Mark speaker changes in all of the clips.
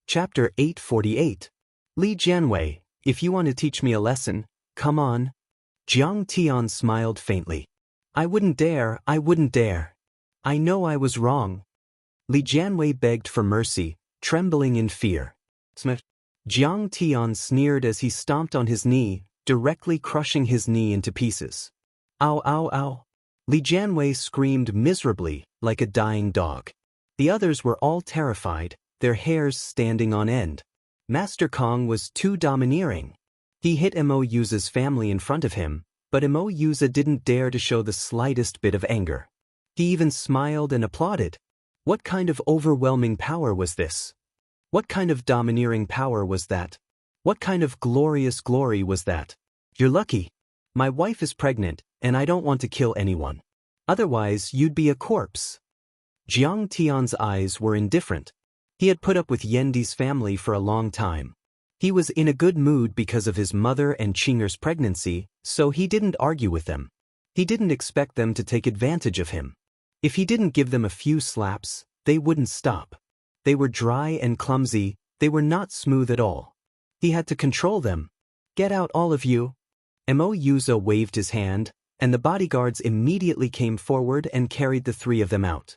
Speaker 1: Chapter 848. Li Jianwei, if you want to teach me a lesson, come on. Jiang Tian smiled faintly. I wouldn't dare, I wouldn't dare. I know I was wrong. Li Jianwei begged for mercy, trembling in fear. Jiang Tian sneered as he stomped on his knee, directly crushing his knee into pieces. Ow, ow, ow. Li Jianwei screamed miserably, like a dying dog. The others were all terrified, their hairs standing on end. Master Kong was too domineering. He hit Mo Yuza's family in front of him, but Mo Yuza didn't dare to show the slightest bit of anger. He even smiled and applauded. What kind of overwhelming power was this? What kind of domineering power was that? What kind of glorious glory was that? You're lucky. My wife is pregnant, and I don't want to kill anyone. Otherwise, you'd be a corpse. Jiang Tian's eyes were indifferent. He had put up with Yendi's family for a long time. He was in a good mood because of his mother and Qinger's pregnancy, so he didn't argue with them. He didn't expect them to take advantage of him. If he didn't give them a few slaps, they wouldn't stop. They were dry and clumsy, they were not smooth at all. He had to control them. Get out, all of you. Mo Yuza waved his hand, and the bodyguards immediately came forward and carried the three of them out.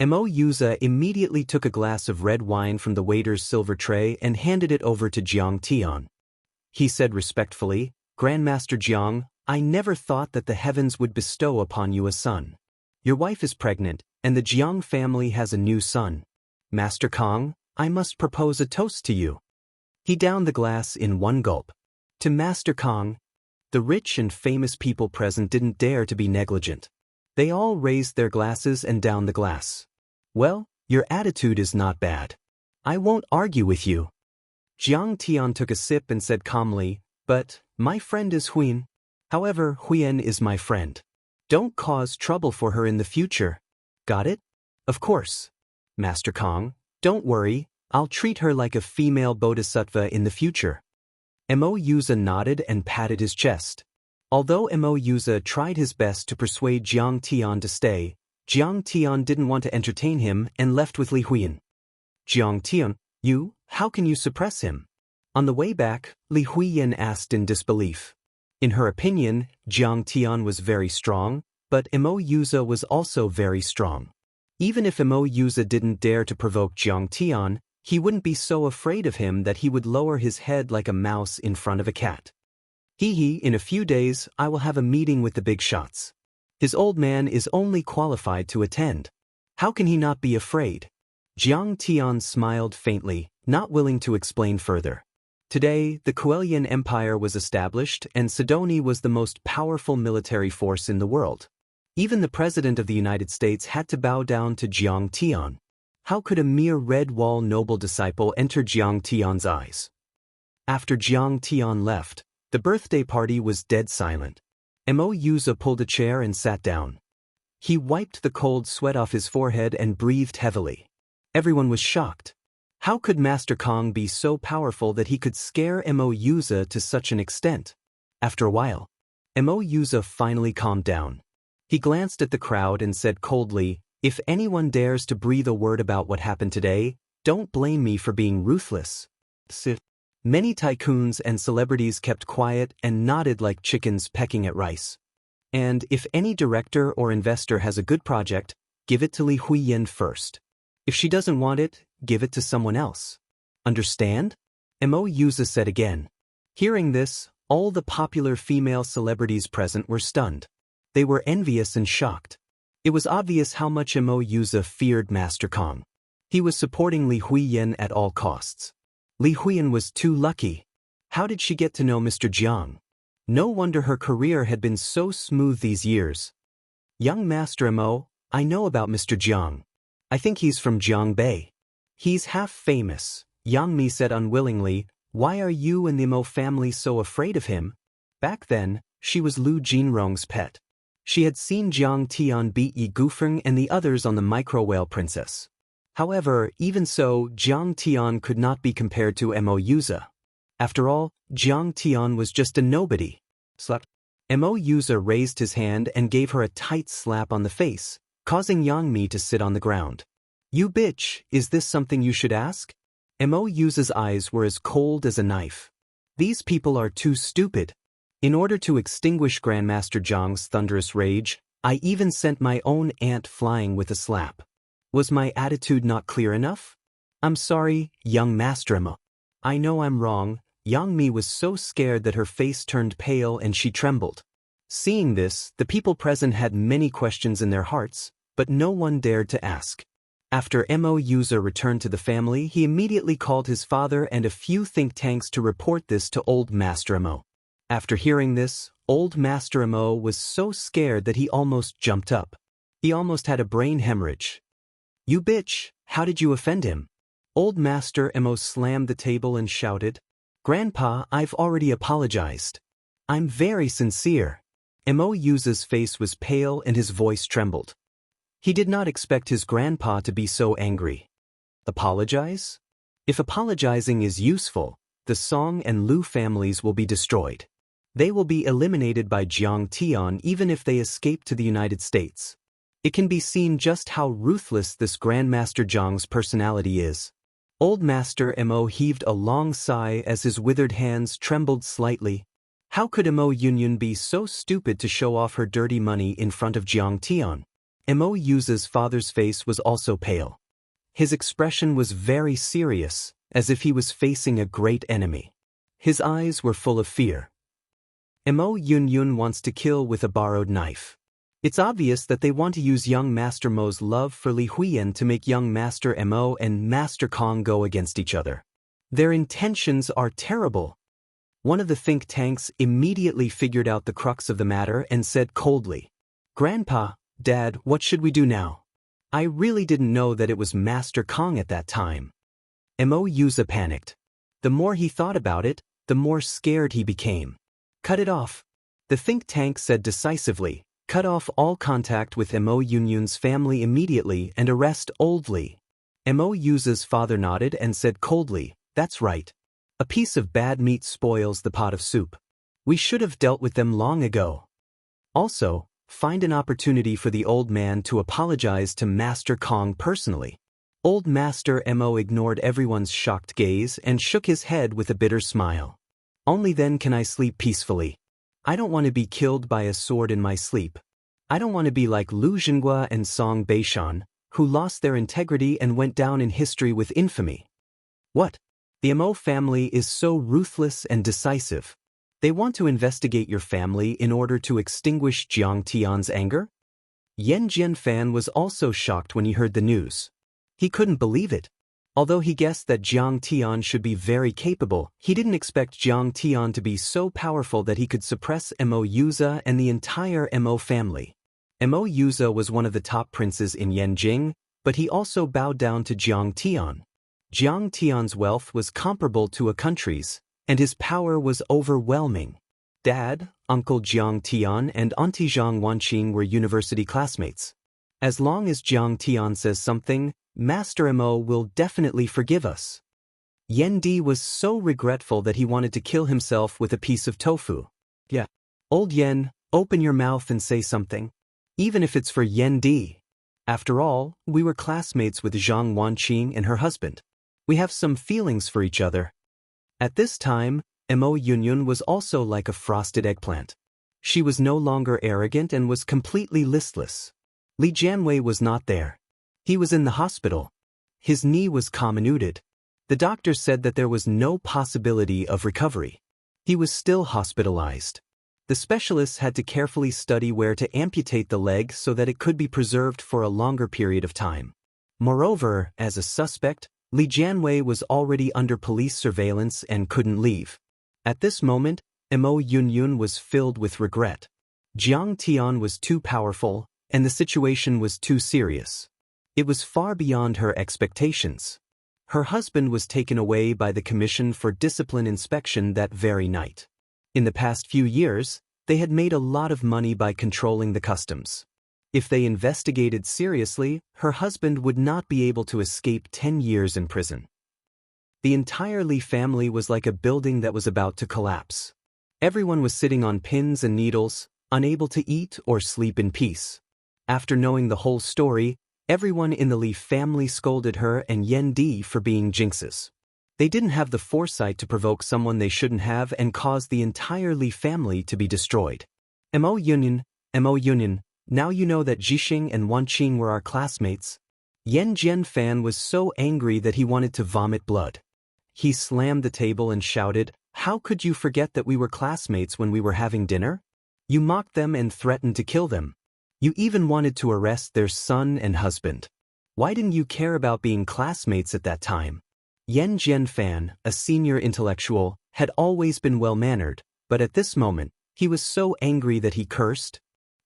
Speaker 1: Mo Yuza immediately took a glass of red wine from the waiter's silver tray and handed it over to Jiang Tian. He said respectfully, Grandmaster Jiang, I never thought that the heavens would bestow upon you a son. Your wife is pregnant, and the Jiang family has a new son. Master Kong, I must propose a toast to you. He downed the glass in one gulp. To Master Kong. The rich and famous people present didn't dare to be negligent. They all raised their glasses and downed the glass. Well, your attitude is not bad. I won't argue with you. Jiang Tian took a sip and said calmly, but, my friend is Huyen. However, Huyen is my friend. Don't cause trouble for her in the future. Got it? Of course. Master Kong, don't worry, I'll treat her like a female bodhisattva in the future. Mo Yuza nodded and patted his chest. Although Mo Yuza tried his best to persuade Jiang Tian to stay, Jiang Tian didn't want to entertain him and left with Li Huyen. Jiang Tian, how can you suppress him? On the way back, Li Huyen asked in disbelief. In her opinion, Jiang Tian was very strong, but Mo Yuza was also very strong. Even if Mo Yuza didn't dare to provoke Jiang Tian, he wouldn't be so afraid of him that he would lower his head like a mouse in front of a cat. In a few days, I will have a meeting with the big shots. His old man is only qualified to attend. How can he not be afraid? Jiang Tian smiled faintly, not willing to explain further. Today, the Kuelian Empire was established and Sidoni was the most powerful military force in the world. Even the President of the United States had to bow down to Jiang Tian. How could a mere Red Wall noble disciple enter Jiang Tian's eyes? After Jiang Tian left, the birthday party was dead silent. Mo Yuza pulled a chair and sat down. He wiped the cold sweat off his forehead and breathed heavily. Everyone was shocked. How could Master Kong be so powerful that he could scare Mo Yuza to such an extent? After a while, Mo Yuza finally calmed down. He glanced at the crowd and said coldly, if anyone dares to breathe a word about what happened today, don't blame me for being ruthless. Many tycoons and celebrities kept quiet and nodded like chickens pecking at rice. And if any director or investor has a good project, give it to Li Huyen first. If she doesn't want it, give it to someone else. Understand? Mo Yuza said again. Hearing this, all the popular female celebrities present were stunned. They were envious and shocked. It was obvious how much Mo Yuza feared Master Kong. He was supporting Li Huyen at all costs. Li Huyen was too lucky. How did she get to know Mr. Jiang? No wonder her career had been so smooth these years. Young Master Mo, I know about Mr. Jiang. I think he's from Jiangbei. He's half famous, Yang Mi said unwillingly. Why are you and the Mo family so afraid of him? Back then, she was Lu Jinrong's pet. She had seen Jiang Tian beat Yi Gufeng and the others on the micro-whale princess. However, even so, Jiang Tian could not be compared to Mo Yuza. After all, Jiang Tian was just a nobody. Mo Yuza raised his hand and gave her a tight slap on the face, causing Yang Mi to sit on the ground. You bitch, is this something you should ask? Mo Yu's eyes were as cold as a knife. These people are too stupid. In order to extinguish Grandmaster Zhang's thunderous rage, I even sent my own aunt flying with a slap. Was my attitude not clear enough? I'm sorry, young Master Mo. I know I'm wrong. Yang Mi was so scared that her face turned pale and she trembled. Seeing this, the people present had many questions in their hearts, but no one dared to ask. After Mo Yuza returned to the family, he immediately called his father and a few think tanks to report this to Old Master Mo. After hearing this, Old Master Mo was so scared that he almost jumped up. He almost had a brain hemorrhage. You bitch, how did you offend him? Old Master Mo slammed the table and shouted, Grandpa, I've already apologized. I'm very sincere. Mo Yuza's face was pale and his voice trembled. He did not expect his grandpa to be so angry. Apologize? If apologizing is useful, the Song and Lu families will be destroyed. They will be eliminated by Jiang Tian even if they escape to the United States. It can be seen just how ruthless this Grandmaster Zhang's personality is. Old Master Mo heaved a long sigh as his withered hands trembled slightly. How could Mo Yunyun be so stupid to show off her dirty money in front of Jiang Tian? Mo Yuza's father's face was also pale. His expression was very serious, as if he was facing a great enemy. His eyes were full of fear. Mo Yunyun wants to kill with a borrowed knife. It's obvious that they want to use young Master Mo's love for Li Huiyan to make young Master Mo and Master Kong go against each other. Their intentions are terrible. One of the think tanks immediately figured out the crux of the matter and said coldly, Grandpa, Dad, what should we do now? I really didn't know that it was Master Kong at that time. Mo Yuza panicked. The more he thought about it, the more scared he became. Cut it off. The think tank said decisively, cut off all contact with Mo Yunyun's family immediately and arrest Old Li. Mo Yuza's father nodded and said coldly, that's right. A piece of bad meat spoils the pot of soup. We should have dealt with them long ago. Also, find an opportunity for the old man to apologize to Master Kong personally. Old Master Mo ignored everyone's shocked gaze and shook his head with a bitter smile. Only then can I sleep peacefully. I don't want to be killed by a sword in my sleep. I don't want to be like Lu Jinghua and Song Beishan, who lost their integrity and went down in history with infamy. What? The Mo family is so ruthless and decisive. They want to investigate your family in order to extinguish Jiang Tian's anger? Yan Jianfan was also shocked when he heard the news. He couldn't believe it. Although he guessed that Jiang Tian should be very capable, he didn't expect Jiang Tian to be so powerful that he could suppress Mo Yuza and the entire Mo family. Mo Yuza was one of the top princes in Yanjing, but he also bowed down to Jiang Tian. Jiang Tian's wealth was comparable to a country's, and his power was overwhelming. Dad, Uncle Jiang Tian and Auntie Zhang Wanqing were university classmates. As long as Jiang Tian says something, Master Mo will definitely forgive us. Yan Di was so regretful that he wanted to kill himself with a piece of tofu. Yeah. Old Yan, open your mouth and say something. Even if it's for Yan Di. After all, we were classmates with Zhang Wanqing and her husband. We have some feelings for each other. At this time, Mo Yunyun was also like a frosted eggplant. She was no longer arrogant and was completely listless. Li Jianwei was not there. He was in the hospital. His knee was comminuted. The doctor said that there was no possibility of recovery. He was still hospitalized. The specialists had to carefully study where to amputate the leg so that it could be preserved for a longer period of time. Moreover, as a suspect, Li Jianwei was already under police surveillance and couldn't leave. At this moment, Mo Yunyun was filled with regret. Jiang Tian was too powerful, and the situation was too serious. It was far beyond her expectations. Her husband was taken away by the Commission for Discipline Inspection that very night. In the past few years, they had made a lot of money by controlling the customs. If they investigated seriously, her husband would not be able to escape 10 years in prison. The entire Li family was like a building that was about to collapse. Everyone was sitting on pins and needles, unable to eat or sleep in peace. After knowing the whole story, everyone in the Li family scolded her and Yan Di for being jinxes. They didn't have the foresight to provoke someone they shouldn't have and cause the entire Li family to be destroyed. Mo Union, now you know that Jixing and Wanqing were our classmates. Yan Jianfan was so angry that he wanted to vomit blood. He slammed the table and shouted, "How could you forget that we were classmates when we were having dinner? You mocked them and threatened to kill them. You even wanted to arrest their son and husband. Why didn't you care about being classmates at that time?" Yan Jianfan, a senior intellectual, had always been well-mannered, but at this moment, he was so angry that he cursed.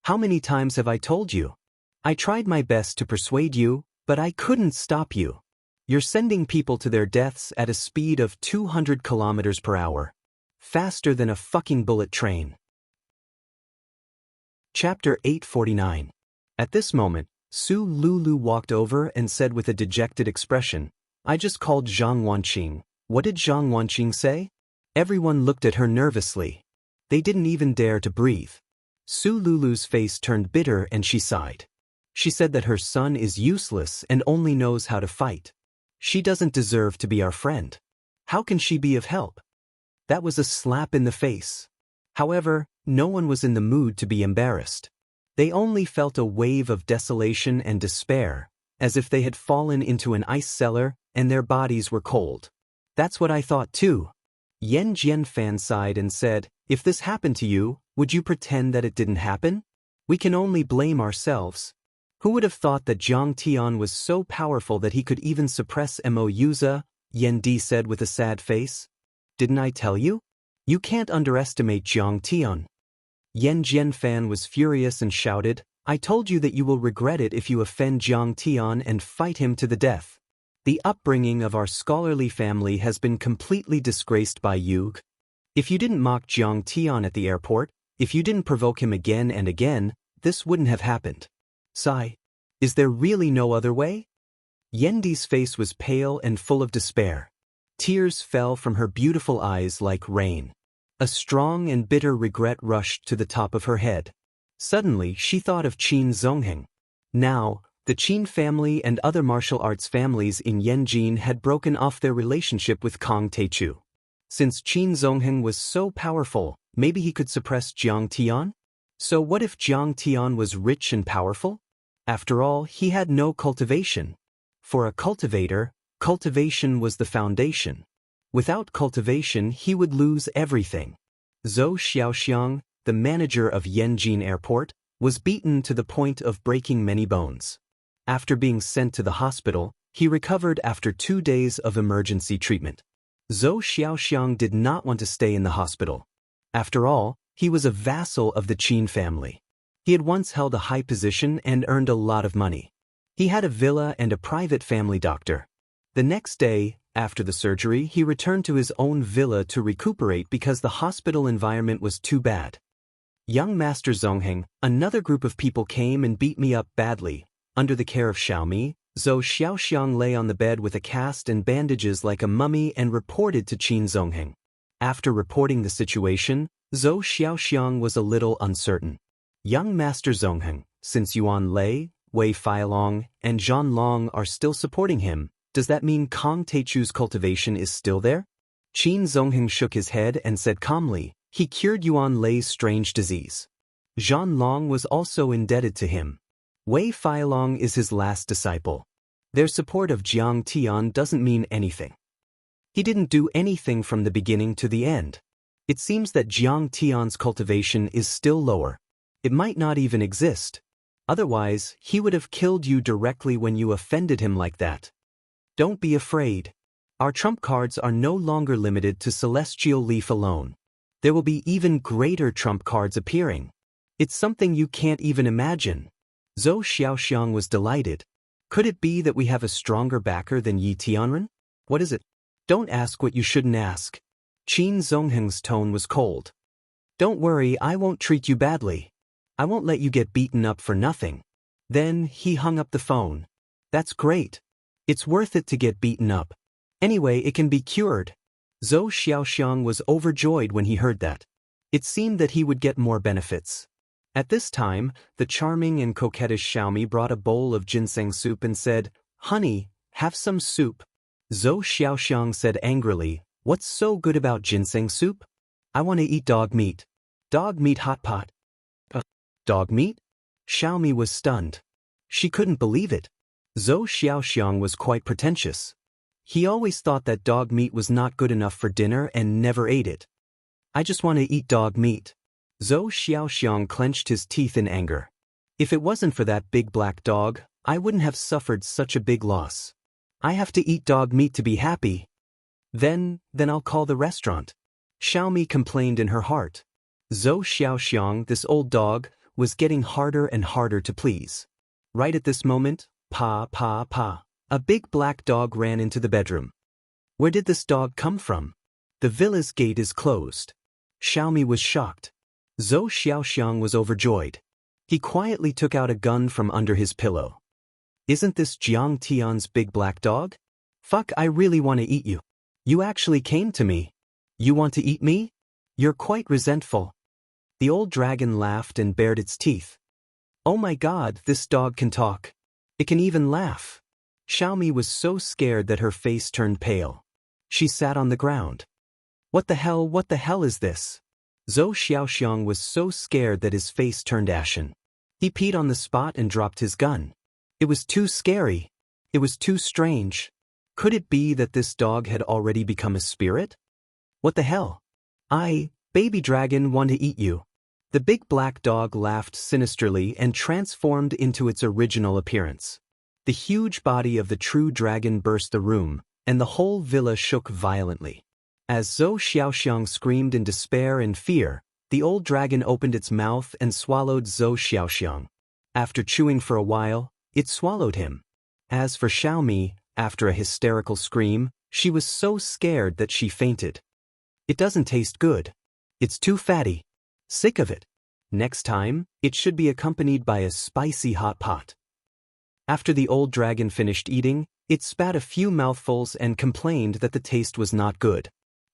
Speaker 1: "How many times have I told you? I tried my best to persuade you, but I couldn't stop you. You're sending people to their deaths at a speed of 200 kilometers per hour. Faster than a fucking bullet train." Chapter 849. At this moment, Su Lulu walked over and said with a dejected expression, "I just called Zhang Wanqing. What did Zhang Wanqing say?" Everyone looked at her nervously. They didn't even dare to breathe. Su Lulu's face turned bitter and she sighed. She said that her son is useless and only knows how to fight. She doesn't deserve to be our friend. How can she be of help? That was a slap in the face. However, no one was in the mood to be embarrassed. They only felt a wave of desolation and despair, as if they had fallen into an ice cellar and their bodies were cold. "That's what I thought too." Yan Jianfan sighed and said, "If this happened to you, would you pretend that it didn't happen? We can only blame ourselves. Who would have thought that Zhang Tian was so powerful that he could even suppress Mo Yuza?" Yan Di said with a sad face. "Didn't I tell you? You can't underestimate Zhang Tian." Yan Jianfan was furious and shouted, "I told you that you will regret it if you offend Zhang Tian and fight him to the death. The upbringing of our scholarly family has been completely disgraced by you. If you didn't mock Zhang Tian at the airport, if you didn't provoke him again and again, this wouldn't have happened. Sigh. Is there really no other way?" Yendi's face was pale and full of despair. Tears fell from her beautiful eyes like rain. A strong and bitter regret rushed to the top of her head. Suddenly, she thought of Qin Zongheng. Now, the Qin family and other martial arts families in Yanjin had broken off their relationship with Kang Teichu. Since Qin Zongheng was so powerful, maybe he could suppress Jiang Tian? So what if Jiang Tian was rich and powerful? After all, he had no cultivation. For a cultivator, cultivation was the foundation. Without cultivation, he would lose everything. Zhou Xiaoxiang, the manager of Yanjin Airport, was beaten to the point of breaking many bones. After being sent to the hospital, he recovered after 2 days of emergency treatment. Zhou Xiaoxiang did not want to stay in the hospital. After all, he was a vassal of the Qin family. He had once held a high position and earned a lot of money. He had a villa and a private family doctor. The next day, after the surgery, he returned to his own villa to recuperate because the hospital environment was too bad. "Young Master Zongheng, another group of people came and beat me up badly. Under the care of Xiaomi, Zhou Xiaoxiang lay on the bed with a cast and bandages like a mummy and reported to Qin Zongheng. After reporting the situation, Zhou Xiaoxiang was a little uncertain. Young Master Zongheng, since Yuan Lei, Wei Feilong, and Zhan Long are still supporting him, does that mean Kang Teichu's cultivation is still there?" Qin Zongheng shook his head and said calmly, "He cured Yuan Lei's strange disease. Zhan Long was also indebted to him. Wei Feilong is his last disciple. Their support of Jiang Tian doesn't mean anything. He didn't do anything from the beginning to the end. It seems that Jiang Tian's cultivation is still lower. It might not even exist. Otherwise, he would have killed you directly when you offended him like that. Don't be afraid. Our trump cards are no longer limited to celestial leaf alone. There will be even greater trump cards appearing. It's something you can't even imagine." Zhou Xiaoxiang was delighted. "Could it be that we have a stronger backer than Yi Tianren? What is it?" "Don't ask what you shouldn't ask." Qin Zongheng's tone was cold. "Don't worry, I won't treat you badly. I won't let you get beaten up for nothing." Then he hung up the phone. "That's great. It's worth it to get beaten up. Anyway, it can be cured." Zhou Xiaoxiang was overjoyed when he heard that. It seemed that he would get more benefits. At this time, the charming and coquettish Xiaomi brought a bowl of ginseng soup and said, "Honey, have some soup." Zhou Xiaoxiang said angrily, "What's so good about ginseng soup? I want to eat dog meat. Dog meat hot pot." Dog meat? Xiaomi was stunned. She couldn't believe it. Zhou Xiaoxiang was quite pretentious. He always thought that dog meat was not good enough for dinner and never ate it. "I just want to eat dog meat." Zhou Xiaoxiang clenched his teeth in anger. "If it wasn't for that big black dog, I wouldn't have suffered such a big loss. I have to eat dog meat to be happy. Then I'll call the restaurant." Xiaomi complained in her heart. Zhou Xiaoxiang, this old dog, was getting harder and harder to please. Right at this moment, pa, a big black dog ran into the bedroom. Where did this dog come from? The villa's gate is closed. Xiaomi was shocked. Zhou Xiaoxiang was overjoyed. He quietly took out a gun from under his pillow. "Isn't this Jiang Tian's big black dog? Fuck, I really want to eat you. You actually came to me. You want to eat me? You're quite resentful." The old dragon laughed and bared its teeth. "Oh my god, this dog can talk. It can even laugh." Xiaomi was so scared that her face turned pale. She sat on the ground. What the hell is this?" Zhou Xiaoxiang was so scared that his face turned ashen. He peed on the spot and dropped his gun. It was too scary. It was too strange. Could it be that this dog had already become a spirit? "What the hell? Baby dragon, want to eat you." The big black dog laughed sinisterly and transformed into its original appearance. The huge body of the true dragon burst the room, and the whole villa shook violently. As Zhou Xiaoxiang screamed in despair and fear, the old dragon opened its mouth and swallowed Zhou Xiaoxiang. After chewing for a while, it swallowed him. As for Xiaomi, after a hysterical scream, she was so scared that she fainted. "It doesn't taste good. It's too fatty. Sick of it. Next time, it should be accompanied by a spicy hot pot." After the old dragon finished eating, it spat a few mouthfuls and complained that the taste was not good.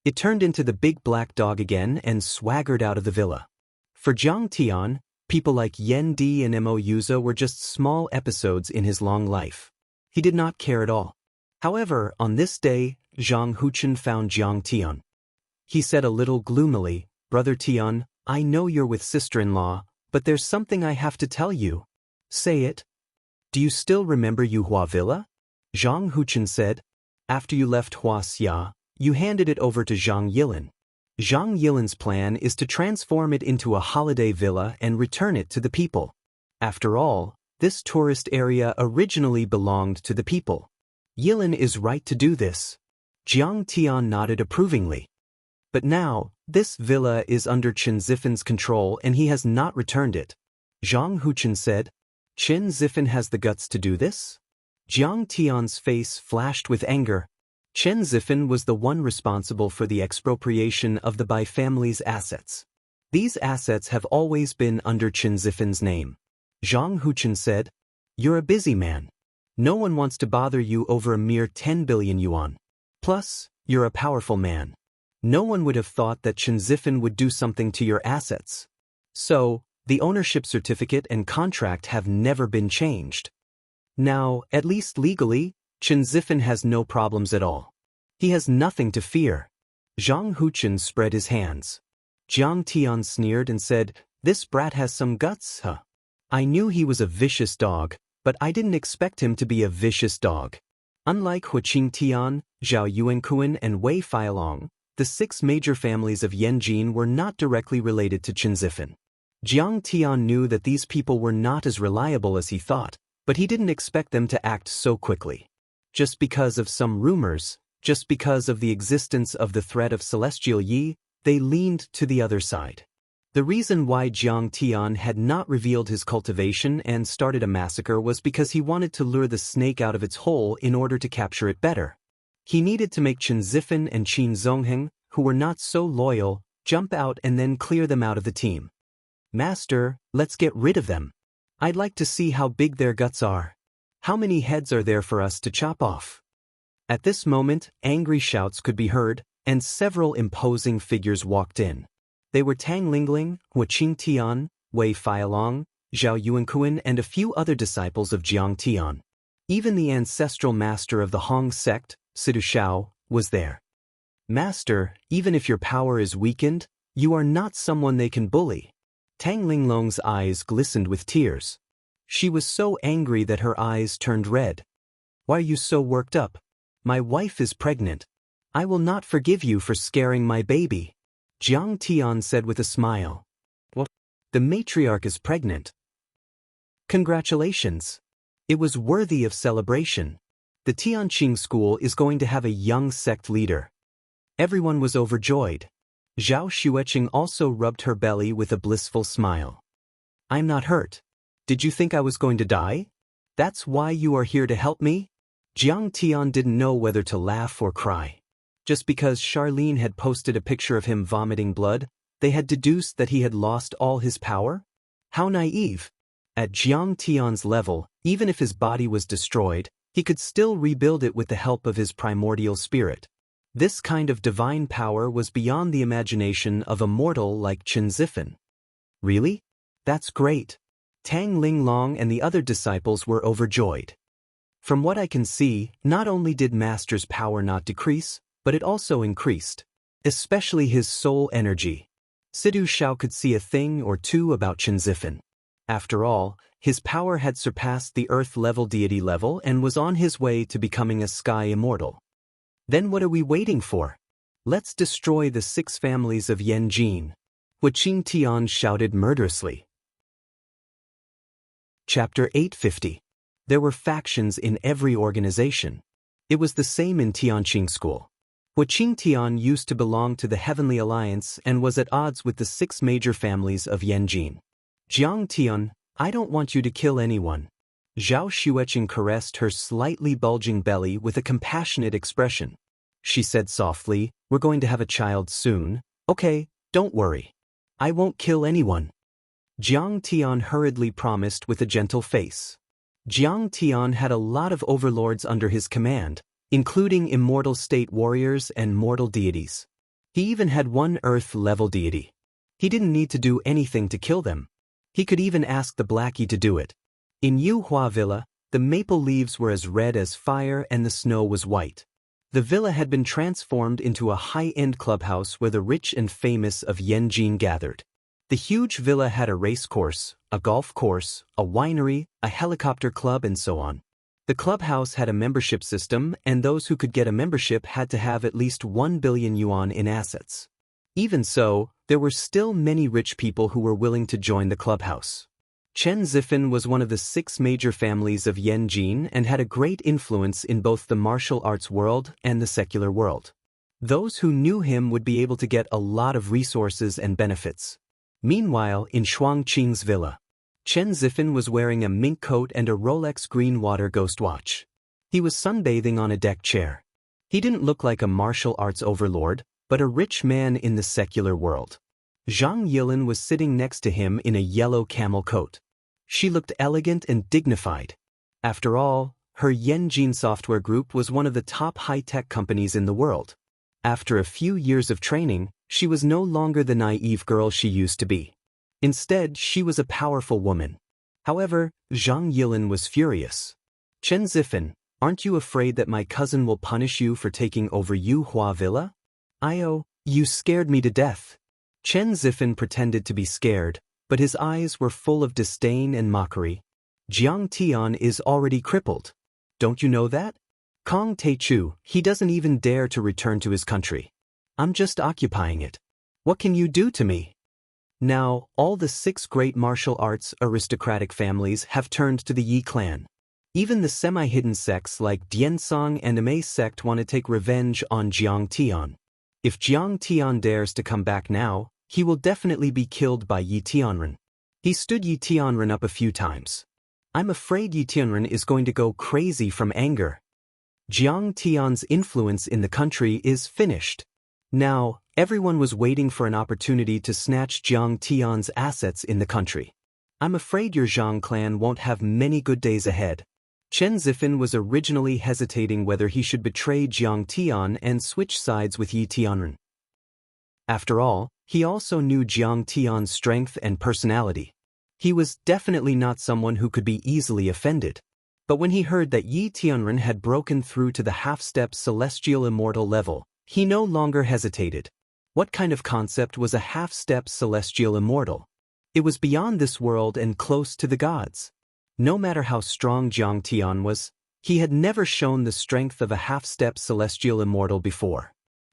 Speaker 1: It turned into the big black dog again and swaggered out of the villa. For Jiang Tian, people like Yan Di and Mo Yuza were just small episodes in his long life. He did not care at all. However, on this day, Zhang Huchen found Jiang Tian. He said a little gloomily, "Brother Tian, I know you're with sister-in-law, but there's something I have to tell you." "Say it." "Do you still remember Yuhua Villa?" Zhang Huchen said. "After you left Huaxia, you handed it over to Zhang Yilin. Zhang Yilin's plan is to transform it into a holiday villa and return it to the people. After all, this tourist area originally belonged to the people. Yilin is right to do this." Jiang Tian nodded approvingly. "But now, this villa is under Chen Zifen's control and he has not returned it." Zhang Huchen said. "Chen Zifan has the guts to do this?" Jiang Tian's face flashed with anger. Chen Zifan was the one responsible for the expropriation of the Bai family's assets. These assets have always been under Chen Zifan's name. Zhang Huchen said. "You're a busy man. No one wants to bother you over a mere 10 billion yuan. Plus, you're a powerful man. No one would have thought that Chen Zifan would do something to your assets. So, the ownership certificate and contract have never been changed. Now, at least legally, Chen Zifan has no problems at all. He has nothing to fear." Zhang Huchen spread his hands. Jiang Tian sneered and said, "This brat has some guts, huh? I knew he was a vicious dog, but I didn't expect him to be a vicious dog." Unlike Huaqing Tian, Zhao Yuankuan and Wei Feilong, the 6 major families of Yanjin were not directly related to Chen Zifan. Jiang Tian knew that these people were not as reliable as he thought, but he didn't expect them to act so quickly. Just because of some rumors, just because of the existence of the threat of Celestial Yi, they leaned to the other side. The reason why Jiang Tian had not revealed his cultivation and started a massacre was because he wanted to lure the snake out of its hole in order to capture it better. He needed to make Chen Zifan and Qin Zongheng, who were not so loyal, jump out and then clear them out of the team. "Master, let's get rid of them. I'd like to see how big their guts are. How many heads are there for us to chop off?" At this moment, angry shouts could be heard, and several imposing figures walked in. They were Tang Lingling, Huaqing Tian, Wei Feilong, Zhao Yuankuan and a few other disciples of Jiang Tian. Even the ancestral master of the Hong sect, Sidu Shao, was there. Master, even if your power is weakened, you are not someone they can bully. Tang Linglong's eyes glistened with tears. She was so angry that her eyes turned red. Why are you so worked up? My wife is pregnant. I will not forgive you for scaring my baby. Jiang Tian said with a smile. What? The matriarch is pregnant. Congratulations. It was worthy of celebration. The Tianqing school is going to have a young sect leader. Everyone was overjoyed. Zhao Xueqing also rubbed her belly with a blissful smile. I'm not hurt. Did you think I was going to die? That's why you are here to help me? Jiang Tian didn't know whether to laugh or cry. Just because Charlene had posted a picture of him vomiting blood, they had deduced that he had lost all his power? How naive! At Jiang Tian's level, even if his body was destroyed, he could still rebuild it with the help of his primordial spirit. This kind of divine power was beyond the imagination of a mortal like Chen Zifan. Really? That's great. Tang Linglong and the other disciples were overjoyed. From what I can see, not only did Master's power not decrease, but it also increased. Especially his soul energy. Sidu Shao could see a thing or two about Chen Zifan. After all, his power had surpassed the Earth-level deity level and was on his way to becoming a sky immortal. Then what are we waiting for? Let's destroy the 6 families of Yanjin. Wuxia and Xianxia shouted murderously. Chapter 850. There were factions in every organization. It was the same in Tianqing School. Wuxia and Xianxia used to belong to the Heavenly Alliance and was at odds with the 6 major families of Yanjin. Jiang Tian, I don't want you to kill anyone. Zhao Xueqing caressed her slightly bulging belly with a compassionate expression. She said softly, we're going to have a child soon. Okay, don't worry. I won't kill anyone. Jiang Tian hurriedly promised with a gentle face. Jiang Tian had a lot of overlords under his command, including immortal state warriors and mortal deities. He even had one Earth-level deity. He didn't need to do anything to kill them. He could even ask the Blackie to do it. In Yuhua Villa, the maple leaves were as red as fire and the snow was white. The villa had been transformed into a high-end clubhouse where the rich and famous of Yanjin gathered. The huge villa had a race course, a golf course, a winery, a helicopter club, and so on. The clubhouse had a membership system, and those who could get a membership had to have at least 1 billion yuan in assets. Even so, there were still many rich people who were willing to join the clubhouse. Chen Zifan was one of the 6 major families of Yanjin and had a great influence in both the martial arts world and the secular world. Those who knew him would be able to get a lot of resources and benefits. Meanwhile, in Shuangqing's villa, Chen Zifan was wearing a mink coat and a Rolex green water ghost watch. He was sunbathing on a deck chair. He didn't look like a martial arts overlord, but a rich man in the secular world. Zhang Yilin was sitting next to him in a yellow camel coat. She looked elegant and dignified. After all, her Yanjin software group was one of the top high-tech companies in the world. After a few years of training, she was no longer the naive girl she used to be. Instead, she was a powerful woman. However, Zhang Yilin was furious. Chen Zifan, aren't you afraid that my cousin will punish you for taking over Yuhua Villa? You scared me to death. Chen Zifan pretended to be scared, but his eyes were full of disdain and mockery. Jiang Tian is already crippled. Don't you know that? Kong Teichu, he doesn't even dare to return to his country. I'm just occupying it. What can you do to me? Now, all the 6 great martial arts aristocratic families have turned to the Yi clan. Even the semi-hidden sects like Diansong and Amei sect want to take revenge on Jiang Tian. If Jiang Tian dares to come back now, he will definitely be killed by Yi Tianren. He stood Yi Tianren up a few times. I'm afraid Yi Tianren is going to go crazy from anger. Jiang Tian's influence in the country is finished. Now, everyone was waiting for an opportunity to snatch Jiang Tian's assets in the country. I'm afraid your Zhang clan won't have many good days ahead. Chen Zifan was originally hesitating whether he should betray Jiang Tian and switch sides with Yi Tianren. After all, he also knew Jiang Tian's strength and personality. He was definitely not someone who could be easily offended. But when he heard that Yi Tianren had broken through to the half-step celestial immortal level, he no longer hesitated. What kind of concept was a half-step celestial immortal? It was beyond this world and close to the gods. No matter how strong Jiang Tian was, he had never shown the strength of a half-step celestial immortal before.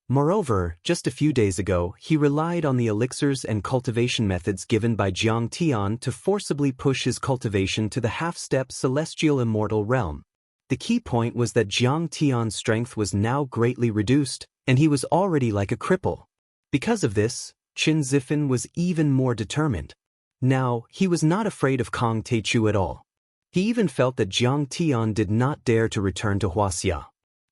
Speaker 1: Moreover, just a few days ago, he relied on the elixirs and cultivation methods given by Jiang Tian to forcibly push his cultivation to the half-step celestial immortal realm. The key point was that Jiang Tian's strength was now greatly reduced, and he was already like a cripple. Because of this, Qin Zifan was even more determined. Now, he was not afraid of Kong Teichu at all. He even felt that Jiang Tian did not dare to return to Wuxia.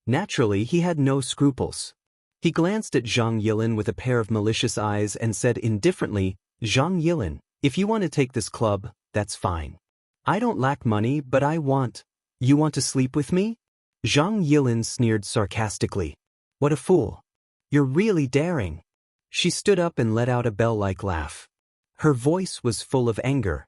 Speaker 1: Naturally, he had no scruples. He glanced at Zhang Yilin with a pair of malicious eyes and said indifferently, "Zhang Yilin, if you want to take this club, that's fine. I don't lack money, but you want to sleep with me?" Zhang Yilin sneered sarcastically. "What a fool. You're really daring." She stood up and let out a bell-like laugh. Her voice was full of anger.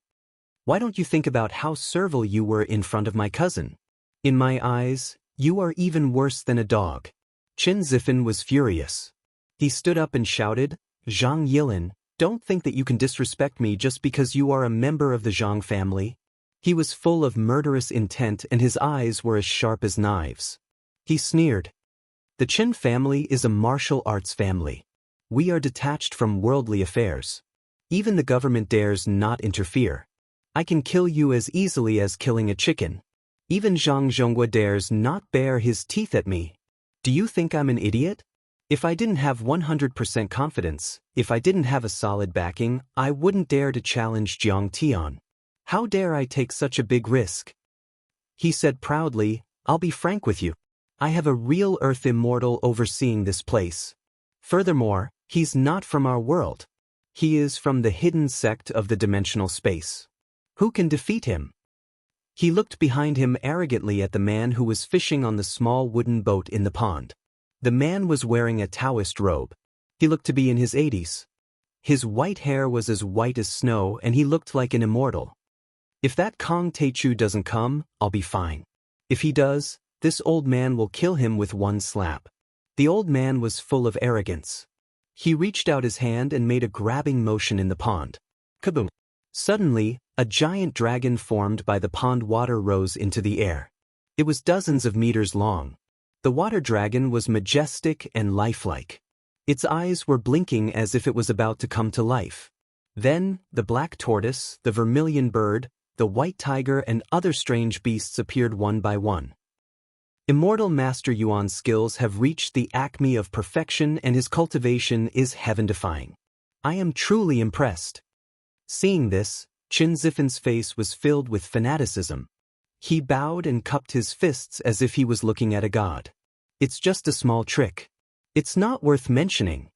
Speaker 1: "Why don't you think about how servile you were in front of my cousin? In my eyes, you are even worse than a dog." Qin Zifan was furious. He stood up and shouted, "Zhang Yilin, don't think that you can disrespect me just because you are a member of the Zhang family." He was full of murderous intent and his eyes were as sharp as knives. He sneered. "The Qin family is a martial arts family. We are detached from worldly affairs. Even the government dares not interfere. I can kill you as easily as killing a chicken. Even Zhang Zhonghua dares not bare his teeth at me. Do you think I'm an idiot? If I didn't have 100% confidence, if I didn't have a solid backing, I wouldn't dare to challenge Jiang Tian. How dare I take such a big risk?" He said proudly, "I'll be frank with you. I have a real Earth immortal overseeing this place. Furthermore, he's not from our world. He is from the hidden sect of the dimensional space. Who can defeat him?" He looked behind him arrogantly at the man who was fishing on the small wooden boat in the pond. The man was wearing a Taoist robe. He looked to be in his 80s. His white hair was as white as snow and he looked like an immortal. "If that Kong Teichu doesn't come, I'll be fine. If he does, this old man will kill him with one slap." The old man was full of arrogance. He reached out his hand and made a grabbing motion in the pond. Kaboom! Suddenly, a giant dragon formed by the pond water rose into the air. It was dozens of meters long. The water dragon was majestic and lifelike. Its eyes were blinking as if it was about to come to life. Then, the black tortoise, the vermilion bird, the white tiger and other strange beasts appeared one by one. Immortal Master Yuan's skills have reached the acme of perfection and his cultivation is heaven-defying. I am truly impressed. Seeing this, Qin Zifan's face was filled with fanaticism. He bowed and cupped his fists as if he was looking at a god. "It's just a small trick. It's not worth mentioning."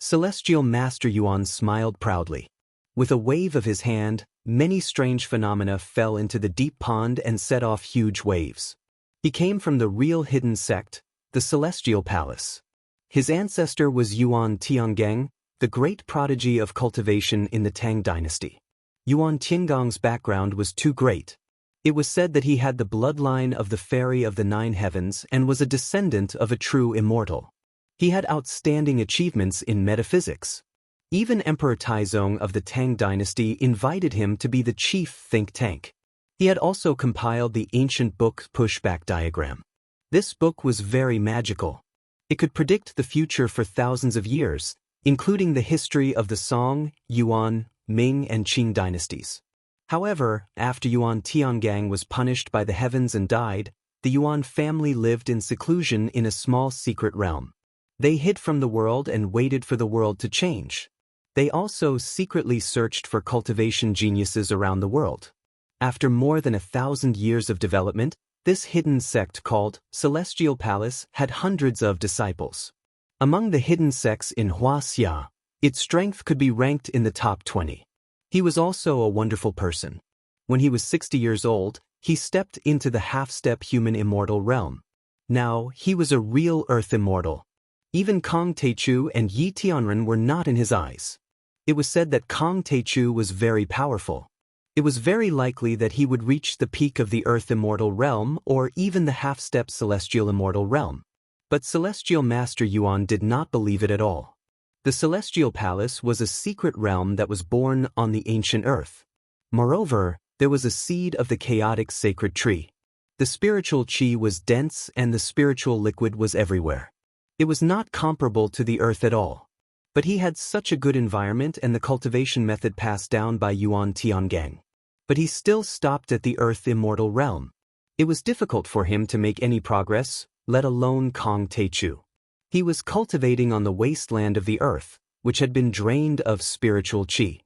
Speaker 1: Celestial Master Yuan smiled proudly. With a wave of his hand, many strange phenomena fell into the deep pond and set off huge waves. He came from the real hidden sect, the Celestial Palace. His ancestor was Yuan Tiangong, the great prodigy of cultivation in the Tang dynasty. Yuan Tiangong's background was too great. It was said that he had the bloodline of the fairy of the nine heavens and was a descendant of a true immortal. He had outstanding achievements in metaphysics. Even Emperor Taizong of the Tang dynasty invited him to be the chief think tank. He had also compiled the ancient book Pushback Diagram. This book was very magical. It could predict the future for thousands of years, including the history of the Song, Yuan, Ming and Qing dynasties. However, after Yuan Tiangong was punished by the heavens and died, the Yuan family lived in seclusion in a small secret realm. They hid from the world and waited for the world to change. They also secretly searched for cultivation geniuses around the world. After more than 1,000 years of development, this hidden sect called Celestial Palace had hundreds of disciples. Among the hidden sects in Wuxia, its strength could be ranked in the top 20. He was also a wonderful person. When he was 60 years old, he stepped into the half-step human immortal realm. Now, he was a real Earth immortal. Even Kong Teichu and Yi Tianren were not in his eyes. It was said that Kong Teichu was very powerful. It was very likely that he would reach the peak of the Earth Immortal Realm or even the half-step Celestial Immortal Realm. But Celestial Master Yuan did not believe it at all. The Celestial Palace was a secret realm that was born on the ancient Earth. Moreover, there was a seed of the chaotic sacred tree. The spiritual chi was dense and the spiritual liquid was everywhere. It was not comparable to the Earth at all. But he had such a good environment and the cultivation method passed down by Yuan Tiangang. But he still stopped at the Earth Immortal Realm. It was difficult for him to make any progress, let alone Kong Teichu. He was cultivating on the wasteland of the Earth, which had been drained of spiritual chi.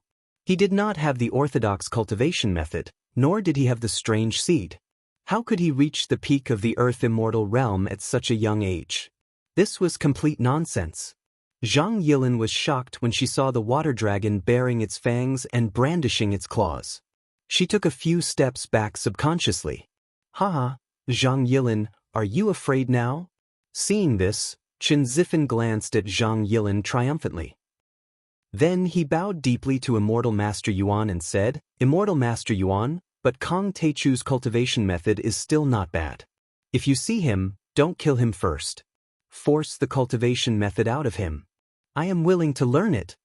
Speaker 1: He did not have the orthodox cultivation method, nor did he have the strange seed. How could he reach the peak of the Earth Immortal Realm at such a young age? This was complete nonsense. Zhang Yilin was shocked when she saw the water dragon baring its fangs and brandishing its claws. She took a few steps back subconsciously. Haha, Zhang Yilin, are you afraid now? Seeing this, Chen Zifan glanced at Zhang Yilin triumphantly. Then he bowed deeply to Immortal Master Yuan and said, Immortal Master Yuan, but Kong Teichu's cultivation method is still not bad. If you see him, don't kill him first. Force the cultivation method out of him. I am willing to learn it.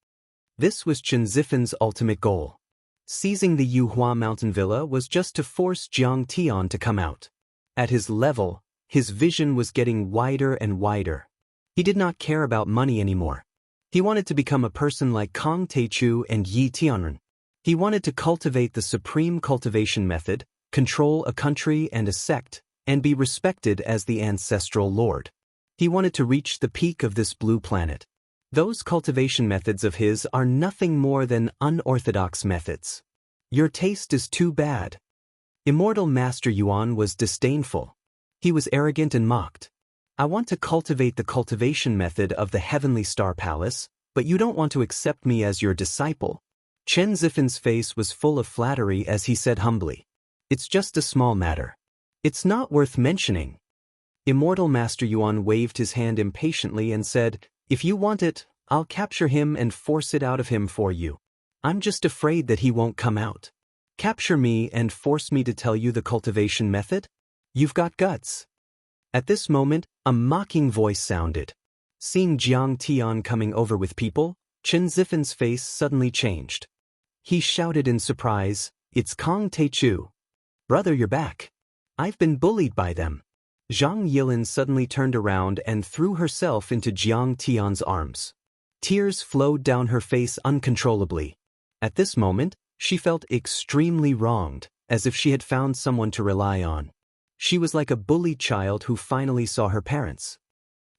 Speaker 1: This was Chen Zifan's ultimate goal. Seizing the Yuhua mountain villa was just to force Jiang Tian to come out. At his level, his vision was getting wider and wider. He did not care about money anymore. He wanted to become a person like Kong Teichu and Yi Tianren. He wanted to cultivate the supreme cultivation method, control a country and a sect, and be respected as the ancestral lord. He wanted to reach the peak of this blue planet. Those cultivation methods of his are nothing more than unorthodox methods. Your taste is too bad. Immortal Master Yuan was disdainful. He was arrogant and mocked. I want to cultivate the cultivation method of the Heavenly Star Palace, but you don't want to accept me as your disciple. Chen Zifan's face was full of flattery as he said humbly. It's just a small matter. It's not worth mentioning. Immortal Master Yuan waved his hand impatiently and said, If you want it, I'll capture him and force it out of him for you. I'm just afraid that he won't come out. Capture me and force me to tell you the cultivation method? You've got guts. At this moment, a mocking voice sounded. Seeing Jiang Tian coming over with people, Chen Zifan's face suddenly changed. He shouted in surprise, It's Kong Teichu. Brother, you're back. I've been bullied by them. Zhang Yilin suddenly turned around and threw herself into Jiang Tian's arms. Tears flowed down her face uncontrollably. At this moment, she felt extremely wronged, as if she had found someone to rely on. She was like a bullied child who finally saw her parents.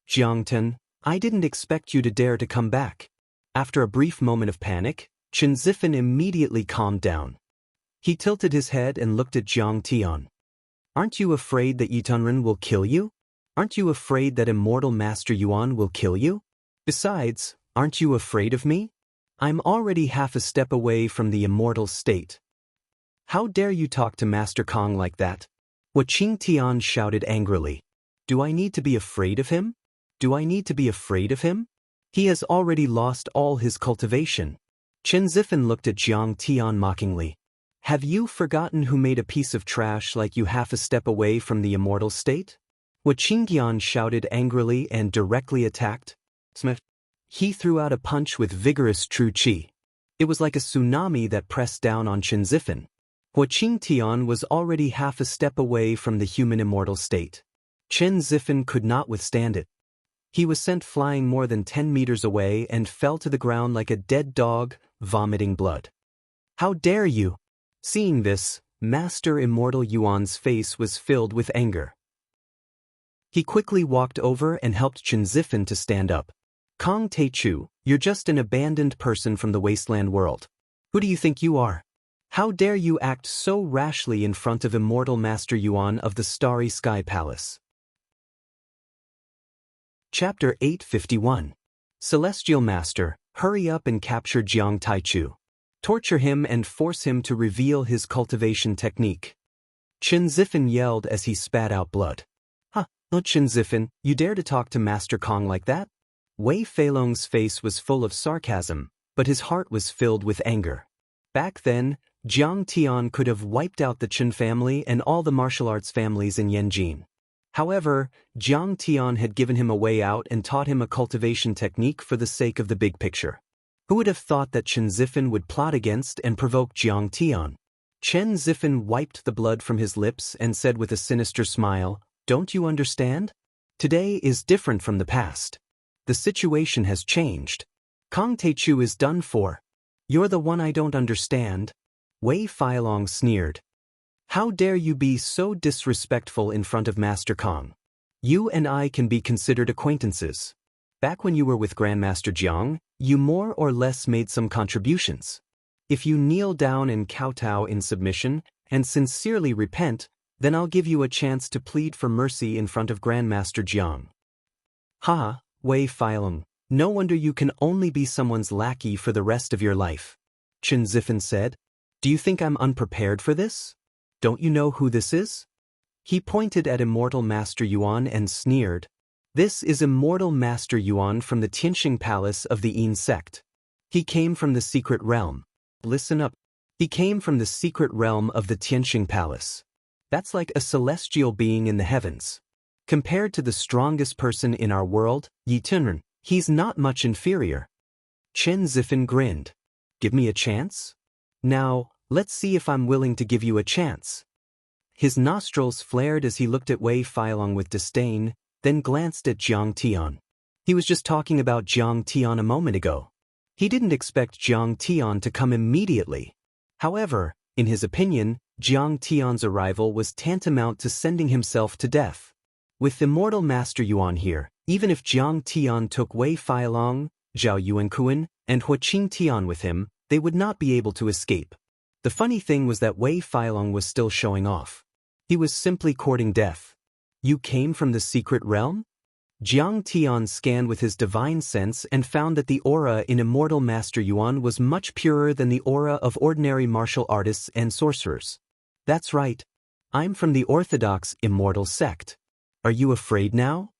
Speaker 1: Jiangtan, I didn't expect you to dare to come back. After a brief moment of panic, Chen Zifan immediately calmed down. He tilted his head and looked at Jiang Tian. Aren't you afraid that Yitanren will kill you? Aren't you afraid that Immortal Master Yuan will kill you? Besides, aren't you afraid of me? I'm already half a step away from the immortal state. How dare you talk to Master Kong like that? Wuxia Tian shouted angrily. Do I need to be afraid of him? Do I need to be afraid of him? He has already lost all his cultivation. Chen Zifan looked at Jiang Tian mockingly. Have you forgotten who made a piece of trash like you half a step away from the immortal state? Wuxia Tian shouted angrily and directly attacked. Smith. He threw out a punch with vigorous true chi. It was like a tsunami that pressed down on Chen Zifan. Wuxia Tian was already half a step away from the human immortal state. Chen Zifan could not withstand it. He was sent flying more than 10 meters away and fell to the ground like a dead dog, vomiting blood. How dare you? Seeing this, Master Immortal Yuan's face was filled with anger. He quickly walked over and helped Chen Zifan to stand up. Kong Teichu, you're just an abandoned person from the wasteland world. Who do you think you are? How dare you act so rashly in front of Immortal Master Yuan of the Starry Sky Palace? Chapter 851. Celestial Master, hurry up and capture Jiang Taichu. Torture him and force him to reveal his cultivation technique. Chen Zifan yelled as he spat out blood. No, Chen Zifan, you dare to talk to Master Kong like that? Wei Feilong's face was full of sarcasm, but his heart was filled with anger. Back then, Jiang Tian could have wiped out the Chen family and all the martial arts families in Yanjin. However, Jiang Tian had given him a way out and taught him a cultivation technique for the sake of the big picture. Who would have thought that Chen Zifen would plot against and provoke Jiang Tian? Chen Zifen wiped the blood from his lips and said with a sinister smile, "Don't you understand? Today is different from the past. The situation has changed. Kong Teichu is done for. You're the one I don't understand." Wei Feilong sneered. "How dare you be so disrespectful in front of Master Kong? You and I can be considered acquaintances. Back when you were with Grandmaster Jiang, you more or less made some contributions. If you kneel down and kowtow in submission and sincerely repent, then I'll give you a chance to plead for mercy in front of Grandmaster Jiang." "Ha, Wei Feilong, no wonder you can only be someone's lackey for the rest of your life," Chen Zifen said. "Do you think I'm unprepared for this? Don't you know who this is?" He pointed at Immortal Master Yuan and sneered. "This is Immortal Master Yuan from the Tianxing Palace of the Yin sect. He came from the secret realm. Listen up. He came from the secret realm of the Tianxing Palace. That's like a celestial being in the heavens. Compared to the strongest person in our world, Yi Tunren, he's not much inferior." Chen Zifen grinned. "Give me a chance? Now, let's see if I'm willing to give you a chance." His nostrils flared as he looked at Wei Feilong with disdain, then glanced at Jiang Tian. He was just talking about Jiang Tian a moment ago. He didn't expect Jiang Tian to come immediately. However, in his opinion, Jiang Tian's arrival was tantamount to sending himself to death. With Immortal Master Yuan here, even if Jiang Tian took Wei Feilong, Zhao Yuankuan, and Huaqing Tian with him, they would not be able to escape. The funny thing was that Wei Feilong was still showing off. He was simply courting death. "You came from the secret realm?" Jiang Tian scanned with his divine sense and found that the aura in Immortal Master Yuan was much purer than the aura of ordinary martial artists and sorcerers. "That's right. I'm from the orthodox Immortal sect. Are you afraid now?"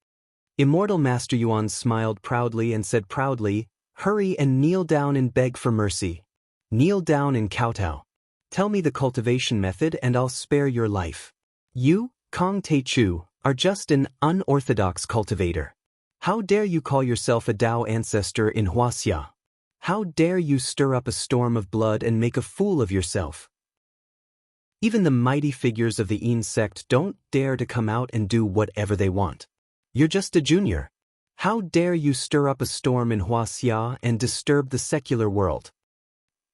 Speaker 1: Immortal Master Yuan smiled proudly and said proudly, "Hurry and kneel down and beg for mercy. Kneel down and kowtow. Tell me the cultivation method and I'll spare your life. You, Kong Teichu, are just an unorthodox cultivator. How dare you call yourself a Dao ancestor in Wuxia? How dare you stir up a storm of blood and make a fool of yourself? Even the mighty figures of the Yin sect don't dare to come out and do whatever they want. You're just a junior. How dare you stir up a storm in Wuxia and disturb the secular world?"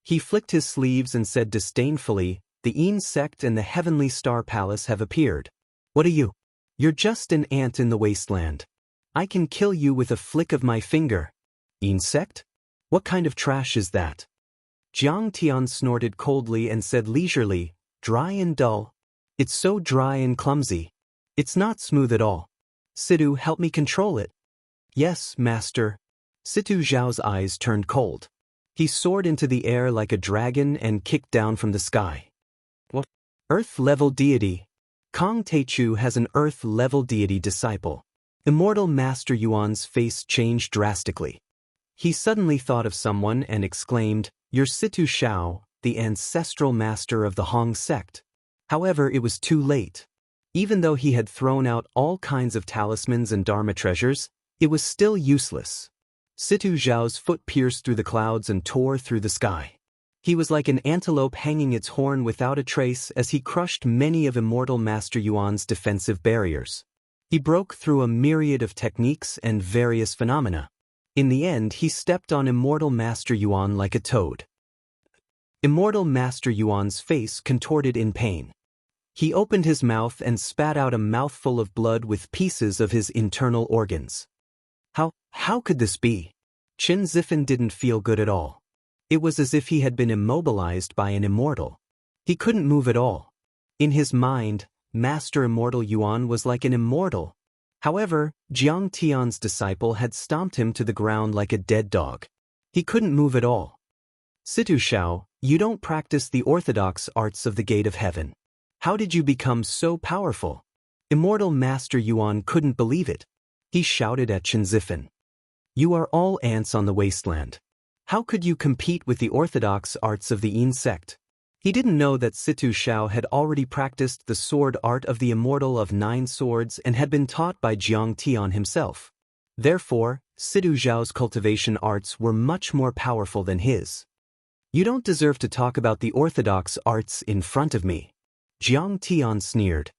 Speaker 1: He flicked his sleeves and said disdainfully, "The Yin sect and the Heavenly Star Palace have appeared. What are you? You're just an ant in the wasteland. I can kill you with a flick of my finger. Yin sect? What kind of trash is that?" Jiang Tian snorted coldly and said leisurely, "Dry and dull. It's so dry and clumsy. It's not smooth at all. Situ, help me control it." "Yes, master." Situ Zhao's eyes turned cold. He soared into the air like a dragon and kicked down from the sky. "What? Earth-level deity? Kong Teichu has an Earth-level deity disciple." Immortal Master Yuan's face changed drastically. He suddenly thought of someone and exclaimed, "You're Situ Shao, the ancestral master of the Hong sect." However, it was too late. Even though he had thrown out all kinds of talismans and Dharma treasures, it was still useless. Situ Zhao's foot pierced through the clouds and tore through the sky. He was like an antelope hanging its horn without a trace as he crushed many of Immortal Master Yuan's defensive barriers. He broke through a myriad of techniques and various phenomena. In the end, he stepped on Immortal Master Yuan like a toad. Immortal Master Yuan's face contorted in pain. He opened his mouth and spat out a mouthful of blood with pieces of his internal organs. How could this be? Chen Zifen didn't feel good at all. It was as if he had been immobilized by an immortal. He couldn't move at all. In his mind, Master Immortal Yuan was like an immortal. However, Jiang Tian's disciple had stomped him to the ground like a dead dog. He couldn't move at all. "Situ Shao, you don't practice the orthodox arts of the Gate of Heaven. How did you become so powerful?" Immortal Master Yuan couldn't believe it. He shouted at Chen Zifen. "You are all ants on the wasteland. How could you compete with the orthodox arts of the Yin sect? He didn't know that Situ Xiao had already practiced the sword art of the immortal of 9 swords and had been taught by Jiang Tian himself. Therefore, Situ Xiao's cultivation arts were much more powerful than his. You don't deserve to talk about the orthodox arts in front of me. Jiang Tian sneered.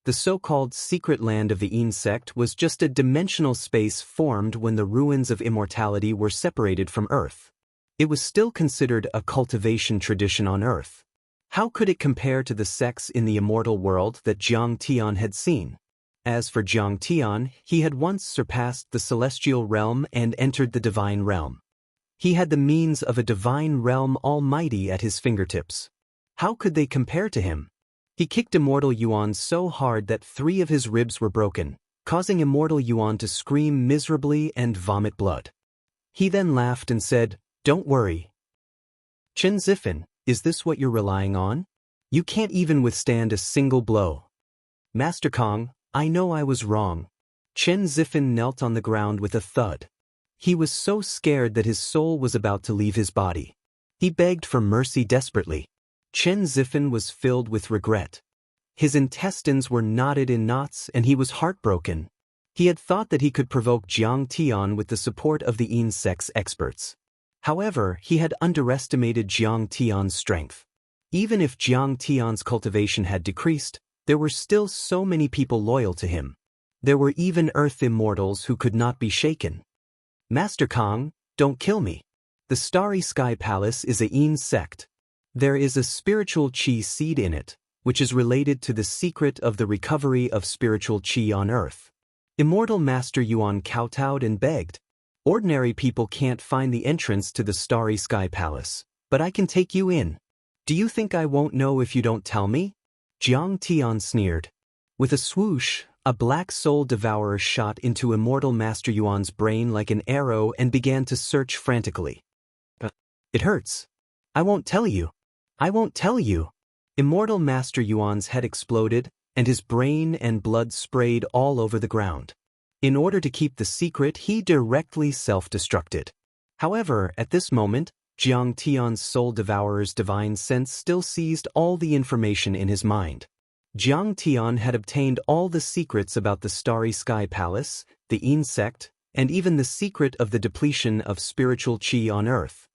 Speaker 1: The so-called secret land of the Yin sect was just a dimensional space formed when the ruins of immortality were separated from Earth. It was still considered a cultivation tradition on Earth. How could it compare to the sects in the immortal world that Jiang Tian had seen? As for Jiang Tian, he had once surpassed the celestial realm and entered the divine realm. He had the means of a divine realm almighty at his fingertips. How could they compare to him? He kicked Immortal Yuan so hard that 3 of his ribs were broken, causing Immortal Yuan to scream miserably and vomit blood. He then laughed and said, "Don't worry. Chen Zifan, is this what you're relying on? You can't even withstand a single blow." Master Kong, I know I was wrong. Chen Zifan knelt on the ground with a thud. He was so scared that his soul was about to leave his body. He begged for mercy desperately. Chen Zifan was filled with regret. His intestines were knotted in knots and he was heartbroken. He had thought that he could provoke Jiang Tian with the support of the Yin sect's experts. However, he had underestimated Jiang Tian's strength. Even if Jiang Tian's cultivation had decreased, there were still so many people loyal to him. There were even Earth immortals who could not be shaken. Master Kong, don't kill me. The Starry Sky Palace is a Yin sect. There is a spiritual qi seed in it, which is related to the secret of the recovery of spiritual qi on Earth. Immortal Master Yuan kowtowed and begged. Ordinary people can't find the entrance to the Starry Sky Palace, but I can take you in. Do you think I won't know if you don't tell me? Jiang Tian sneered. With a swoosh, a black soul devourer shot into Immortal Master Yuan's brain like an arrow and began to search frantically. It hurts. I won't tell you. I won't tell you. Immortal Master Yuan's head exploded, and his brain and blood sprayed all over the ground. In order to keep the secret, he directly self-destructed. However, at this moment, Jiang Tian's soul devourer's divine sense still seized all the information in his mind. Jiang Tian had obtained all the secrets about the Starry Sky Palace, the Yin sect, and even the secret of the depletion of spiritual qi on Earth.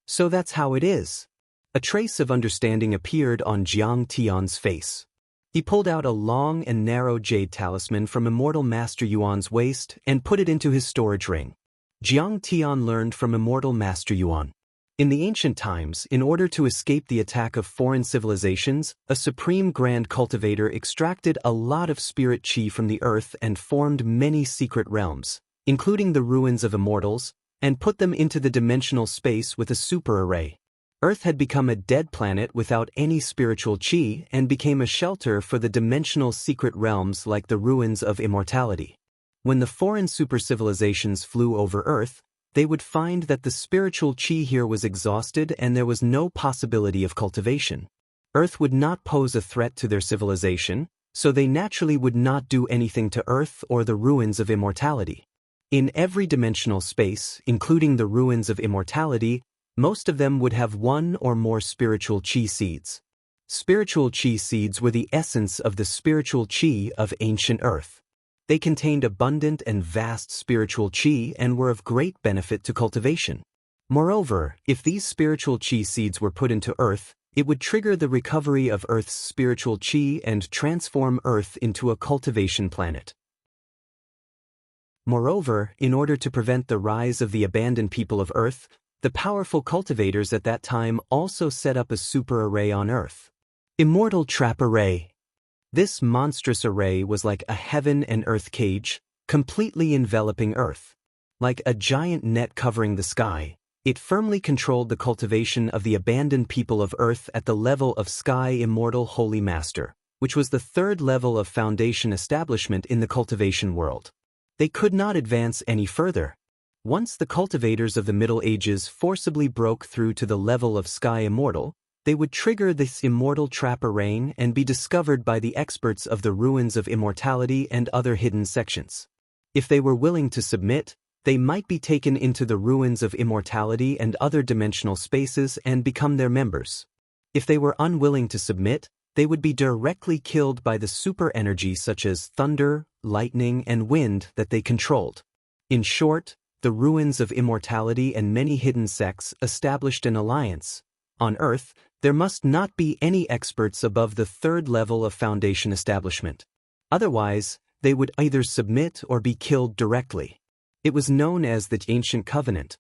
Speaker 1: So that's how it is. A trace of understanding appeared on Jiang Tian's face. He pulled out a long and narrow jade talisman from Immortal Master Yuan's waist and put it into his storage ring. Jiang Tian learned from Immortal Master Yuan. In the ancient times, in order to escape the attack of foreign civilizations, a supreme grand cultivator extracted a lot of spirit qi from the earth and formed many secret realms, including the ruins of immortals, and put them into the dimensional space with a super array. Earth had become a dead planet without any spiritual qi and became a shelter for the dimensional secret realms like the ruins of immortality. When the foreign super civilizations flew over Earth, they would find that the spiritual qi here was exhausted and there was no possibility of cultivation. Earth would not pose a threat to their civilization, so they naturally would not do anything to Earth or the ruins of immortality. In every dimensional space, including the ruins of immortality, most of them would have 1 or more spiritual qi seeds. Spiritual qi seeds were the essence of the spiritual qi of ancient Earth. They contained abundant and vast spiritual qi and were of great benefit to cultivation. Moreover, if these spiritual qi seeds were put into Earth, it would trigger the recovery of Earth's spiritual qi and transform Earth into a cultivation planet. Moreover, in order to prevent the rise of the abandoned people of Earth, the powerful cultivators at that time also set up a super array on Earth. Immortal Trap Array. This monstrous array was like a heaven and earth cage, completely enveloping Earth. Like a giant net covering the sky, it firmly controlled the cultivation of the abandoned people of Earth at the level of Sky Immortal Holy Master, which was the 3rd level of foundation establishment in the cultivation world. They could not advance any further. Once the cultivators of the Middle Ages forcibly broke through to the level of Sky Immortal, they would trigger this immortal trap array and be discovered by the experts of the ruins of immortality and other hidden sections. If they were willing to submit, they might be taken into the ruins of immortality and other dimensional spaces and become their members. If they were unwilling to submit, they would be directly killed by the super energy such as thunder, lightning, and wind that they controlled. In short, the ruins of immortality and many hidden sects established an alliance. On Earth, there must not be any experts above the third level of Foundation establishment. Otherwise, they would either submit or be killed directly. It was known as the Ancient Covenant.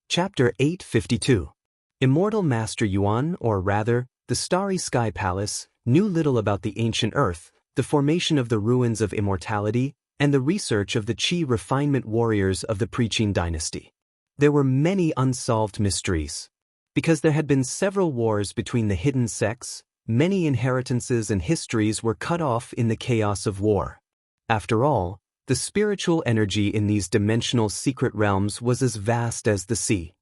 Speaker 1: Chapter 852. Immortal Master Yuan, or rather, the Starry Sky Palace, knew little about the ancient Earth, the formation of the ruins of immortality, and the research of the Qi refinement warriors of the Preqin dynasty. There were many unsolved mysteries. Because there had been several wars between the hidden sects, many inheritances and histories were cut off in the chaos of war. After all, the spiritual energy in these dimensional secret realms was as vast as the sea.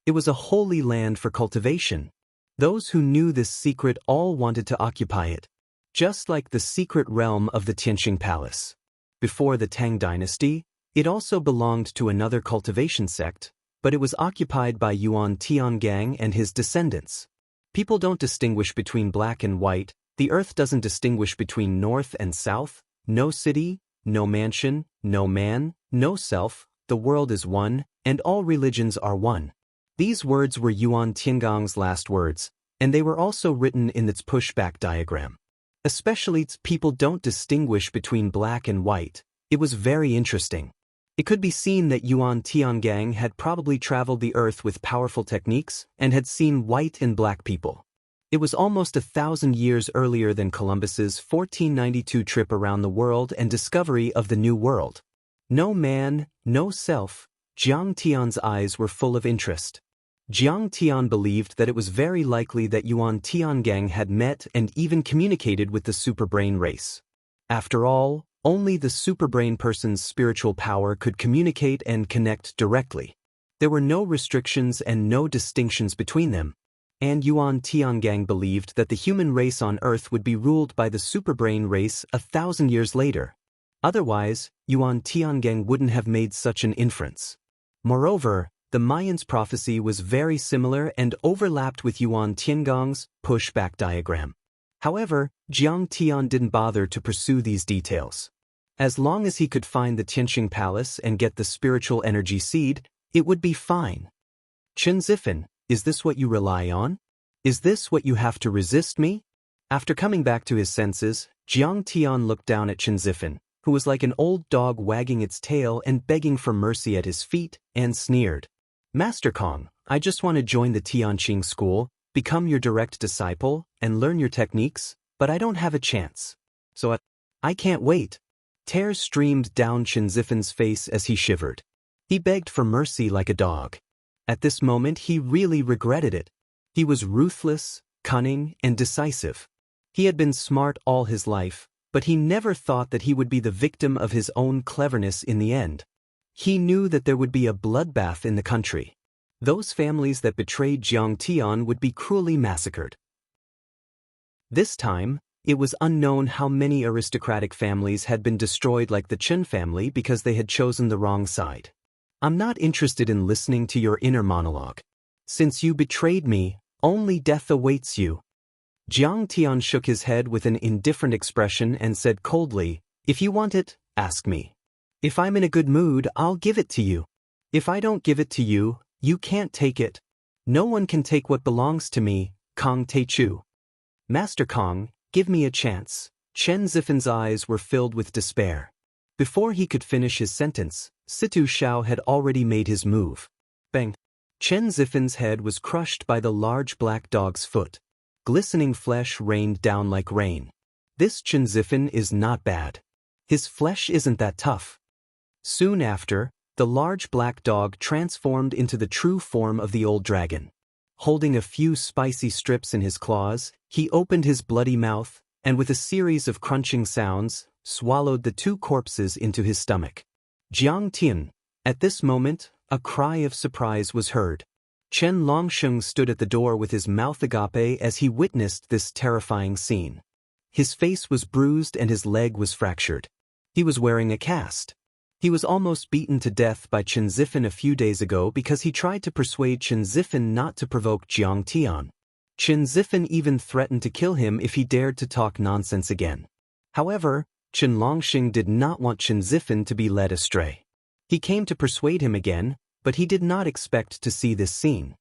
Speaker 1: It was a holy land for cultivation. Those who knew this secret all wanted to occupy it, just like the secret realm of the Tianqing Palace. Before the Tang dynasty, it also belonged to another cultivation sect, but it was occupied by Yuan Tiangang and his descendants. People don't distinguish between black and white, the earth doesn't distinguish between north and south, no city, no mansion, no man, no self, the world is one, and all religions are one. These words were Yuan Tiangang's last words, and they were also written in its pushback diagram. Especially its people don't distinguish between black and white. It was very interesting. It could be seen that Yuan Tiangang had probably traveled the earth with powerful techniques and had seen white and black people. It was almost 1,000 years earlier than Columbus's 1492 trip around the world and discovery of the New World. No man, no self. Jiang Tian's eyes were full of interest. Jiang Tian believed that it was very likely that Yuan Tiangang had met and even communicated with the superbrain race. After all, only the superbrain person's spiritual power could communicate and connect directly. There were no restrictions and no distinctions between them. And Yuan Tiangang believed that the human race on Earth would be ruled by the superbrain race 1,000 years later. Otherwise, Yuan Tiangang wouldn't have made such an inference. Moreover, the Mayans' prophecy was very similar and overlapped with Yuan Tiangang's pushback diagram. However, Jiang Tian didn't bother to pursue these details. As long as he could find the Tianqing Palace and get the spiritual energy seed, it would be fine. Chen Zifan, is this what you rely on? Is this what you have to resist me? After coming back to his senses, Jiang Tian looked down at Chen Zifan, who was like an old dog wagging its tail and begging for mercy at his feet, and sneered. Master Kong, I just want to join the Tianqing school, become your direct disciple, and learn your techniques, but I don't have a chance. So I can't wait. Tears streamed down Chen Zifan's face as he shivered. He begged for mercy like a dog. At this moment he really regretted it. He was ruthless, cunning, and decisive. He had been smart all his life, but he never thought that he would be the victim of his own cleverness in the end. He knew that there would be a bloodbath in the country. Those families that betrayed Jiang Tian would be cruelly massacred. This time, it was unknown how many aristocratic families had been destroyed like the Chen family because they had chosen the wrong side. I'm not interested in listening to your inner monologue. Since you betrayed me, only death awaits you. Jiang Tian shook his head with an indifferent expression and said coldly, if you want it, ask me. If I'm in a good mood, I'll give it to you. If I don't give it to you, you can't take it. No one can take what belongs to me, Kong Teichu. Master Kong, give me a chance. Chen Zifan's eyes were filled with despair. Before he could finish his sentence, Situ Shao had already made his move. Bang! Chen Zifan's head was crushed by the large black dog's foot. Glistening flesh rained down like rain. This Chen Zifan is not bad. His flesh isn't that tough. Soon after, the large black dog transformed into the true form of the old dragon. Holding a few spicy strips in his claws, he opened his bloody mouth, and with a series of crunching sounds, swallowed the two corpses into his stomach. Jiang Tian. At this moment, a cry of surprise was heard. Chen Longsheng stood at the door with his mouth agape as he witnessed this terrifying scene. His face was bruised and his leg was fractured. He was wearing a cast. He was almost beaten to death by Chen Zifan a few days ago because he tried to persuade Chen Zifan not to provoke Jiang Tian. Chen Zifan even threatened to kill him if he dared to talk nonsense again. However, Chen Longxing did not want Chen Zifan to be led astray. He came to persuade him again, but he did not expect to see this scene.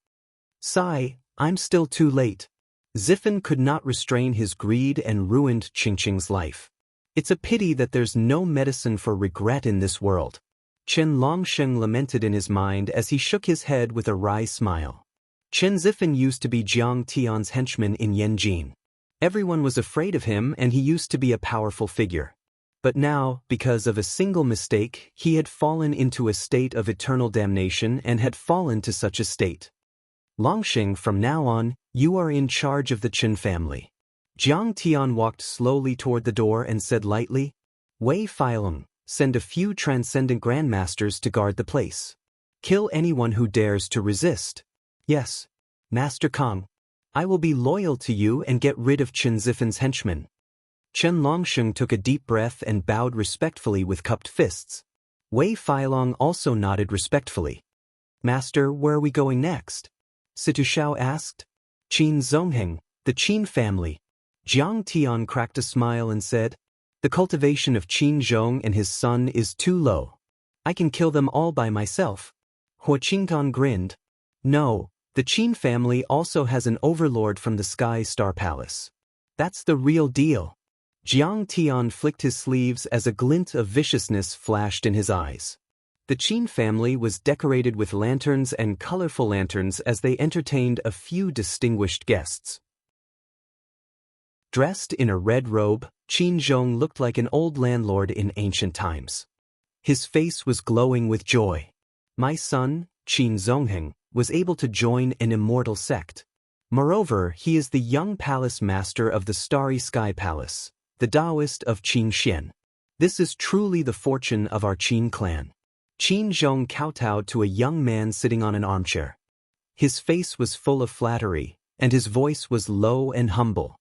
Speaker 1: Sigh, I'm still too late. Zifan could not restrain his greed and ruined Qingqing's life. It's a pity that there's no medicine for regret in this world. Chen Longsheng lamented in his mind as he shook his head with a wry smile. Chen Zifan used to be Jiang Tian's henchman in Yanjin. Everyone was afraid of him and he used to be a powerful figure. But now, because of a single mistake, he had fallen into a state of eternal damnation and had fallen to such a state. Longxing, from now on, you are in charge of the Chen family. Jiang Tian walked slowly toward the door and said lightly, Wei Feilong, send a few transcendent grandmasters to guard the place. Kill anyone who dares to resist. Yes, Master Kong. I will be loyal to you and get rid of Chen Zifan's henchmen. Chen Longsheng took a deep breath and bowed respectfully with cupped fists. Wei Feilong also nodded respectfully. Master, where are we going next? Situ Shao asked. Qin Zongheng, the Qin family. Jiang Tian cracked a smile and said, The cultivation of Qin Zhong and his son is too low. I can kill them all by myself. Hua Qingtan grinned. No, the Qin family also has an overlord from the Sky Star Palace. That's the real deal. Jiang Tian flicked his sleeves as a glint of viciousness flashed in his eyes. The Qin family was decorated with lanterns and colorful lanterns as they entertained a few distinguished guests. Dressed in a red robe, Qin Zhong looked like an old landlord in ancient times. His face was glowing with joy. My son, Qin Zongheng, was able to join an immortal sect. Moreover, he is the young palace master of the Starry Sky Palace, the Taoist of Qin Xian. This is truly the fortune of our Qin clan. Qin Zhong kowtowed to a young man sitting on an armchair. His face was full of flattery, and his voice was low and humble.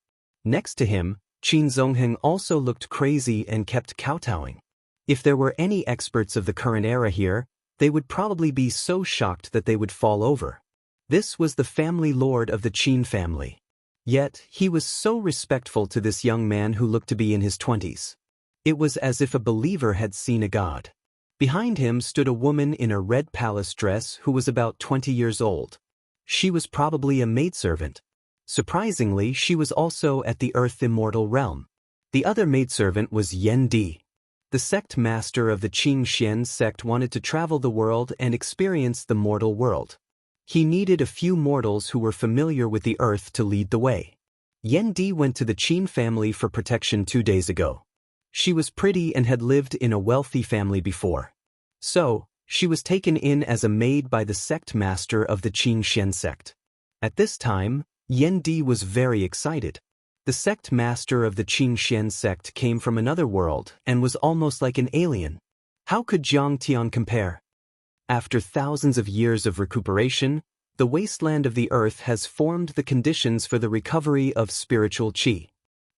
Speaker 1: Next to him, Qin Zongheng also looked crazy and kept kowtowing. If there were any experts of the current era here, they would probably be so shocked that they would fall over. This was the family lord of the Qin family. Yet, he was so respectful to this young man who looked to be in his 20s. It was as if a believer had seen a god. Behind him stood a woman in a red palace dress who was about 20 years old. She was probably a maidservant. Surprisingly, she was also at the Earth Immortal realm. The other maidservant was Yan Di. The sect master of the Qing Xian sect wanted to travel the world and experience the mortal world. He needed a few mortals who were familiar with the earth to lead the way. Yan Di went to the Qin family for protection 2 days ago. She was pretty and had lived in a wealthy family before. So, she was taken in as a maid by the sect master of the Qin Xian sect. At this time, Yan Di was very excited. The sect master of the Qin Xian sect came from another world and was almost like an alien. How could Jiang Tian compare? After thousands of years of recuperation, the wasteland of the earth has formed the conditions for the recovery of spiritual qi.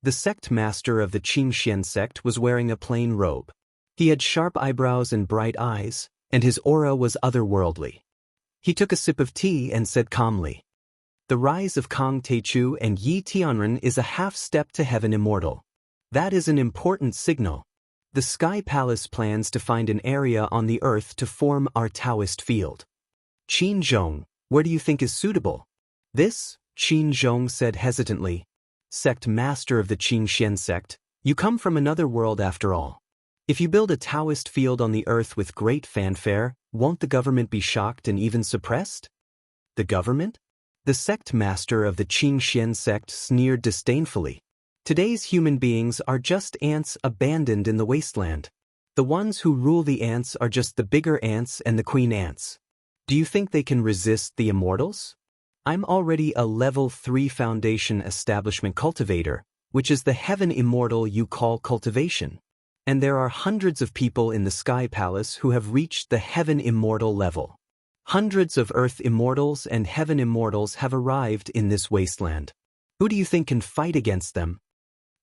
Speaker 1: The sect master of the Qin Xian sect was wearing a plain robe. He had sharp eyebrows and bright eyes, and his aura was otherworldly. He took a sip of tea and said calmly, The rise of Kang Teichu and Yi Tianren is a half-step to heaven immortal. That is an important signal. The Sky Palace plans to find an area on the earth to form our Taoist field. Qin Zhong, where do you think is suitable? This, Qin Zhong said hesitantly. Sect master of the Qin Xian sect, you come from another world after all. If you build a Taoist field on the earth with great fanfare, won't the government be shocked and even suppressed? The government? The sect master of the Qin Xian sect sneered disdainfully. Today's human beings are just ants abandoned in the wasteland. The ones who rule the ants are just the bigger ants and the queen ants. Do you think they can resist the immortals? I'm already a level 3 foundation establishment cultivator, which is the heaven immortal you call cultivation. And there are hundreds of people in the Sky Palace who have reached the heaven immortal level. Hundreds of earth immortals and heaven immortals have arrived in this wasteland. Who do you think can fight against them?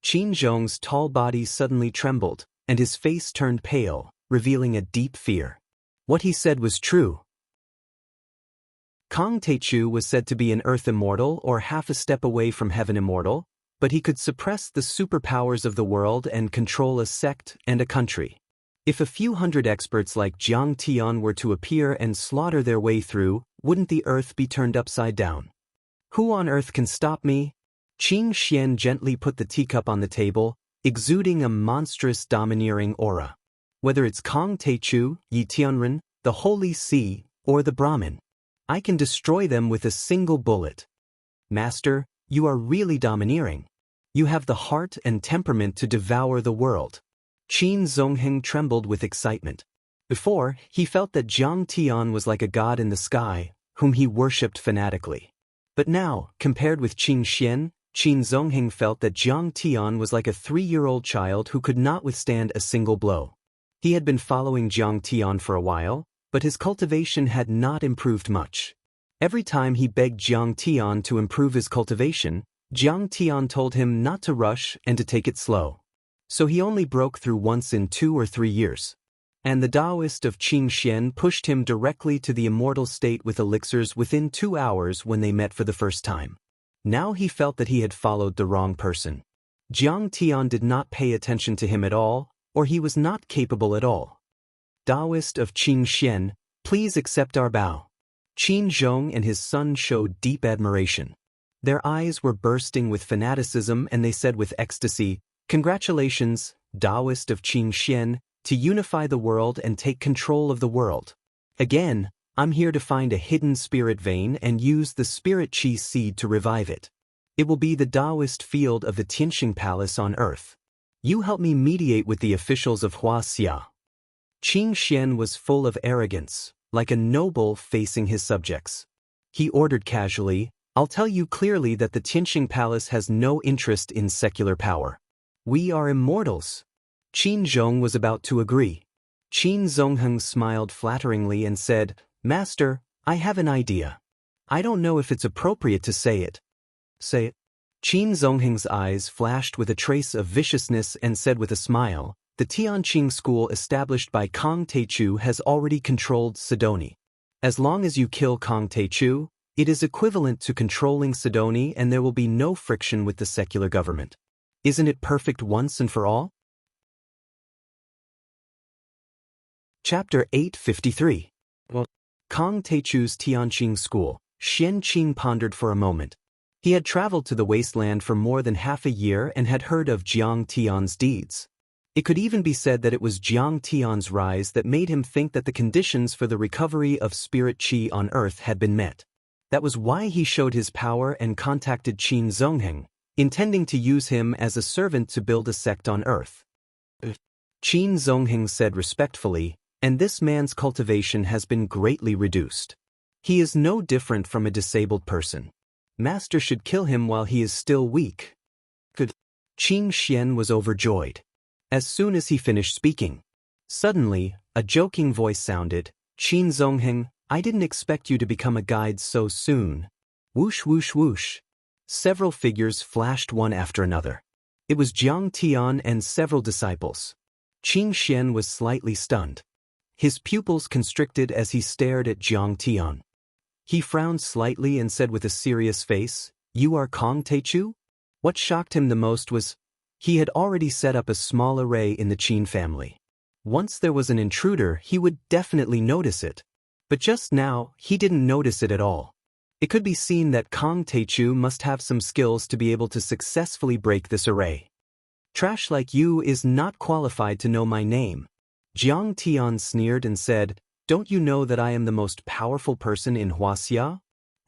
Speaker 1: Qin Zhong's tall body suddenly trembled, and his face turned pale, revealing a deep fear. What he said was true. Kong Teichu was said to be an earth immortal or half a step away from heaven immortal, but he could suppress the superpowers of the world and control a sect and a country. If a few hundred experts like Jiang Tian were to appear and slaughter their way through, wouldn't the earth be turned upside down? Who on earth can stop me? Qing Xian gently put the teacup on the table, exuding a monstrous domineering aura. Whether it's Kong Teichu, Yi Tianren, the Holy See, or the Brahmin, I can destroy them with a single bullet. Master, you are really domineering. You have the heart and temperament to devour the world. Qin Zongheng trembled with excitement. Before, he felt that Jiang Tian was like a god in the sky, whom he worshipped fanatically. But now, compared with Qin Xian, Qin Zongheng felt that Jiang Tian was like a 3-year-old child who could not withstand a single blow. He had been following Jiang Tian for a while, but his cultivation had not improved much. Every time he begged Jiang Tian to improve his cultivation, Jiang Tian told him not to rush and to take it slow. So he only broke through once in 2 or 3 years. And the Taoist of Qing Xian pushed him directly to the immortal state with elixirs within 2 hours when they met for the first time. Now he felt that he had followed the wrong person. Jiang Tian did not pay attention to him at all, or he was not capable at all. Taoist of Qing Xian, please accept our bow. Qin Zhong and his son showed deep admiration. Their eyes were bursting with fanaticism and they said with ecstasy, "Congratulations, Taoist of Qing Xian, to unify the world and take control of the world. Again, I'm here to find a hidden spirit vein and use the spirit qi seed to revive it. It will be the Taoist field of the Tianxing Palace on earth. You help me mediate with the officials of Wuxia." Qing Xian was full of arrogance, like a noble facing his subjects. He ordered casually, "I'll tell you clearly that the Tianxing Palace has no interest in secular power. We are immortals." Qin Zhong was about to agree. Qin Zongheng smiled flatteringly and said, "Master, I have an idea. I don't know if it's appropriate to say it." "Say it." Qin Zongheng's eyes flashed with a trace of viciousness and said with a smile, "The Tianqing school established by Kong Teichu has already controlled Sidoni. As long as you kill Kong Teichu, it is equivalent to controlling Sidoni and there will be no friction with the secular government. Isn't it perfect once and for all?" Chapter 853. Kong Teichu's Tianqing school. Xian Qing pondered for a moment. He had traveled to the wasteland for more than half a year and had heard of Jiang Tian's deeds. It could even be said that it was Jiang Tian's rise that made him think that the conditions for the recovery of spirit qi on earth had been met. That was why he showed his power and contacted Qin Zongheng, intending to use him as a servant to build a sect on earth. Qin Zongheng said respectfully, "And this man's cultivation has been greatly reduced. He is no different from a disabled person. Master should kill him while he is still weak." Good. Qing Xian was overjoyed. As soon as he finished speaking, suddenly, a joking voice sounded, "Qin Zongheng, I didn't expect you to become a guide so soon." Whoosh whoosh whoosh. Several figures flashed one after another. It was Jiang Tian and several disciples. Qing Xian was slightly stunned. His pupils constricted as he stared at Jiang Tian. He frowned slightly and said with a serious face, "You are Kong Teichu?" What shocked him the most was, he had already set up a small array in the Qin family. Once there was an intruder, he would definitely notice it. But just now, he didn't notice it at all. It could be seen that Kong Teichu must have some skills to be able to successfully break this array. "Trash like you is not qualified to know my name." Jiang Tian sneered and said, "Don't you know that I am the most powerful person in Wuxia?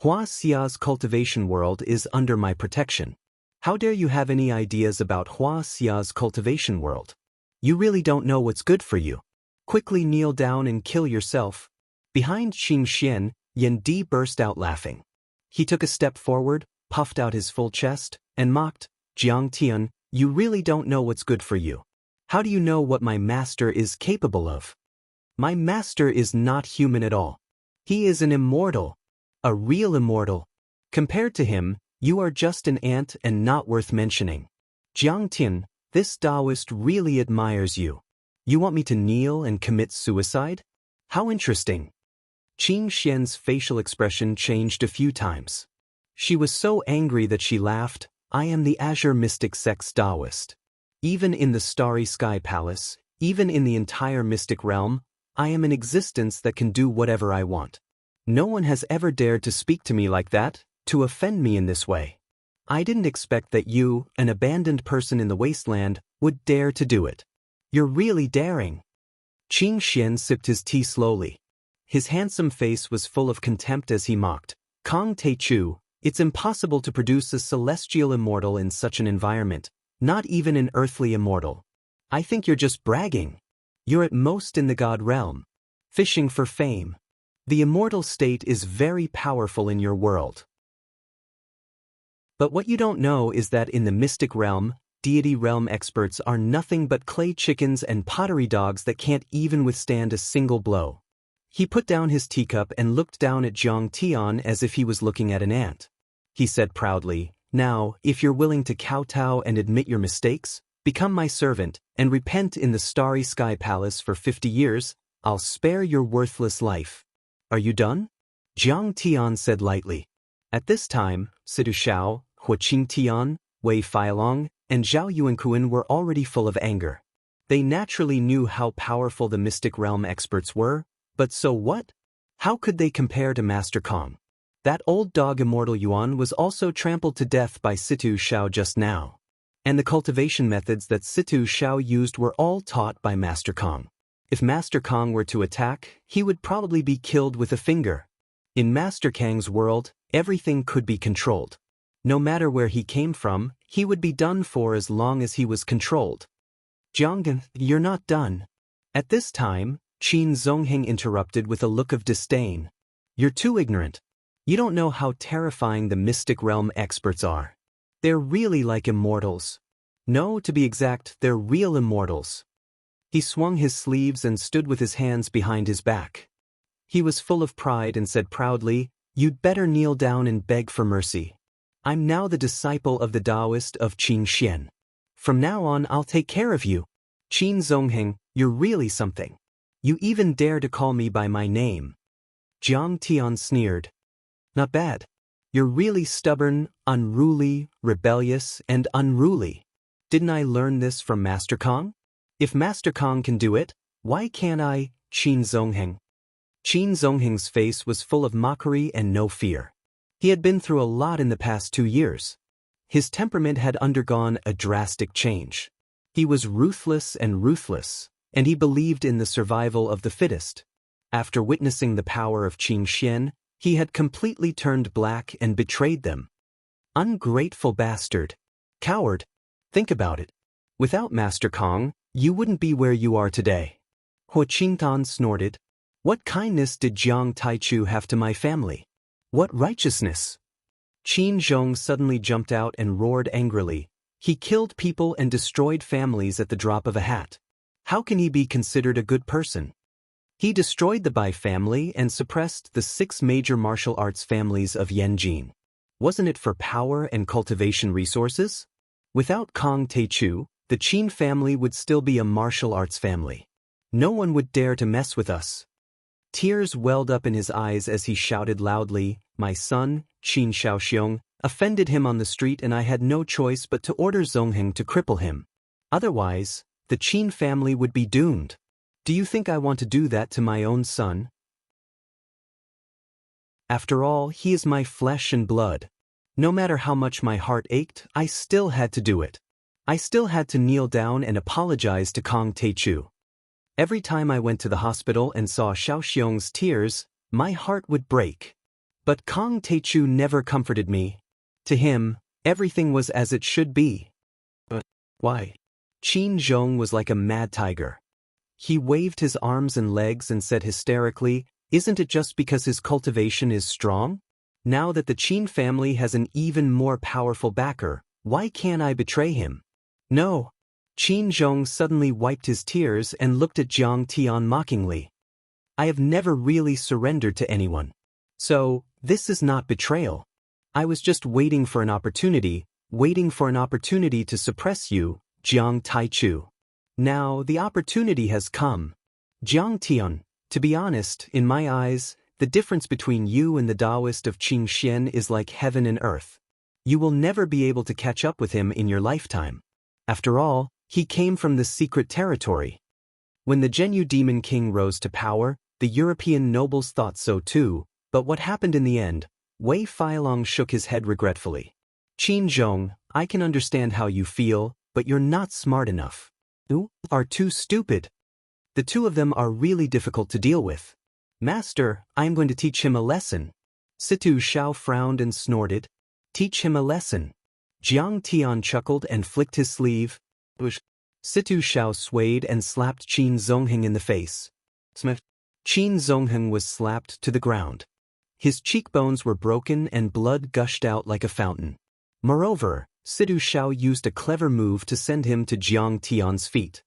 Speaker 1: Wuxia's cultivation world is under my protection. How dare you have any ideas about Wuxia's cultivation world? You really don't know what's good for you. Quickly kneel down and kill yourself." Behind Qing Xian, Yan Di burst out laughing. He took a step forward, puffed out his full chest, and mocked, "Jiang Tian, you really don't know what's good for you. How do you know what my master is capable of? My master is not human at all. He is an immortal. A real immortal. Compared to him, you are just an ant and not worth mentioning. Jiang Tian, this Taoist really admires you." You want me to kneel and commit suicide? How interesting. Qin Xian's facial expression changed a few times. She was so angry that she laughed. I am the Azure Mystic Sex Taoist. Even in the Starry Sky Palace, even in the entire mystic realm, I am an existence that can do whatever I want. No one has ever dared to speak to me like that, to offend me in this way. I didn't expect that you, an abandoned person in the wasteland, would dare to do it. You're really daring. Qin Xian sipped his tea slowly. His handsome face was full of contempt as he mocked. Kong Teichu, it's impossible to produce a celestial immortal in such an environment, not even an earthly immortal. I think you're just bragging. You're at most in the god realm, fishing for fame. The immortal state is very powerful in your world. But what you don't know is that in the mystic realm, deity realm experts are nothing but clay chickens and pottery dogs that can't even withstand a single blow. He put down his teacup and looked down at Zhang Tian as if he was looking at an ant. He said proudly, now, if you're willing to kowtow and admit your mistakes, become my servant, and repent in the Starry Sky Palace for 50 years, I'll spare your worthless life. Are you done? Zhang Tian said lightly. At this time, Sidu Shao, Hua Qing Tian, Wei Feilong, and Zhao Yuankuan were already full of anger. They naturally knew how powerful the mystic realm experts were, but so what? How could they compare to Master Kong? That old dog Immortal Yuan was also trampled to death by Situ Shao just now. And the cultivation methods that Situ Shao used were all taught by Master Kong. If Master Kong were to attack, he would probably be killed with a finger. In Master Kang's world, everything could be controlled. No matter where he came from, he would be done for as long as he was controlled. Jianggan, you're not done. At this time, Qin Zongheng interrupted with a look of disdain. You're too ignorant. You don't know how terrifying the mystic realm experts are. They're really like immortals. No, to be exact, they're real immortals. He swung his sleeves and stood with his hands behind his back. He was full of pride and said proudly, you'd better kneel down and beg for mercy. I'm now the disciple of the Taoist of Qin Xian. From now on I'll take care of you. Qin Zongheng, you're really something. You even dare to call me by my name. Zhang Tian sneered. Not bad. You're really stubborn, unruly, rebellious, and unruly. Didn't I learn this from Master Kong? If Master Kong can do it, why can't I, Qin Zongheng? Qin Zongheng's face was full of mockery and no fear. He had been through a lot in the past 2 years. His temperament had undergone a drastic change. He was ruthless, and he believed in the survival of the fittest. After witnessing the power of Qin Xian, he had completely turned black and betrayed them. Ungrateful bastard. Coward. Think about it. Without Master Kong, you wouldn't be where you are today. Hua Qingtan snorted. What kindness did Jiang Taichu have to my family? What righteousness? Qin Zhong suddenly jumped out and roared angrily. He killed people and destroyed families at the drop of a hat. How can he be considered a good person? He destroyed the Bai family and suppressed the 6 major martial arts families of Yanjin. Wasn't it for power and cultivation resources? Without Kong Teichu, the Qin family would still be a martial arts family. No one would dare to mess with us. Tears welled up in his eyes as he shouted loudly, my son, Qin Shaoxiong, offended him on the street and I had no choice but to order Zongheng to cripple him. Otherwise, the Qin family would be doomed. Do you think I want to do that to my own son? After all, he is my flesh and blood. No matter how much my heart ached, I still had to do it. I still had to kneel down and apologize to Kong Teichu. Every time I went to the hospital and saw Shaoxiong's tears, my heart would break. But Kong Teichu never comforted me. To him, everything was as it should be. But why? Qin Zhong was like a mad tiger. He waved his arms and legs and said hysterically, isn't it just because his cultivation is strong? Now that the Qin family has an even more powerful backer, why can't I betray him? No. Qin Zhong suddenly wiped his tears and looked at Zhang Tian mockingly. I have never really surrendered to anyone. So, this is not betrayal. I was just waiting for an opportunity to suppress you, Jiang Taichu. Now, the opportunity has come. Jiang Tian, to be honest, in my eyes, the difference between you and the Taoist of Qingxian is like heaven and earth. You will never be able to catch up with him in your lifetime. After all, he came from the secret territory. When the Zhenyu Demon King rose to power, the European nobles thought so too, but what happened in the end? Wei Feilong shook his head regretfully. Qin Zhong, I can understand how you feel, but you're not smart enough. You are too stupid. The two of them are really difficult to deal with. Master, I am going to teach him a lesson. Situ Xiao frowned and snorted. Teach him a lesson. Jiang Tian chuckled and flicked his sleeve. Situ Xiao swayed and slapped Qin Zongheng in the face. Qin Zongheng was slapped to the ground. His cheekbones were broken and blood gushed out like a fountain. Moreover, Situ Xiao used a clever move to send him to Jiang Tian's feet.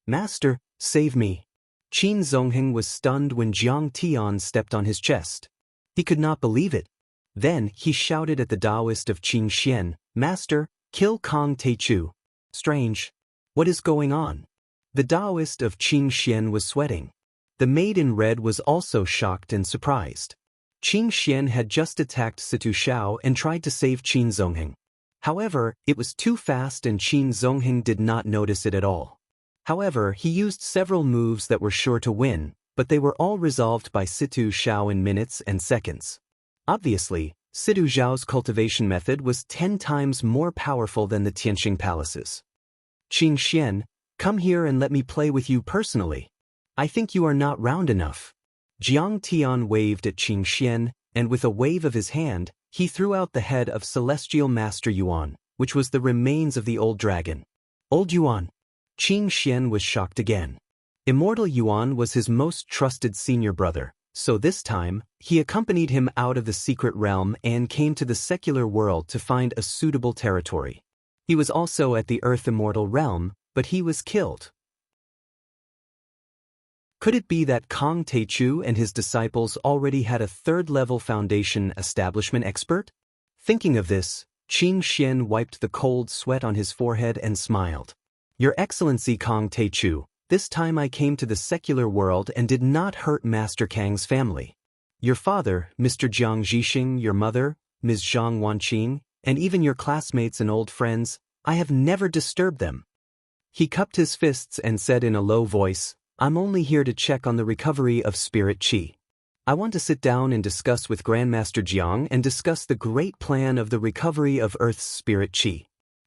Speaker 1: Master, save me. Qin Zongheng was stunned when Jiang Tian stepped on his chest. He could not believe it. Then he shouted at the Taoist of Qingxian, Master, kill Kong Teichu. Strange. What is going on? The Taoist of Qingxian was sweating. The maid in red was also shocked and surprised. Qingxian had just attacked Situ Xiao and tried to save Qin Zongheng. However, it was too fast and Qin Zongheng did not notice it at all. However, he used several moves that were sure to win, but they were all resolved by Situ Xiao in minutes and seconds. Obviously, Situ Xiao's cultivation method was 10 times more powerful than the Tianxing palaces. Qingxian, come here and let me play with you personally. I think you are not round enough. Jiang Tian waved at Qingxian, and with a wave of his hand, he threw out the head of Celestial Master Yuan, which was the remains of the old dragon. Old Yuan. Qingxian was shocked again. Immortal Yuan was his most trusted senior brother, so this time, he accompanied him out of the secret realm and came to the secular world to find a suitable territory. He was also at the Earth Immortal realm, but he was killed. Could it be that Kong Teichu and his disciples already had a third-level foundation establishment expert? Thinking of this, Qingxian wiped the cold sweat on his forehead and smiled. Your Excellency Kong Teichu, this time I came to the secular world and did not hurt Master Kang's family. Your father, Mr. Jiang Zhixing, your mother, Ms. Zhang Wanqing, and even your classmates and old friends, I have never disturbed them. He cupped his fists and said in a low voice, I'm only here to check on the recovery of spirit qi. I want to sit down and discuss with Grandmaster Jiang and discuss the great plan of the recovery of Earth's spirit qi.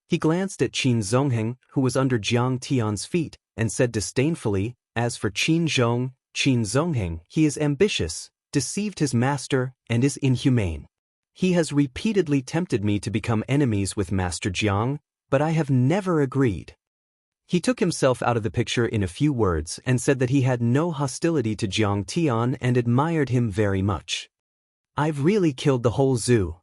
Speaker 1: He glanced at Qin Zongheng, who was under Jiang Tian's feet, and said disdainfully, as for Qin Zongheng, he is ambitious, deceived his master, and is inhumane. He has repeatedly tempted me to become enemies with Master Jiang, but I have never agreed. He took himself out of the picture in a few words and said that he had no hostility to Jiang Tian and admired him very much. I've really killed the whole zoo.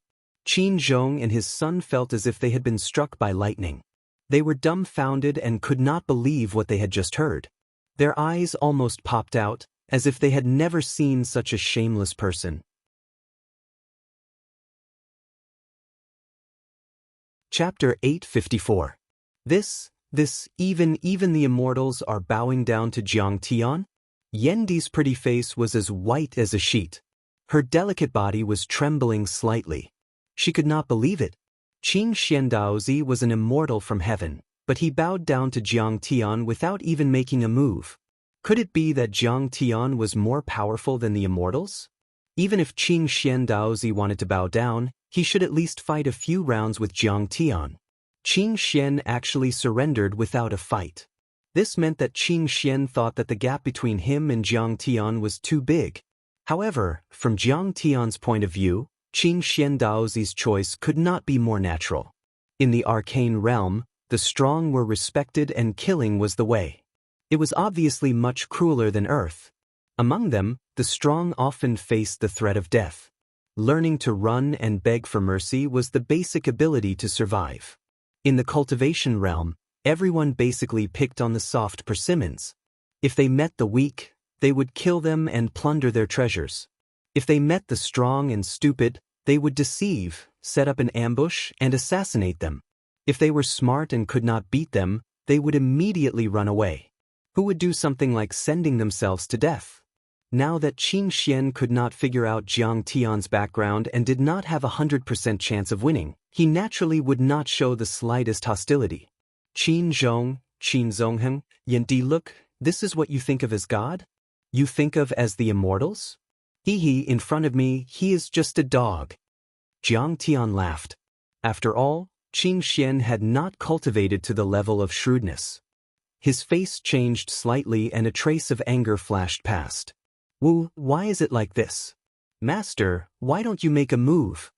Speaker 1: Qin Zhong and his son felt as if they had been struck by lightning. They were dumbfounded and could not believe what they had just heard. Their eyes almost popped out, as if they had never seen such a shameless person. Chapter 854. Even the immortals are bowing down to Jiang Tian? Yendi's pretty face was as white as a sheet. Her delicate body was trembling slightly. She could not believe it. Qin Xiandaozi was an immortal from heaven, but he bowed down to Jiang Tian without even making a move. Could it be that Jiang Tian was more powerful than the immortals? Even if Qin Xiandaozi wanted to bow down, he should at least fight a few rounds with Jiang Tian. Qin Xian actually surrendered without a fight. This meant that Qin Xian thought that the gap between him and Jiang Tian was too big. However, from Jiang Tian's point of view, Qin Xiandaozi's choice could not be more natural. In the arcane realm, the strong were respected and killing was the way. It was obviously much crueler than Earth. Among them, the strong often faced the threat of death. Learning to run and beg for mercy was the basic ability to survive. In the cultivation realm, everyone basically picked on the soft persimmons. If they met the weak, they would kill them and plunder their treasures. If they met the strong and stupid, they would deceive, set up an ambush, and assassinate them. If they were smart and could not beat them, they would immediately run away. Who would do something like sending themselves to death? Now that Qin Xian could not figure out Jiang Tian's background and did not have 100% chance of winning, he naturally would not show the slightest hostility. Qin Zongheng, Yendi, look, this is what you think of as God? You think of as the immortals? He in front of me, he is just a dog. Jiang Tian laughed. After all, Qin Xian had not cultivated to the level of shrewdness. His face changed slightly and a trace of anger flashed past. Wu, why is it like this? Master, why don't you make a move?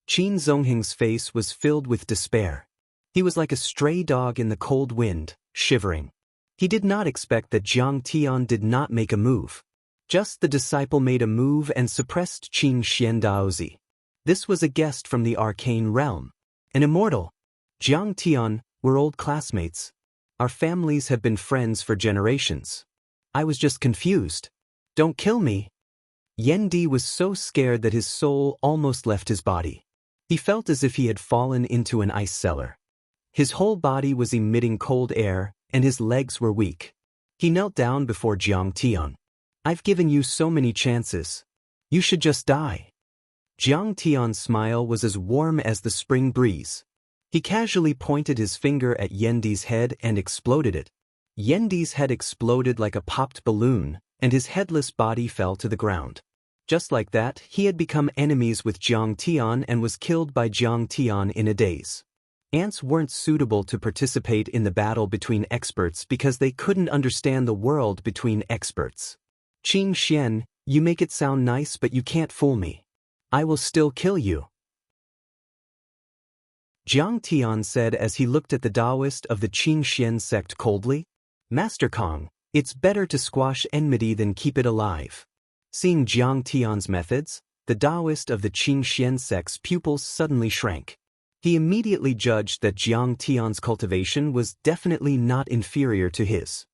Speaker 1: Qin Zongheng's face was filled with despair. He was like a stray dog in the cold wind, shivering. He did not expect that Jiang Tian did not make a move. Just the disciple made a move and suppressed Qin Xian Daozi. This was a guest from the arcane realm. An immortal. Jiang Tian, we're old classmates. Our families have been friends for generations. I was just confused. Don't kill me. Yendi was so scared that his soul almost left his body. He felt as if he had fallen into an ice cellar. His whole body was emitting cold air, and his legs were weak. He knelt down before Jiang Tian. I've given you so many chances. You should just die. Jiang Tian's smile was as warm as the spring breeze. He casually pointed his finger at Yendi's head and exploded it. Yendi's head exploded like a popped balloon, and his headless body fell to the ground. Just like that, he had become enemies with Jiang Tian and was killed by Jiang Tian in a daze. Ants weren't suitable to participate in the battle between experts because they couldn't understand the world between experts. Qin Xian, you make it sound nice but you can't fool me. I will still kill you. Jiang Tian said as he looked at the Taoist of the Qin Xian sect coldly. Master Kong, it's better to squash enmity than keep it alive. Seeing Jiang Tian's methods, the Taoist of the Qin Xian sect's pupils suddenly shrank. He immediately judged that Jiang Tian's cultivation was definitely not inferior to his.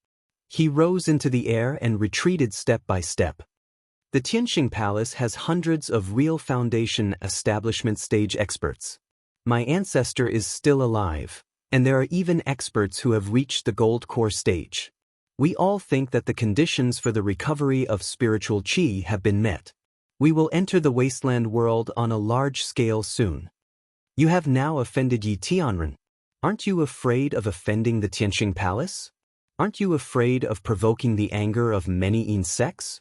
Speaker 1: He rose into the air and retreated step by step. The Tianxing Palace has hundreds of real foundation establishment stage experts. My ancestor is still alive, and there are even experts who have reached the gold core stage. We all think that the conditions for the recovery of spiritual qi have been met. We will enter the wasteland world on a large scale soon. You have now offended Yi Tianren. Aren't you afraid of offending the Tianxing Palace? Aren't you afraid of provoking the anger of many insects?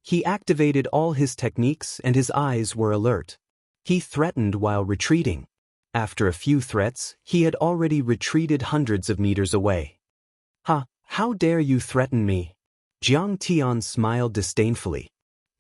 Speaker 1: He activated all his techniques and his eyes were alert. He threatened while retreating. After a few threats, he had already retreated hundreds of meters away. How dare you threaten me? Jiang Tian smiled disdainfully.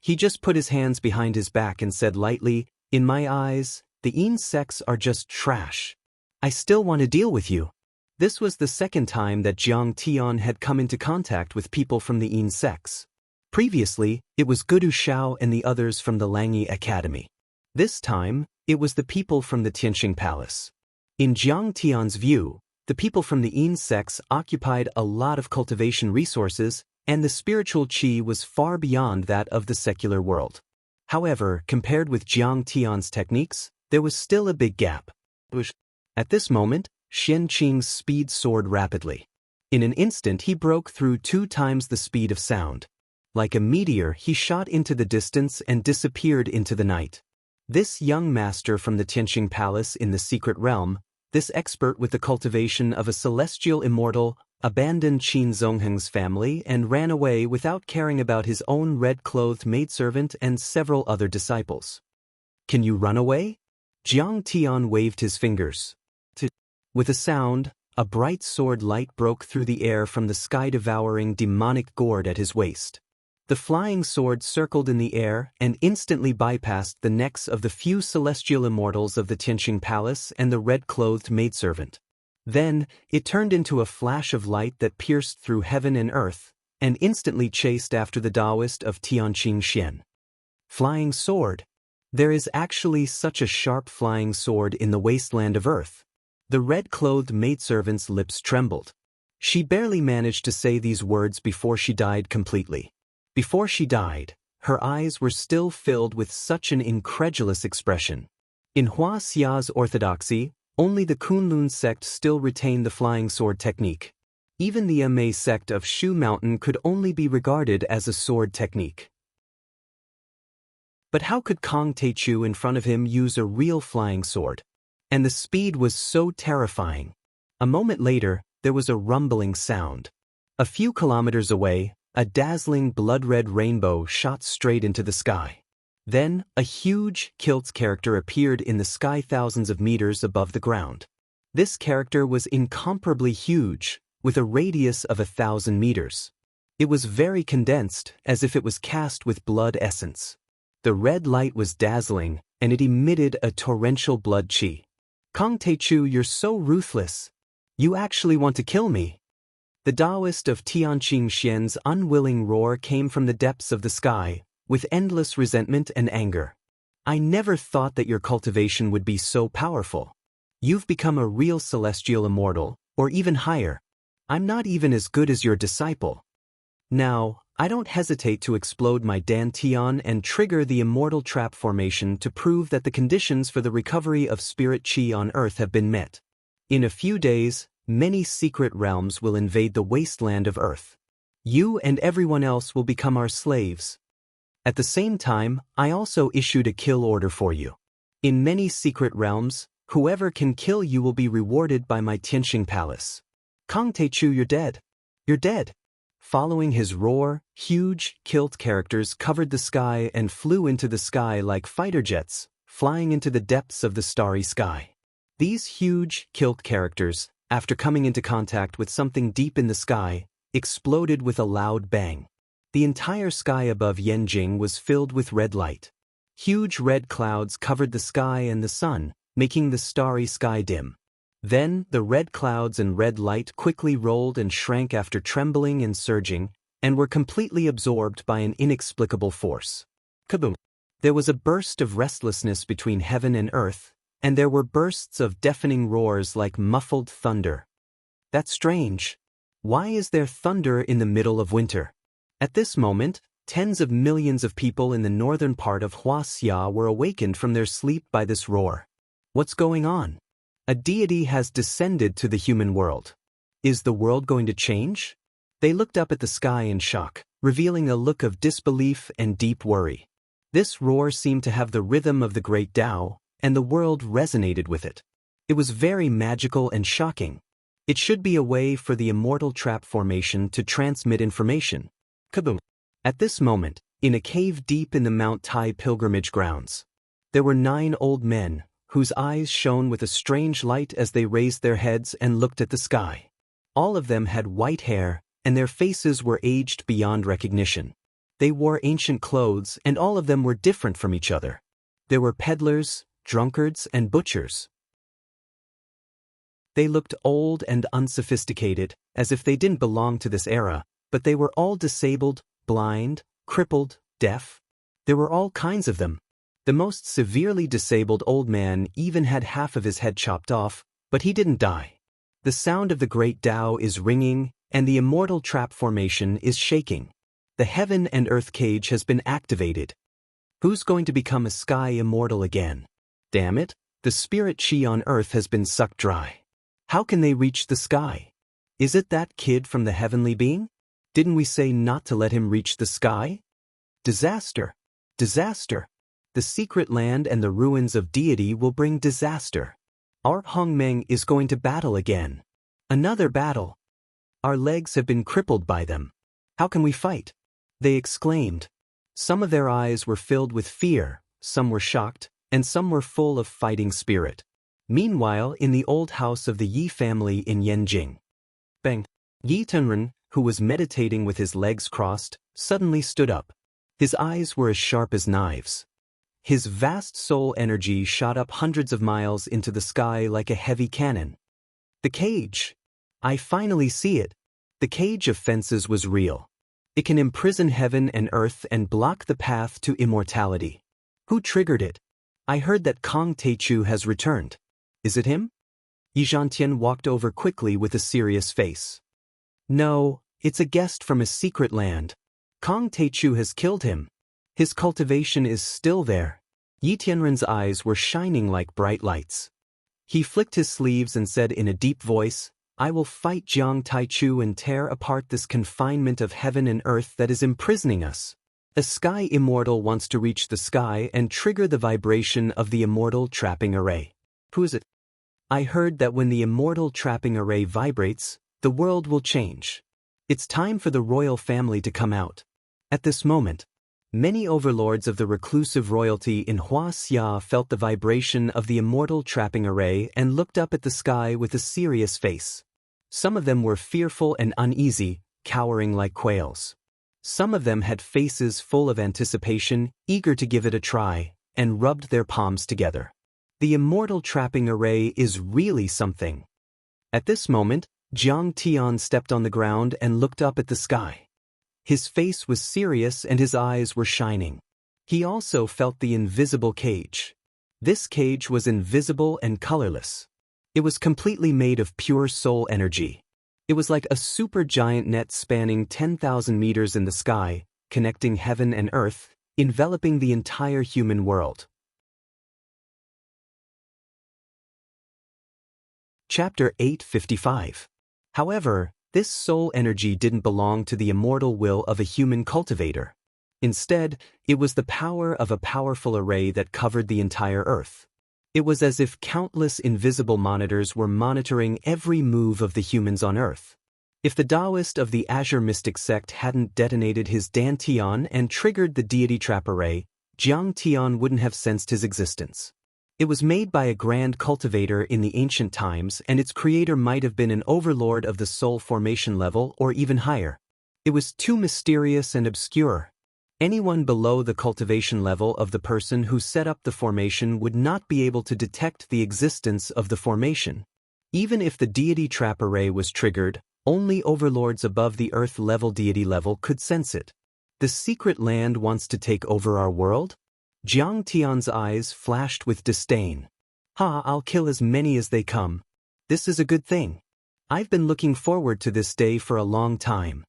Speaker 1: He just put his hands behind his back and said lightly, in my eyes, the insects are just trash. I still want to deal with you. This was the second time that Jiang Tian had come into contact with people from the insects. Previously, it was Gudu Shao and the others from the Langyi Academy. This time, it was the people from the Tianxing Palace. In Jiang Tian's view, the people from the insects occupied a lot of cultivation resources, and the spiritual qi was far beyond that of the secular world. However, compared with Jiang Tian's techniques, there was still a big gap. At this moment, Xian Qing's speed soared rapidly. In an instant he broke through 2 times the speed of sound. Like a meteor, he shot into the distance and disappeared into the night. This young master from the Tianxing Palace in the secret realm, this expert with the cultivation of a celestial immortal, abandoned Qin Zongheng's family and ran away without caring about his own red-clothed maidservant and several other disciples. Can you run away? Jiang Tian waved his fingers. With a sound, a bright sword light broke through the air from the sky-devouring demonic gourd at his waist. The flying sword circled in the air and instantly bypassed the necks of the few celestial immortals of the Tianxing Palace and the red-clothed maidservant. Then, it turned into a flash of light that pierced through heaven and earth, and instantly chased after the Taoist of Tianqing Xian. Flying sword. There is actually such a sharp flying sword in the wasteland of earth. The red-clothed maidservant's lips trembled. She barely managed to say these words before she died completely. Before she died, her eyes were still filled with such an incredulous expression. In Hua Xia's orthodoxy, Only the Kunlun sect still retained the flying sword technique. Even the Ma sect of Shu Mountain could only be regarded as a sword technique. But how could Kong Teichu in front of him use a real flying sword? And the speed was so terrifying. A moment later, there was a rumbling sound. A few kilometers away, a dazzling blood-red rainbow shot straight into the sky. Then, a huge, kilt character appeared in the sky thousands of meters above the ground. This character was incomparably huge, with a radius of 1,000 meters. It was very condensed, as if it was cast with blood essence. The red light was dazzling, and it emitted a torrential blood chi. Kong Teichu, you're so ruthless. You actually want to kill me. The Taoist of Tianqing Xian's unwilling roar came from the depths of the sky, with endless resentment and anger. I never thought that your cultivation would be so powerful. You've become a real celestial immortal, or even higher. I'm not even as good as your disciple. Now, I don't hesitate to explode my dantian and trigger the immortal trap formation to prove that the conditions for the recovery of spirit chi on Earth have been met. In a few days, many secret realms will invade the wasteland of Earth. You and everyone else will become our slaves. At the same time, I also issued a kill order for you. In many secret realms, whoever can kill you will be rewarded by my Tianxing Palace. Kong Teichu, you're dead. You're dead. Following his roar, huge, kilt characters covered the sky and flew into the sky like fighter jets, flying into the depths of the starry sky. These huge, kilt characters, after coming into contact with something deep in the sky, exploded with a loud bang. The entire sky above Yanjing was filled with red light. Huge red clouds covered the sky and the sun, making the starry sky dim. Then, the red clouds and red light quickly rolled and shrank after trembling and surging, and were completely absorbed by an inexplicable force. Kaboom! There was a burst of restlessness between heaven and earth, and there were bursts of deafening roars like muffled thunder. That's strange. Why is there thunder in the middle of winter? At this moment, tens of millions of people in the northern part of Wuxia were awakened from their sleep by this roar. What's going on? A deity has descended to the human world. Is the world going to change? They looked up at the sky in shock, revealing a look of disbelief and deep worry. This roar seemed to have the rhythm of the great Tao, and the world resonated with it. It was very magical and shocking. It should be a way for the immortal trap formation to transmit information. Kaboom! At this moment, in a cave deep in the Mount Tai pilgrimage grounds, there were 9 old men, whose eyes shone with a strange light as they raised their heads and looked at the sky. All of them had white hair, and their faces were aged beyond recognition. They wore ancient clothes, and all of them were different from each other. There were peddlers, drunkards, and butchers. They looked old and unsophisticated, as if they didn't belong to this era, but they were all disabled, blind, crippled, deaf. There were all kinds of them. The most severely disabled old man even had half of his head chopped off, but he didn't die. The sound of the great Tao is ringing, and the immortal trap formation is shaking. The heaven and earth cage has been activated. Who's going to become a sky immortal again? Damn it, the spirit chi on earth has been sucked dry. How can they reach the sky? Is it that kid from the heavenly being? Didn't we say not to let him reach the sky? Disaster! Disaster! The secret land and the ruins of deity will bring disaster. Our Hongmeng is going to battle again. Another battle. Our legs have been crippled by them. How can we fight? They exclaimed. Some of their eyes were filled with fear, some were shocked, and some were full of fighting spirit. Meanwhile, in the old house of the Yi family in Yanjing, Bang! Yi Tenren, who was meditating with his legs crossed, suddenly stood up. His eyes were as sharp as knives. His vast soul energy shot up hundreds of miles into the sky like a heavy cannon. The cage! I finally see it. The cage of fences was real. It can imprison heaven and earth and block the path to immortality. Who triggered it? I heard that Kong Teichu has returned. Is it him? Yi Zhantian walked over quickly with a serious face. No, it's a guest from a secret land. Kong Teichu has killed him. His cultivation is still there. Yi Tianren's eyes were shining like bright lights. He flicked his sleeves and said in a deep voice, "I will fight Jiang Taichu and tear apart this confinement of heaven and earth that is imprisoning us." A sky immortal wants to reach the sky and trigger the vibration of the immortal trapping array. Who is it? I heard that when the immortal trapping array vibrates, the world will change. It's time for the royal family to come out. At this moment, many overlords of the reclusive royalty in Wuxia felt the vibration of the immortal trapping array and looked up at the sky with a serious face. Some of them were fearful and uneasy, cowering like quails. Some of them had faces full of anticipation, eager to give it a try, and rubbed their palms together. The immortal trapping array is really something. At this moment, Jiang Tian stepped on the ground and looked up at the sky. His face was serious and his eyes were shining. He also felt the invisible cage. This cage was invisible and colorless. It was completely made of pure soul energy. It was like a supergiant net spanning 10,000 meters in the sky, connecting heaven and earth, enveloping the entire human world. Chapter 855. However, this soul energy didn't belong to the immortal will of a human cultivator. Instead, it was the power of a powerful array that covered the entire earth. It was as if countless invisible monitors were monitoring every move of the humans on earth. If the Taoist of the Azure Mystic sect hadn't detonated his Dantian and triggered the deity trap array, Jiang Tian wouldn't have sensed his existence. It was made by a grand cultivator in the ancient times, and its creator might have been an overlord of the soul formation level or even higher. It was too mysterious and obscure. Anyone below the cultivation level of the person who set up the formation would not be able to detect the existence of the formation. Even if the deity trap array was triggered, only overlords above the earth level deity level could sense it. The secret land wants to take over our world? Jiang Tian's eyes flashed with disdain. I'll kill as many as they come. This is a good thing. I've been looking forward to this day for a long time.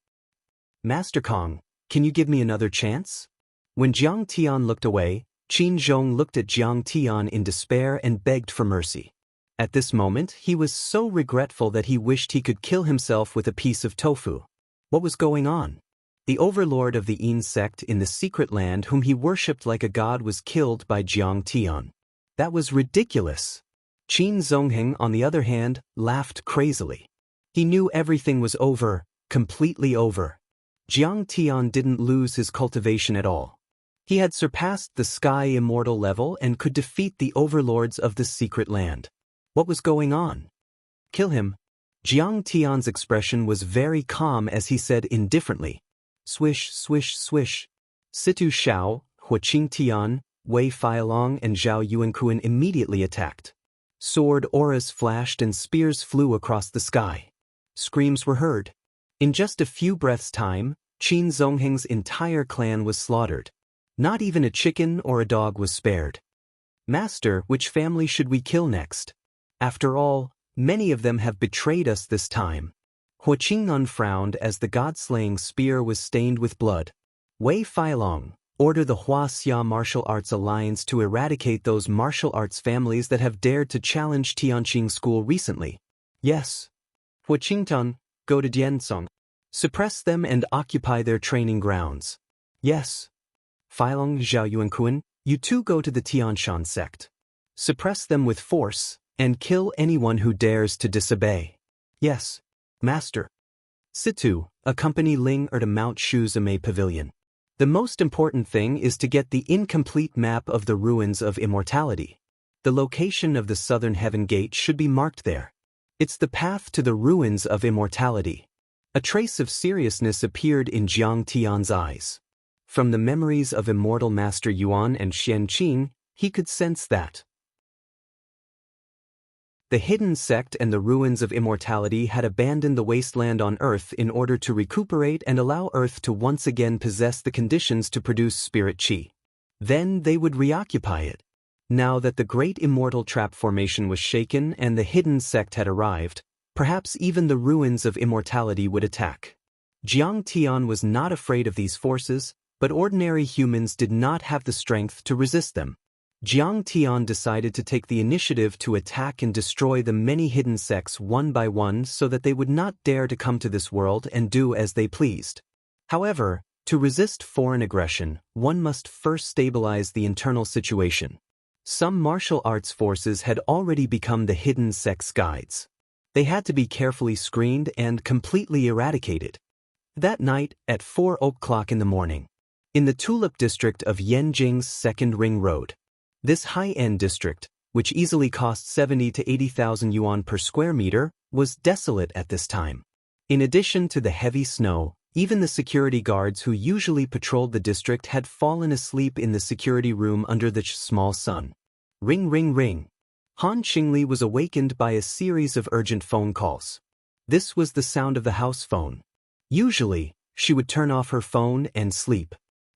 Speaker 1: Master Kong, can you give me another chance? When Jiang Tian looked away, Qin Zhong looked at Jiang Tian in despair and begged for mercy. At this moment, he was so regretful that he wished he could kill himself with a piece of tofu. What was going on? The overlord of the Yin sect in the secret land whom he worshipped like a god was killed by Jiang Tian. That was ridiculous. Qin Zongheng, on the other hand, laughed crazily. He knew everything was over, completely over. Jiang Tian didn't lose his cultivation at all. He had surpassed the sky immortal level and could defeat the overlords of the secret land. What was going on? Kill him. Jiang Tian's expression was very calm as he said indifferently. Swish, swish, swish. Situ Shao, Huaqing Tian, Wei Feilong and Zhao Yuankuan immediately attacked. Sword auras flashed and spears flew across the sky. Screams were heard. In just a few breaths' time, Qin Zongheng's entire clan was slaughtered. Not even a chicken or a dog was spared. Master, which family should we kill next? After all, many of them have betrayed us this time. Huaqing frowned as the god-slaying spear was stained with blood. Wei Feilong, order the Wuxia Martial Arts Alliance to eradicate those martial arts families that have dared to challenge Tianqing School recently. Yes. Huaqing, go to Diansong. Suppress them and occupy their training grounds. Yes. Feilong, Zhao Yuankuan, you two go to the Tianshan sect. Suppress them with force, and kill anyone who dares to disobey. Yes. Master. Situ, accompany Ling to Mount Shuzame Pavilion. The most important thing is to get the incomplete map of the ruins of immortality. The location of the southern heaven gate should be marked there. It's the path to the ruins of immortality. A trace of seriousness appeared in Jiang Tian's eyes. From the memories of immortal Master Yuan and Xianqing, he could sense that the hidden sect and the ruins of immortality had abandoned the wasteland on Earth in order to recuperate and allow Earth to once again possess the conditions to produce spirit chi. Then they would reoccupy it. Now that the great immortal trap formation was shaken and the hidden sect had arrived, perhaps even the ruins of immortality would attack. Jiang Tian was not afraid of these forces, but ordinary humans did not have the strength to resist them. Jiang Tian decided to take the initiative to attack and destroy the many hidden sects one by one so that they would not dare to come to this world and do as they pleased. However, to resist foreign aggression, one must first stabilize the internal situation. Some martial arts forces had already become the hidden sects' guides. They had to be carefully screened and completely eradicated. That night, at 4 o'clock in the morning, in the Tulip district of Yanjing's Second Ring Road. This high-end district, which easily cost 70 to 80,000 yuan per square meter, was desolate at this time. In addition to the heavy snow, even the security guards who usually patrolled the district had fallen asleep in the security room under the small sun. Ring ring ring. Han Qingli was awakened by a series of urgent phone calls. This was the sound of the house phone. Usually, she would turn off her phone and sleep.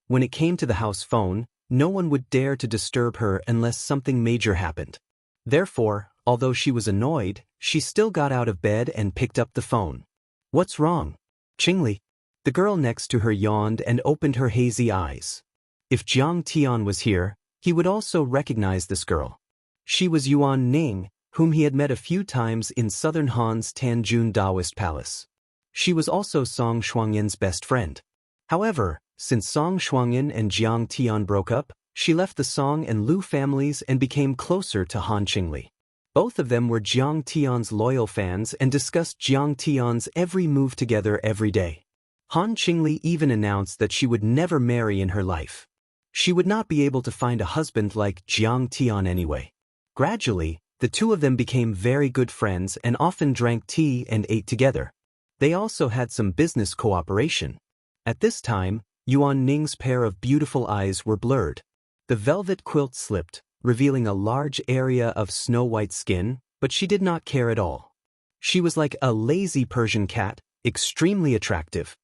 Speaker 1: When it came to the house phone, no one would dare to disturb her unless something major happened. Therefore, although she was annoyed, she still got out of bed and picked up the phone. What's wrong? Qingli. The girl next to her yawned and opened her hazy eyes. If Jiang Tian was here, he would also recognize this girl. She was Yuan Ning, whom he had met a few times in southern Han's Tanjun Daoist Palace. She was also Song Shuangyan's best friend. However, since Song Shuangyan and Jiang Tian broke up, she left the Song and Lu families and became closer to Han Qingli. Both of them were Jiang Tian's loyal fans and discussed Jiang Tian's every move together every day. Han Qingli even announced that she would never marry in her life. She would not be able to find a husband like Jiang Tian anyway. Gradually, the two of them became very good friends and often drank tea and ate together. They also had some business cooperation. At this time, Yuan Ning's pair of beautiful eyes were blurred. The velvet quilt slipped, revealing a large area of snow-white skin, but she did not care at all. She was like a lazy Persian cat, extremely attractive.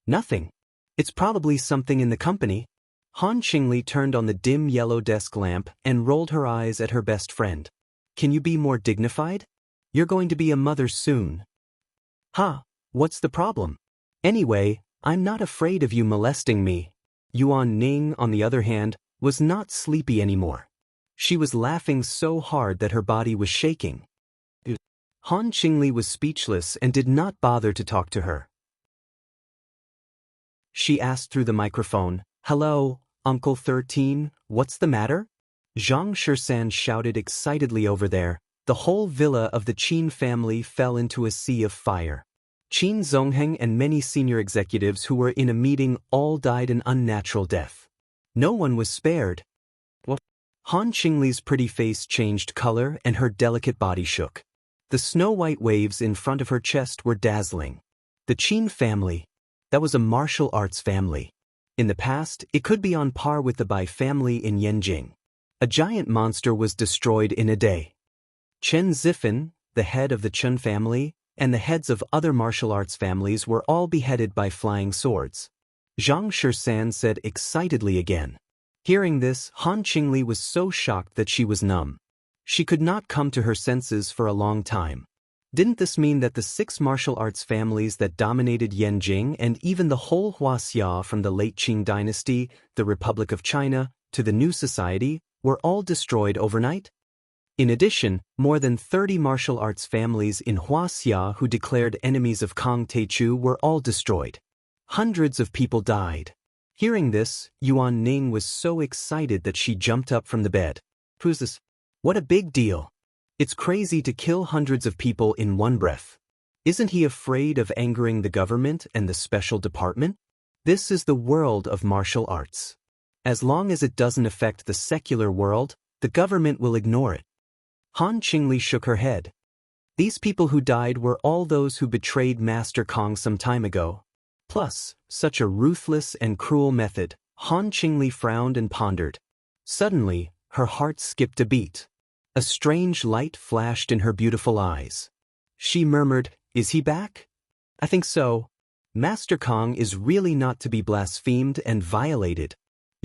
Speaker 1: Nothing. It's probably something in the company. Han Qingli turned on the dim yellow desk lamp and rolled her eyes at her best friend. Can you be more dignified? You're going to be a mother soon. Ha, what's the problem? Anyway, I'm not afraid of you molesting me. Yuan Ning, on the other hand, was not sleepy anymore. She was laughing so hard that her body was shaking. Han Qingli was speechless and did not bother to talk to her. She asked through the microphone, "Hello, Uncle 13, what's the matter?" Zhang Shisan shouted excitedly over there. The whole villa of the Qin family fell into a sea of fire. Qin Zongheng and many senior executives who were in a meeting all died an unnatural death. No one was spared. Han Qingli's pretty face changed color and her delicate body shook. The snow-white waves in front of her chest were dazzling. The Qin family. That was a martial arts family. In the past, it could be on par with the Bai family in Yanjing. A giant monster was destroyed in a day. Chen Zifan, the head of the Chen family, and the heads of other martial arts families were all beheaded by flying swords. Zhang Shisan said excitedly again. Hearing this, Han Qingli was so shocked that she was numb. She could not come to her senses for a long time. Didn't this mean that the 6 martial arts families that dominated Yanjing and even the whole Wuxia from the late Qing dynasty, the Republic of China, to the new society, were all destroyed overnight? In addition, more than 30 martial arts families in Wuxia who declared enemies of Kang Teichu were all destroyed. Hundreds of people died. Hearing this, Yuan Ning was so excited that she jumped up from the bed. Who's this? What a big deal. It's crazy to kill hundreds of people in one breath. Isn't he afraid of angering the government and the special department? This is the world of martial arts. As long as it doesn't affect the secular world, the government will ignore it. Han Qingli shook her head. These people who died were all those who betrayed Master Kong some time ago. Plus, such a ruthless and cruel method. Han Qingli frowned and pondered. Suddenly, her heart skipped a beat. A strange light flashed in her beautiful eyes. She murmured, "Is he back?" "I think so. Master Kong is really not to be blasphemed and violated."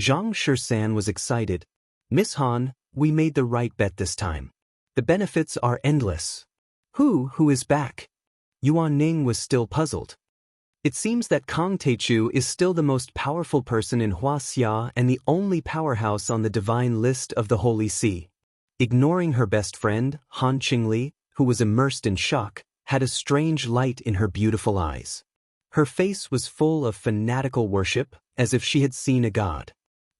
Speaker 1: Zhang Shisan was excited. "Miss Han, we made the right bet this time. The benefits are endless." Who is back?" Yuan Ning was still puzzled. It seems that Kang Teichu is still the most powerful person in Wuxia and the only powerhouse on the divine list of the Holy See. Ignoring her best friend, Han Qingli, who was immersed in shock, had a strange light in her beautiful eyes. Her face was full of fanatical worship, as if she had seen a god.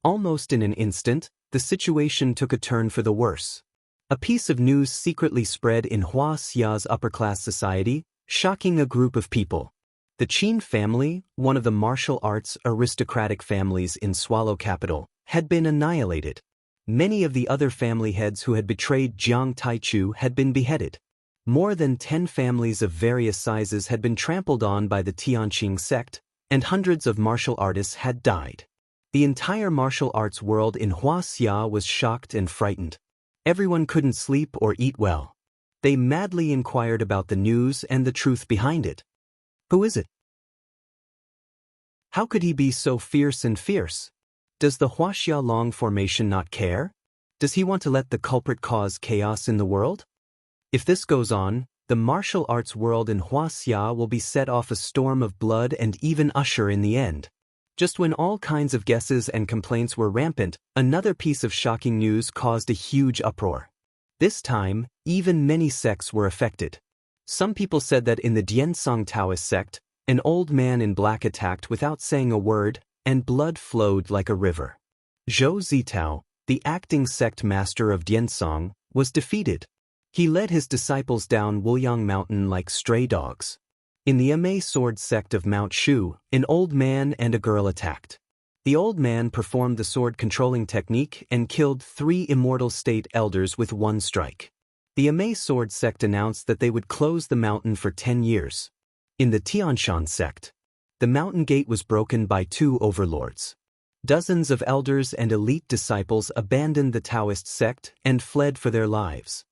Speaker 1: Almost in an instant, the situation took a turn for the worse. A piece of news secretly spread in Wuxia's upper-class society, shocking a group of people. The Qin family, one of the martial arts aristocratic families in Swallow capital, had been annihilated. Many of the other family heads who had betrayed Jiang Taichu had been beheaded. More than 10 families of various sizes had been trampled on by the Tianqing sect, and hundreds of martial artists had died. The entire martial arts world in Wuxia was shocked and frightened. Everyone couldn't sleep or eat well. They madly inquired about the news and the truth behind it. Who is it? How could he be so fierce and fierce? Does the Wuxia Long formation not care? Does he want to let the culprit cause chaos in the world? If this goes on, the martial arts world in Wuxia will be set off a storm of blood and even usher in the end. Just when all kinds of guesses and complaints were rampant, another piece of shocking news caused a huge uproar. This time, even many sects were affected. Some people said that in the Diansong Taoist sect, an old man in black attacked without saying a word, and blood flowed like a river. Zhou Zitao, the acting sect master of Diansong, was defeated. He led his disciples down Wuyang Mountain like stray dogs. In the Amei sword sect of Mount Shu, an old man and a girl attacked. The old man performed the sword controlling technique and killed 3 immortal state elders with one strike. The Amei sword sect announced that they would close the mountain for 10 years. In the Tianshan sect, the mountain gate was broken by 2 overlords. Dozens of elders and elite disciples abandoned the Taoist sect and fled for their lives.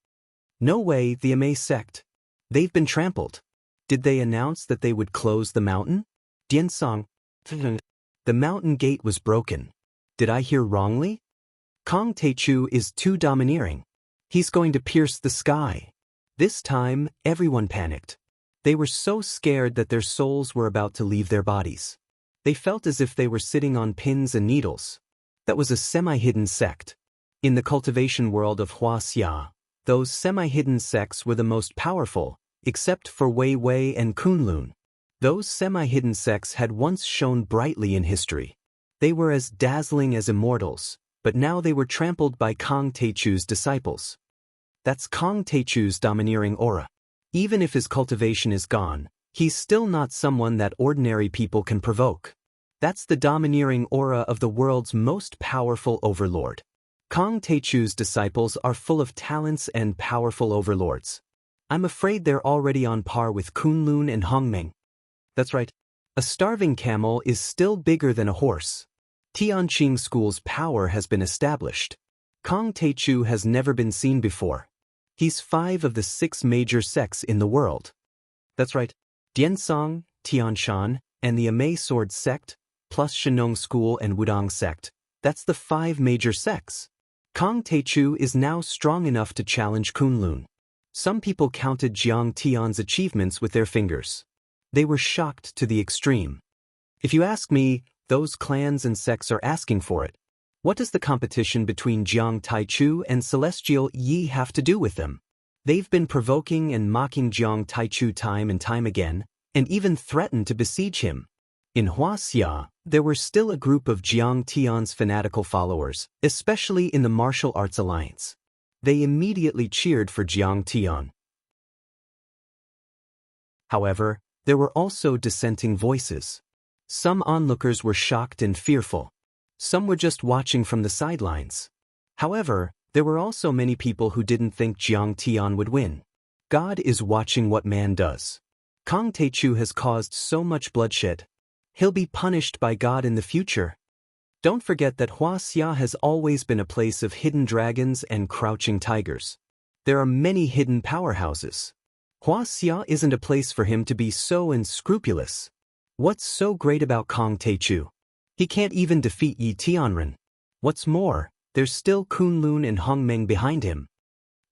Speaker 1: No way, the Amei sect. They've been trampled. Did they announce that they would close the mountain? Diansong. The mountain gate was broken. Did I hear wrongly? Kang Teichu is too domineering. He's going to pierce the sky. This time, everyone panicked. They were so scared that their souls were about to leave their bodies. They felt as if they were sitting on pins and needles. That was a semi-hidden sect. In the cultivation world of Wuxia, those semi-hidden sects were the most powerful, except for Wei Wei and Kunlun. Those semi-hidden sects had once shone brightly in history. They were as dazzling as immortals, but now they were trampled by Kang Teichu's disciples. That's Kang Teichu's domineering aura. Even if his cultivation is gone, he's still not someone that ordinary people can provoke. That's the domineering aura of the world's most powerful overlord. Kang Teichu's disciples are full of talents and powerful overlords. I'm afraid they're already on par with Kunlun and Hongmeng. That's right. A starving camel is still bigger than a horse. Tianqing School's power has been established. Kang Teichu has never been seen before. He's 5 of the 6 major sects in the world. That's right. Diansong, Tianshan, and the Amei Sword sect, plus Shenong School and Wudong sect. That's the 5 major sects. Kang Teichu is now strong enough to challenge Kunlun. Some people counted Jiang Tian's achievements with their fingers. They were shocked to the extreme. If you ask me, those clans and sects are asking for it. What does the competition between Jiang Taichu and Celestial Yi have to do with them? They've been provoking and mocking Jiang Taichu time and time again, and even threatened to besiege him. In Wuxia, there were still a group of Jiang Tian's fanatical followers, especially in the Martial Arts Alliance. They immediately cheered for Jiang Tian. However, there were also dissenting voices. Some onlookers were shocked and fearful. Some were just watching from the sidelines. However, there were also many people who didn't think Jiang Tian would win. God is watching what man does. Kang Teichu has caused so much bloodshed. He'll be punished by God in the future. Don't forget that Wuxia has always been a place of hidden dragons and crouching tigers. There are many hidden powerhouses. Wuxia isn't a place for him to be so unscrupulous. What's so great about Kang Teichu? He can't even defeat Yi Tianren. What's more, there's still Kunlun and Hongmeng behind him.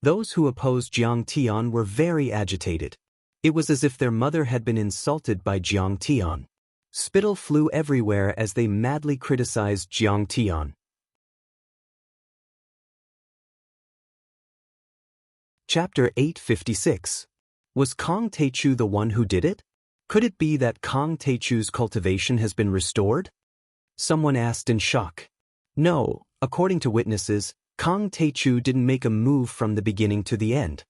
Speaker 1: Those who opposed Jiang Tian were very agitated. It was as if their mother had been insulted by Jiang Tian. Spittle flew everywhere as they madly criticized Jiang Tian. Chapter 856. Was Kong Teichu the one who did it? Could it be that Kong Teichu's cultivation has been restored? Someone asked in shock. No, according to witnesses, Kong Teichu didn't make a move from the beginning to the end.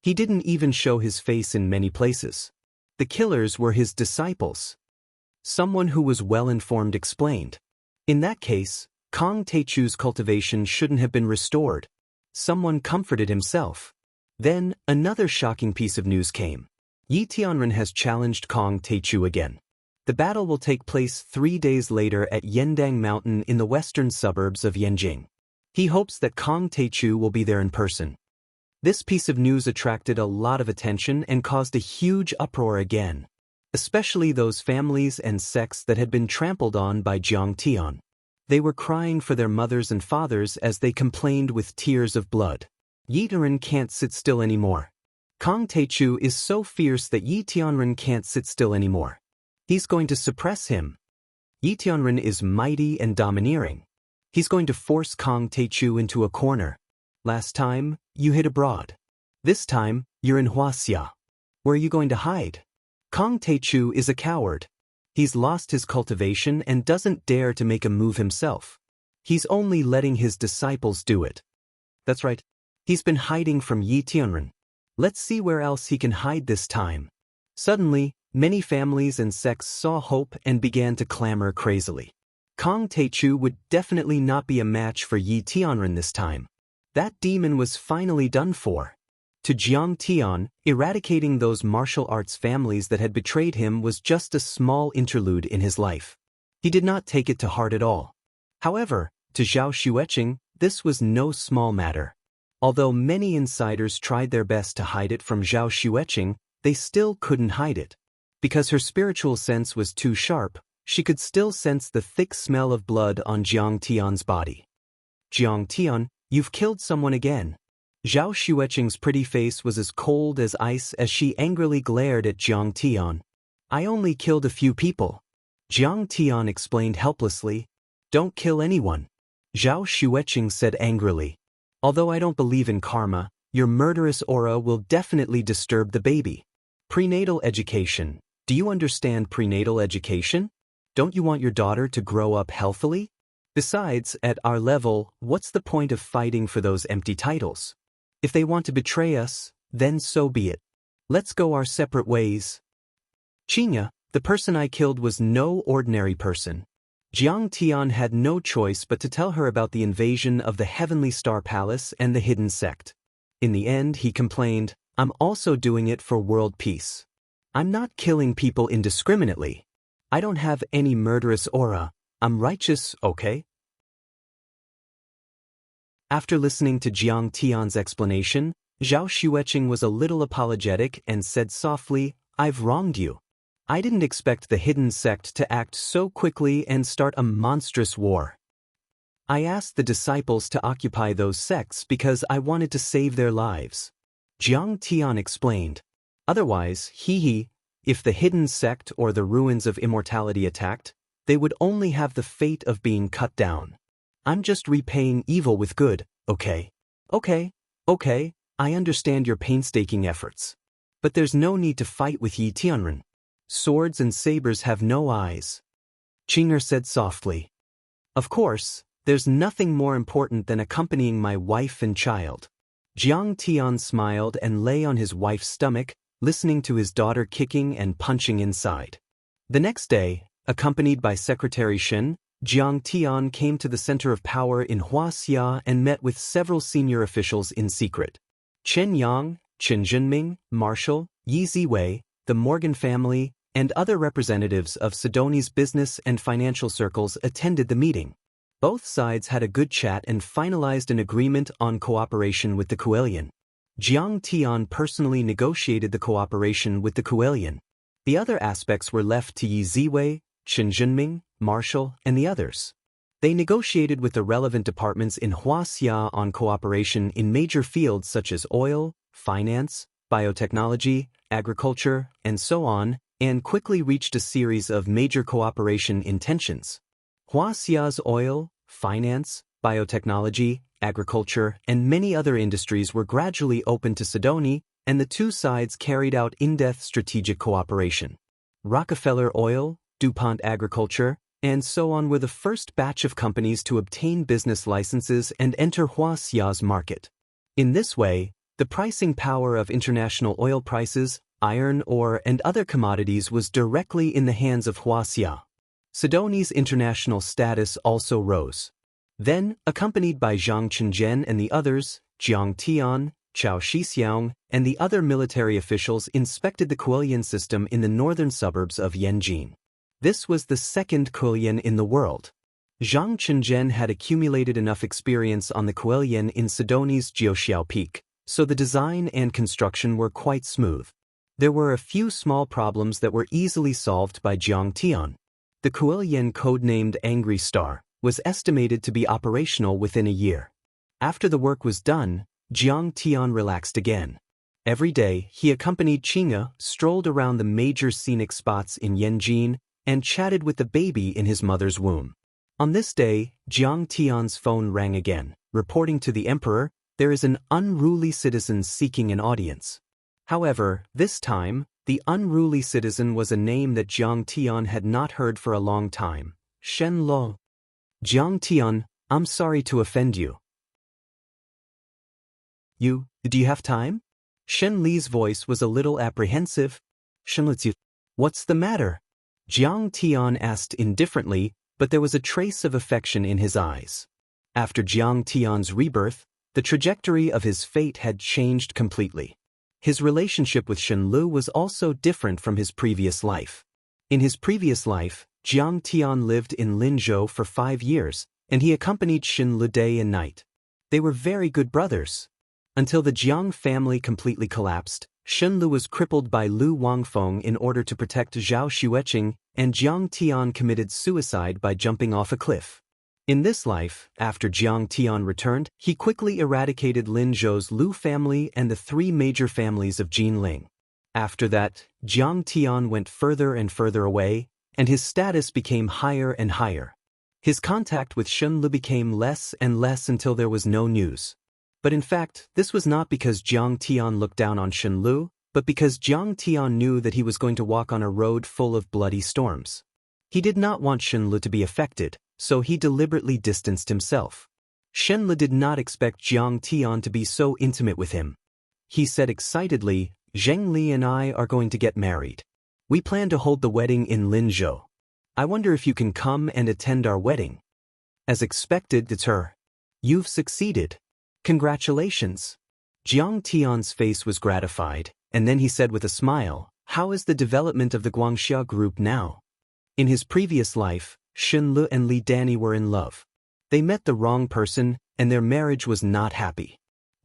Speaker 1: He didn't even show his face in many places. The killers were his disciples. Someone who was well-informed explained. In that case, Kong Teichu's cultivation shouldn't have been restored. Someone comforted himself. Then, another shocking piece of news came. Yi Tianren has challenged Kong Teichu again. The battle will take place 3 days later at Yendang Mountain in the western suburbs of Yanjing. He hopes that Kong Teichu will be there in person. This piece of news attracted a lot of attention and caused a huge uproar again, especially those families and sects that had been trampled on by Jiang Tian. They were crying for their mothers and fathers as they complained with tears of blood. Yi Tianren can't sit still anymore. Kong Teichu is so fierce that Yi Tianren can't sit still anymore. He's going to suppress him. Yi Tianren is mighty and domineering. He's going to force Kong Teichu into a corner. Last time, you hid abroad. This time, you're in Wuxia. Where are you going to hide? Kong Teichu is a coward. He's lost his cultivation and doesn't dare to make a move himself. He's only letting his disciples do it. That's right. He's been hiding from Yi Tianren. Let's see where else he can hide this time. Suddenly, many families and sects saw hope and began to clamor crazily. Kong Teichu would definitely not be a match for Yi Tianren this time. That demon was finally done for. To Jiang Tian, eradicating those martial arts families that had betrayed him was just a small interlude in his life. He did not take it to heart at all. However, to Zhao Xueqing, this was no small matter. Although many insiders tried their best to hide it from Zhao Xueqing, they still couldn't hide it. Because her spiritual sense was too sharp, she could still sense the thick smell of blood on Jiang Tian's body. Jiang Tian, you've killed someone again. Zhao Xueqing's pretty face was as cold as ice as she angrily glared at Jiang Tian. I only killed a few people. Jiang Tian explained helplessly. Don't kill anyone. Zhao Xueqing said angrily. Although I don't believe in karma, your murderous aura will definitely disturb the baby. Prenatal education. Do you understand prenatal education? Don't you want your daughter to grow up healthily? Besides, at our level, what's the point of fighting for those empty titles? If they want to betray us, then so be it. Let's go our separate ways. Xianxia, the person I killed was no ordinary person. Jiang Tian had no choice but to tell her about the invasion of the Heavenly Star Palace and the hidden sect. In the end, he complained, I'm also doing it for world peace. I'm not killing people indiscriminately. I don't have any murderous aura. I'm righteous, okay? After listening to Jiang Tian's explanation, Zhao Xueqing was a little apologetic and said softly, I've wronged you. I didn't expect the hidden sect to act so quickly and start a monstrous war. I asked the disciples to occupy those sects because I wanted to save their lives. Jiang Tian explained. Otherwise, if the hidden sect or the ruins of immortality attacked, they would only have the fate of being cut down. I'm just repaying evil with good, okay? Okay, I understand your painstaking efforts. But there's no need to fight with Yi Tianren. Swords and sabers have no eyes. Qinger said softly. Of course, there's nothing more important than accompanying my wife and child. Jiang Tian smiled and lay on his wife's stomach, listening to his daughter kicking and punching inside. The next day, accompanied by Secretary Shen, Jiang Tian came to the center of power in Wuxia and met with several senior officials in secret. Chen Yang, Chen Zhenming, Marshall, Yi Ziwei, the Morgan family, and other representatives of Sidoni's business and financial circles attended the meeting. Both sides had a good chat and finalized an agreement on cooperation with the Kuelian. Jiang Tian personally negotiated the cooperation with the Kuelian. The other aspects were left to Yi Ziwei, Chen Zhenming, Marshall, and the others. They negotiated with the relevant departments in Wuxia on cooperation in major fields such as oil, finance, biotechnology, agriculture, and so on, and quickly reached a series of major cooperation intentions. Wuxia's oil, finance, biotechnology, agriculture, and many other industries were gradually opened to Sidoni, and the two sides carried out in-depth strategic cooperation. Rockefeller Oil, DuPont Agriculture, and so on were the first batch of companies to obtain business licenses and enter Wuxia's market. In this way, the pricing power of international oil prices, iron ore, and other commodities was directly in the hands of Wuxia. Sidoni's international status also rose. Then, accompanied by Zhang Chenjian and the others, Jiang Tian, Chao Shixiang, and the other military officials inspected the Kuelian system in the northern suburbs of Yanjin. This was the second Kuelian in the world. Zhang Chenjian had accumulated enough experience on the Kuelian in Sidoni's Jiuxiao Peak, so the design and construction were quite smooth. There were a few small problems that were easily solved by Jiang Tian. The Kuelian, codenamed Angry Star, was estimated to be operational within a year. After the work was done, Jiang Tian relaxed again. Every day, he accompanied Qing'e, strolled around the major scenic spots in Yanjin, and chatted with the baby in his mother's womb. On this day, Jiang Tian's phone rang again, reporting to the emperor, there is an unruly citizen seeking an audience. However, this time, the unruly citizen was a name that Jiang Tian had not heard for a long time, Shen Lo. Jiang Tian, I'm sorry to offend you. Do you have time? Shen Li's voice was a little apprehensive. Shenlizi, what's the matter? Jiang Tian asked indifferently, but there was a trace of affection in his eyes. After Jiang Tian's rebirth, the trajectory of his fate had changed completely. His relationship with Shen Lu was also different from his previous life. In his previous life, Jiang Tian lived in Linzhou for 5 years, and he accompanied Shen Lu day and night. They were very good brothers. Until the Jiang family completely collapsed, Shen Lu was crippled by Lu Wangfeng in order to protect Zhao Xueqing, and Jiang Tian committed suicide by jumping off a cliff. In this life, after Jiang Tian returned, he quickly eradicated Linzhou's Lu family and the 3 major families of Jinling. After that, Jiang Tian went further and further away, and his status became higher and higher. His contact with Shen Lu became less and less until there was no news. But in fact, this was not because Jiang Tian looked down on Shen Lu, but because Jiang Tian knew that he was going to walk on a road full of bloody storms. He did not want Shen Lu to be affected, so he deliberately distanced himself. Shen Lu did not expect Jiang Tian to be so intimate with him. He said excitedly, Zheng Li and I are going to get married. We plan to hold the wedding in Linzhou. I wonder if you can come and attend our wedding. As expected, it's her. You've succeeded. Congratulations. Jiang Tian's face was gratified, and then he said with a smile, how is the development of the Guangxia group now? In his previous life, Shen Lu and Li Danny were in love. They met the wrong person, and their marriage was not happy.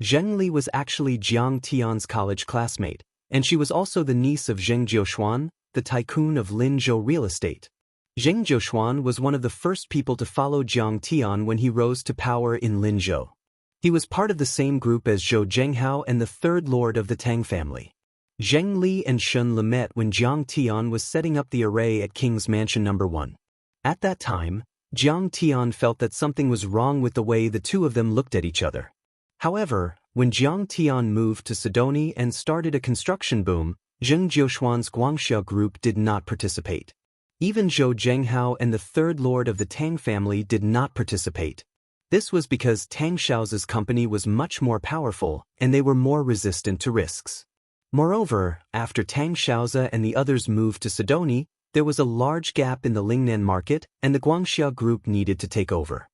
Speaker 1: Zheng Li was actually Jiang Tian's college classmate, and she was also the niece of Zheng Jiushuan, the tycoon of Linzhou real estate. Zheng Jiushuan was one of the first people to follow Jiang Tian when he rose to power in Linzhou. He was part of the same group as Zhou Zhenghao and the third lord of the Tang family. Zheng Li and Shen Lu met when Jiang Tian was setting up the array at King's Mansion No. 1. At that time, Jiang Tian felt that something was wrong with the way the two of them looked at each other. However, when Jiang Tian moved to Sidoni and started a construction boom, Zheng Jiushuan's Guangxia group did not participate. Even Zhou Zhenghao and the third lord of the Tang family did not participate. This was because Tang Xiao's company was much more powerful, and they were more resistant to risks. Moreover, after Tang Xiaozi and the others moved to Sidoni, there was a large gap in the Lingnan market, and the Guangxia group needed to take over.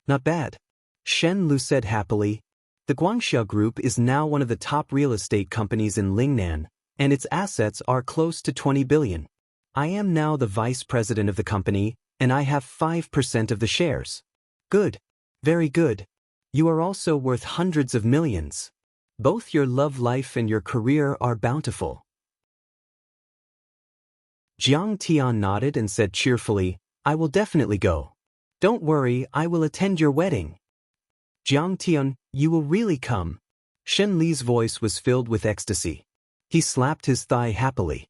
Speaker 1: Not bad. Shen Lu said happily. The Guangxia group is now one of the top real estate companies in Lingnan, and its assets are close to 20 billion. I am now the vice president of the company, and I have 5% of the shares. Good. Very good. You are also worth hundreds of millions. Both your love life and your career are bountiful. Jiang Tian nodded and said cheerfully, I will definitely go. Don't worry, I will attend your wedding. Jiang Tian, you will really come? Shen Li's voice was filled with ecstasy. He slapped his thigh happily.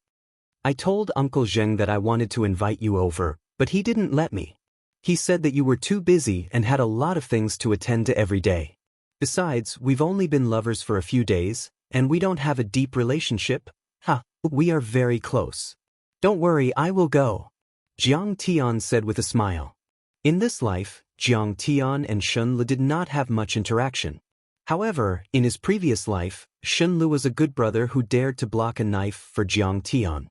Speaker 1: I told Uncle Zheng that I wanted to invite you over, but he didn't let me. He said that you were too busy and had a lot of things to attend to every day. Besides, we've only been lovers for a few days, and we don't have a deep relationship. We are very close. Don't worry, I will go, Jiang Tian said with a smile. In this life, Jiang Tian and Shun Lu did not have much interaction. However, in his previous life, Shun Lu was a good brother who dared to block a knife for Jiang Tian.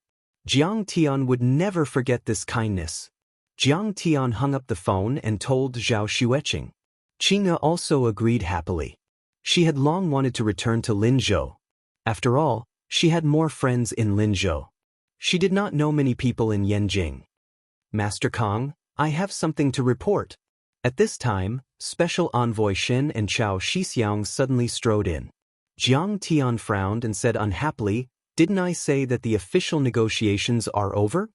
Speaker 1: Jiang Tian would never forget this kindness. Jiang Tian hung up the phone and told Zhao Xueqing. Qing'e also agreed happily. She had long wanted to return to Linzhou. After all, she had more friends in Linzhou. She did not know many people in Yanjing. Master Kong, I have something to report. At this time, Special Envoy Xin and Chao Shixiang suddenly strode in. Jiang Tian frowned and said unhappily, "Didn't I say that the official negotiations are over?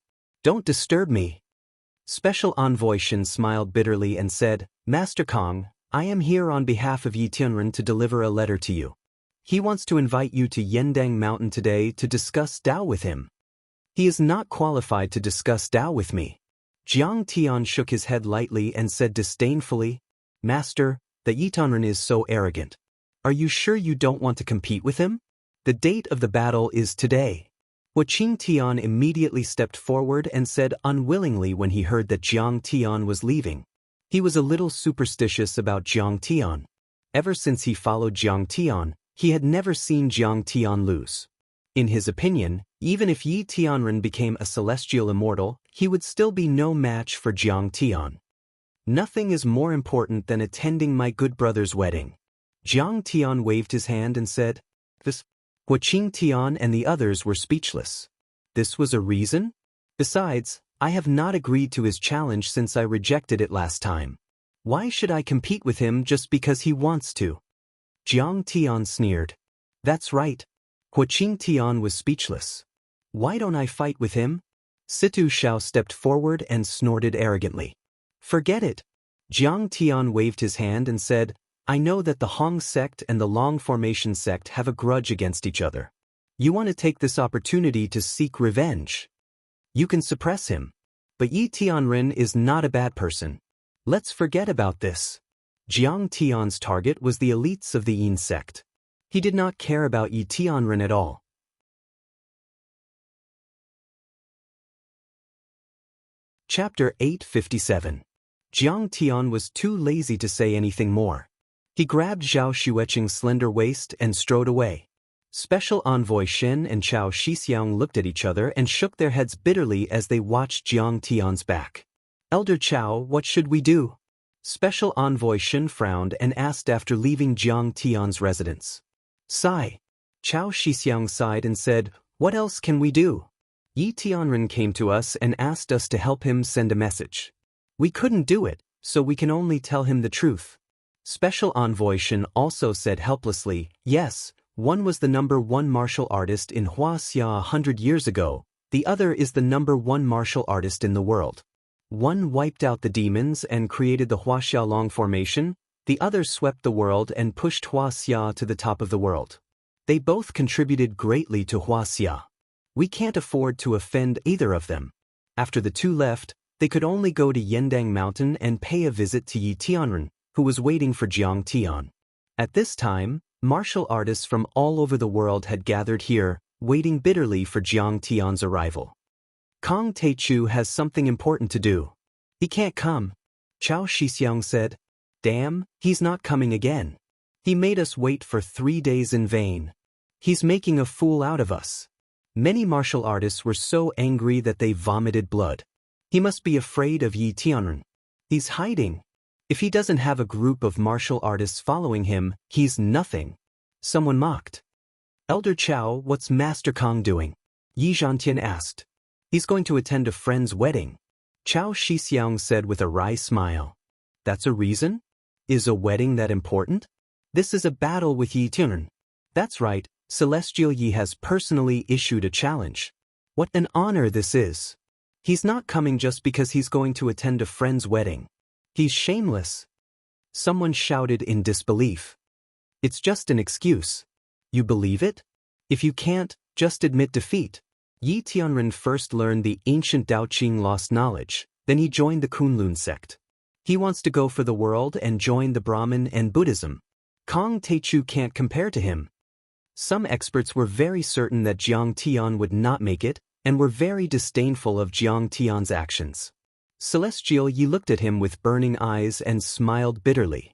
Speaker 1: Don't disturb me." Special Envoy Xin smiled bitterly and said, "Master Kong, I am here on behalf of Yi Tianren to deliver a letter to you. He wants to invite you to Yendang Mountain today to discuss Dao with him." "He is not qualified to discuss Dao with me." Jiang Tian shook his head lightly and said disdainfully, "Master, that Yi Tianren is so arrogant. Are you sure you don't want to compete with him? The date of the battle is today." Wuxia Tian immediately stepped forward and said unwillingly when he heard that Jiang Tian was leaving. He was a little superstitious about Jiang Tian. Ever since he followed Jiang Tian, he had never seen Jiang Tian lose. In his opinion, even if Yi Tianren became a celestial immortal, he would still be no match for Jiang Tian. "Nothing is more important than attending my good brother's wedding." Jiang Tian waved his hand and said, "This." Wuxia Tian and the others were speechless. This was a reason? Besides, I have not agreed to his challenge since I rejected it last time. Why should I compete with him just because he wants to? Jiang Tian sneered. That's right. Wuxia Tian was speechless. Why don't I fight with him? Situ Xiao stepped forward and snorted arrogantly. Forget it. Jiang Tian waved his hand and said, I know that the Hong sect and the Long Formation sect have a grudge against each other. You want to take this opportunity to seek revenge. You can suppress him. But Yi Tianren is not a bad person. Let's forget about this. Jiang Tian's target was the elites of the Yin sect. He did not care about Yi Tianren at all. Chapter 857. Jiang Tian was too lazy to say anything more. He grabbed Zhao Xueqing's slender waist and strode away. Special Envoy Xin and Chao Shixiang looked at each other and shook their heads bitterly as they watched Jiang Tian's back. Elder Chao, what should we do? Special Envoy Xin frowned and asked after leaving Jiang Tian's residence. Sigh. Chao Shixiang sighed and said, What else can we do? Yi Tianren came to us and asked us to help him send a message. We couldn't do it, so we can only tell him the truth. Special Envoy Xin also said helplessly, Yes, one was the #1 martial artist in Wuxia 100 years ago, the other is the #1 martial artist in the world. One wiped out the demons and created the Wuxia Long Formation, the other swept the world and pushed Wuxia to the top of the world. They both contributed greatly to Wuxia. We can't afford to offend either of them. After the two left, they could only go to Yendang Mountain and pay a visit to Yi Tianren, who was waiting for Jiang Tian. At this time, martial artists from all over the world had gathered here, waiting bitterly for Jiang Tian's arrival. Kong Teichu has something important to do. He can't come. Chao Shixiang said. Damn, he's not coming again. He made us wait for 3 days in vain. He's making a fool out of us. Many martial artists were so angry that they vomited blood. He must be afraid of Yi Tianren. He's hiding. If he doesn't have a group of martial artists following him, he's nothing. Someone mocked. Elder Chao, what's Master Kong doing? Yi Zhantian asked. He's going to attend a friend's wedding. Chao Shixiang said with a wry smile. That's a reason? Is a wedding that important? This is a battle with Yi Tianren. That's right, Celestial Yi has personally issued a challenge. What an honor this is. He's not coming just because he's going to attend a friend's wedding. He's shameless. Someone shouted in disbelief. It's just an excuse. You believe it? If you can't, Just admit defeat. Yi Tianren first learned the ancient Tao Ching lost knowledge, then he joined the Kunlun sect. He wants to go for the world and join the Brahmin and Buddhism. Kong Teichu can't compare to him. Some experts were very certain that Jiang Tian would not make it, and were very disdainful of Jiang Tian's actions. Celestial Yi looked at him with burning eyes and smiled bitterly.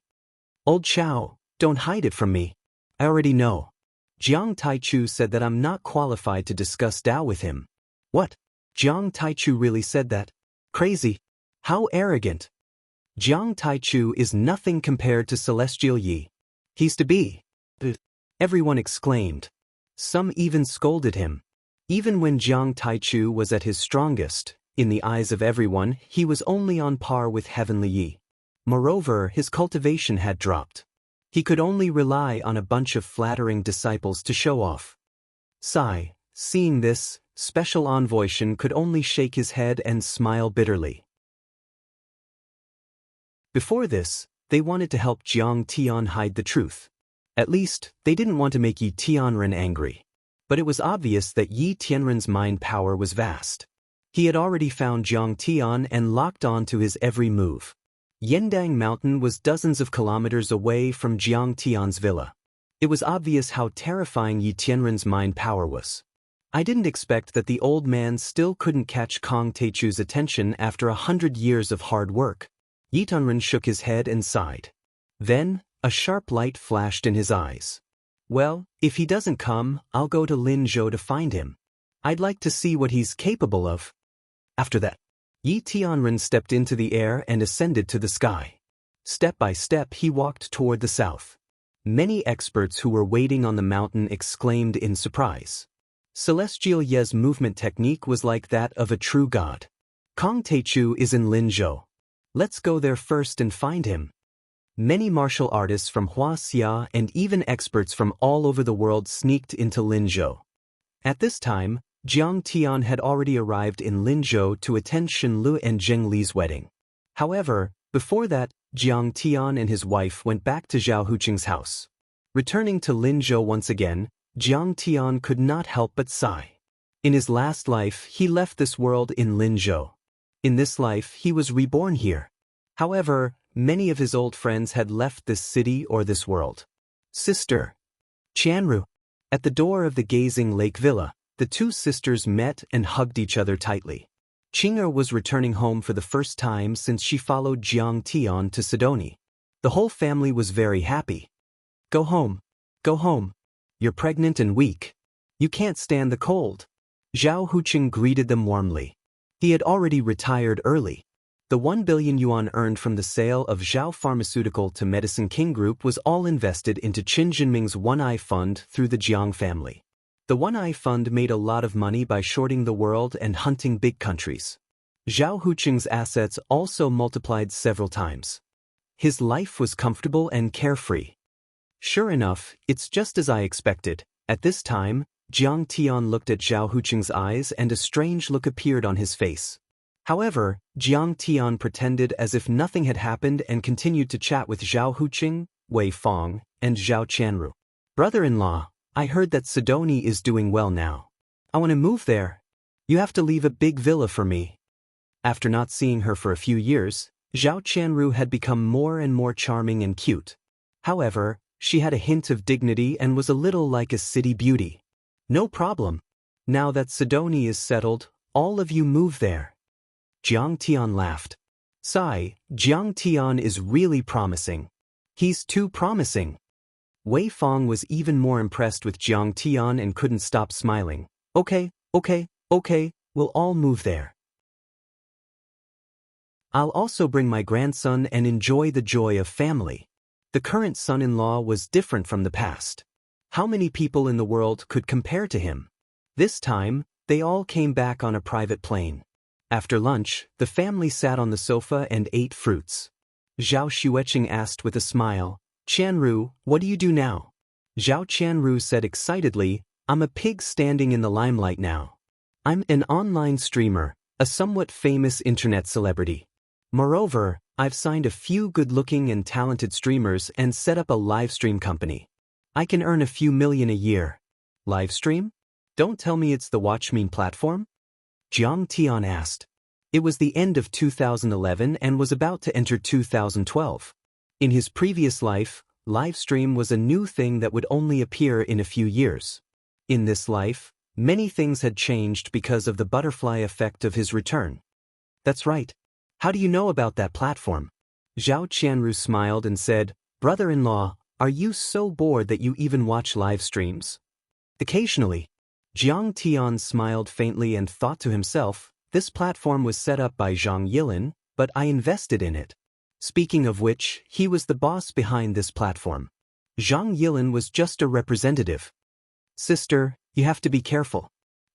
Speaker 1: Old Chow, don't hide it from me. I already know. Jiang Taichu said that I'm not qualified to discuss Tao with him. What? Jiang Taichu really said that? Crazy. How arrogant. Jiang Taichu is nothing compared to Celestial Yi. He's to be. Everyone exclaimed. Some even scolded him. Even when Jiang Taichu was at his strongest, in the eyes of everyone, he was only on par with Heavenly Yi. Moreover, his cultivation had dropped. He could only rely on a bunch of flattering disciples to show off. Sai, seeing this, Special Envoy Shen could only shake his head and smile bitterly. Before this, they wanted to help Jiang Tian hide the truth. At least, they didn't want to make Yi Tianren angry. But it was obvious that Yi Tianren's mind power was vast. He had already found Jiang Tian and locked on to his every move. Yendang Mountain was dozens of kilometers away from Jiang Tian's villa. It was obvious how terrifying Yi Tianren's mind power was. I didn't expect that the old man still couldn't catch Kong Teichu's attention after 100 years of hard work. Yi Tianren shook his head and sighed. Then, a sharp light flashed in his eyes. Well, if he doesn't come, I'll go to Lin Zhou to find him. I'd like to see what he's capable of. After that, Yi Tianren stepped into the air and ascended to the sky. Step by step he walked toward the south. Many experts who were waiting on the mountain exclaimed in surprise. Celestial Ye's movement technique was like that of a true god. Kong Teichu is in Lin Zhou. Let's go there first and find him. Many martial artists from Wuxia and even experts from all over the world sneaked into Lin Zhou. At this time, Jiang Tian had already arrived in Lin Zhou to attend Shen Lu and Zheng Li's wedding. However, before that, Jiang Tian and his wife went back to Zhao Huqing's house. Returning to Lin Zhou once again, Jiang Tian could not help but sigh. In his last life, he left this world in Lin Zhou. In this life, he was reborn here. However, many of his old friends had left this city or this world. Sister Chanru. At the door of the Gazing Lake Villa, the two sisters met and hugged each other tightly. Qing'er was returning home for the first time since she followed Jiang Tian to Sidoni. The whole family was very happy. Go home. Go home. You're pregnant and weak. You can't stand the cold. Zhao Huqing greeted them warmly. He had already retired early. The 1 billion yuan earned from the sale of Zhao Pharmaceutical to Medicine King Group was all invested into Qin Jinming's One Eye Fund through the Jiang family. The One Eye Fund made a lot of money by shorting the world and hunting big countries. Zhao Huqing's assets also multiplied several times. His life was comfortable and carefree. Sure enough, it's just as I expected. At this time, Jiang Tian looked at Zhao Huqing's eyes and a strange look appeared on his face. However, Jiang Tian pretended as if nothing had happened and continued to chat with Zhao Huqing, Wei Fong, and Zhao Chanru. Brother-in-law, I heard that Sidoni is doing well now. I want to move there. You have to leave a big villa for me. After not seeing her for a few years, Zhao Chanru had become more and more charming and cute. However, she had a hint of dignity and was a little like a city beauty. No problem. Now that Sidoni is settled, all of you move there. Jiang Tian laughed. Sigh, Jiang Tian is really promising. He's too promising. Wei Fong was even more impressed with Jiang Tian and couldn't stop smiling. Okay, we'll all move there. I'll also bring my grandson and enjoy the joy of family. The current son-in-law was different from the past. How many people in the world could compare to him? This time, they all came back on a private plane. After lunch, the family sat on the sofa and ate fruits. Zhao Xueqing asked with a smile, Chanru, what do you do now? Zhao Chanru said excitedly, I'm a pig standing in the limelight now. I'm an online streamer, a somewhat famous internet celebrity. Moreover, I've signed a few good-looking and talented streamers and set up a live stream company. I can earn a few million a year. Live stream? Don't tell me it's the Watchmen platform? Jiang Tian asked. It was the end of 2011 and was about to enter 2012. In his previous life, livestream was a new thing that would only appear in a few years. In this life, many things had changed because of the butterfly effect of his return. That's right. How do you know about that platform? Zhao Qianru smiled and said, Brother-in-law, are you so bored that you even watch live streams? Occasionally. Jiang Tian smiled faintly and thought to himself, this platform was set up by Zhang Yilin, but I invested in it. Speaking of which, he was the boss behind this platform. Zhang Yilin was just a representative. Sister, you have to be careful.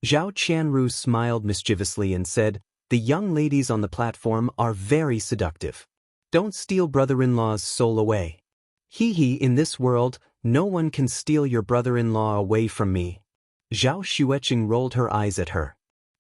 Speaker 1: Zhao Qianru smiled mischievously and said, the young ladies on the platform are very seductive. Don't steal brother-in-law's soul away. Hee, in this world, no one can steal your brother-in-law away from me. Zhao Xueqing rolled her eyes at her.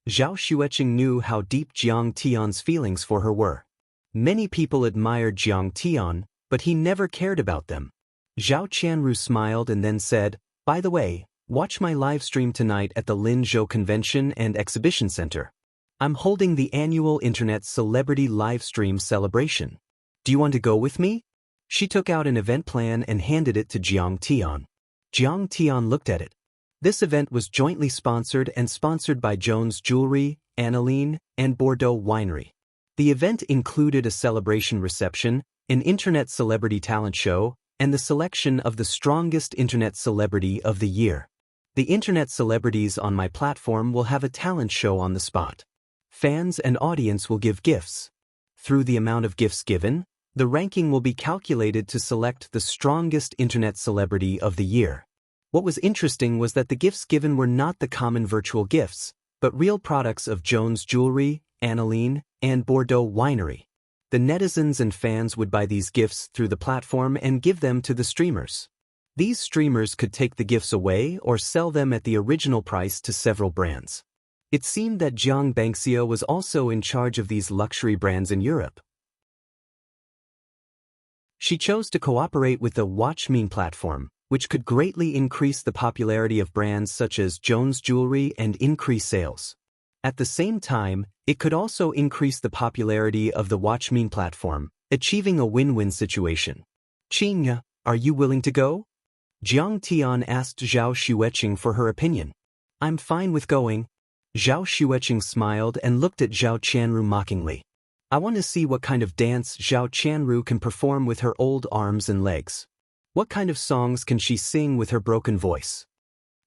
Speaker 1: Zhao Xueqing knew how deep Jiang Tian's feelings for her were. Many people admired Jiang Tian, but he never cared about them. Zhao Qianru smiled and then said, by the way, watch my live stream tonight at the Linzhou Convention and Exhibition Center. I'm holding the annual Internet Celebrity Livestream celebration. Do you want to go with me? She took out an event plan and handed it to Jiang Tian. Jiang Tian looked at it. This event was jointly sponsored by Jones Jewelry, Aniline, and Bordeaux Winery. The event included a celebration reception, an Internet Celebrity Talent Show, and the selection of the strongest Internet Celebrity of the year. The Internet celebrities on my platform will have a talent show on the spot. Fans and audience will give gifts. Through the amount of gifts given, the ranking will be calculated to select the strongest Internet Celebrity of the year. What was interesting was that the gifts given were not the common virtual gifts, but real products of Jones Jewelry, Aniline, and Bordeaux Winery. The netizens and fans would buy these gifts through the platform and give them to the streamers. These streamers could take the gifts away or sell them at the original price to several brands. It seemed that Jiang Bangxia was also in charge of these luxury brands in Europe. She chose to cooperate with the Watchmen platform, which could greatly increase the popularity of brands such as Jones Jewelry and increase sales. At the same time, it could also increase the popularity of the Watchmen platform, achieving a win-win situation. Qingya, are you willing to go? Jiang Tian asked Zhao Xueqing for her opinion. I'm fine with going. Zhao Xueqing smiled and looked at Zhao Qianru mockingly. I want to see what kind of dance Zhao Qianru can perform with her old arms and legs. What kind of songs can she sing with her broken voice?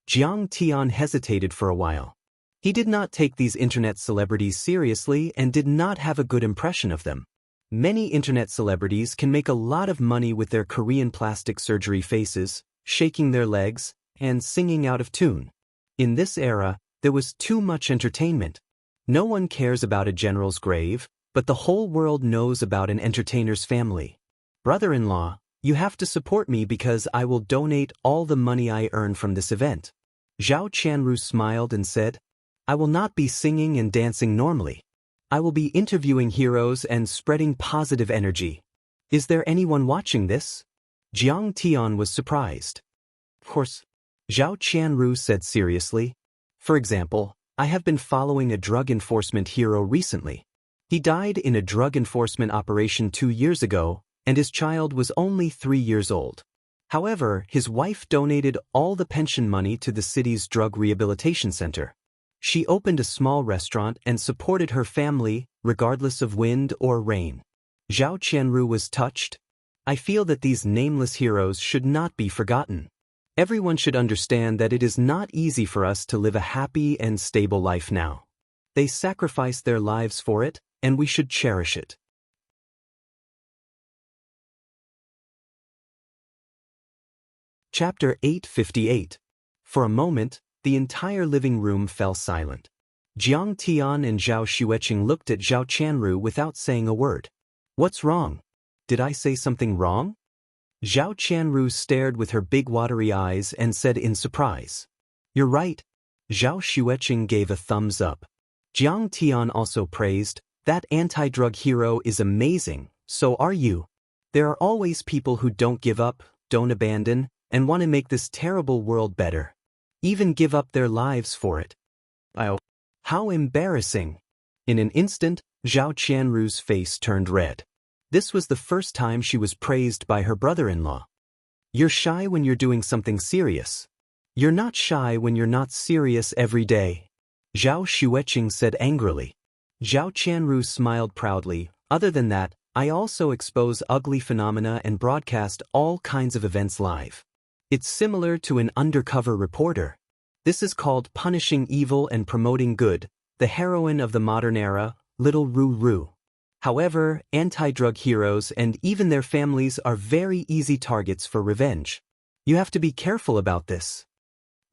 Speaker 1: Jiang Tian hesitated for a while. He did not take these Internet celebrities seriously and did not have a good impression of them. Many Internet celebrities can make a lot of money with their Korean plastic surgery faces, shaking their legs, and singing out of tune. In this era, there was too much entertainment. No one cares about a general's grave, but the whole world knows about an entertainer's family. Brother-in-law, you have to support me because I will donate all the money I earn from this event. Zhao Qianru smiled and said, I will not be singing and dancing normally. I will be interviewing heroes and spreading positive energy. Is there anyone watching this? Jiang Tian was surprised. Of course. Zhao Qianru said seriously. For example, I have been following a drug enforcement hero recently. He died in a drug enforcement operation 2 years ago, and his child was only 3 years old. However, his wife donated all the pension money to the city's drug rehabilitation center. She opened a small restaurant and supported her family, regardless of wind or rain. Zhao Qianru was touched. I feel that these nameless heroes should not be forgotten. Everyone should understand that it is not easy for us to live a happy and stable life now. They sacrificed their lives for it, and we should cherish it. Chapter 858. For a moment, the entire living room fell silent. Jiang Tian and Zhao Xueqing looked at Zhao Qianru without saying a word. What's wrong? Did I say something wrong? Zhao Qianru stared with her big watery eyes and said in surprise. You're right. Zhao Xueqing gave a thumbs up. Jiang Tian also praised, that anti-drug hero is amazing, so are you. There are always people who don't give up, don't abandon, and want to make this terrible world better. even give up their lives for it. Oh, how embarrassing! In an instant, Zhao Qianru's face turned red. This was the first time she was praised by her brother-in-law. You're shy when you're doing something serious. You're not shy when you're not serious every day, Zhao Xueqing said angrily. Zhao Qianru smiled proudly. Other than that, I also expose ugly phenomena and broadcast all kinds of events live. It's similar to an undercover reporter. This is called punishing evil and promoting good, the heroine of the modern era, Little Ru. However, anti-drug heroes and even their families are very easy targets for revenge. You have to be careful about this,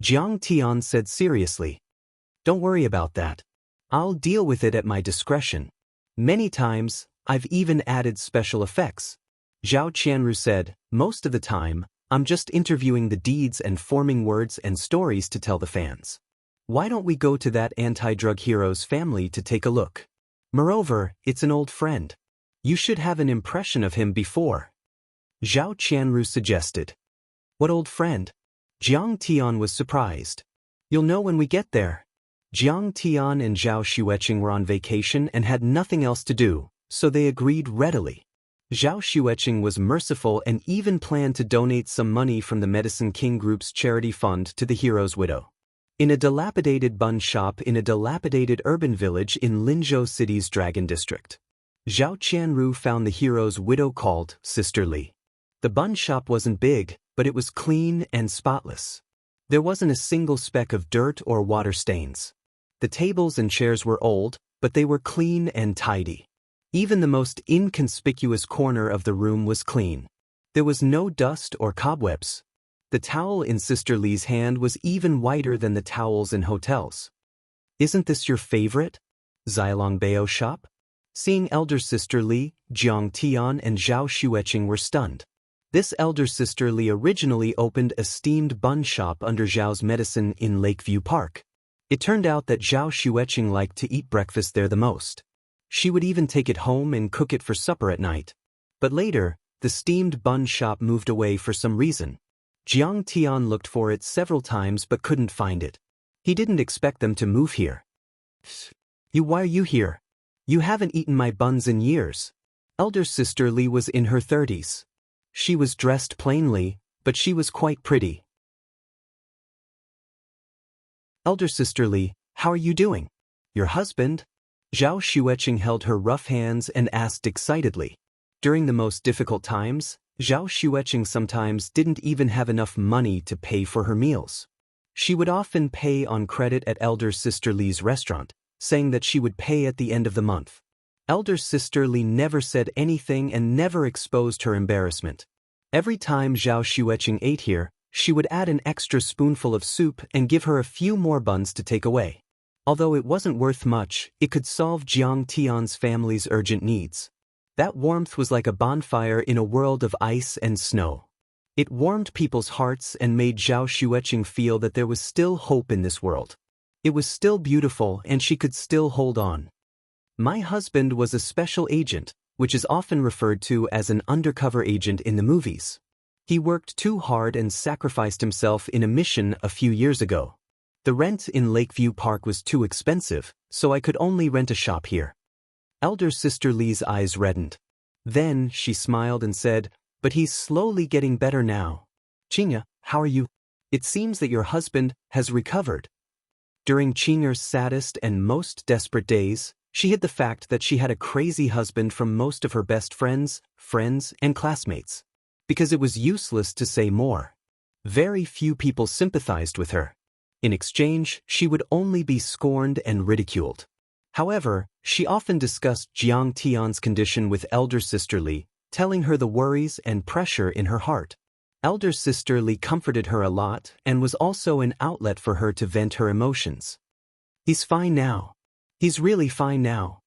Speaker 1: Jiang Tian said seriously. Don't worry about that. I'll deal with it at my discretion. Many times, I've even added special effects. Zhao Qianru said, most of the time, I'm just interviewing the deeds and forming words and stories to tell the fans. Why don't we go to that anti-drug hero's family to take a look? Moreover, it's an old friend. You should have an impression of him before. Zhao Qianru suggested. What old friend? Jiang Tian was surprised. You'll know when we get there. Jiang Tian and Zhao Xueqing were on vacation and had nothing else to do, so they agreed readily. Zhao Xueqing was merciful and even planned to donate some money from the Medicine King Group's charity fund to the hero's widow. In a dilapidated bun shop in a dilapidated urban village in Linzhou City's Dragon District, Zhao Qianru found the hero's widow called Sister Li. The bun shop wasn't big, but it was clean and spotless. There wasn't a single speck of dirt or water stains. The tables and chairs were old, but they were clean and tidy. Even the most inconspicuous corner of the room was clean. There was no dust or cobwebs. The towel in Sister Li's hand was even whiter than the towels in hotels. Isn't this your favorite? Zilongbao shop? Seeing elder Sister Li, Jiang Tian and Zhao Xueqing were stunned. This elder Sister Li originally opened a steamed bun shop under Zhao's medicine in Lakeview Park. It turned out that Zhao Xueqing liked to eat breakfast there the most. She would even take it home and cook it for supper at night. But later, the steamed bun shop moved away for some reason. Jiang Tian looked for it several times but couldn't find it. He didn't expect them to move here. Why are you here? You haven't eaten my buns in years. Elder Sister Li was in her 30s. She was dressed plainly, but she was quite pretty. Elder Sister Li, how are you doing? Your husband? Zhao Xueqing held her rough hands and asked excitedly. During the most difficult times, Zhao Xueqing sometimes didn't even have enough money to pay for her meals. She would often pay on credit at Elder Sister Li's restaurant, saying that she would pay at the end of the month. Elder Sister Li never said anything and never exposed her embarrassment. Every time Zhao Xueqing ate here, she would add an extra spoonful of soup and give her a few more buns to take away. Although it wasn't worth much, it could solve Jiang Tian's family's urgent needs. That warmth was like a bonfire in a world of ice and snow. It warmed people's hearts and made Zhao Xueqing feel that there was still hope in this world. It was still beautiful and she could still hold on. My husband was a special agent, which is often referred to as an undercover agent in the movies. He worked too hard and sacrificed himself in a mission a few years ago. The rent in Lakeview Park was too expensive, so I could only rent a shop here. Elder Sister Li's eyes reddened. Then she smiled and said, but he's slowly getting better now. Qingya, how are you? It seems that your husband has recovered. During Qingya's saddest and most desperate days, she hid the fact that she had a crazy husband from most of her best friends, and classmates. Because it was useless to say more. Very few people sympathized with her. In exchange, she would only be scorned and ridiculed. However, she often discussed Jiang Tian's condition with Elder Sister Li, telling her the worries and pressure in her heart. Elder Sister Li comforted her a lot and was also an outlet for her to vent her emotions. He's fine now. He's really fine now.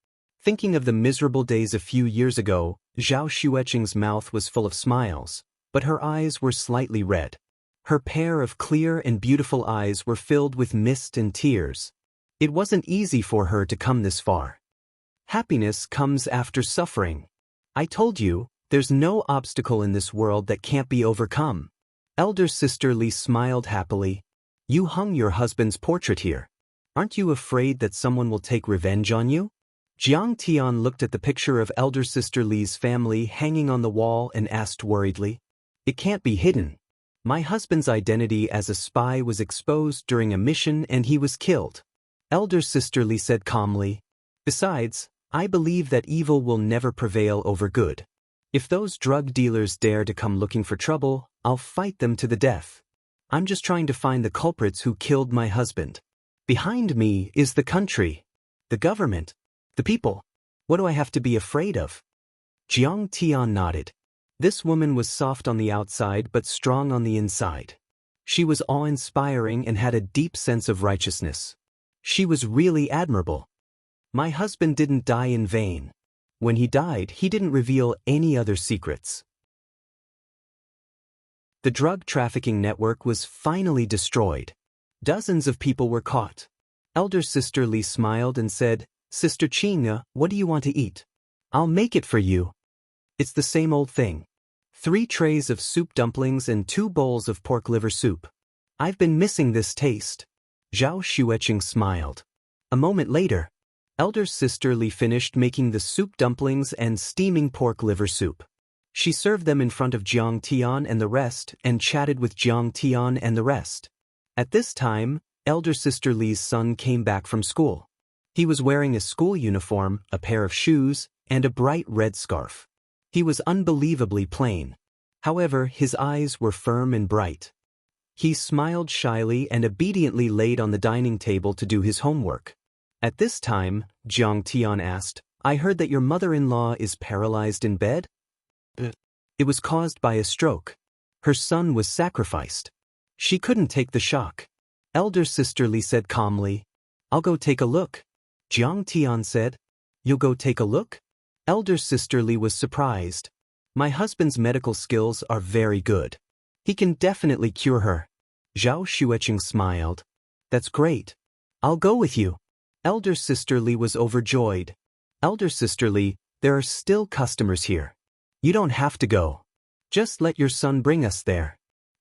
Speaker 1: Thinking of the miserable days a few years ago, Zhao Xueqing's mouth was full of smiles, but her eyes were slightly red. Her pair of clear and beautiful eyes were filled with mist and tears. It wasn't easy for her to come this far. Happiness comes after suffering. I told you, there's no obstacle in this world that can't be overcome. Elder Sister Li smiled happily. You hung your husband's portrait here. Aren't you afraid that someone will take revenge on you? Jiang Tian looked at the picture of elder sister Li's family hanging on the wall and asked worriedly. It can't be hidden. My husband's identity as a spy was exposed during a mission and he was killed. Elder sister Li said calmly. Besides, I believe that evil will never prevail over good. If those drug dealers dare to come looking for trouble, I'll fight them to the death. I'm just trying to find the culprits who killed my husband. Behind me is the country, the government, the people. What do I have to be afraid of? Jiang Tian nodded. This woman was soft on the outside but strong on the inside. She was awe-inspiring and had a deep sense of righteousness. She was really admirable. My husband didn't die in vain. When he died, he didn't reveal any other secrets. The drug trafficking network was finally destroyed. Dozens of people were caught. Elder Sister Li smiled and said, Sister Qingna, what do you want to eat? I'll make it for you. It's the same old thing. 3 trays of soup dumplings and 2 bowls of pork liver soup. I've been missing this taste. Zhao Xueqing smiled. A moment later, Elder Sister Li finished making the soup dumplings and steaming pork liver soup. She served them in front of Jiang Tian and the rest and chatted with Jiang Tian and the rest. At this time, Elder Sister Li's son came back from school. He was wearing a school uniform, a pair of shoes, and a bright red scarf. He was unbelievably plain. However, his eyes were firm and bright. He smiled shyly and obediently laid on the dining table to do his homework. At this time, Jiang Tian asked, I heard that your mother-in-law is paralyzed in bed? It was caused by a stroke. Her son was sacrificed. She couldn't take the shock. Elder Sister Li said calmly, I'll go take a look. Jiang Tian said, You'll go take a look? Elder Sister Li was surprised. My husband's medical skills are very good. He can definitely cure her. Zhao Xueqing smiled. That's great. I'll go with you. Elder Sister Li was overjoyed. Elder Sister Li, there are still customers here. You don't have to go. Just let your son bring us there.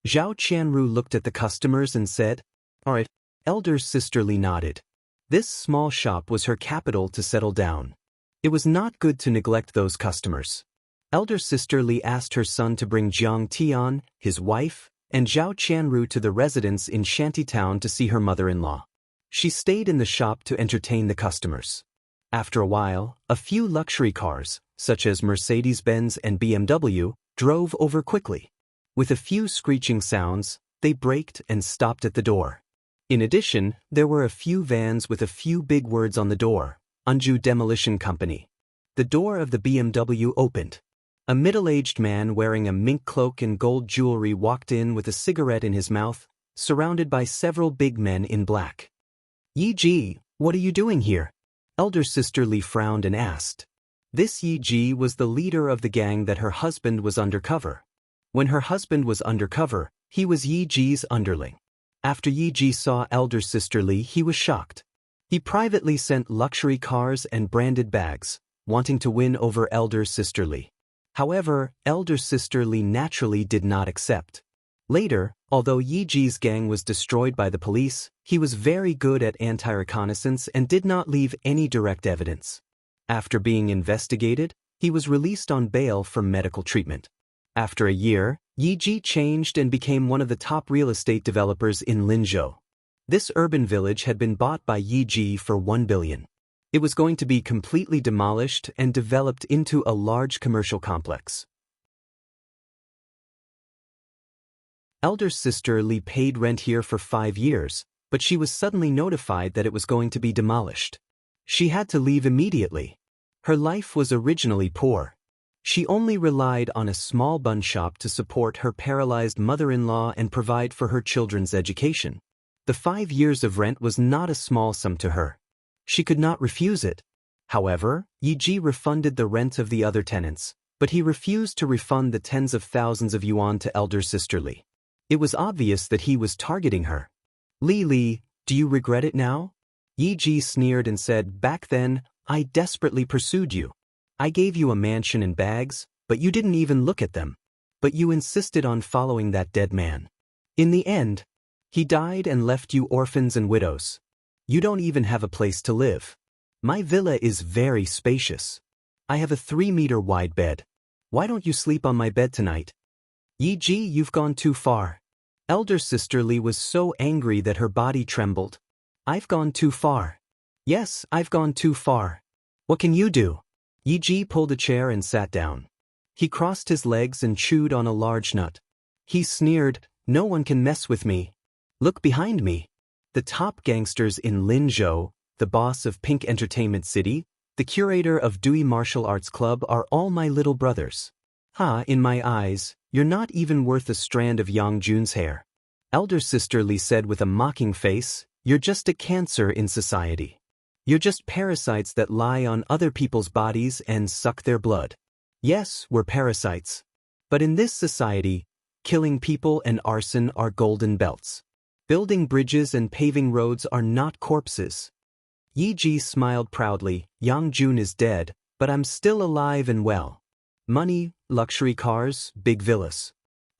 Speaker 1: Zhao Qianru looked at the customers and said, All right. Elder Sister Li nodded. This small shop was her capital to settle down. It was not good to neglect those customers. Elder Sister Li asked her son to bring Jiang Tian, his wife, and Zhao Qianru to the residence in Shantytown to see her mother-in-law. She stayed in the shop to entertain the customers. After a while, a few luxury cars, such as Mercedes-Benz and BMW, drove over quickly. With a few screeching sounds, they braked and stopped at the door. In addition, there were a few vans with a few big words on the door, Anju Demolition Company. The door of the BMW opened. A middle-aged man wearing a mink cloak and gold jewelry walked in with a cigarette in his mouth, surrounded by several big men in black. Yi Ji, what are you doing here? Elder Sister Li frowned and asked. This Yi Ji was the leader of the gang that her husband was undercover. When her husband was undercover, he was Yi Ji's underling. After Yi Ji saw Elder Sister Li, he was shocked. He privately sent luxury cars and branded bags, wanting to win over Elder Sister Li. However, Elder Sister Li naturally did not accept. Later, although Yi Ji's gang was destroyed by the police, he was very good at anti-reconnaissance and did not leave any direct evidence. After being investigated, he was released on bail for medical treatment. After a year, Yi Ji changed and became one of the top real estate developers in Linzhou. This urban village had been bought by Yi Ji for 1 billion. It was going to be completely demolished and developed into a large commercial complex. Elder Sister Li paid rent here for 5 years, but she was suddenly notified that it was going to be demolished. She had to leave immediately. Her life was originally poor. She only relied on a small bun shop to support her paralyzed mother-in-law and provide for her children's education. The 5 years of rent was not a small sum to her. She could not refuse it. However, Yi Ji refunded the rent of the other tenants, but he refused to refund the tens of thousands of yuan to Elder Sister Li. It was obvious that he was targeting her. Li, do you regret it now? Yi Ji sneered and said, Back then, I desperately pursued you. I gave you a mansion and bags, but you didn't even look at them. But you insisted on following that dead man. In the end, He died and left you orphans and widows. You don't even have a place to live. My villa is very spacious. I have a 3-meter wide bed. Why don't you sleep on my bed tonight? Yi Ji, you've gone too far. Elder sister Li was so angry that her body trembled. I've gone too far. Yes, I've gone too far. What can you do? Yi Ji pulled a chair and sat down. He crossed his legs and chewed on a large nut. He sneered, no one can mess with me. Look behind me. The top gangsters in Linzhou, the boss of Pink Entertainment City, the curator of Dewey Martial Arts Club are all my little brothers. Ha, in my eyes, you're not even worth a strand of Yang Jun's hair. Elder sister Li said with a mocking face, you're just a cancer in society. You're just parasites that lie on other people's bodies and suck their blood. Yes, we're parasites. But in this society, killing people and arson are golden belts. Building bridges and paving roads are not corpses. Yi Ji smiled proudly, Yang Jun is dead, but I'm still alive and well. Money, luxury cars, big villas.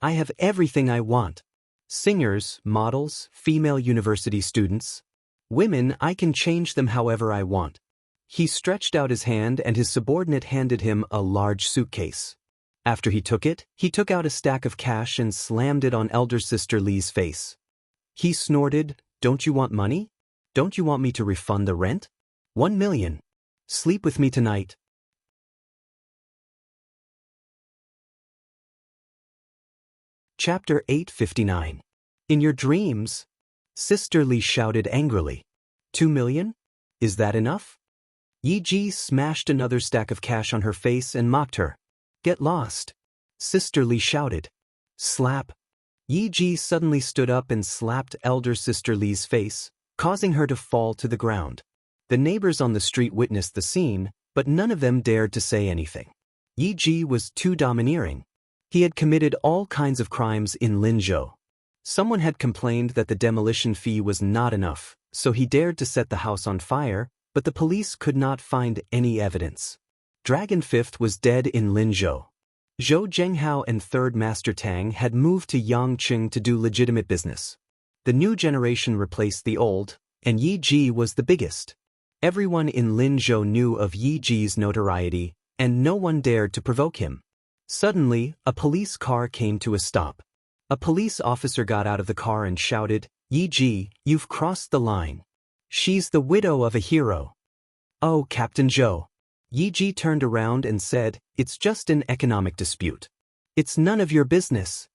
Speaker 1: I have everything I want. Singers, models, female university students. Women, I can change them however I want. He stretched out his hand and his subordinate handed him a large suitcase. After he took it, he took out a stack of cash and slammed it on elder sister Li's face. He snorted, don't you want money? Don't you want me to refund the rent? 1 million. Sleep with me tonight. Chapter 859. In your dreams? Sister Li shouted angrily. 2 million? Is that enough? Yi Ji smashed another stack of cash on her face and mocked her. Get lost. Sister Li shouted. Slap. Yi Ji suddenly stood up and slapped elder sister Li's face, causing her to fall to the ground. The neighbors on the street witnessed the scene, but none of them dared to say anything. Yi Ji was too domineering. He had committed all kinds of crimes in Linzhou. Someone had complained that the demolition fee was not enough, so he dared to set the house on fire, but the police could not find any evidence. Dragon Fifth was dead in Linzhou. Zhou Zhenghao and Third Master Tang had moved to Yangqing to do legitimate business. The new generation replaced the old, and Yi Ji was the biggest. Everyone in Linzhou knew of Yi Ji's notoriety, and no one dared to provoke him. Suddenly, a police car came to a stop. A police officer got out of the car and shouted, Yi Ji, you've crossed the line. She's the widow of a hero. Oh, Captain Zhou. Yi Ji turned around and said, it's just an economic dispute. It's none of your business.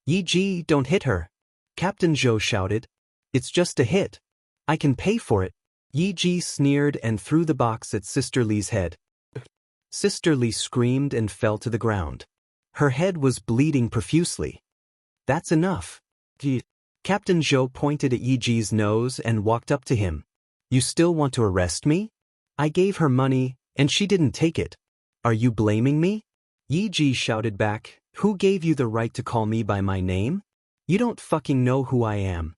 Speaker 1: Yi Ji, don't hit her. Captain Zhou shouted. It's just a hit. I can pay for it. Yi Ji sneered and threw the box at Sister Li's head. Sister Li screamed and fell to the ground. Her head was bleeding profusely. That's enough. Captain Zhou pointed at Yi Ji's nose and walked up to him. You still want to arrest me? I gave her money, and she didn't take it. Are you blaming me? Yi Ji shouted back, who gave you the right to call me by my name? You don't fucking know who I am.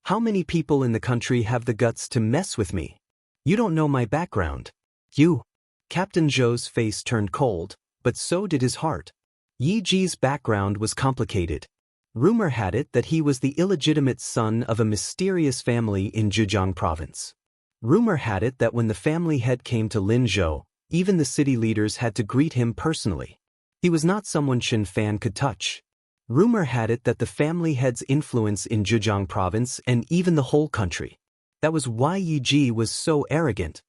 Speaker 1: How many people in the country have the guts to mess with me? You don't know my background. You. Captain Zhou's face turned cold, but so did his heart. Yi Ji's background was complicated. Rumor had it that he was the illegitimate son of a mysterious family in Zhejiang province. Rumor had it that when the family head came to Linzhou, even the city leaders had to greet him personally. He was not someone Xin Fan could touch. Rumor had it that the family head's influence in Zhejiang province and even the whole country. That was why Yi Ji was so arrogant.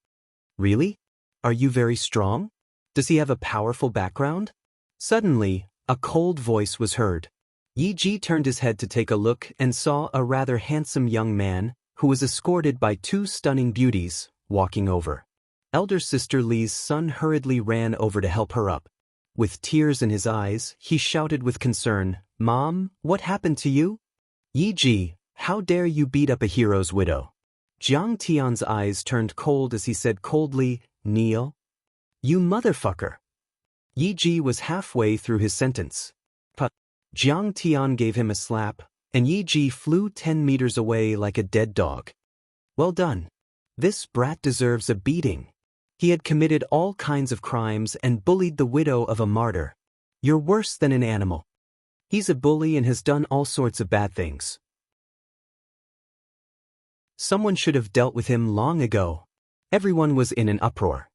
Speaker 1: Really? Are you very strong? Does he have a powerful background? Suddenly, a cold voice was heard. Yi Ji turned his head to take a look and saw a rather handsome young man, who was escorted by 2 stunning beauties, walking over. Elder sister Li's son hurriedly ran over to help her up. With tears in his eyes, he shouted with concern, Mom, what happened to you? Yi Ji, how dare you beat up a hero's widow? Jiang Tian's eyes turned cold as he said coldly, Kneel. You motherfucker. Yi Ji was halfway through his sentence. But Jiang Tian gave him a slap, and Yi Ji flew 10 meters away like a dead dog. Well done. This brat deserves a beating. He had committed all kinds of crimes and bullied the widow of a martyr. You're worse than an animal. He's a bully and has done all sorts of bad things. Someone should have dealt with him long ago. Everyone was in an uproar.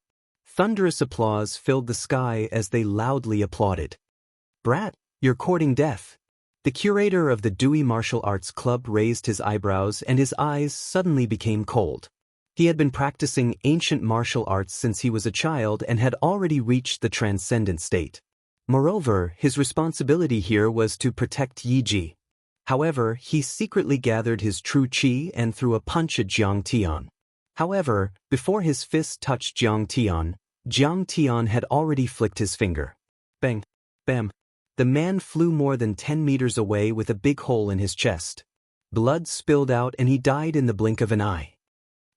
Speaker 1: Thunderous applause filled the sky as they loudly applauded. Brat, you're courting death. The curator of the Dewey Martial Arts Club raised his eyebrows and his eyes suddenly became cold. He had been practicing ancient martial arts since he was a child and had already reached the transcendent state. Moreover, his responsibility here was to protect Yi Ji. However, he secretly gathered his true qi and threw a punch at Jiang Tian. However, before his fist touched Jiang Tian had already flicked his finger. Bang! Bam! The man flew more than 10 meters away with a big hole in his chest. Blood spilled out and he died in the blink of an eye.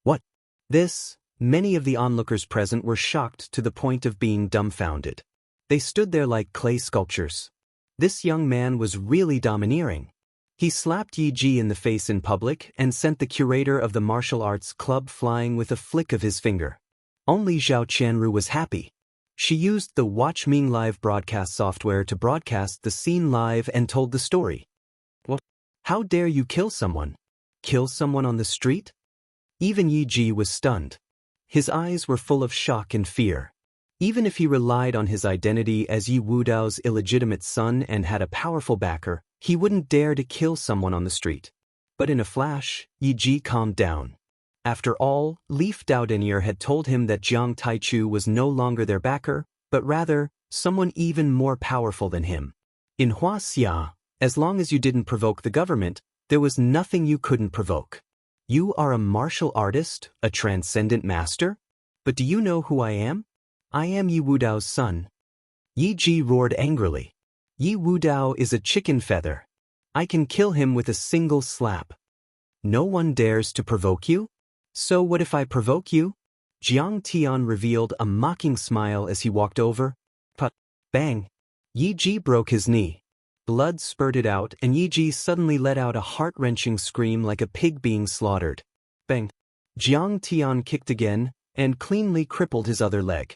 Speaker 1: What? This? Many of the onlookers present were shocked to the point of being dumbfounded. They stood there like clay sculptures. This young man was really domineering. He slapped Yi Ji in the face in public and sent the curator of the martial arts club flying with a flick of his finger. Only Zhao Qianru was happy. She used the Watch Ming live broadcast software to broadcast the scene live and told the story. What? How dare you kill someone? Kill someone on the street? Even Yi Ji was stunned. His eyes were full of shock and fear. Even if he relied on his identity as Yi Wudao's illegitimate son and had a powerful backer, he wouldn't dare to kill someone on the street. But in a flash, Yi Ji calmed down. After all, Leaf Dao Denier had told him that Jiang Taichu was no longer their backer, but rather, someone even more powerful than him. In Wuxia, as long as you didn't provoke the government, there was nothing you couldn't provoke. You are a martial artist, a transcendent master? But do you know who I am? I am Yi Wudao's son. Yi Ji roared angrily. Yi Wudao is a chicken feather. I can kill him with a single slap. No one dares to provoke you? So what if I provoke you? Jiang Tian revealed a mocking smile as he walked over. But, bang! Yi Ji broke his knee. Blood spurted out and Yi Ji suddenly let out a heart-wrenching scream like a pig being slaughtered. Bang! Jiang Tian kicked again and cleanly crippled his other leg.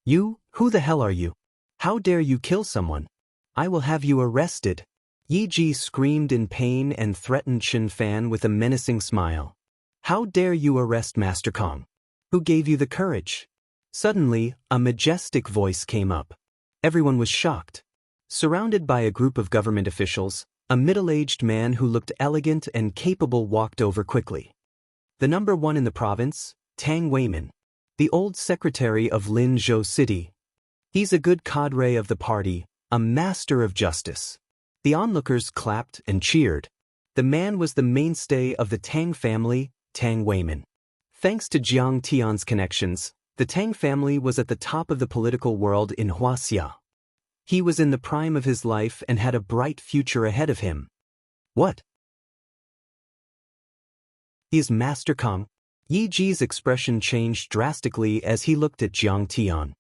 Speaker 1: You, who the hell are you? How dare you kill someone? I will have you arrested. Yi Ji screamed in pain and threatened Shin Fan with a menacing smile. How dare you arrest Master Kong? Who gave you the courage? Suddenly, a majestic voice came up. Everyone was shocked. Surrounded by a group of government officials, a middle-aged man who looked elegant and capable walked over quickly. The number one in the province, Tang Weimin, the old secretary of Linzhou City. He's a good cadre of the party, a master of justice. The onlookers clapped and cheered. The man was the mainstay of the Tang family, Tang Weimin. Thanks to Jiang Tian's connections, the Tang family was at the top of the political world in Wuxia. He was in the prime of his life and had a bright future ahead of him. What? Is Master Kong? Yi Ji's expression changed drastically as he looked at Jiang Tian.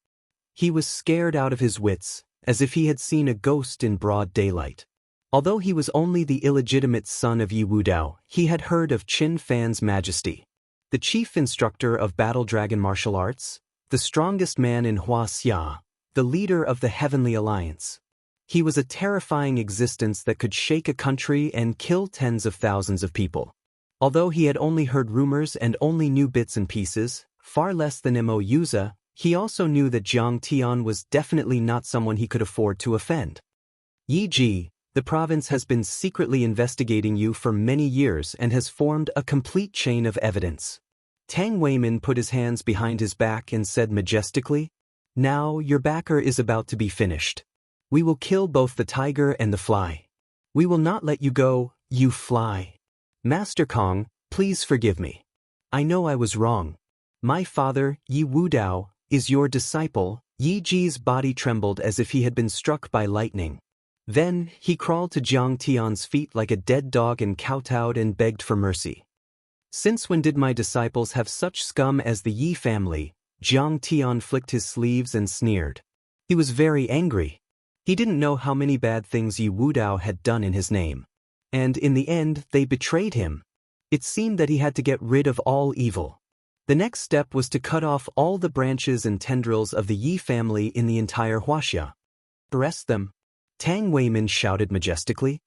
Speaker 1: He was scared out of his wits, as if he had seen a ghost in broad daylight. Although he was only the illegitimate son of Yi Wudao, he had heard of Qin Fan's majesty. The chief instructor of Battle Dragon martial arts, the strongest man in Wuxia, the leader of the Heavenly Alliance. He was a terrifying existence that could shake a country and kill tens of thousands of people. Although he had only heard rumors and only knew bits and pieces, far less than Mo Yuza, he also knew that Jiang Tian was definitely not someone he could afford to offend. Yi Ji, the province has been secretly investigating you for many years and has formed a complete chain of evidence. Tang Weimin put his hands behind his back and said majestically, Now your backer is about to be finished. We will kill both the tiger and the fly. We will not let you go, you fly. Master Kong, please forgive me. I know I was wrong. My father, Yi Wudao, is your disciple. Yi Ji's body trembled as if he had been struck by lightning. Then, he crawled to Jiang Tian's feet like a dead dog and kowtowed and begged for mercy. Since when did my disciples have such scum as the Yi family? Jiang Tian flicked his sleeves and sneered. He was very angry. He didn't know how many bad things Yi Wudao had done in his name. And in the end, they betrayed him. It seemed that he had to get rid of all evil. The next step was to cut off all the branches and tendrils of the Yi family in the entire Wuxia. Arrest them. Tang Weimin shouted majestically.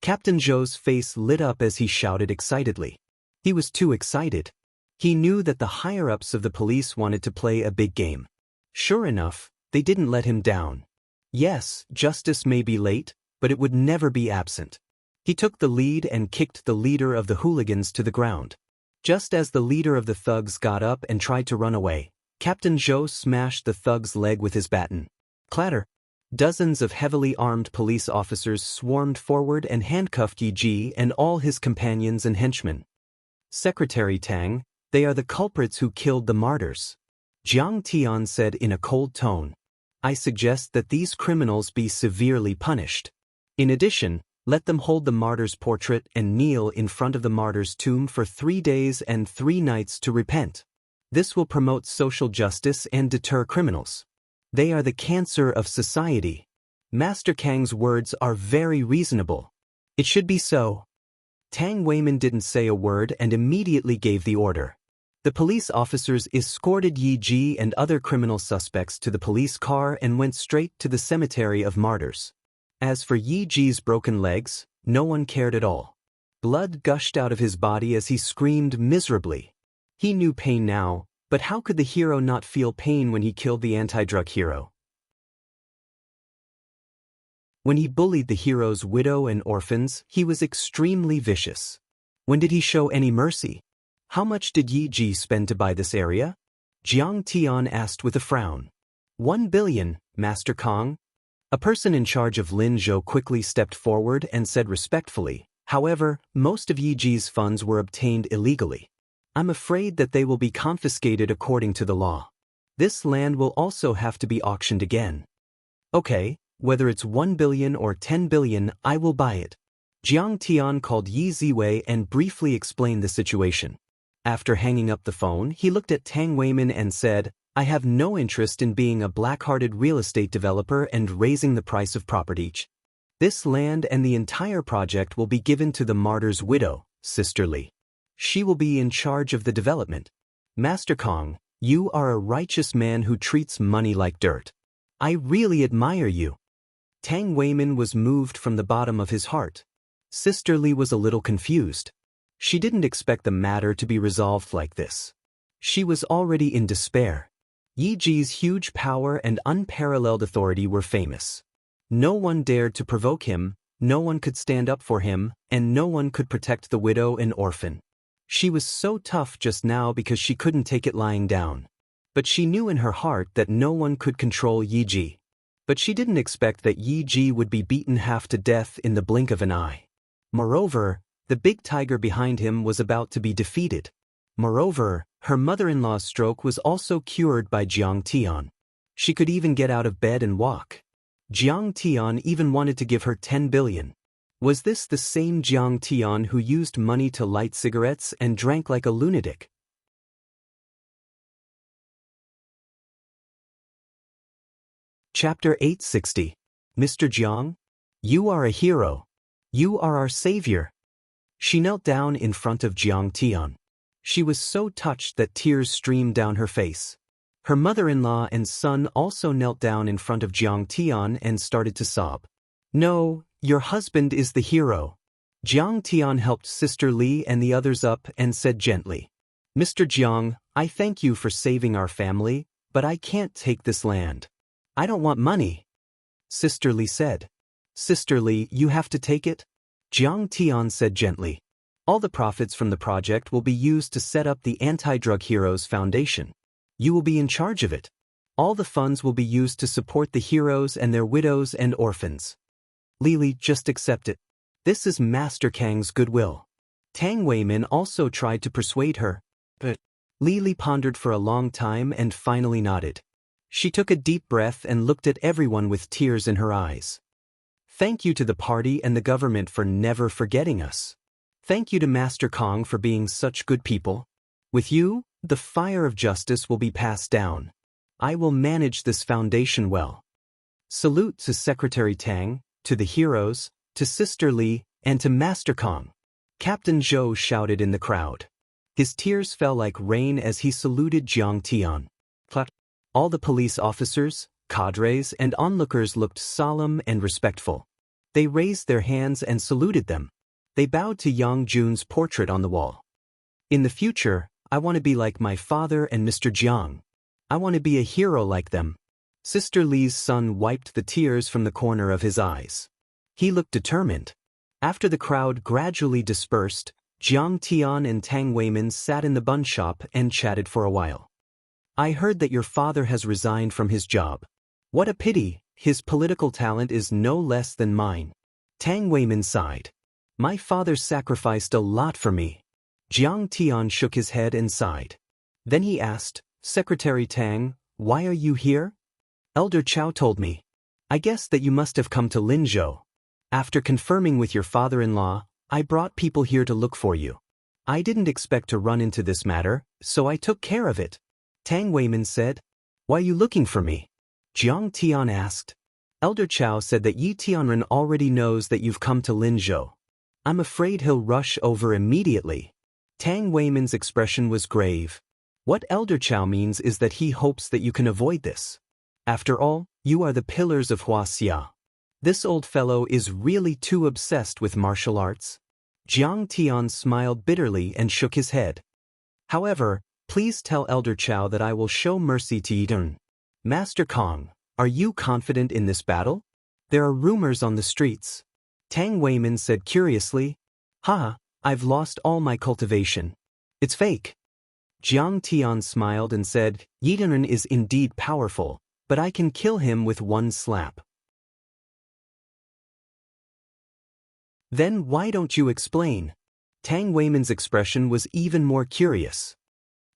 Speaker 1: Captain Zhou's face lit up as he shouted excitedly. He was too excited. He knew that the higher-ups of the police wanted to play a big game. Sure enough, they didn't let him down. Yes, justice may be late, but it would never be absent. He took the lead and kicked the leader of the hooligans to the ground. Just as the leader of the thugs got up and tried to run away, Captain Zhou smashed the thug's leg with his baton. Clatter! Dozens of heavily armed police officers swarmed forward and handcuffed Yi Ji and all his companions and henchmen. Secretary Tang, they are the culprits who killed the martyrs. Jiang Tian said in a cold tone. I suggest that these criminals be severely punished. In addition, let them hold the martyr's portrait and kneel in front of the martyr's tomb for 3 days and 3 nights to repent. This will promote social justice and deter criminals. They are the cancer of society. Master Kang's words are very reasonable. It should be so. Tang Weimin didn't say a word and immediately gave the order. The police officers escorted Yi Ji and other criminal suspects to the police car and went straight to the cemetery of martyrs. As for Yi Ji's broken legs, no one cared at all. Blood gushed out of his body as he screamed miserably. He knew pain now, but how could the hero not feel pain when he killed the anti-drug hero? When he bullied the hero's widow and orphans, he was extremely vicious. When did he show any mercy? How much did Yi Ji spend to buy this area? Jiang Tian asked with a frown. 1 billion, Master Kong. A person in charge of Lin Zhou quickly stepped forward and said respectfully, however, most of Yi Ji's funds were obtained illegally. I'm afraid that they will be confiscated according to the law. This land will also have to be auctioned again. Okay, whether it's 1 billion or 10 billion, I will buy it. Jiang Tian called Yi Ziwei and briefly explained the situation. After hanging up the phone, he looked at Tang Weimin and said, I have no interest in being a black-hearted real estate developer and raising the price of property. This land and the entire project will be given to the martyr's widow, Sister Li. She will be in charge of the development. Master Kong, you are a righteous man who treats money like dirt. I really admire you. Tang Weimin was moved from the bottom of his heart. Sister Li was a little confused. She didn't expect the matter to be resolved like this. She was already in despair. Yi Ji's huge power and unparalleled authority were famous. No one dared to provoke him, no one could stand up for him, and no one could protect the widow and orphan. She was so tough just now because she couldn't take it lying down. But she knew in her heart that no one could control Yi Ji. But she didn't expect that Yi Ji would be beaten half to death in the blink of an eye. Moreover, the big tiger behind him was about to be defeated. Moreover, her mother-in-law's stroke was also cured by Jiang Tian. She could even get out of bed and walk. Jiang Tian even wanted to give her 10 billion. Was this the same Jiang Tian who used money to light cigarettes and drank like a lunatic? Chapter 860. Mr. Jiang? You are a hero. You are our savior. She knelt down in front of Jiang Tian. She was so touched that tears streamed down her face. Her mother-in-law and son also knelt down in front of Jiang Tian and started to sob. No, your husband is the hero. Jiang Tian helped Sister Li and the others up and said gently, Mr. Jiang, I thank you for saving our family, but I can't take this land. I don't want money. Sister Li said. Sister Li, you have to take it? Jiang Tian said gently. All the profits from the project will be used to set up the Anti-Drug Heroes Foundation. You will be in charge of it. All the funds will be used to support the heroes and their widows and orphans. Lili, just accept it. This is Master Kang's goodwill. Tang Weimin also tried to persuade her, but Lili pondered for a long time and finally nodded. She took a deep breath and looked at everyone with tears in her eyes. Thank you to the party and the government for never forgetting us. Thank you to Master Kong for being such good people. With you, the fire of justice will be passed down. I will manage this foundation well. Salute to Secretary Tang, to the heroes, to Sister Li, and to Master Kong. Captain Zhou shouted in the crowd. His tears fell like rain as he saluted Jiang Tian. All the police officers, cadres, and onlookers looked solemn and respectful. They raised their hands and saluted them. They bowed to Yang Jun's portrait on the wall. In the future, I want to be like my father and Mr. Jiang. I want to be a hero like them. Sister Li's son wiped the tears from the corner of his eyes. He looked determined. After the crowd gradually dispersed, Jiang Tian and Tang Weimin sat in the bun shop and chatted for a while. I heard that your father has resigned from his job. What a pity, his political talent is no less than mine. Tang Weimin sighed. My father sacrificed a lot for me. Jiang Tian shook his head and sighed. Then he asked, Secretary Tang, why are you here? Elder Chow told me. I guess that you must have come to Linzhou. After confirming with your father-in-law, I brought people here to look for you. I didn't expect to run into this matter, so I took care of it. Tang Weimin said. Why are you looking for me? Jiang Tian asked. Elder Chow said that Yi Tianren already knows that you've come to Linzhou. I'm afraid he'll rush over immediately. Tang Weimin's expression was grave. What Elder Chow means is that he hopes that you can avoid this. After all, you are the pillars of Wuxia. This old fellow is really too obsessed with martial arts. Jiang Tian smiled bitterly and shook his head. However, please tell Elder Chow that I will show mercy to Yidun. Master Kong, are you confident in this battle? There are rumors on the streets. Tang Weimin said curiously. I've lost all my cultivation. It's fake. Jiang Tian smiled and said, Yidun is indeed powerful, but I can kill him with one slap. Then why don't you explain? Tang Weimin's expression was even more curious.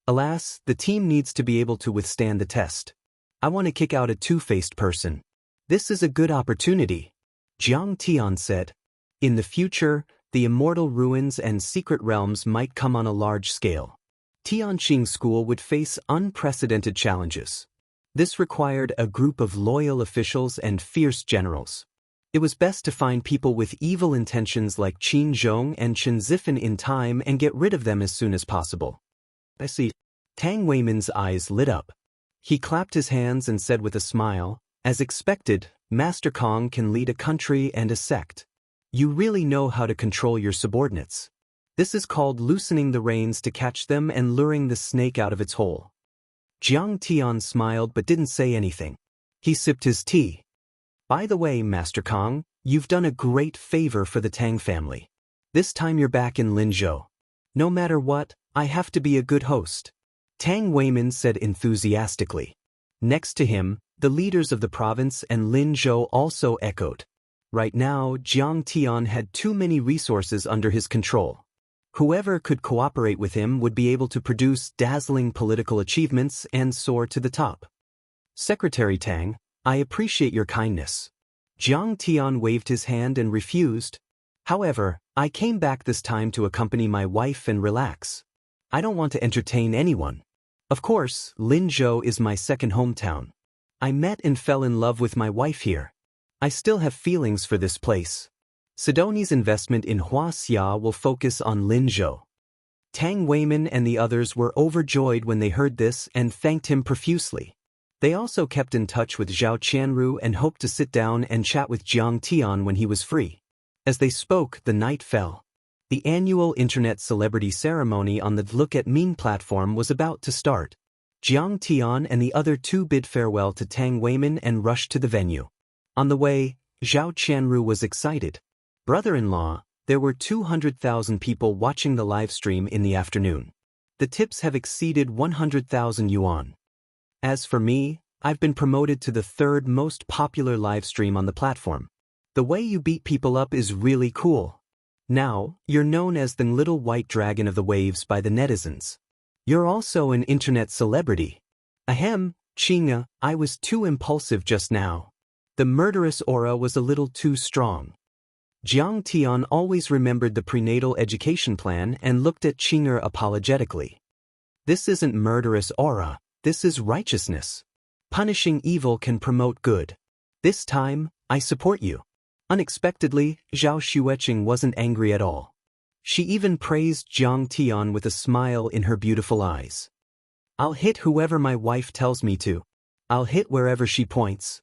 Speaker 1: Alas, the team needs to be able to withstand the test. I want to kick out a two-faced person. This is a good opportunity. Jiang Tian said. In the future, the immortal ruins and secret realms might come on a large scale. Tianqing School would face unprecedented challenges. This required a group of loyal officials and fierce generals. It was best to find people with evil intentions like Qin Zhong and Chen Zifan in time and get rid of them as soon as possible. I see. Tang Weimin's eyes lit up. He clapped his hands and said with a smile, as expected, Master Kong can lead a country and a sect. You really know how to control your subordinates. This is called loosening the reins to catch them and luring the snake out of its hole. Jiang Tian smiled but didn't say anything. He sipped his tea. By the way, Master Kong, you've done a great favor for the Tang family. This time you're back in Linzhou. No matter what, I have to be a good host. Tang Weimin said enthusiastically. Next to him, the leaders of the province and Linzhou also echoed. Right now, Jiang Tian had too many resources under his control. Whoever could cooperate with him would be able to produce dazzling political achievements and soar to the top. Secretary Tang, I appreciate your kindness. Jiang Tian waved his hand and refused. However, I came back this time to accompany my wife and relax. I don't want to entertain anyone. Of course, Linzhou is my second hometown. I met and fell in love with my wife here. I still have feelings for this place. Sidoni's investment in Wuxia will focus on Linzhou. Tang Weimin and the others were overjoyed when they heard this and thanked him profusely. They also kept in touch with Zhao Qianru and hoped to sit down and chat with Jiang Tian when he was free. As they spoke, the night fell. The annual Internet Celebrity Ceremony on the Look at Ming platform was about to start. Jiang Tian and the other two bid farewell to Tang Weimin and rushed to the venue. On the way, Zhao Qianru was excited. Brother-in-law, there were 200,000 people watching the live stream in the afternoon. The tips have exceeded 100,000 yuan. As for me, I've been promoted to the third most popular live stream on the platform. The way you beat people up is really cool. Now, you're known as the little white dragon of the waves by the netizens. You're also an internet celebrity. Ahem, Qinga, I was too impulsive just now. The murderous aura was a little too strong. Jiang Tian always remembered the prenatal education plan and looked at Qinga apologetically. This isn't murderous aura, this is righteousness. Punishing evil can promote good. This time, I support you. Unexpectedly, Zhao Xueqing wasn't angry at all. She even praised Jiang Tian with a smile in her beautiful eyes. I'll hit whoever my wife tells me to. I'll hit wherever she points.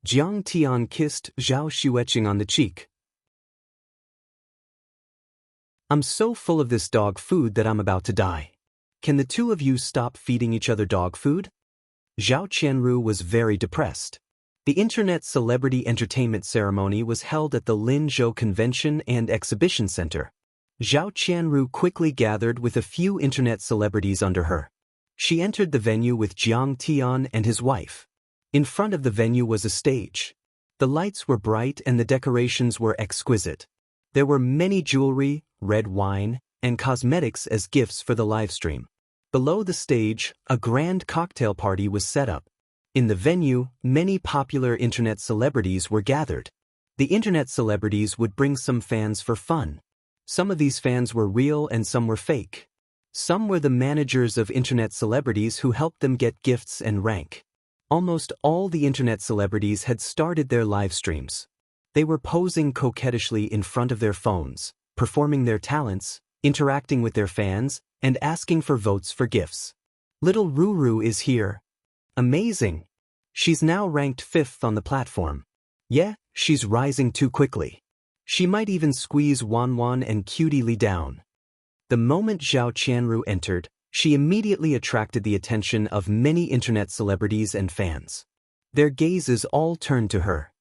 Speaker 1: Jiang Tian kissed Zhao Xueqing on the cheek. I'm so full of this dog food that I'm about to die. Can the two of you stop feeding each other dog food? Zhao Qianru was very depressed. The Internet Celebrity Entertainment Ceremony was held at the Linzhou Convention and Exhibition Center. Zhao Qianru quickly gathered with a few Internet celebrities under her. She entered the venue with Jiang Tian and his wife. In front of the venue was a stage. The lights were bright and the decorations were exquisite. There were many jewelry, red wine, and cosmetics as gifts for the livestream. Below the stage, a grand cocktail party was set up. In the venue, many popular Internet celebrities were gathered. The Internet celebrities would bring some fans for fun. Some of these fans were real and some were fake. Some were the managers of Internet celebrities who helped them get gifts and rank. Almost all the Internet celebrities had started their live streams. They were posing coquettishly in front of their phones, performing their talents, interacting with their fans, and asking for votes for gifts. Little Ruru is here. Amazing! She's now ranked 5th on the platform. Yeah, she's rising too quickly. She might even squeeze Wanwan and Cutie Li down. The moment Zhao Qianru entered, she immediately attracted the attention of many Internet celebrities and fans. Their gazes all turned to her.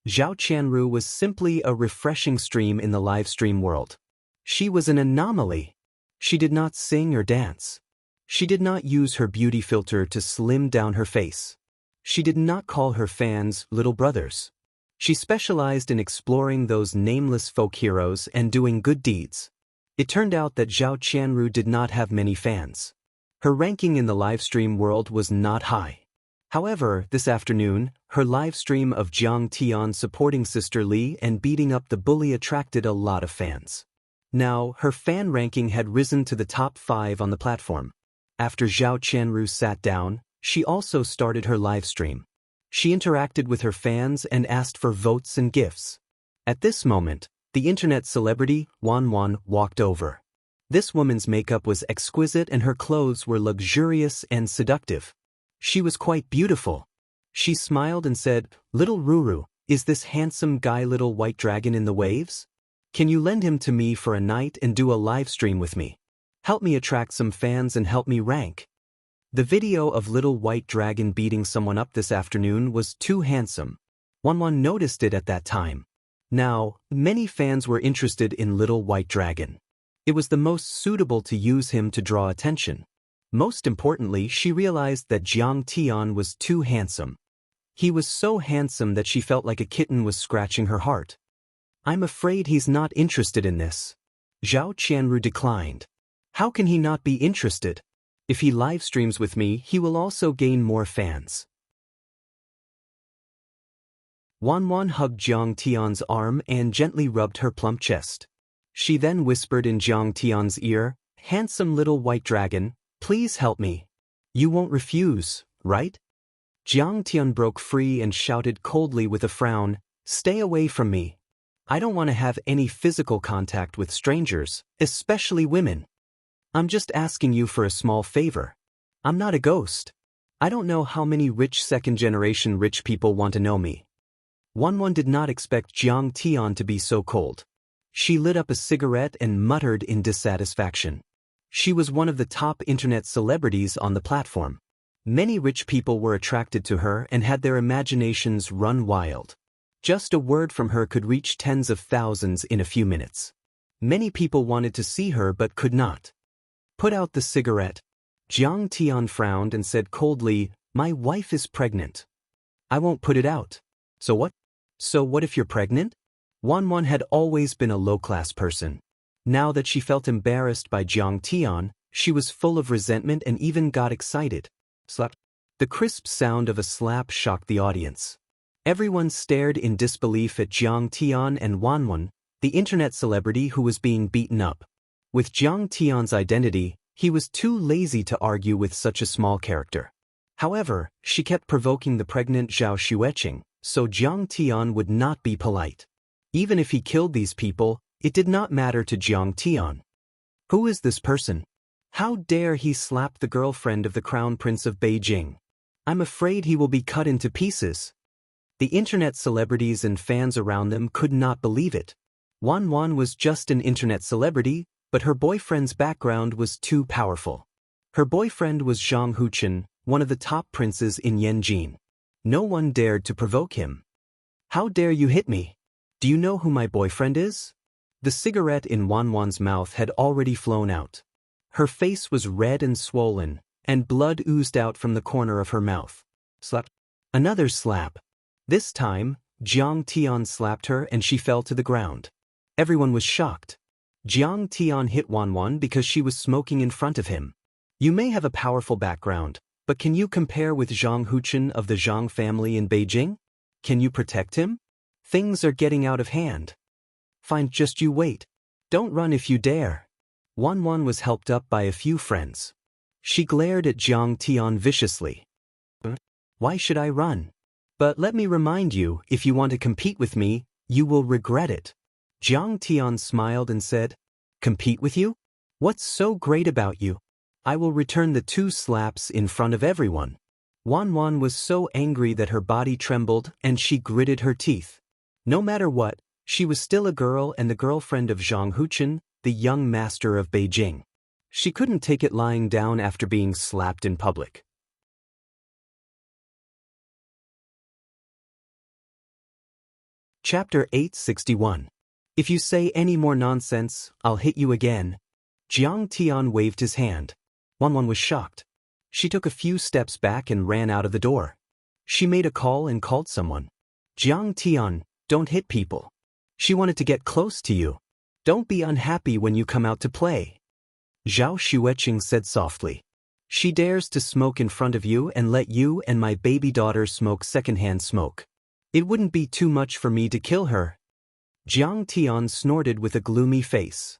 Speaker 1: Zhao Qianru was simply a refreshing stream in the live stream world. She was an anomaly. She did not sing or dance. She did not use her beauty filter to slim down her face. She did not call her fans little brothers. She specialized in exploring those nameless folk heroes and doing good deeds. It turned out that Zhao Qianru did not have many fans. Her ranking in the livestream world was not high. However, this afternoon, her livestream of Jiang Tian supporting Sister Li and beating up the bully attracted a lot of fans. Now, her fan ranking had risen to the top 5 on the platform. After Zhao Qianru sat down, she also started her livestream. She interacted with her fans and asked for votes and gifts. At this moment, the Internet celebrity, Wanwan, walked over. This woman's makeup was exquisite and her clothes were luxurious and seductive. She was quite beautiful. She smiled and said, "Little Ruru, is this handsome guy Little White Dragon in the waves? Can you lend him to me for a night and do a live stream with me? Help me attract some fans and help me rank." The video of Little White Dragon beating someone up this afternoon was too handsome. Wanwan noticed it at that time. Now, many fans were interested in Little White Dragon. It was the most suitable to use him to draw attention. Most importantly, she realized that Jiang Tian was too handsome. He was so handsome that she felt like a kitten was scratching her heart. "I'm afraid he's not interested in this." Zhao Qianru declined. "How can he not be interested? If he live streams with me, he will also gain more fans." Wanwan hugged Jiang Tian's arm and gently rubbed her plump chest. She then whispered in Jiang Tian's ear, "Handsome Little White Dragon, please help me. You won't refuse, right?" Jiang Tian broke free and shouted coldly with a frown, "Stay away from me. I don't want to have any physical contact with strangers, especially women. I'm just asking you for a small favor. I'm not a ghost. I don't know how many rich second-generation rich people want to know me." Wanwan did not expect Jiang Tian to be so cold. She lit up a cigarette and muttered in dissatisfaction. She was one of the top Internet celebrities on the platform. Many rich people were attracted to her and had their imaginations run wild. Just a word from her could reach tens of thousands in a few minutes. Many people wanted to see her but could not. "Put out the cigarette." Jiang Tian frowned and said coldly, "My wife is pregnant. I won't put it out." "So what? So what if you're pregnant?" Wanwan had always been a low-class person. Now that she felt embarrassed by Jiang Tian, she was full of resentment and even got excited. Slap. The crisp sound of a slap shocked the audience. Everyone stared in disbelief at Jiang Tian and Wanwan, the Internet celebrity who was being beaten up. With Jiang Tian's identity, he was too lazy to argue with such a small character. However, she kept provoking the pregnant Zhao Xueqing, so Jiang Tian would not be polite. Even if he killed these people, it did not matter to Jiang Tian. Who is this person? How dare he slap the girlfriend of the Crown Prince of Beijing? I'm afraid he will be cut into pieces. The Internet celebrities and fans around them could not believe it. Wanwan was just an Internet celebrity, but her boyfriend's background was too powerful. Her boyfriend was Zhang Huchen, one of the top princes in Yanjin. No one dared to provoke him. "How dare you hit me? Do you know who my boyfriend is?" The cigarette in Wanwan's mouth had already flown out. Her face was red and swollen, and blood oozed out from the corner of her mouth. Slap. Another slap. This time, Jiang Tian slapped her and she fell to the ground. Everyone was shocked. Jiang Tian hit Wanwan because she was smoking in front of him. "You may have a powerful background, but can you compare with Zhang Huchen of the Zhang family in Beijing? Can you protect him? Things are getting out of hand. Fine, just you wait. Don't run if you dare." Wanwan was helped up by a few friends. She glared at Jiang Tian viciously. "Why should I run? But let me remind you, if you want to compete with me, you will regret it." Jiang Tian smiled and said, "Compete with you? What's so great about you? I will return the 2 slaps in front of everyone." Wanwan was so angry that her body trembled and she gritted her teeth. No matter what, she was still a girl and the girlfriend of Zhang Huchen, the young master of Beijing. She couldn't take it lying down after being slapped in public. Chapter 861. If you say any more nonsense, I'll hit you again. Jiang Tian waved his hand. Wanwan was shocked. She took a few steps back and ran out of the door. She made a call and called someone. "Jiang Tian, don't hit people. She wanted to get close to you. Don't be unhappy when you come out to play." Zhao Xueqing said softly. "She dares to smoke in front of you and let you and my baby daughter smoke secondhand smoke. It wouldn't be too much for me to kill her." Jiang Tian snorted with a gloomy face.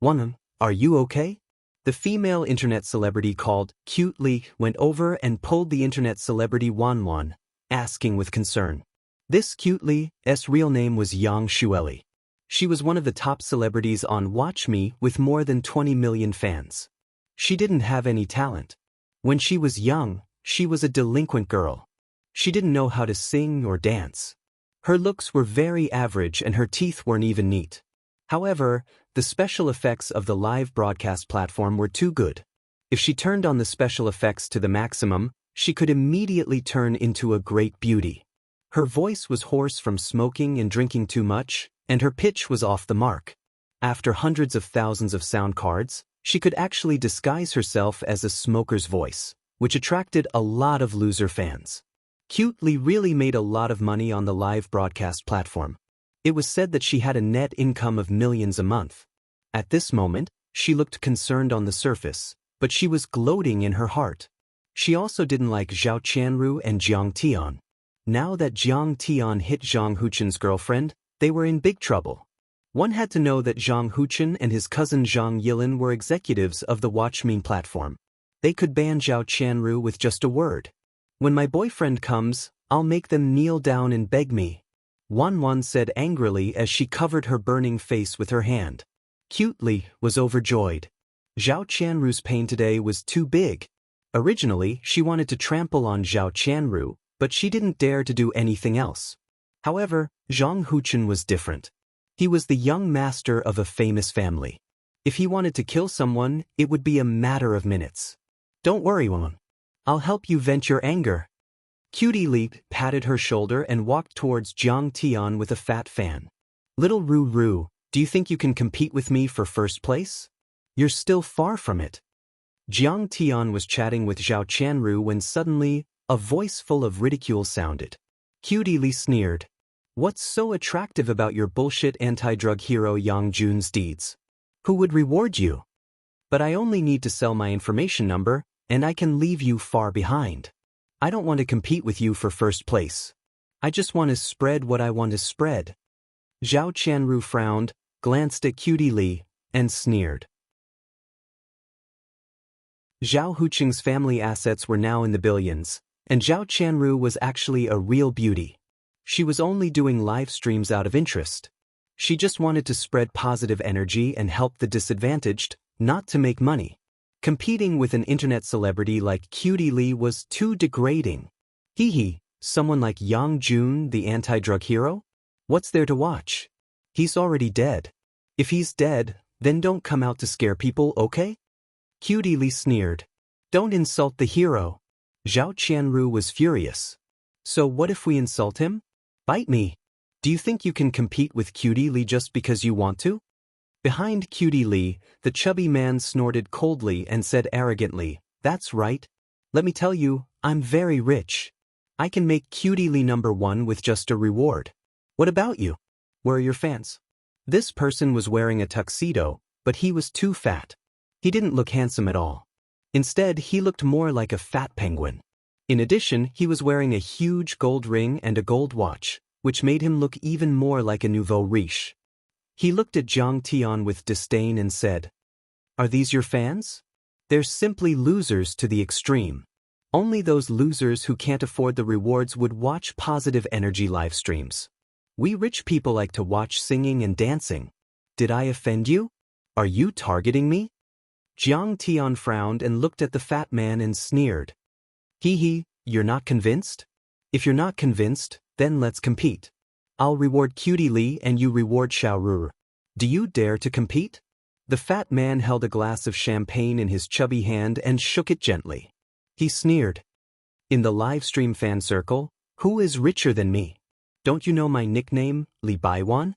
Speaker 1: "Wanwan, are you okay?" The female internet celebrity called Cute Li went over and pulled the internet celebrity Wanwan, asking with concern. This Cute Li's real name was Yang Xueli. She was one of the top celebrities on Watch Me with more than 20 million fans. She didn't have any talent. When she was young, she was a delinquent girl. She didn't know how to sing or dance. Her looks were very average and her teeth weren't even neat. However, the special effects of the live broadcast platform were too good. If she turned on the special effects to the maximum, she could immediately turn into a great beauty. Her voice was hoarse from smoking and drinking too much, and her pitch was off the mark. After hundreds of thousands of sound cards, she could actually disguise herself as a smoker's voice, which attracted a lot of loser fans. Cute Li really made a lot of money on the live broadcast platform. It was said that she had a net income of millions a month. At this moment, she looked concerned on the surface, but she was gloating in her heart. She also didn't like Zhao Qianru and Jiang Tian. Now that Jiang Tian hit Zhang Huchen's girlfriend, they were in big trouble. One had to know that Zhang Huchen and his cousin Zhang Yilin were executives of the WatchMe platform. They could ban Zhao Qianru with just a word. "When my boyfriend comes, I'll make them kneel down and beg me," Wanwan said angrily as she covered her burning face with her hand. Cute Li was overjoyed. Zhao Qianru's pain today was too big. Originally, she wanted to trample on Zhao Qianru, but she didn't dare to do anything else. However, Zhang Huchen was different. He was the young master of a famous family. If he wanted to kill someone, it would be a matter of minutes. "Don't worry, Wanwan. I'll help you vent your anger." Cutie Li patted her shoulder and walked towards Jiang Tian with a fat fan. "Little Ru, do you think you can compete with me for first place? You're still far from it." Jiang Tian was chatting with Zhao Qianru when suddenly, a voice full of ridicule sounded. Cutie Li sneered. "What's so attractive about your bullshit anti-drug hero Yang Jun's deeds? Who would reward you? But I only need to sell my information number, and I can leave you far behind. I don't want to compete with you for first place. I just want to spread what I want to spread." Zhao Qianru frowned, glanced at Cutie Li, and sneered. Zhao Huqing's family assets were now in the billions, and Zhao Qianru was actually a real beauty. She was only doing live streams out of interest. She just wanted to spread positive energy and help the disadvantaged, not to make money. Competing with an internet celebrity like Cutie Li was too degrading. Someone like Yang Jun, the anti-drug hero? What's there to watch? He's already dead. If he's dead, Then don't come out to scare people, okay? Cutie Lee sneered. Don't insult the hero. Zhao Qianru was furious. So what if we insult him? Bite me. Do you think you can compete with Cutie Lee just because you want to? Behind Cutie Lee, the chubby man snorted coldly and said arrogantly, That's right. Let me tell you, I'm very rich. I can make Cutie Lee #1 with just a reward. What about you? Where are your fans? This person was wearing a tuxedo, but he was too fat. He didn't look handsome at all. Instead, he looked more like a fat penguin. In addition, he was wearing a huge gold ring and a gold watch, which made him look even more like a nouveau riche. He looked at Zhang Tian with disdain and said, Are these your fans? They're simply losers to the extreme. Only those losers who can't afford the rewards would watch positive energy live streams. We rich people like to watch singing and dancing. Did I offend you? Are you targeting me? Zhang Tian frowned and looked at the fat man and sneered. Hee, you're not convinced? If you're not convinced, then let's compete. I'll reward Cutie Lee and you reward Xiaoru. Do you dare to compete? The fat man held a glass of champagne in his chubby hand and shook it gently. He sneered. In the livestream fan circle, who is richer than me? Don't you know my nickname, Li Baiwan?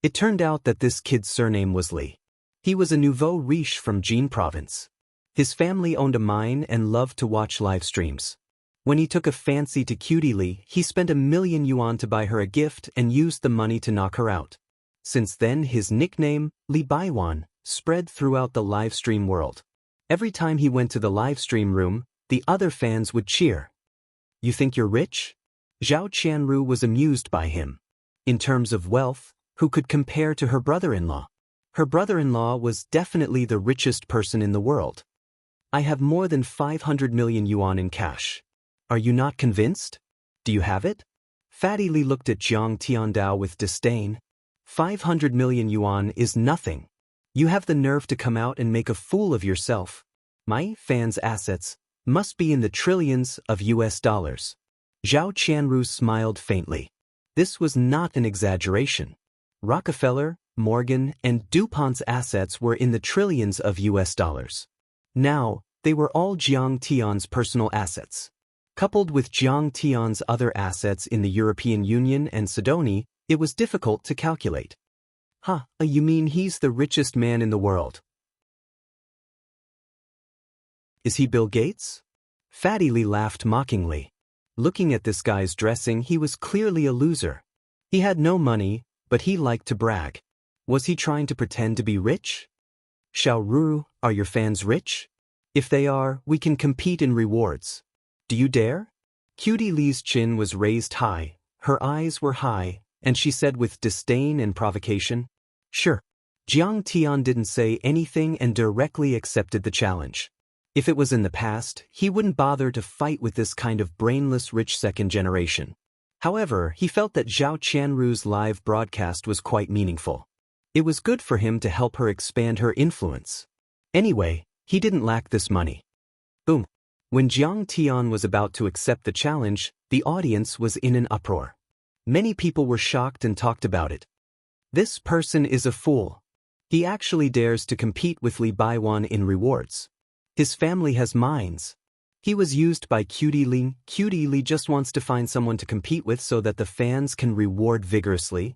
Speaker 1: It turned out that this kid's surname was Li. He was a nouveau riche from Jin province. His family owned a mine and loved to watch live streams. When he took a fancy to Cutie Lee, he spent 1,000,000 yuan to buy her a gift and used the money to knock her out. Since then, his nickname, Li Baiwan, spread throughout the livestream world. Every time he went to the livestream room, the other fans would cheer. You think you're rich? Zhao Qianru was amused by him. In terms of wealth, who could compare to her brother-in-law? Her brother-in-law was definitely the richest person in the world. I have more than 500 million yuan in cash. Are you not convinced? Do you have it? Fatty Li looked at Zhang Tiandao with disdain. 500 million yuan is nothing. You have the nerve to come out and make a fool of yourself. My fans' assets must be in the trillions of US dollars. Zhao Qianru smiled faintly. This was not an exaggeration. Rockefeller, Morgan, and DuPont's assets were in the trillions of US dollars. Now, they were all Zhang Tian's personal assets. Coupled with Zhang Tian's other assets in the European Union and Sidonie, it was difficult to calculate. You mean he's the richest man in the world? Is he Bill Gates? Fatty Lee laughed mockingly. Looking at this guy's dressing, he was clearly a loser. He had no money, but he liked to brag. Was he trying to pretend to be rich? Xiaoru, are your fans rich? If they are, we can compete in rewards. Do you dare? Cutie Lee's chin was raised high, her eyes were high, and she said with disdain and provocation, Sure. Zhang Tian didn't say anything and directly accepted the challenge. If it was in the past, he wouldn't bother to fight with this kind of brainless rich second generation. However, he felt that Zhao Qianru's live broadcast was quite meaningful. It was good for him to help her expand her influence. Anyway, he didn't lack this money. Boom. When Zhang Tian was about to accept the challenge, the audience was in an uproar. Many people were shocked and talked about it. This person is a fool. He actually dares to compete with Li Baiwan in rewards. His family has mines. He was used by Cutie Lee. Cutie Lee just wants to find someone to compete with so that the fans can reward vigorously.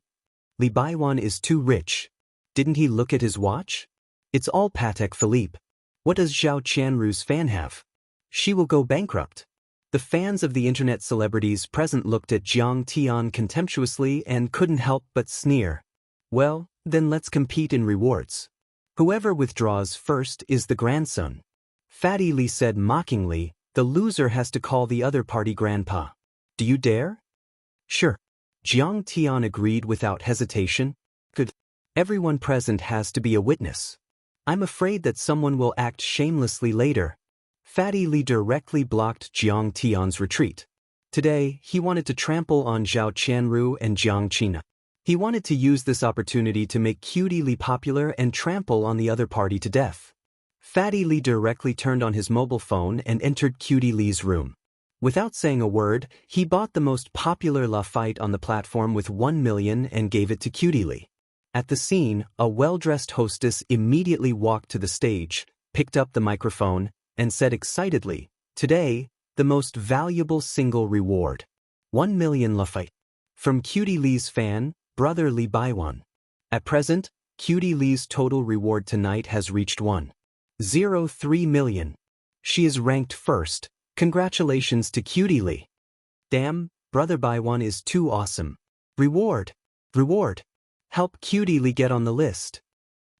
Speaker 1: Li Baiwan is too rich. Didn't he look at his watch? It's all Patek Philippe. What does Zhao Qianru's fan have? She will go bankrupt. The fans of the internet celebrities present looked at Zhang Tian contemptuously and couldn't help but sneer. Well, then let's compete in rewards. Whoever withdraws first is the grandson. Fatty Lee said mockingly, the loser has to call the other party grandpa. Do you dare? Sure. Zhang Tian agreed without hesitation. Good. Everyone present has to be a witness. I'm afraid that someone will act shamelessly later. Fatty Lee directly blocked Zhang Tian's retreat. Today, he wanted to trample on Zhao Qianru and Jiang Qina. He wanted to use this opportunity to make Cutie Lee popular and trample on the other party to death. Fatty Lee directly turned on his mobile phone and entered Cutie Lee's room. Without saying a word, he bought the most popular La fight on the platform with 1 million and gave it to Cutie Lee. At the scene, a well-dressed hostess immediately walked to the stage, picked up the microphone, and said excitedly, "Today, the most valuable single reward. 1 million Lafite. From Cutie Lee's fan, Brother Lee Baiwan. At present, Cutie Lee's total reward tonight has reached 1.03 million. She is ranked first. Congratulations to Cutie Lee. Damn, Brother Baiwan is too awesome. Reward. Reward. Help Cutie Lee get on the list.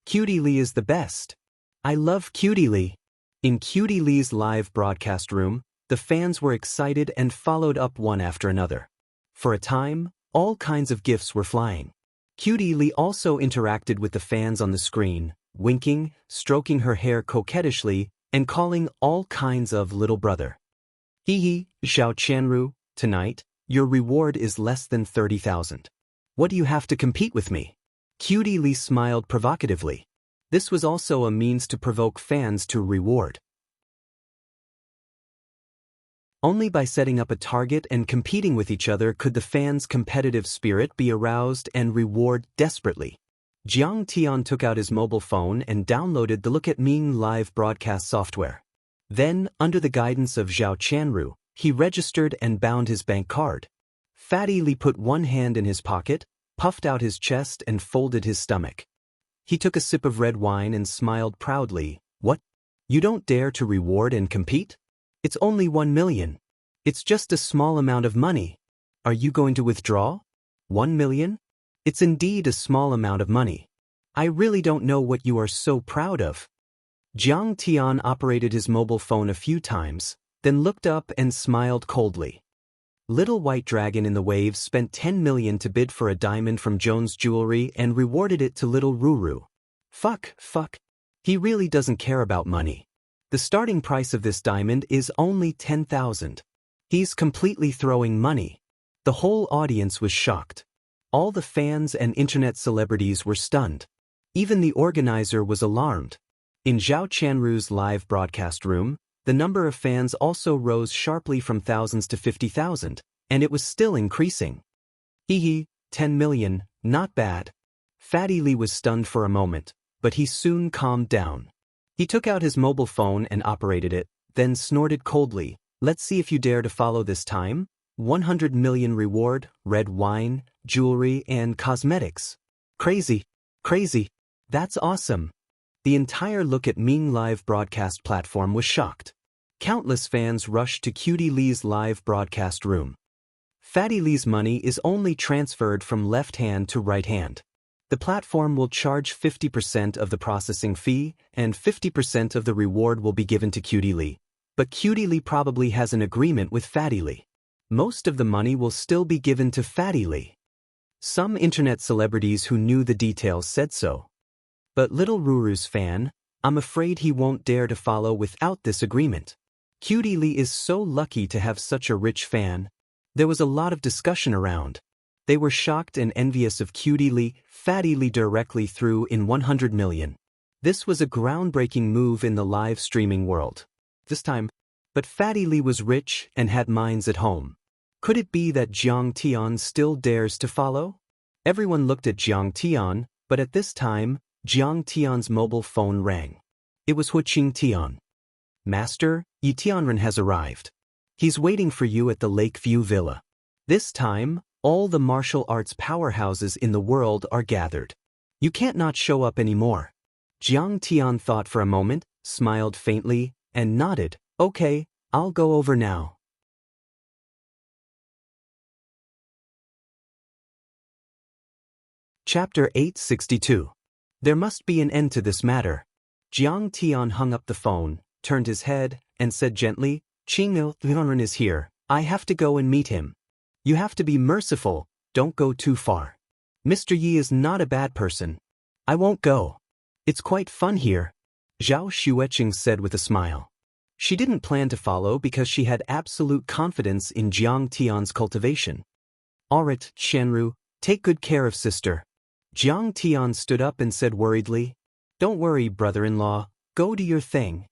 Speaker 1: Cutie Lee is the best. I love Cutie Lee." In Cutie Lee's live broadcast room, the fans were excited and followed up one after another. For a time, all kinds of gifts were flying. Cutie Lee also interacted with the fans on the screen, winking, stroking her hair coquettishly, and calling all kinds of little brother. "Hee Xiao Qianru, tonight, your reward is less than 30,000. What do you have to compete with me?" Cutie Lee smiled provocatively. This was also a means to provoke fans to reward. Only by setting up a target and competing with each other could the fans' competitive spirit be aroused and reward desperately. Jiang Tian took out his mobile phone and downloaded the Look at Ming live broadcast software. Then, under the guidance of Xiao Qianru, he registered and bound his bank card. Fatty Lee put one hand in his pocket, puffed out his chest and folded his stomach. He took a sip of red wine and smiled proudly. "What? You don't dare to reward and compete? It's only 1 million. It's just a small amount of money. Are you going to withdraw? 1 million? It's indeed a small amount of money. I really don't know what you are so proud of." Jiang Tian operated his mobile phone a few times, then looked up and smiled coldly. Little White Dragon in the Waves spent 10 million to bid for a diamond from Jones Jewelry and rewarded it to Little Ruru. Fuck. He really doesn't care about money. The starting price of this diamond is only 10,000. He's completely throwing money. The whole audience was shocked. All the fans and internet celebrities were stunned. Even the organizer was alarmed. In Zhao Qianru's live broadcast room, the number of fans also rose sharply from thousands to 50,000, and it was still increasing. 10 million, not bad. Fatty Lee was stunned for a moment, but he soon calmed down. He took out his mobile phone and operated it, then snorted coldly, "Let's see if you dare to follow this time. 100 million reward, red wine, jewelry, and cosmetics. Crazy. That's awesome." The entire Look at Ming live broadcast platform was shocked. Countless fans rushed to Cutie Lee's live broadcast room. Fatty Lee's money is only transferred from left hand to right hand. The platform will charge 50% of the processing fee, and 50% of the reward will be given to Cutie Lee. But Cutie Lee probably has an agreement with Fatty Lee. Most of the money will still be given to Fatty Lee. Some internet celebrities who knew the details said so. But Little Ruru's fan, "I'm afraid he won't dare to follow without this agreement. Cutie Lee is so lucky to have such a rich fan." There was a lot of discussion around. They were shocked and envious of Cutie Lee. Fatty Lee directly threw in 100 million. This was a groundbreaking move in the live streaming world. This time, but Fatty Lee was rich and had mines at home. Could it be that Jiang Tian still dares to follow? Everyone looked at Jiang Tian, but at this time, Jiang Tian's mobile phone rang. It was Wuxia Tian. "Master, Yi Tianren has arrived. He's waiting for you at the Lakeview Villa. This time, all the martial arts powerhouses in the world are gathered. You can't not show up anymore." Jiang Tian thought for a moment, smiled faintly, and nodded. "Okay, I'll go over now." Chapter 862. There must be an end to this matter. Jiang Tian hung up the phone, turned his head, and said gently, "Qingil Tianren is here. I have to go and meet him. You have to be merciful, don't go too far. Mr. Yi is not a bad person. I won't go. It's quite fun here," Zhao Xueqing said with a smile. She didn't plan to follow because she had absolute confidence in Jiang Tian's cultivation. "Alright, Qianru, take good care of sister." Jiang Tian stood up and said worriedly, "Don't worry, brother-in-law, go do your thing."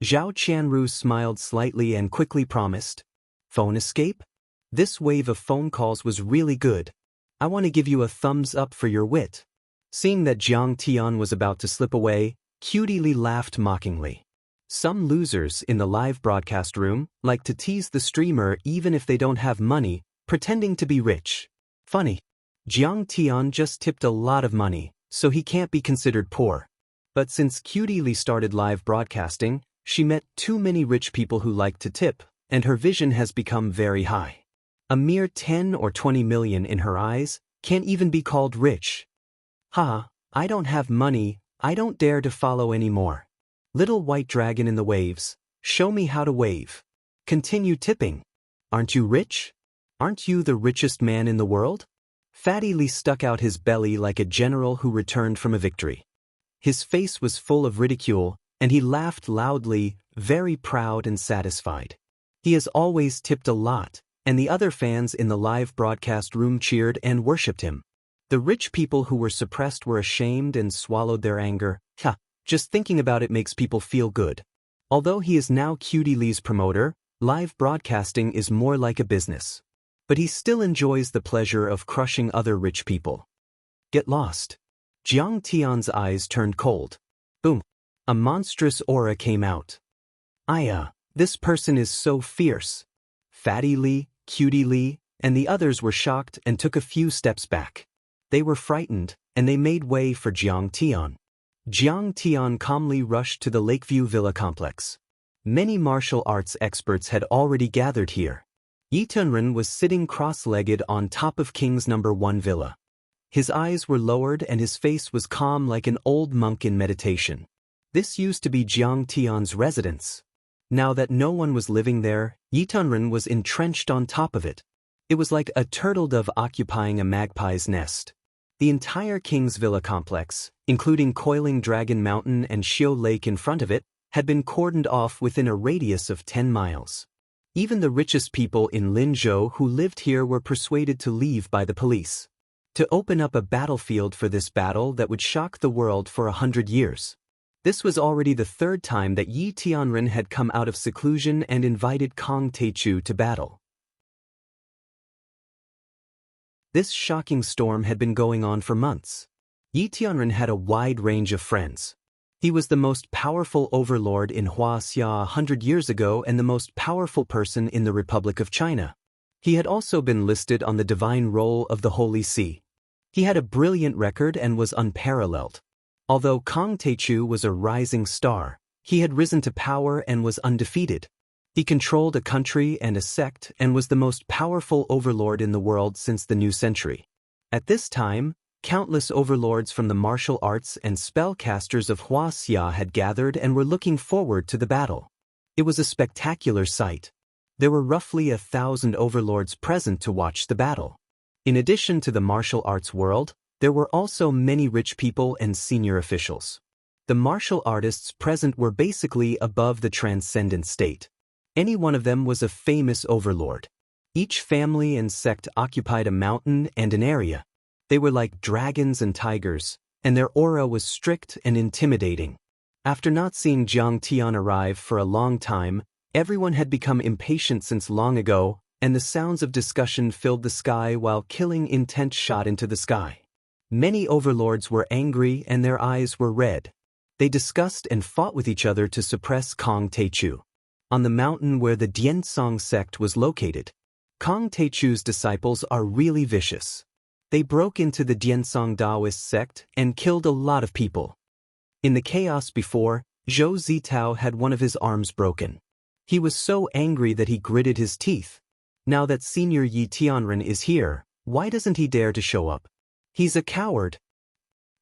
Speaker 1: Zhao Qianru smiled slightly and quickly promised, "Phone escape? This wave of phone calls was really good. I want to give you a thumbs up for your wit." Seeing that Jiang Tian was about to slip away, Cutie Lee laughed mockingly. Some losers in the live broadcast room like to tease the streamer even if they don't have money, pretending to be rich. Funny. Jiang Tian just tipped a lot of money, so he can't be considered poor. But since Cutie Lee started live broadcasting, she met too many rich people who like to tip, and her vision has become very high. A mere 10 or 20 million in her eyes can't even be called rich. Ha, I don't have money, I don't dare to follow anymore. Little white dragon in the waves, show me how to wave. Continue tipping. Aren't you rich? Aren't you the richest man in the world? Fatty Lee stuck out his belly like a general who returned from a victory. His face was full of ridicule, and he laughed loudly, very proud and satisfied. He has always tipped a lot, and the other fans in the live broadcast room cheered and worshipped him. The rich people who were suppressed were ashamed and swallowed their anger. Ha, just thinking about it makes people feel good. Although he is now Cutie Lee's promoter, live broadcasting is more like a business. But he still enjoys the pleasure of crushing other rich people. Get lost. Jiang Tian's eyes turned cold. Boom. A monstrous aura came out. This person is so fierce. Fatty Lee, Cutie Lee, and the others were shocked and took a few steps back. They were frightened, and they made way for Jiang Tian. Jiang Tian calmly rushed to the Lakeview Villa complex. Many martial arts experts had already gathered here. Yi Tianren was sitting cross-legged on top of King's No. 1 villa. His eyes were lowered and his face was calm like an old monk in meditation. This used to be Jiang Tian's residence. Now that no one was living there, Yi Tianren was entrenched on top of it. It was like a turtle dove occupying a magpie's nest. The entire King's Villa complex, including Coiling Dragon Mountain and Xiu Lake in front of it, had been cordoned off within a radius of 10 miles. Even the richest people in Linzhou who lived here were persuaded to leave by the police. To open up a battlefield for this battle that would shock the world for 100 years. This was already the third time that Yi Tianren had come out of seclusion and invited Kong Teichu to battle. This shocking storm had been going on for months. Yi Tianren had a wide range of friends. He was the most powerful overlord in Wuxia 100 years ago and the most powerful person in the Republic of China. He had also been listed on the divine roll of the Holy See. He had a brilliant record and was unparalleled. Although Kong Teichu was a rising star, he had risen to power and was undefeated. He controlled a country and a sect and was the most powerful overlord in the world since the new century. At this time, countless overlords from the martial arts and spellcasters of Wuxia had gathered and were looking forward to the battle. It was a spectacular sight. There were roughly 1,000 overlords present to watch the battle. In addition to the martial arts world, there were also many rich people and senior officials. The martial artists present were basically above the transcendent state. Any one of them was a famous overlord. Each family and sect occupied a mountain and an area. They were like dragons and tigers, and their aura was strict and intimidating. After not seeing Jiang Tian arrive for a long time, everyone had become impatient since long ago, and the sounds of discussion filled the sky while killing intent shot into the sky. Many overlords were angry and their eyes were red. They discussed and fought with each other to suppress Kong Teichu. On the mountain where the Diansong sect was located, Kong Teichu's disciples are really vicious. They broke into the Diansong Taoist sect and killed a lot of people. In the chaos before, Zhou Zitao had one of his arms broken. He was so angry that he gritted his teeth. Now that Senior Yi Tianren is here, why doesn't he dare to show up? He's a coward.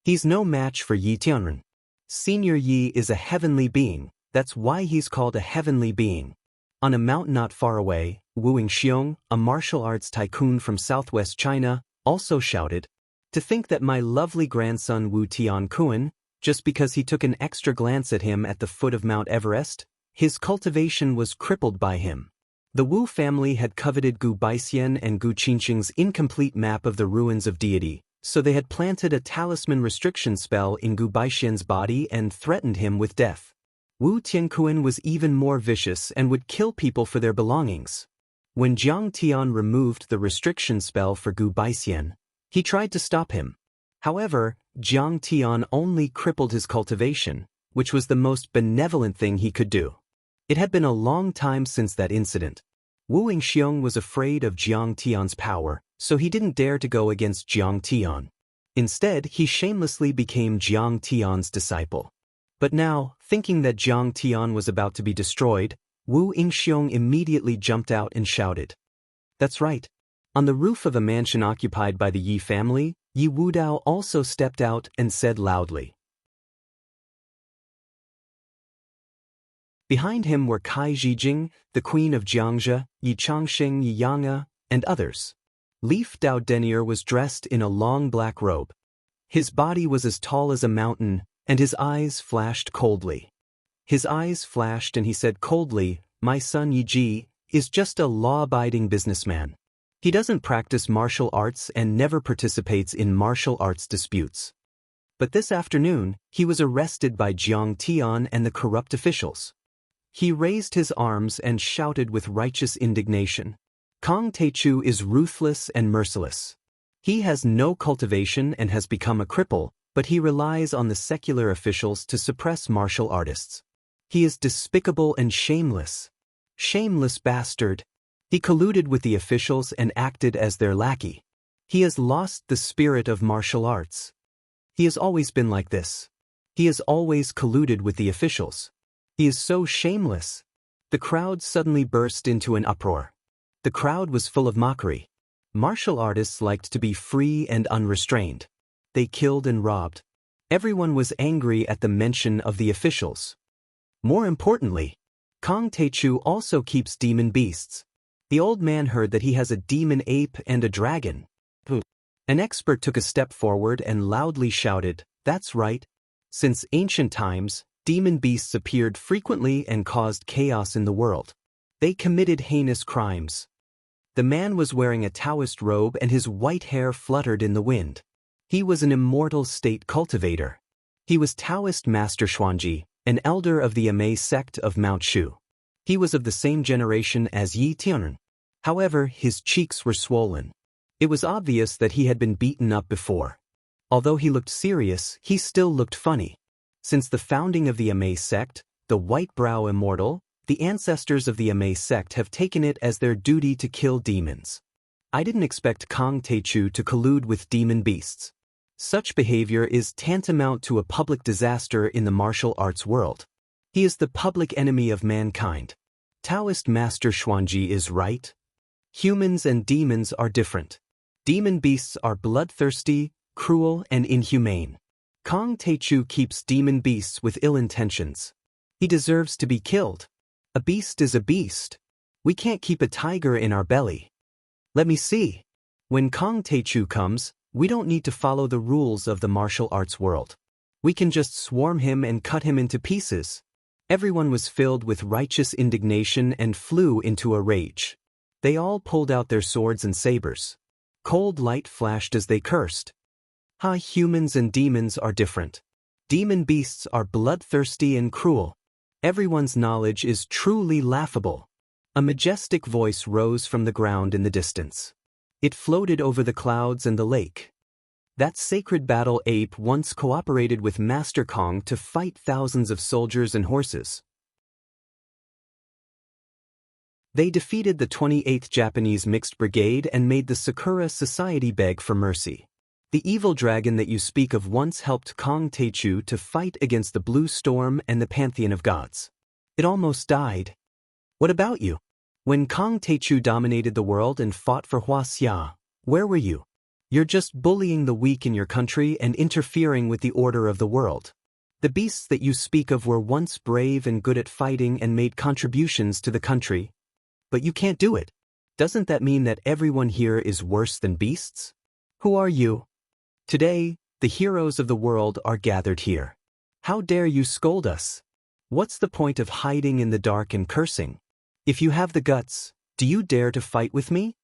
Speaker 1: He's no match for Yi Tianren. Senior Yi is a heavenly being, that's why he's called a heavenly being. On a mountain not far away, Wu Yingxiong, a martial arts tycoon from southwest China, also shouted, "To think that my lovely grandson Wu Tiankuan, just because he took an extra glance at him at the foot of Mount Everest, his cultivation was crippled by him." The Wu family had coveted Gu Baixian and Gu Qingqing's incomplete map of the ruins of deity, so they had planted a talisman restriction spell in Gu Baixian's body and threatened him with death. Wu Tiankuan was even more vicious and would kill people for their belongings. When Jiang Tian removed the restriction spell for Gu Baixian, he tried to stop him. However, Jiang Tian only crippled his cultivation, which was the most benevolent thing he could do. It had been a long time since that incident. Wu Yingxiong was afraid of Jiang Tian's power, so he didn't dare to go against Jiang Tian. Instead, he shamelessly became Jiang Tian's disciple. But now, thinking that Jiang Tian was about to be destroyed, Wu Yingxiong immediately jumped out and shouted. That's right. On the roof of a mansion occupied by the Yi family, Yi Wudao also stepped out and said loudly. Behind him were Kai Zhijing, the queen of Jiangxia, Yi Changsheng Yi Yang'e, and others. Leaf Dao Denier was dressed in a long black robe. His body was as tall as a mountain, and his eyes flashed coldly. His eyes flashed and he said coldly, "My son Yi Ji is just a law-abiding businessman. He doesn't practice martial arts and never participates in martial arts disputes." But this afternoon, he was arrested by Jiang Tian and the corrupt officials. He raised his arms and shouted with righteous indignation. Kong Teichu is ruthless and merciless. He has no cultivation and has become a cripple, but he relies on the secular officials to suppress martial artists. He is despicable and shameless. Shameless bastard. He colluded with the officials and acted as their lackey. He has lost the spirit of martial arts. He has always been like this. He has always colluded with the officials. He is so shameless. The crowd suddenly burst into an uproar. The crowd was full of mockery. Martial artists liked to be free and unrestrained. They killed and robbed. Everyone was angry at the mention of the officials. More importantly, Kong Teichu also keeps demon beasts. The old man heard that he has a demon ape and a dragon. An expert took a step forward and loudly shouted, "That's right. Since ancient times, demon beasts appeared frequently and caused chaos in the world. They committed heinous crimes." The man was wearing a Taoist robe and his white hair fluttered in the wind. He was an immortal state cultivator. He was Taoist Master Xuanji, an elder of the Amei sect of Mount Shu. He was of the same generation as Yi Tianren. However, his cheeks were swollen. It was obvious that he had been beaten up before. Although he looked serious, he still looked funny. Since the founding of the Amei sect, the White Brow Immortal, the ancestors of the Amei sect have taken it as their duty to kill demons. I didn't expect Kong Teichu to collude with demon beasts. Such behavior is tantamount to a public disaster in the martial arts world. He is the public enemy of mankind. Taoist Master Xuanji is right. Humans and demons are different. Demon beasts are bloodthirsty, cruel, and inhumane. Kong Teichu keeps demon beasts with ill intentions. He deserves to be killed. A beast is a beast. We can't keep a tiger in our belly. Let me see. When Kong Teichu comes, we don't need to follow the rules of the martial arts world. We can just swarm him and cut him into pieces. Everyone was filled with righteous indignation and flew into a rage. They all pulled out their swords and sabers. Cold light flashed as they cursed. Humans and demons are different. Demon beasts are bloodthirsty and cruel. Everyone's knowledge is truly laughable. A majestic voice rose from the ground in the distance. It floated over the clouds and the lake. That sacred battle ape once cooperated with Master Kong to fight thousands of soldiers and horses. They defeated the 28th Japanese Mixed Brigade and made the Sakura Society beg for mercy. The evil dragon that you speak of once helped Kong Teichu to fight against the Blue Storm and the Pantheon of Gods. It almost died. What about you? When Kong Teichu dominated the world and fought for Wuxia, where were you? You're just bullying the weak in your country and interfering with the order of the world. The beasts that you speak of were once brave and good at fighting and made contributions to the country. But you can't do it. Doesn't that mean that everyone here is worse than beasts? Who are you? Today, the heroes of the world are gathered here. How dare you scold us? What's the point of hiding in the dark and cursing? If you have the guts, do you dare to fight with me?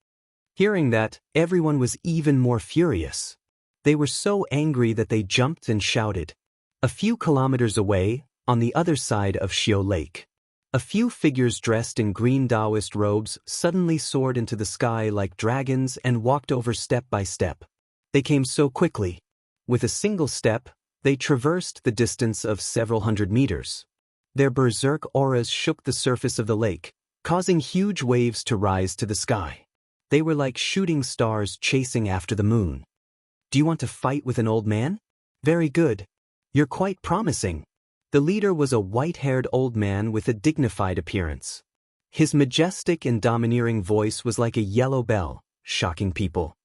Speaker 1: Hearing that, everyone was even more furious. They were so angry that they jumped and shouted. A few kilometers away, on the other side of Xiu Lake, a few figures dressed in green Taoist robes suddenly soared into the sky like dragons and walked over step by step. They came so quickly. With a single step, they traversed the distance of several hundred meters. Their berserk auras shook the surface of the lake, causing huge waves to rise to the sky. They were like shooting stars chasing after the moon. Do you want to fight with an old man? Very good. You're quite promising. The leader was a white-haired old man with a dignified appearance. His majestic and domineering voice was like a yellow bell, shocking people.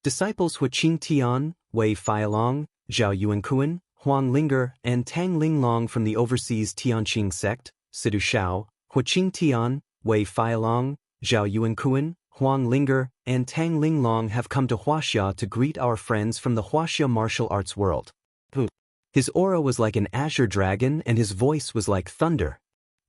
Speaker 1: Disciples Huqing Tian, Wei Feilong, Zhao Yuankuan, Huang Linger, and Tang Linglong from the overseas Tianqing sect, Sidu Shao, Huqing Tian, Wei Feilong, Zhao Yuankuan, Huang Linger, and Tang Linglong have come to Huaxia to greet our friends from the Huaxia martial arts world. His aura was like an azure dragon and his voice was like thunder.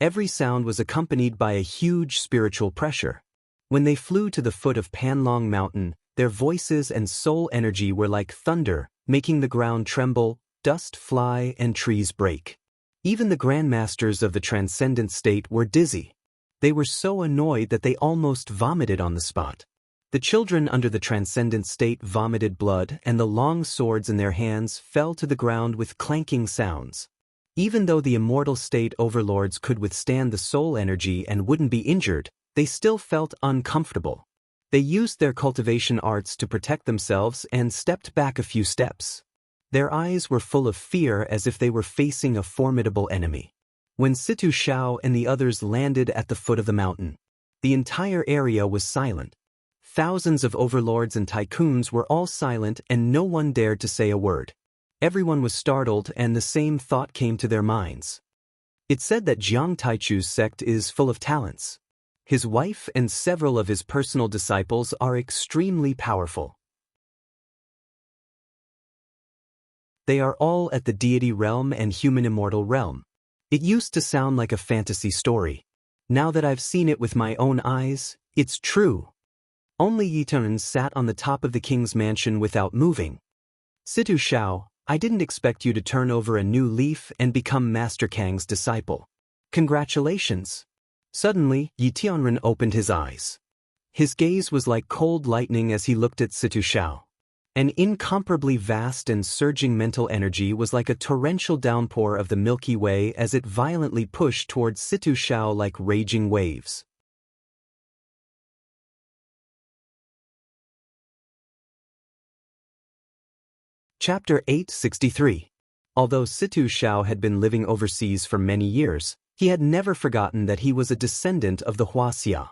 Speaker 1: Every sound was accompanied by a huge spiritual pressure. When they flew to the foot of Panlong Mountain, their voices and soul energy were like thunder, making the ground tremble, dust fly, and trees break. Even the grandmasters of the transcendent state were dizzy. They were so annoyed that they almost vomited on the spot. The children under the transcendent state vomited blood, and the long swords in their hands fell to the ground with clanking sounds. Even though the immortal state overlords could withstand the soul energy and wouldn't be injured, they still felt uncomfortable. They used their cultivation arts to protect themselves and stepped back a few steps. Their eyes were full of fear as if they were facing a formidable enemy. When Situ Shao and the others landed at the foot of the mountain, the entire area was silent. Thousands of overlords and tycoons were all silent and no one dared to say a word. Everyone was startled and the same thought came to their minds. It's said that Jiang Taichu's sect is full of talents. His wife and several of his personal disciples are extremely powerful. They are all at the deity realm and human immortal realm. It used to sound like a fantasy story. Now that I've seen it with my own eyes, it's true. Only Yiturn sat on the top of the king's mansion without moving. Situ Shao, I didn't expect you to turn over a new leaf and become Master Kang's disciple. Congratulations. Suddenly, Yi Tianren opened his eyes. His gaze was like cold lightning as he looked at Situ Shao. An incomparably vast and surging mental energy was like a torrential downpour of the Milky Way as it violently pushed towards Situ Shao like raging waves. Chapter 863. Although Situ Shao had been living overseas for many years, he had never forgotten that he was a descendant of the Huaxia.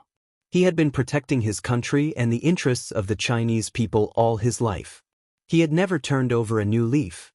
Speaker 1: He had been protecting his country and the interests of the Chinese people all his life. He had never turned over a new leaf.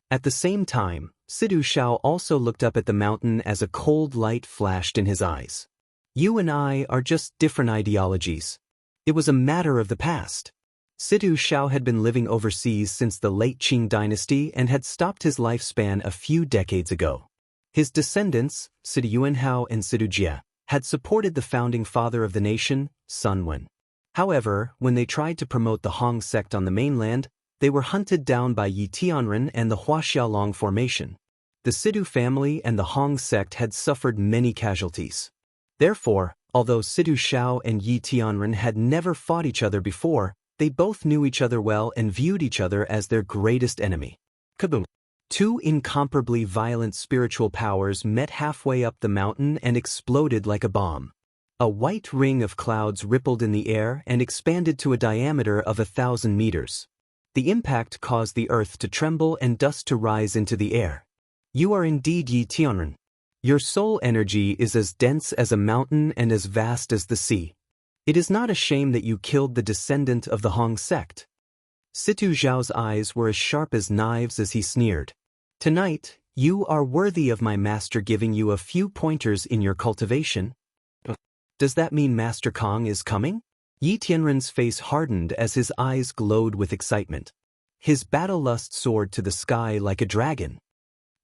Speaker 1: At the same time, Situ Shao also looked up at the mountain as a cold light flashed in his eyes. You and I are just different ideologies. It was a matter of the past. Situ Shao had been living overseas since the late Qing dynasty and had stopped his lifespan a few decades ago. His descendants, Situ Yuanhao and Situ Jie, had supported the founding father of the nation, Sun Wen. However, when they tried to promote the Hong sect on the mainland, they were hunted down by Yi Tianren and the Huaxialong formation. The Situ family and the Hong sect had suffered many casualties. Therefore, although Situ Shao and Yi Tianren had never fought each other before, they both knew each other well and viewed each other as their greatest enemy. Kaboom! Two incomparably violent spiritual powers met halfway up the mountain and exploded like a bomb. A white ring of clouds rippled in the air and expanded to a diameter of 1,000 meters. The impact caused the earth to tremble and dust to rise into the air. You are indeed Yi Tianren. Your soul energy is as dense as a mountain and as vast as the sea. It is not a shame that you killed the descendant of the Hong sect. Situ Zhao's eyes were as sharp as knives as he sneered. Tonight, you are worthy of my master giving you a few pointers in your cultivation. Does that mean Master Kong is coming? Yi Tianren's face hardened as his eyes glowed with excitement. His battle lust soared to the sky like a dragon.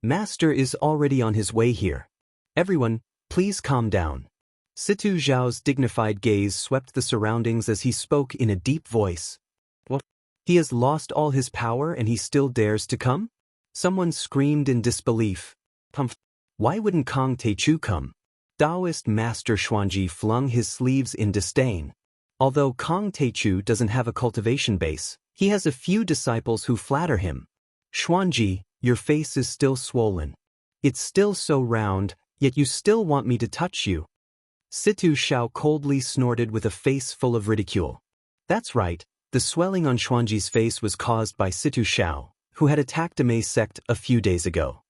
Speaker 1: Master is already on his way here. Everyone, please calm down. Situ Zhao's dignified gaze swept the surroundings as he spoke in a deep voice. What? He has lost all his power and he still dares to come? Someone screamed in disbelief. Why wouldn't Kong Teichu come? Taoist Master Xuanji flung his sleeves in disdain. Although Kong Teichu doesn't have a cultivation base, he has a few disciples who flatter him. Xuanji, your face is still swollen. It's still so round, yet you still want me to touch you. Situ Xiao coldly snorted with a face full of ridicule. That's right, the swelling on Xuanji's face was caused by Situ Xiao, who had attacked a Mei sect a few days ago.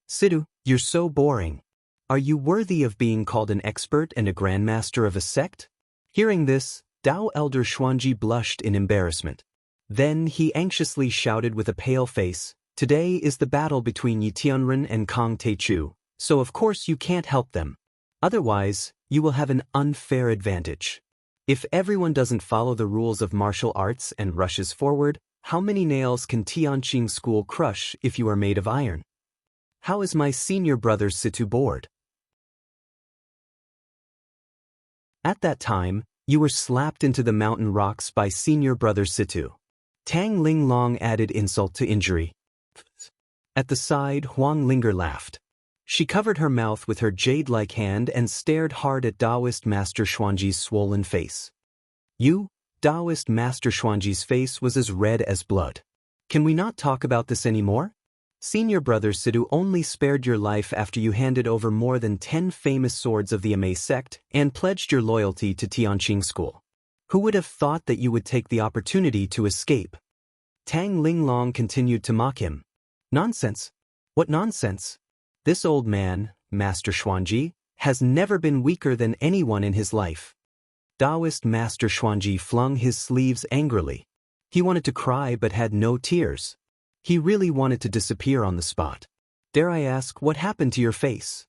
Speaker 1: Situ, you're so boring. Are you worthy of being called an expert and a grandmaster of a sect? Hearing this, Dao Elder Xuanji blushed in embarrassment. Then he anxiously shouted with a pale face, "Today is the battle between Yi Tianren and Kong Teichu, so of course you can't help them. Otherwise, you will have an unfair advantage. If everyone doesn't follow the rules of martial arts and rushes forward, how many nails can Tianqing School crush if you are made of iron? How is my senior brother Situ bored?" At that time, you were slapped into the mountain rocks by senior brother Situ. Tang Linglong added insult to injury. At the side, Huang Linger laughed. She covered her mouth with her jade-like hand and stared hard at Taoist Master Xuanji's swollen face. Taoist Master Xuanji's face was as red as blood. Can we not talk about this anymore? Senior brother Situ only spared your life after you handed over more than 10 famous swords of the Amei sect and pledged your loyalty to Tianqing School. Who would have thought that you would take the opportunity to escape? Tang Linglong continued to mock him. Nonsense. What nonsense? This old man, Master Xuanji, has never been weaker than anyone in his life. Taoist Master Xuanji flung his sleeves angrily. He wanted to cry but had no tears. He really wanted to disappear on the spot. Dare I ask, what happened to your face?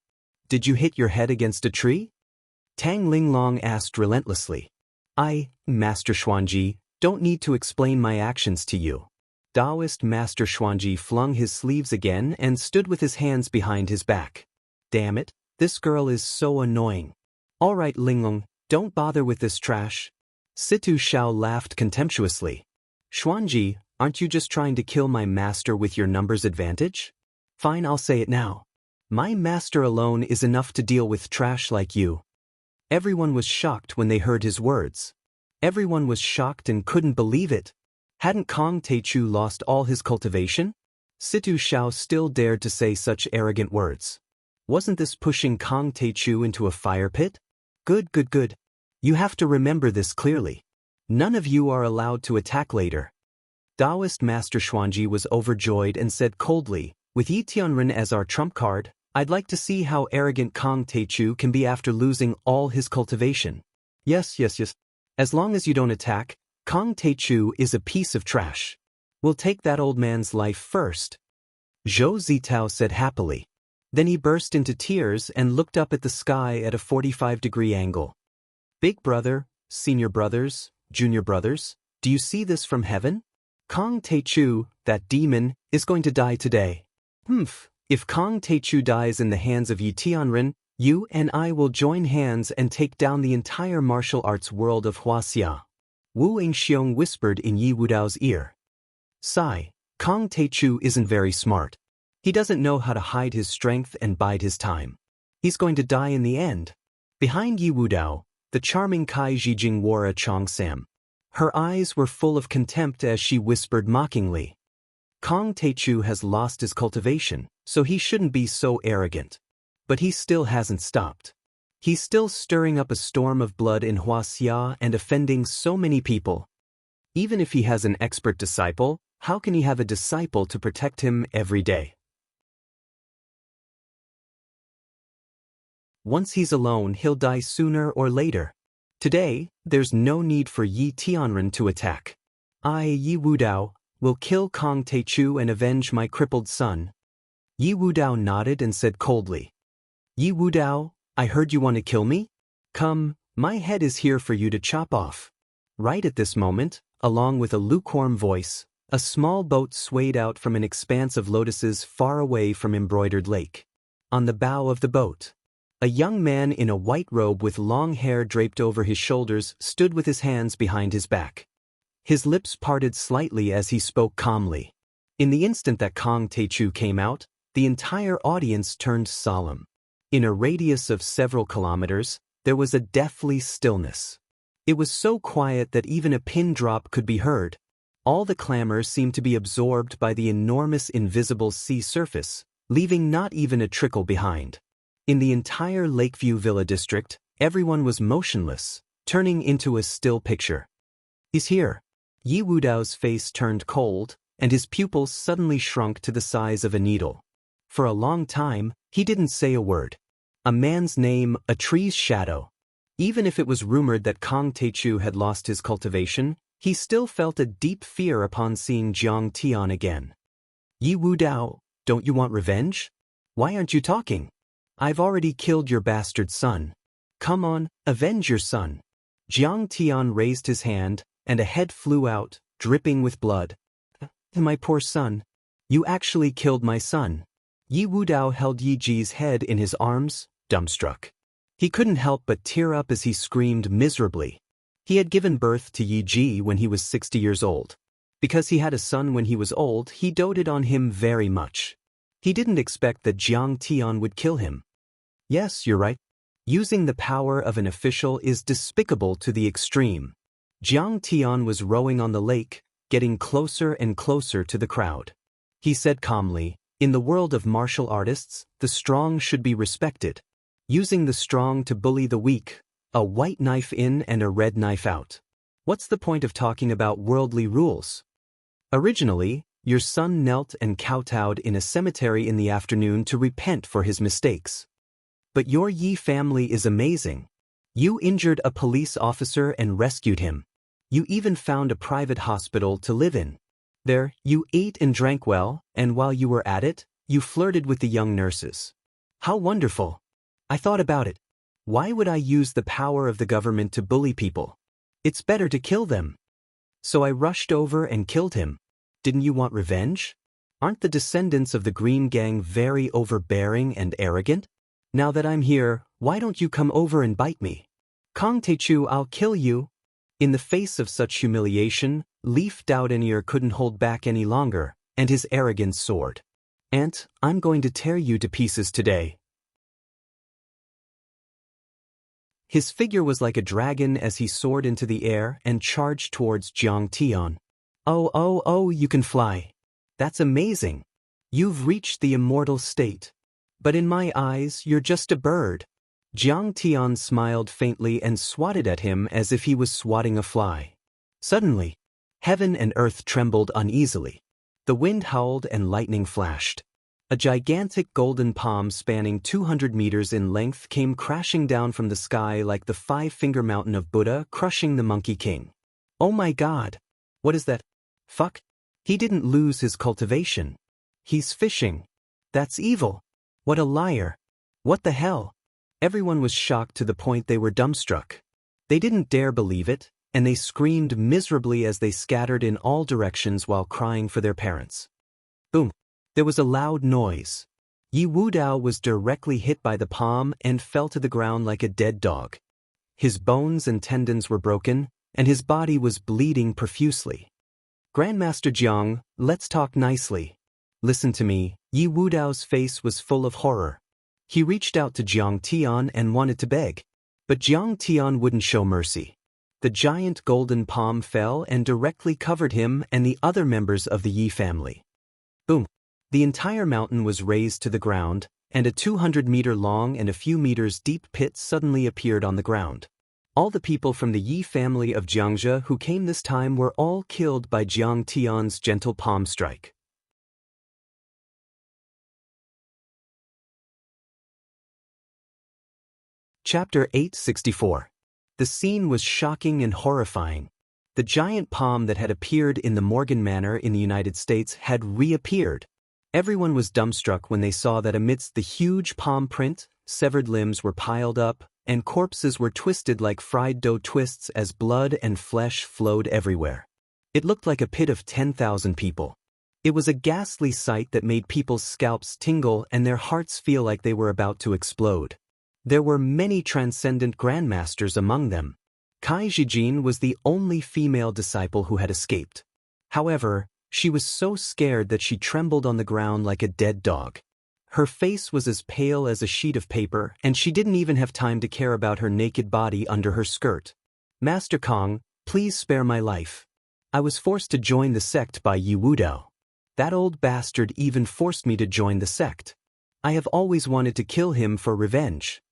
Speaker 1: Did you hit your head against a tree? Tang Linglong asked relentlessly. I, Master Xuanji, don't need to explain my actions to you. Taoist Master Xuanji flung his sleeves again and stood with his hands behind his back. Damn it, this girl is so annoying. All right, Linglong, don't bother with this trash. Situ Xiao laughed contemptuously. Xuanji, aren't you just trying to kill my master with your numbers advantage? Fine, I'll say it now. My master alone is enough to deal with trash like you. Everyone was shocked when they heard his words. Everyone was shocked and couldn't believe it. Hadn't Kong Teichu lost all his cultivation? Situ Xiao still dared to say such arrogant words. Wasn't this pushing Kong Teichu into a fire pit? Good. You have to remember this clearly. None of you are allowed to attack later. Taoist Master Xuanji was overjoyed and said coldly, with Yi Tianren as our trump card, I'd like to see how arrogant Kong Teichu can be after losing all his cultivation. Yes. As long as you don't attack, Kong Teichu is a piece of trash. We'll take that old man's life first. Zhou Zitao said happily. Then he burst into tears and looked up at the sky at a 45-degree angle. Big brother, senior brothers, junior brothers, do you see this from heaven? Kong Teichu, that demon, is going to die today. If Kong Teichu dies in the hands of Yi Tianren, you and I will join hands and take down the entire martial arts world of Wuxia. Wu Yingxiong whispered in Yi Wudao's ear. Sigh, Kong Teichu isn't very smart. He doesn't know how to hide his strength and bide his time. He's going to die in the end. Behind Yi Wudao, the charming Kai Zhijing wore a Chongsam. Her eyes were full of contempt as she whispered mockingly. Kong Teichu has lost his cultivation, so he shouldn't be so arrogant. But he still hasn't stopped. He's still stirring up a storm of blood in Wuxia and offending so many people. Even if he has an expert disciple, how can he have a disciple to protect him every day? Once he's alone, he'll die sooner or later. Today, there's no need for Yi Tianren to attack. I, Yi Wudao, will kill Kong Teichu and avenge my crippled son. Yi Wudao nodded and said coldly. Yi Wudao, I heard you want to kill me? Come, my head is here for you to chop off. Right at this moment, along with a lukewarm voice, a small boat swayed out from an expanse of lotuses far away from embroidered lake. On the bow of the boat, a young man in a white robe with long hair draped over his shoulders stood with his hands behind his back. His lips parted slightly as he spoke calmly. In the instant that Kong Teichu came out, the entire audience turned solemn. In a radius of several kilometers, there was a deathly stillness. It was so quiet that even a pin drop could be heard. All the clamor seemed to be absorbed by the enormous invisible sea surface, leaving not even a trickle behind. In the entire Lakeview Villa district, everyone was motionless, turning into a still picture. "He's here." Yi Wudao's face turned cold, and his pupils suddenly shrunk to the size of a needle. For a long time, he didn't say a word. A man's name, a tree's shadow. Even if it was rumored that Kong Teichu had lost his cultivation, he still felt a deep fear upon seeing Jiang Tian again. "Yi Wudao, don't you want revenge? Why aren't you talking? I've already killed your bastard son. Come on, avenge your son." Jiang Tian raised his hand, and a head flew out, dripping with blood. "My poor son. You actually killed my son." Yi Wudao held Yi Ji's head in his arms, dumbstruck. He couldn't help but tear up as he screamed miserably. He had given birth to Yi Ji when he was 60 years old. Because he had a son when he was old, he doted on him very much. He didn't expect that Jiang Tian would kill him. Yes, you're right. Using the power of an official is despicable to the extreme. Jiang Tian was rowing on the lake, getting closer and closer to the crowd. He said calmly, "In the world of martial artists, the strong should be respected. Using the strong to bully the weak, a white knife in and a red knife out. What's the point of talking about worldly rules? Originally, your son knelt and kowtowed in a cemetery in the afternoon to repent for his mistakes. But your Yi family is amazing. You injured a police officer and rescued him. You even found a private hospital to live in. There, you ate and drank well, and while you were at it, you flirted with the young nurses. How wonderful! I thought about it. Why would I use the power of the government to bully people? It's better to kill them. So I rushed over and killed him. Didn't you want revenge? Aren't the descendants of the Green Gang very overbearing and arrogant? Now that I'm here, why don't you come over and bite me? Kong Teichu, I'll kill you." In the face of such humiliation, Leaf Doudenier couldn't hold back any longer, and his arrogance soared. "Aunt, I'm going to tear you to pieces today." His figure was like a dragon as he soared into the air and charged towards Jiang Tian. Oh, you can fly. That's amazing. You've reached the immortal state. But in my eyes, you're just a bird." Jiang Tian smiled faintly and swatted at him as if he was swatting a fly. Suddenly, heaven and earth trembled uneasily. The wind howled and lightning flashed. A gigantic golden palm spanning 200 meters in length came crashing down from the sky like the five-finger mountain of Buddha crushing the Monkey King. Oh my God! What is that? Fuck! He didn't lose his cultivation. He's fishing. That's evil. What a liar. What the hell? Everyone was shocked to the point they were dumbstruck. They didn't dare believe it, and they screamed miserably as they scattered in all directions while crying for their parents. Boom! There was a loud noise. Yi Wudao was directly hit by the palm and fell to the ground like a dead dog. His bones and tendons were broken, and his body was bleeding profusely. "Grandmaster Jiang, let's talk nicely. Listen to me." Yi Wudao's face was full of horror. He reached out to Jiang Tian and wanted to beg, but Jiang Tian wouldn't show mercy. The giant golden palm fell and directly covered him and the other members of the Yi family. Boom! The entire mountain was razed to the ground, and a 200-meter-long and a few meters deep pit suddenly appeared on the ground. All the people from the Yi family of Jiangxia who came this time were all killed by Jiang Tian's gentle palm strike. Chapter 864. The scene was shocking and horrifying. The giant palm that had appeared in the Morgan Manor in the United States had reappeared. Everyone was dumbstruck when they saw that amidst the huge palm print, severed limbs were piled up, and corpses were twisted like fried dough twists as blood and flesh flowed everywhere. It looked like a pit of 10,000 people. It was a ghastly sight that made people's scalps tingle and their hearts feel like they were about to explode. There were many transcendent grandmasters among them. Kai Zijin was the only female disciple who had escaped. However, she was so scared that she trembled on the ground like a dead dog. Her face was as pale as a sheet of paper, and she didn't even have time to care about her naked body under her skirt. "Master Kong, please spare my life. I was forced to join the sect by Yi Wudao. That old bastard even forced me to join the sect. I have always wanted to kill him for revenge.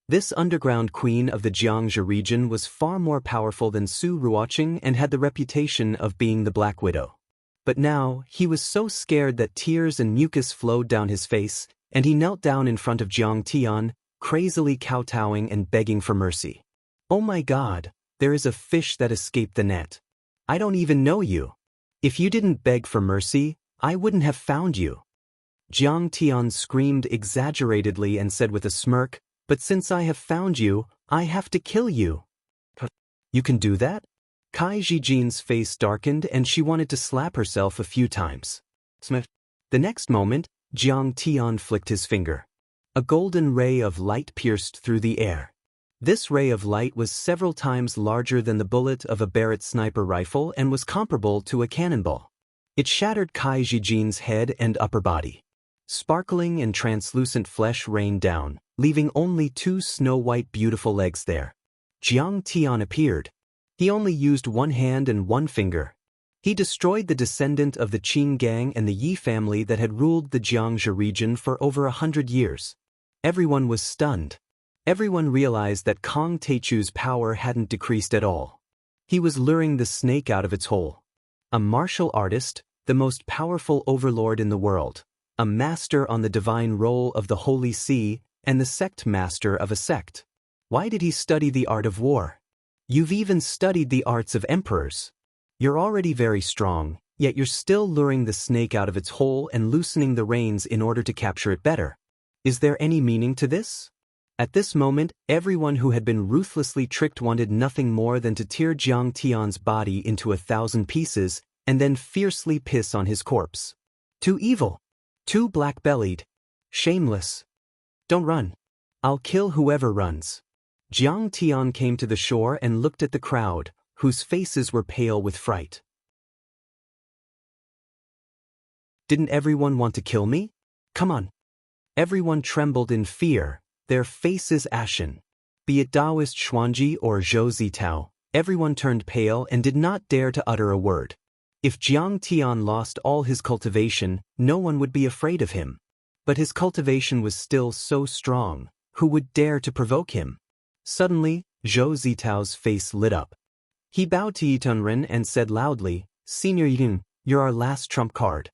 Speaker 1: This underground queen of the Jiangxia region was far more powerful than Su Ruoqing and had the reputation of being the Black Widow. But now, he was so scared that tears and mucus flowed down his face, and he knelt down in front of Jiang Tian, crazily kowtowing and begging for mercy. Oh my God, there is a fish that escaped the net. I don't even know you. If you didn't beg for mercy, I wouldn't have found you. Jiang Tian screamed exaggeratedly and said with a smirk, but since I have found you, I have to kill you. You can do that? Kai Zijin's face darkened and she wanted to slap herself a few times. The next moment, Jiang Tian flicked his finger. A golden ray of light pierced through the air. This ray of light was several times larger than the bullet of a Barrett sniper rifle and was comparable to a cannonball. It shattered Kai Zijin's head and upper body. Sparkling and translucent flesh rained down, leaving only 2 snow-white beautiful legs there. Jiang Tian appeared. He only used 1 hand and 1 finger. He destroyed the descendant of the Qing gang and the Yi family that had ruled the Jiangxia region for over 100 years. Everyone was stunned. Everyone realized that Kong Teichu's power hadn't decreased at all. He was luring the snake out of its hole. A martial artist, the most powerful overlord in the world, a master on the divine roll of the Holy See, and the sect master of a sect. Why did he study the art of war? You've even studied the arts of emperors. You're already very strong, yet you're still luring the snake out of its hole and loosening the reins in order to capture it better. Is there any meaning to this? At this moment, everyone who had been ruthlessly tricked wanted nothing more than to tear Jiang Tian's body into 1,000 pieces and then fiercely piss on his corpse. Too evil. Too black-bellied. Shameless. Don't run. I'll kill whoever runs. Jiang Tian came to the shore and looked at the crowd, whose faces were pale with fright. Didn't everyone want to kill me? Come on. Everyone trembled in fear, their faces ashen. Be it Taoist Xuanji or Zhou Zitao, everyone turned pale and did not dare to utter a word. If Jiang Tian lost all his cultivation, no one would be afraid of him. But his cultivation was still so strong, who would dare to provoke him? Suddenly, Zhou Zitao's face lit up. He bowed to Yi Tunren and said loudly, "Senior Yin, you're our last trump card.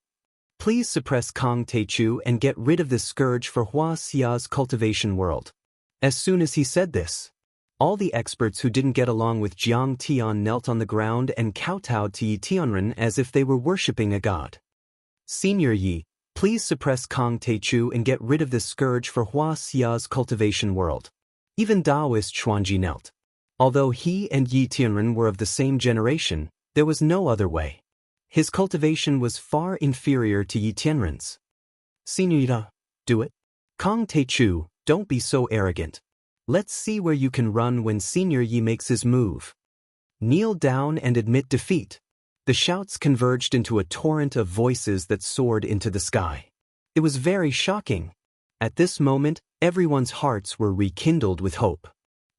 Speaker 1: Please suppress Kong Teichu and get rid of this scourge for Hua Xia's cultivation world." As soon as he said this, all the experts who didn't get along with Jiang Tian knelt on the ground and kowtowed to Yi Tianren as if they were worshipping a god. "Senior Yi, please suppress Kong Teichu and get rid of this scourge for Hua Xia's cultivation world." Even Taoist Xuanji knelt. Although he and Yi Tianren were of the same generation, there was no other way. His cultivation was far inferior to Yi Tianren's. "Señorita, do it. Kong Teichu, don't be so arrogant. Let's see where you can run when Senior Yi makes his move. Kneel down and admit defeat." The shouts converged into a torrent of voices that soared into the sky. It was very shocking. At this moment, everyone's hearts were rekindled with hope.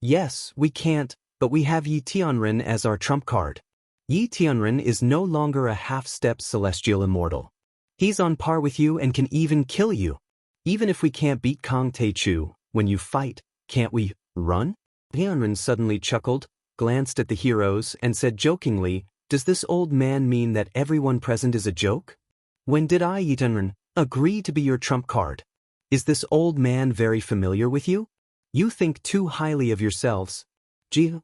Speaker 1: "Yes, we can't, but we have Yi Tianren as our trump card. Yi Tianren is no longer a half-step celestial immortal. He's on par with you and can even kill you. Even if we can't beat Kong Teichu, when you fight, can't we run?" Tianren suddenly chuckled, glanced at the heroes, and said jokingly, "Does this old man mean that everyone present is a joke? When did I, Yi Tianren, agree to be your trump card? Is this old man very familiar with you? You think too highly of yourselves. Yi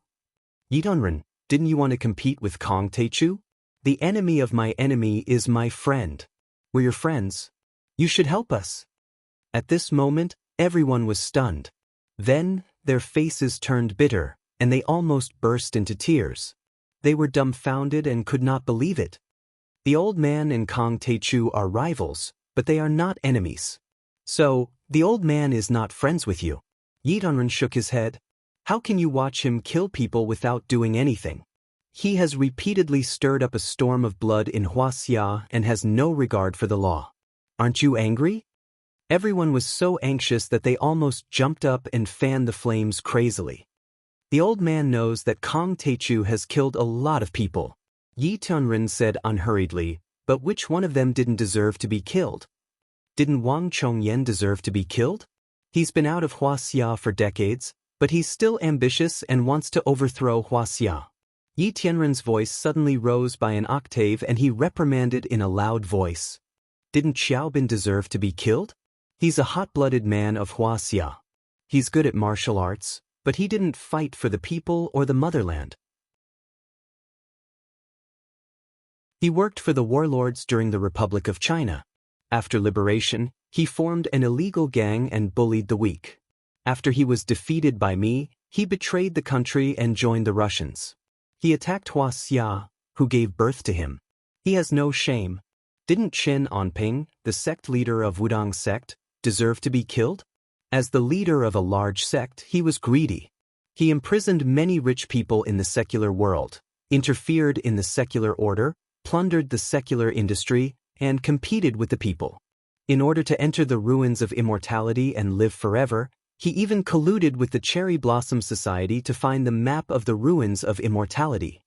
Speaker 1: Tianren, didn't you want to compete with Kong Teichu? The enemy of my enemy is my friend. We're your friends. You should help us." At this moment, everyone was stunned. Then, their faces turned bitter, and they almost burst into tears. They were dumbfounded and could not believe it. The old man and Kong Teichu are rivals, but they are not enemies. So, the old man is not friends with you. Yi Tianren shook his head. How can you watch him kill people without doing anything? He has repeatedly stirred up a storm of blood in Huaxia and has no regard for the law. Aren't you angry? Everyone was so anxious that they almost jumped up and fanned the flames crazily. The old man knows that Kong Teichu has killed a lot of people. Yi Tianren said unhurriedly, but which one of them didn't deserve to be killed? Didn't Wang Chongyan deserve to be killed? He's been out of Wuxia for decades, but he's still ambitious and wants to overthrow Wuxia. Yi Tianren's voice suddenly rose by an octave and he reprimanded in a loud voice. Didn't Xiaobin deserve to be killed? He's a hot-blooded man of Wuxia. He's good at martial arts, but he didn't fight for the people or the motherland. He worked for the warlords during the Republic of China. After liberation, he formed an illegal gang and bullied the weak. After he was defeated by me, he betrayed the country and joined the Russians. He attacked Wuxia, who gave birth to him. He has no shame. Didn't Chen Onping, the sect leader of Wudang sect, deserve to be killed? As the leader of a large sect, he was greedy. He imprisoned many rich people in the secular world, interfered in the secular order, plundered the secular industry, and competed with the people. In order to enter the ruins of immortality and live forever, he even colluded with the Cherry Blossom Society to find the map of the ruins of immortality.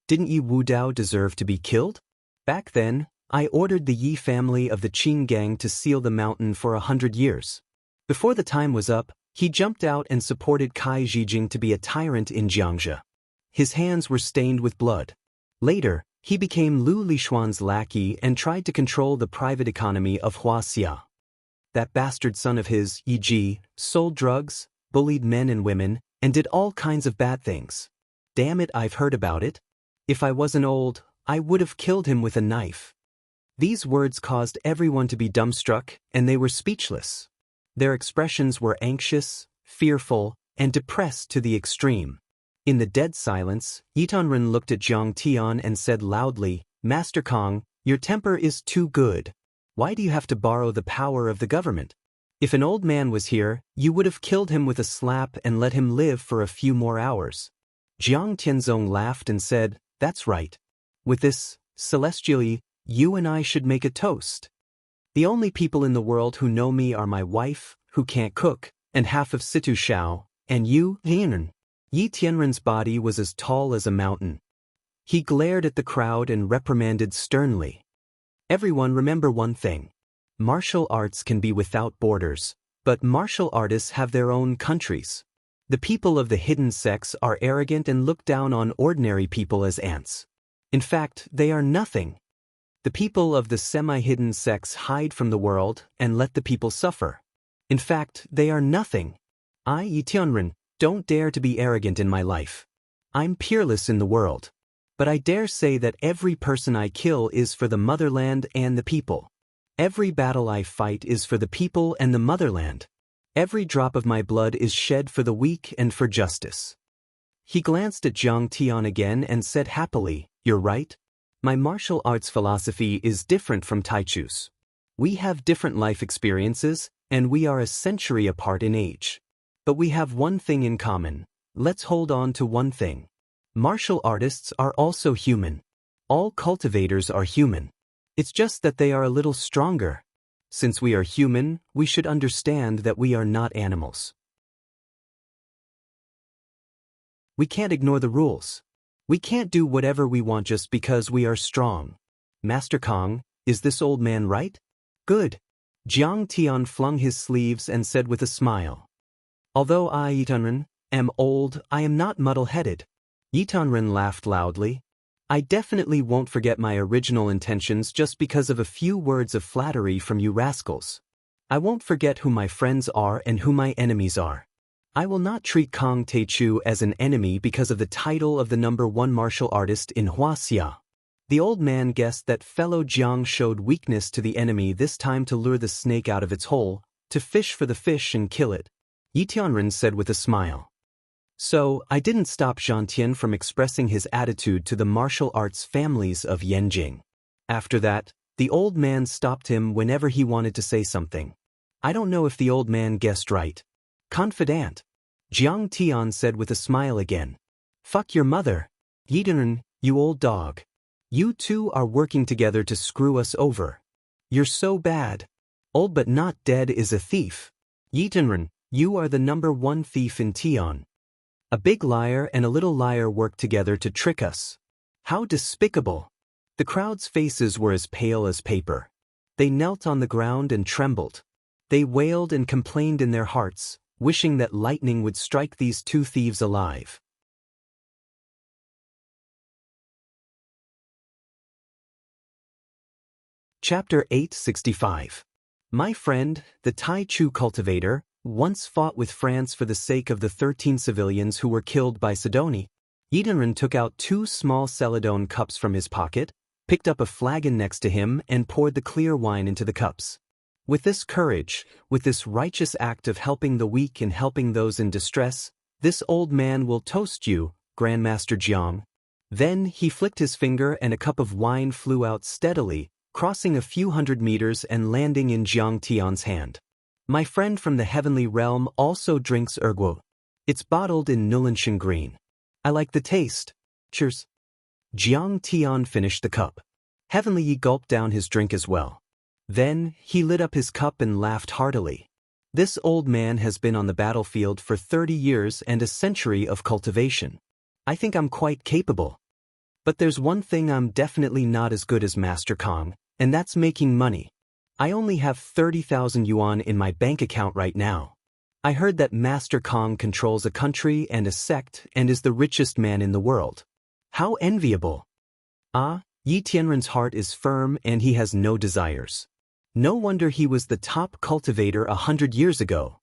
Speaker 1: Didn't Yi Wudao deserve to be killed? Back then, I ordered the Yi family of the Qing gang to seal the mountain for 100 years. Before the time was up, he jumped out and supported Kai Zhijing to be a tyrant in Jiangxia. His hands were stained with blood. Later, he became Lu Lishuan's lackey and tried to control the private economy of Wuxia. That bastard son of his, Yi Ji, sold drugs, bullied men and women, and did all kinds of bad things. Damn it, I've heard about it. If I wasn't old, I would have killed him with a knife. These words caused everyone to be dumbstruck, and they were speechless. Their expressions were anxious, fearful, and depressed to the extreme. In the dead silence, Yi Tianren looked at Jiang Tian and said loudly, Master Kong, your temper is too good. Why do you have to borrow the power of the government? If an old man was here, you would have killed him with a slap and let him live for a few more hours. Jiang Tianzong laughed and said, That's right. With this, celestially, you and I should make a toast. The only people in the world who know me are my wife, who can't cook, and half of Situ Shao, and you, Tianren. Yi Tianren's body was as tall as a mountain. He glared at the crowd and reprimanded sternly. Everyone remember one thing. Martial arts can be without borders, but martial artists have their own countries. The people of the hidden sects are arrogant and look down on ordinary people as ants. In fact, they are nothing. The people of the semi-hidden sects hide from the world and let the people suffer. In fact, they are nothing. I, Yi Tianren, don't dare to be arrogant in my life. I'm peerless in the world. But I dare say that every person I kill is for the motherland and the people. Every battle I fight is for the people and the motherland. Every drop of my blood is shed for the weak and for justice. He glanced at Jiang Tian again and said happily, You're right. My martial arts philosophy is different from Taichu's. We have different life experiences, and we are a century apart in age. But we have one thing in common. Let's hold on to one thing. Martial artists are also human. All cultivators are human. It's just that they are a little stronger. Since we are human, we should understand that we are not animals. We can't ignore the rules. We can't do whatever we want just because we are strong. Master Kong, is this old man right? Good. Jiang Tian flung his sleeves and said with a smile. Although I, Yi Tianren, am old, I am not muddle-headed. Yi Tianren laughed loudly. I definitely won't forget my original intentions just because of a few words of flattery from you rascals. I won't forget who my friends are and who my enemies are. I will not treat Kong Taichu as an enemy because of the title of the #1 martial artist in Wuxia. The old man guessed that fellow Jiang showed weakness to the enemy this time to lure the snake out of its hole, to fish for the fish and kill it. Yi Tianren said with a smile. So, I didn't stop Zhantian from expressing his attitude to the martial arts families of Yanjing. After that, the old man stopped him whenever he wanted to say something. I don't know if the old man guessed right. Confidant. Jiang Tian said with a smile again. Fuck your mother. Yi Tianren, you old dog. You two are working together to screw us over. You're so bad. Old but not dead is a thief. Yi Tianren, you are the #1 thief in Tian. A big liar and a little liar work together to trick us. How despicable! The crowd's faces were as pale as paper. They knelt on the ground and trembled. They wailed and complained in their hearts, wishing that lightning would strike these two thieves alive. Chapter 865. My friend, the Tai Chu cultivator, once fought with France for the sake of the 13 civilians who were killed by Sidoni. Yidanren took out 2 small celadone cups from his pocket, picked up a flagon next to him and poured the clear wine into the cups. With this courage, with this righteous act of helping the weak and helping those in distress, this old man will toast you, Grandmaster Jiang. Then he flicked his finger and a cup of wine flew out steadily, crossing a few hundred meters and landing in Jiang Tian's hand. My friend from the heavenly realm also drinks erguo. It's bottled in Nulinshan green. I like the taste. Cheers. Jiang Tian finished the cup. Heavenly Yi gulped down his drink as well. Then, he lit up his cup and laughed heartily. This old man has been on the battlefield for 30 years and a century of cultivation. I think I'm quite capable. But there's one thing I'm definitely not as good as Master Kong, and that's making money. I only have 30,000 yuan in my bank account right now. I heard that Master Kong controls a country and a sect and is the richest man in the world. How enviable! Ah, Yi Tianren's heart is firm and he has no desires. No wonder he was the top cultivator 100 years ago.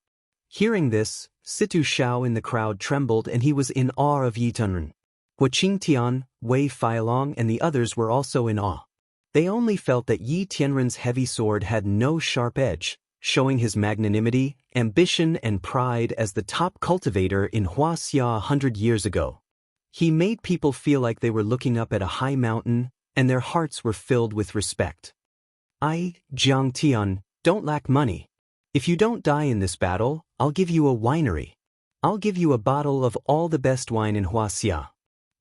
Speaker 1: Hearing this, Situ Shao in the crowd trembled and he was in awe of Yi Tianren. Hua Qingtian, Wei Feilong and the others were also in awe. They only felt that Yi Tianren's heavy sword had no sharp edge, showing his magnanimity, ambition and pride as the top cultivator in Huaxia 100 years ago. He made people feel like they were looking up at a high mountain, and their hearts were filled with respect. I, Jiang Tian, don't lack money. If you don't die in this battle, I'll give you a winery. I'll give you a bottle of all the best wine in Huaxia.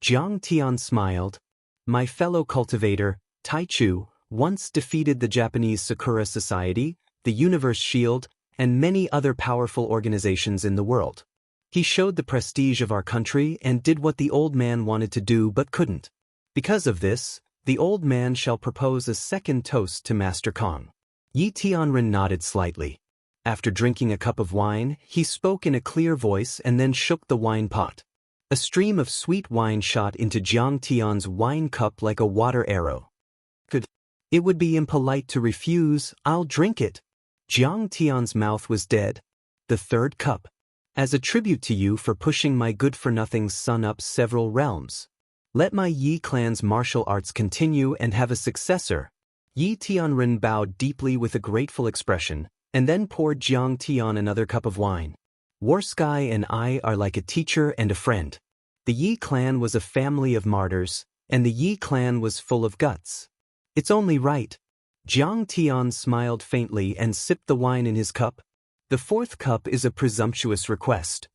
Speaker 1: Jiang Tian smiled. My fellow cultivator, Tai Chu, once defeated the Japanese Sakura Society, the Universe Shield, and many other powerful organizations in the world. He showed the prestige of our country and did what the old man wanted to do but couldn't. Because of this, the old man shall propose a second toast to Master Kong. Yi Tianren nodded slightly. After drinking a cup of wine, he spoke in a clear voice and then shook the wine pot. A stream of sweet wine shot into Jiang Tian's wine cup like a water arrow. It would be impolite to refuse. I'll drink it. Jiang Tian's mouth was dead. The third cup. As a tribute to you for pushing my good-for-nothing son up several realms. Let my Yi clan's martial arts continue and have a successor. Yi Tianren bowed deeply with a grateful expression, and then poured Jiang Tian another cup of wine. War Sky and I are like a teacher and a friend. The Yi clan was a family of martyrs, and the Yi clan was full of guts. It's only right. Jiang Tian smiled faintly and sipped the wine in his cup. The fourth cup is a presumptuous request.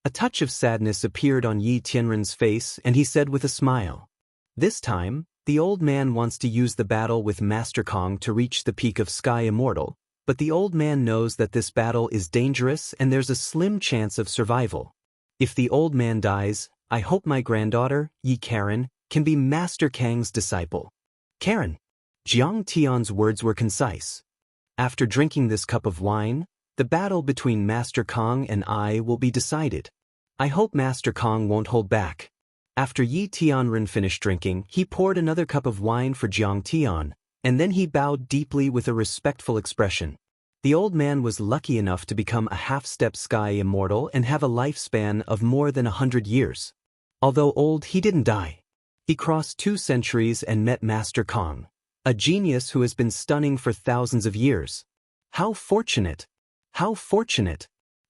Speaker 1: A touch of sadness appeared on Yi Tianren's face and he said with a smile. This time, the old man wants to use the battle with Master Kong to reach the peak of Sky Immortal, but the old man knows that this battle is dangerous and there's a slim chance of survival. If the old man dies, I hope my granddaughter, Yi Karen, can be Master Kang's disciple. Karen. Jiang Tian's words were concise. After drinking this cup of wine, the battle between Master Kong and I will be decided. I hope Master Kong won't hold back. After Yi Tianren finished drinking, he poured another cup of wine for Jiang Tian, and then he bowed deeply with a respectful expression. The old man was lucky enough to become a half-step Sky Immortal and have a lifespan of more than 100 years. Although old, he didn't die. He crossed 2 centuries and met Master Kong, a genius who has been stunning for thousands of years. How fortunate! How fortunate!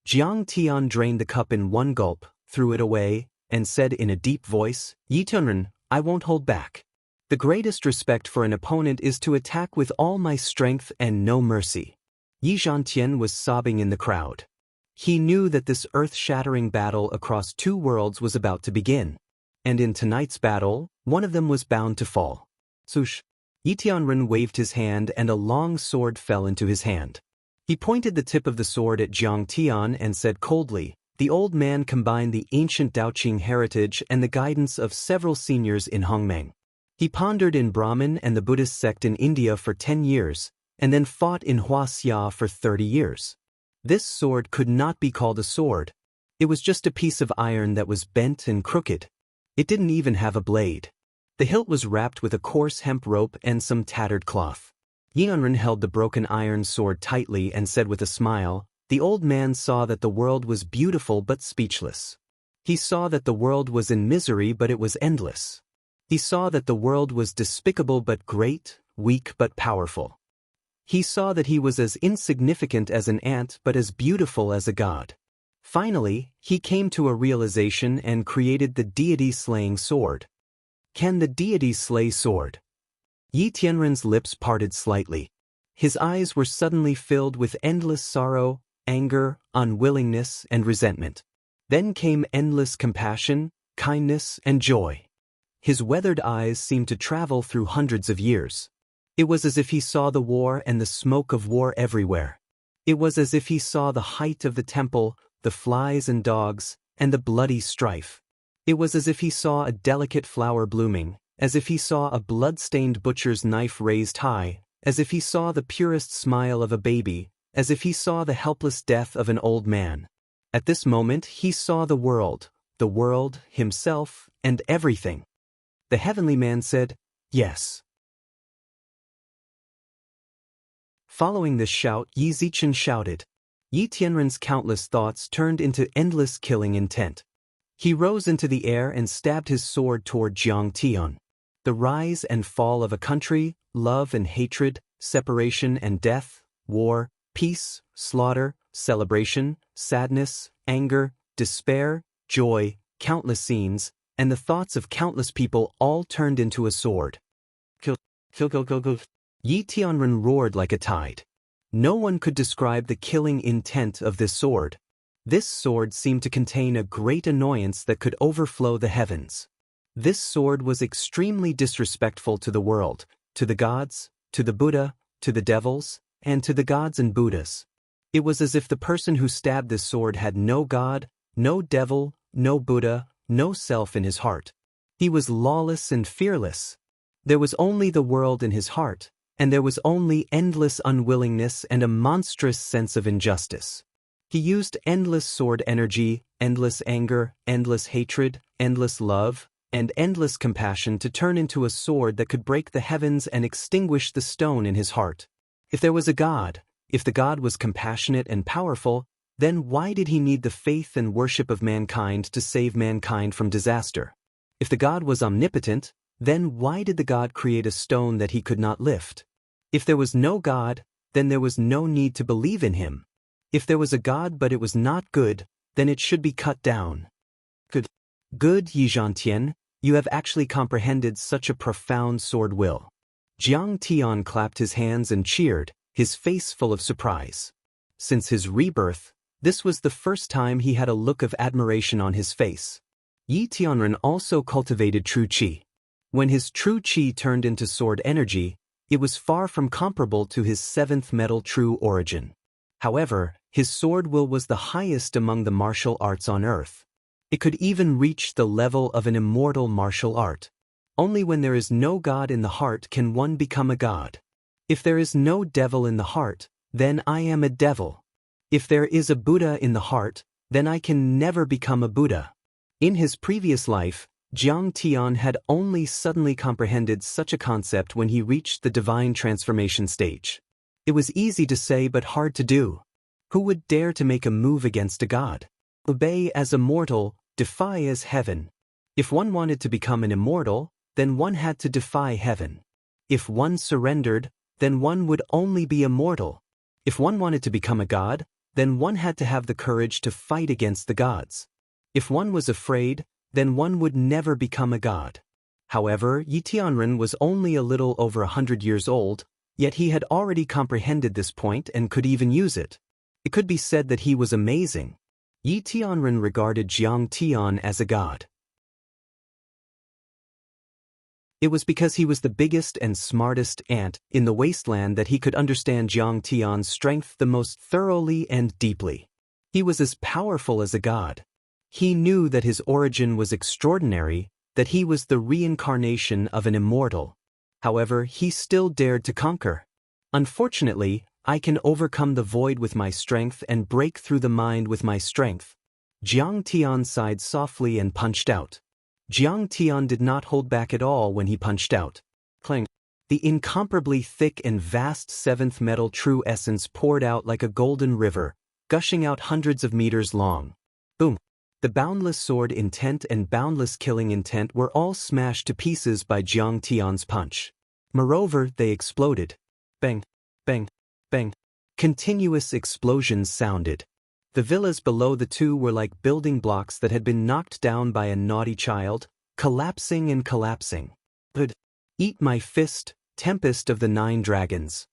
Speaker 1: Jiang Tian drained the cup in one gulp, threw it away, and said in a deep voice, Yi Tianren, I won't hold back. The greatest respect for an opponent is to attack with all my strength and no mercy. Yi Zhantian was sobbing in the crowd. He knew that this earth-shattering battle across 2 worlds was about to begin. And in tonight's battle, one of them was bound to fall. Swoosh! Yi Tianren waved his hand and a long sword fell into his hand. He pointed the tip of the sword at Jiang Tian and said coldly, The old man combined the ancient Daoqing heritage and the guidance of several seniors in Hongmeng. He pondered in Brahmin and the Buddhist sect in India for 10 years, and then fought in Wuxia for 30 years. This sword could not be called a sword. It was just a piece of iron that was bent and crooked. It didn't even have a blade. The hilt was wrapped with a coarse hemp rope and some tattered cloth. Xianxia held the broken iron sword tightly and said with a smile, "The old man saw that the world was beautiful but speechless. He saw that the world was in misery but it was endless. He saw that the world was despicable but great, weak but powerful. He saw that he was as insignificant as an ant but as beautiful as a god. Finally, he came to a realization and created the deity-slaying sword." Can the deity slay sword? Yi Tianren's lips parted slightly. His eyes were suddenly filled with endless sorrow, anger, unwillingness, and resentment. Then came endless compassion, kindness, and joy. His weathered eyes seemed to travel through hundreds of years. It was as if he saw the war and the smoke of war everywhere. It was as if he saw the height of the temple, the flies and dogs, and the bloody strife. It was as if he saw a delicate flower blooming, as if he saw a blood-stained butcher's knife raised high, as if he saw the purest smile of a baby, as if he saw the helpless death of an old man. At this moment he saw the world, himself, and everything. The heavenly man said, "Yes." Following this shout, Yi Zichen shouted. Yi Tianren's countless thoughts turned into endless killing intent. He rose into the air and stabbed his sword toward Jiang Tian. The rise and fall of a country, love and hatred, separation and death, war, peace, slaughter, celebration, sadness, anger, despair, joy, countless scenes, and the thoughts of countless people all turned into a sword. Kill. Yi Tianren roared like a tide. No one could describe the killing intent of this sword. This sword seemed to contain a great annoyance that could overflow the heavens. This sword was extremely disrespectful to the world, to the gods, to the Buddha, to the devils, and to the gods and Buddhas. It was as if the person who stabbed this sword had no god, no devil, no Buddha, no self in his heart. He was lawless and fearless. There was only the world in his heart, and there was only endless unwillingness and a monstrous sense of injustice. He used endless sword energy, endless anger, endless hatred, endless love, and endless compassion to turn into a sword that could break the heavens and extinguish the stone in his heart. If there was a God, if the God was compassionate and powerful, then why did he need the faith and worship of mankind to save mankind from disaster? If the God was omnipotent, then why did the God create a stone that he could not lift? If there was no God, then there was no need to believe in him. If there was a God but it was not good, then it should be cut down. Good, Yi Zhantian, you have actually comprehended such a profound sword will. Jiang Tian clapped his hands and cheered, his face full of surprise. Since his rebirth, this was the first time he had a look of admiration on his face. Yi Tianren also cultivated true qi. When his true qi turned into sword energy, it was far from comparable to his seventh metal true origin. However, his sword will was the highest among the martial arts on earth. It could even reach the level of an immortal martial art. Only when there is no God in the heart can one become a god. If there is no devil in the heart, then I am a devil. If there is a Buddha in the heart, then I can never become a Buddha. In his previous life, Jiang Tian had only suddenly comprehended such a concept when he reached the divine transformation stage. It was easy to say but hard to do. Who would dare to make a move against a god? Obey as a mortal, defy as heaven. If one wanted to become an immortal, then one had to defy heaven. If one surrendered, then one would only be immortal. If one wanted to become a god, then one had to have the courage to fight against the gods. If one was afraid, then one would never become a god. However, Yi Tianren was only a little over 100 years old, yet he had already comprehended this point and could even use it. It could be said that he was amazing. Yi Tianren regarded Jiang Tian as a god. It was because he was the biggest and smartest ant in the wasteland that he could understand Jiang Tian's strength the most thoroughly and deeply. He was as powerful as a god. He knew that his origin was extraordinary, that he was the reincarnation of an immortal. However, he still dared to conquer. Unfortunately, I can overcome the void with my strength and break through the mind with my strength. Jiang Tian sighed softly and punched out. Jiang Tian did not hold back at all when he punched out. Clang. The incomparably thick and vast seventh metal true essence poured out like a golden river, gushing out hundreds of meters long. Boom. The boundless sword intent and boundless killing intent were all smashed to pieces by Jiang Tian's punch. Moreover, they exploded. Bang, bang, bang. Continuous explosions sounded. The villas below the two were like building blocks that had been knocked down by a naughty child, collapsing and collapsing. Eat my fist, tempest of the 9 dragons.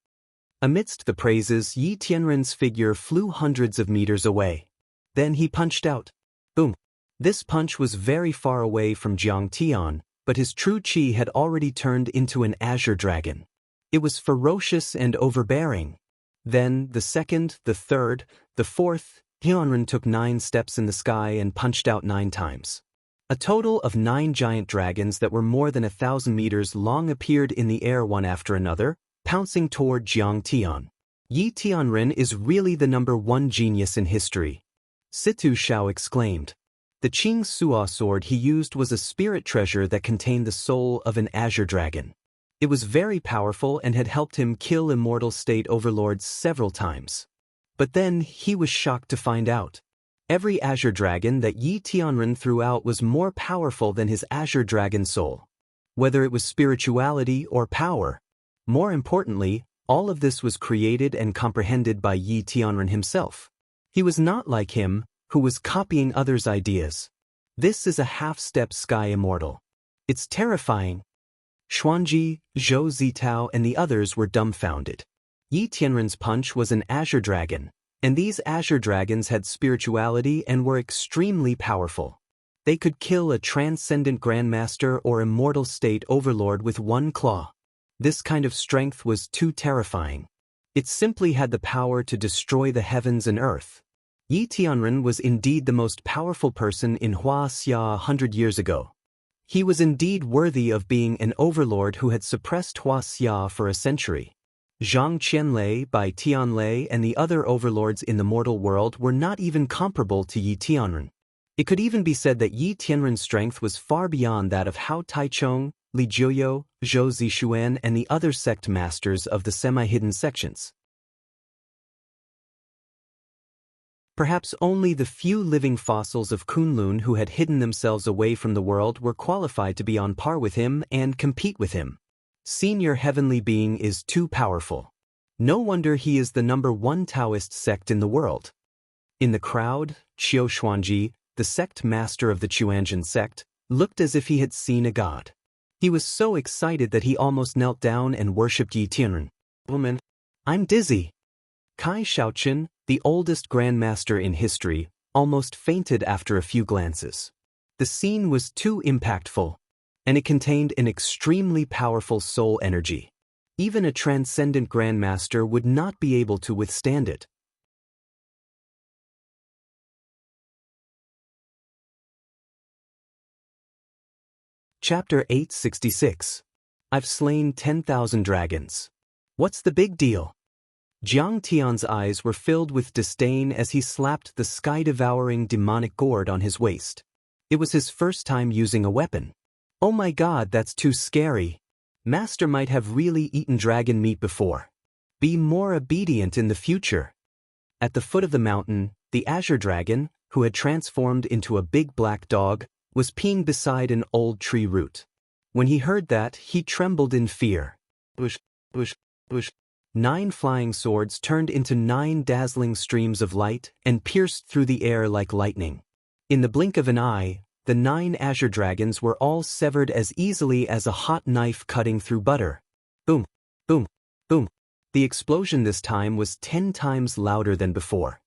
Speaker 1: Amidst the praises, Yi Tianren's figure flew hundreds of meters away. Then he punched out. Boom. This punch was very far away from Jiang Tian, but his true qi had already turned into an azure dragon. It was ferocious and overbearing. Then, the second, the third, the fourth, Tianren took 9 steps in the sky and punched out 9 times. A total of 9 giant dragons that were more than 1,000 meters long appeared in the air one after another, pouncing toward Jiang Tian. Yi Tianren is really the #1 genius in history. Situ Shao exclaimed. The Qing Suo sword he used was a spirit treasure that contained the soul of an azure dragon. It was very powerful and had helped him kill immortal state overlords several times. But then he was shocked to find out. Every azure dragon that Yi Tianren threw out was more powerful than his azure dragon soul. Whether it was spirituality or power. More importantly, all of this was created and comprehended by Yi Tianren himself. He was not like him, who was copying others' ideas. This is a half-step sky immortal. It's terrifying. Xuanji, Zhou Zitao and the others were dumbfounded. Yi Tianren's punch was an azure dragon, and these azure dragons had spirituality and were extremely powerful. They could kill a transcendent grandmaster or immortal state overlord with one claw. This kind of strength was too terrifying. It simply had the power to destroy the heavens and earth. Yi Tianren was indeed the most powerful person in Wuxia 100 years ago. He was indeed worthy of being an overlord who had suppressed Wuxia for a century. Zhang Qianlei, Bai Tianlei and the other overlords in the mortal world were not even comparable to Yi Tianren. It could even be said that Yi Tianren's strength was far beyond that of Hao Taichong, Li Jiuyo, Zhou Zishuan and the other sect masters of the semi-hidden sections. Perhaps only the few living fossils of Kunlun who had hidden themselves away from the world were qualified to be on par with him and compete with him. Senior heavenly being is too powerful. No wonder he is the #1 Taoist sect in the world. In the crowd, Qiu Xuanji, the sect master of the Chuanjian sect, looked as if he had seen a god. He was so excited that he almost knelt down and worshipped Yi Tianren. "Woman, I'm dizzy." Kai Shaoqin, the oldest grandmaster in history, almost fainted after a few glances. The scene was too impactful, and it contained an extremely powerful soul energy. Even a transcendent grandmaster would not be able to withstand it. Chapter 866. I've slain 10,000 dragons. What's the big deal? Jiang Tian's eyes were filled with disdain as he slapped the sky-devouring demonic gourd on his waist. It was his first time using a weapon. Oh my god, that's too scary. Master might have really eaten dragon meat before. Be more obedient in the future. At the foot of the mountain, the azure dragon, who had transformed into a big black dog, was peeing beside an old tree root. When he heard that, he trembled in fear. Bush, bush, bush. 9 flying swords turned into 9 dazzling streams of light and pierced through the air like lightning. In the blink of an eye, the 9 azure dragons were all severed as easily as a hot knife cutting through butter. Boom, boom, boom. The explosion this time was 10 times louder than before.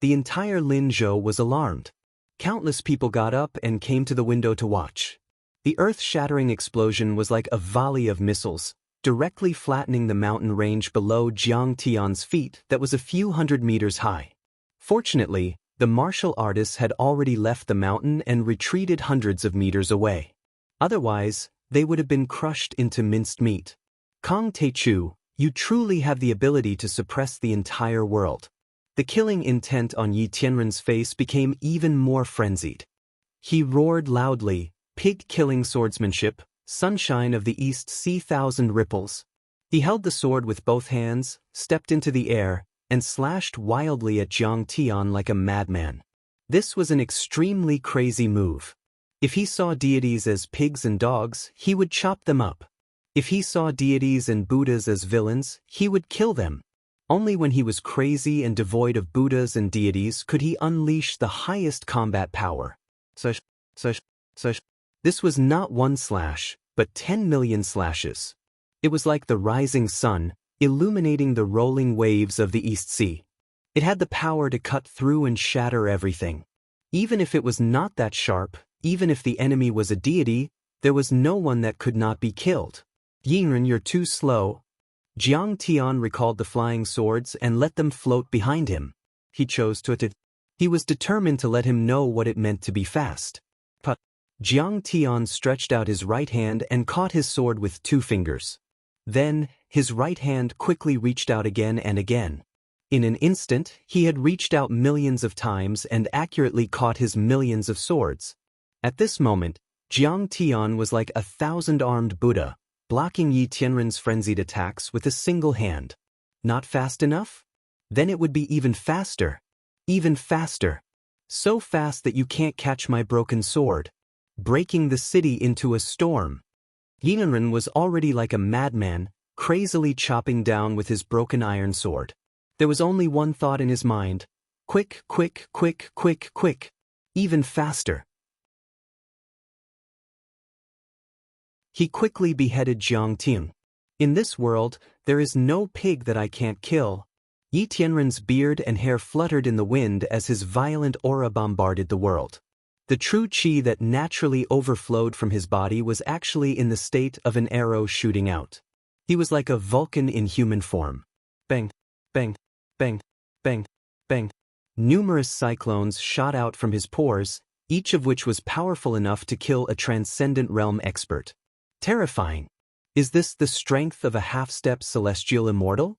Speaker 1: The entire Linzhou was alarmed. Countless people got up and came to the window to watch. The earth-shattering explosion was like a volley of missiles, directly flattening the mountain range below Jiang Tian's feet that was a few hundred meters high. Fortunately, The martial artists had already left the mountain and retreated hundreds of meters away. Otherwise, they would have been crushed into minced meat. Kang Teichu, you truly have the ability to suppress the entire world. The killing intent on Yi Tianren's face became even more frenzied. He roared loudly, pig-killing swordsmanship, sunshine of the East Sea, thousand ripples. He held the sword with both hands, stepped into the air, and slashed wildly at Jiang Tian like a madman. This was an extremely crazy move. If he saw deities as pigs and dogs, he would chop them up. If he saw deities and Buddhas as villains, he would kill them. Only when he was crazy and devoid of Buddhas and deities could he unleash the highest combat power. This was not one slash, but 10 million slashes. It was like the rising sun, illuminating the rolling waves of the East Sea. It had the power to cut through and shatter everything. Even if it was not that sharp, even if the enemy was a deity, there was no one that could not be killed. Yinren, you're too slow. Jiang Tian recalled the flying swords and let them float behind him. He chose to. He was determined to let him know what it meant to be fast. But Jiang Tian stretched out his right hand and caught his sword with 2 fingers. Then, his right hand quickly reached out again and again. In an instant, he had reached out millions of times and accurately caught his millions of swords. At this moment, Jiang Tian was like a 1,000-armed Buddha, blocking Yi Tianren's frenzied attacks with a single hand. Not fast enough? Then it would be even faster. Even faster. So fast that you can't catch my broken sword. Breaking the city into a storm. Yi Tianren was already like a madman, crazily chopping down with his broken iron sword. There was only one thought in his mind. Quick, quick, quick, quick, quick. Even faster. He quickly beheaded Jiang Tian. In this world, there is no pig that I can't kill. Yi Tianren's beard and hair fluttered in the wind as his violent aura bombarded the world. The true qi that naturally overflowed from his body was actually in the state of an arrow shooting out. He was like a Vulcan in human form. Bang, bang, bang, bang, bang. Numerous cyclones shot out from his pores, each of which was powerful enough to kill a transcendent realm expert. Terrifying. Is this the strength of a half-step celestial immortal?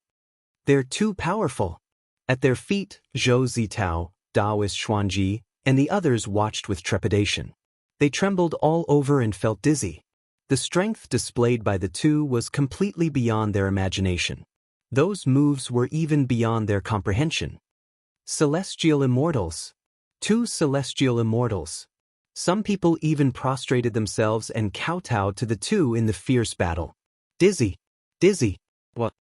Speaker 1: They're too powerful. At their feet, Zhou Zitao, Daoist Xuanji, and the others watched with trepidation. They trembled all over and felt dizzy. The strength displayed by the two was completely beyond their imagination. Those moves were even beyond their comprehension. Celestial immortals. 2 celestial immortals. Some people even prostrated themselves and kowtowed to the two in the fierce battle. Dizzy. Dizzy. What?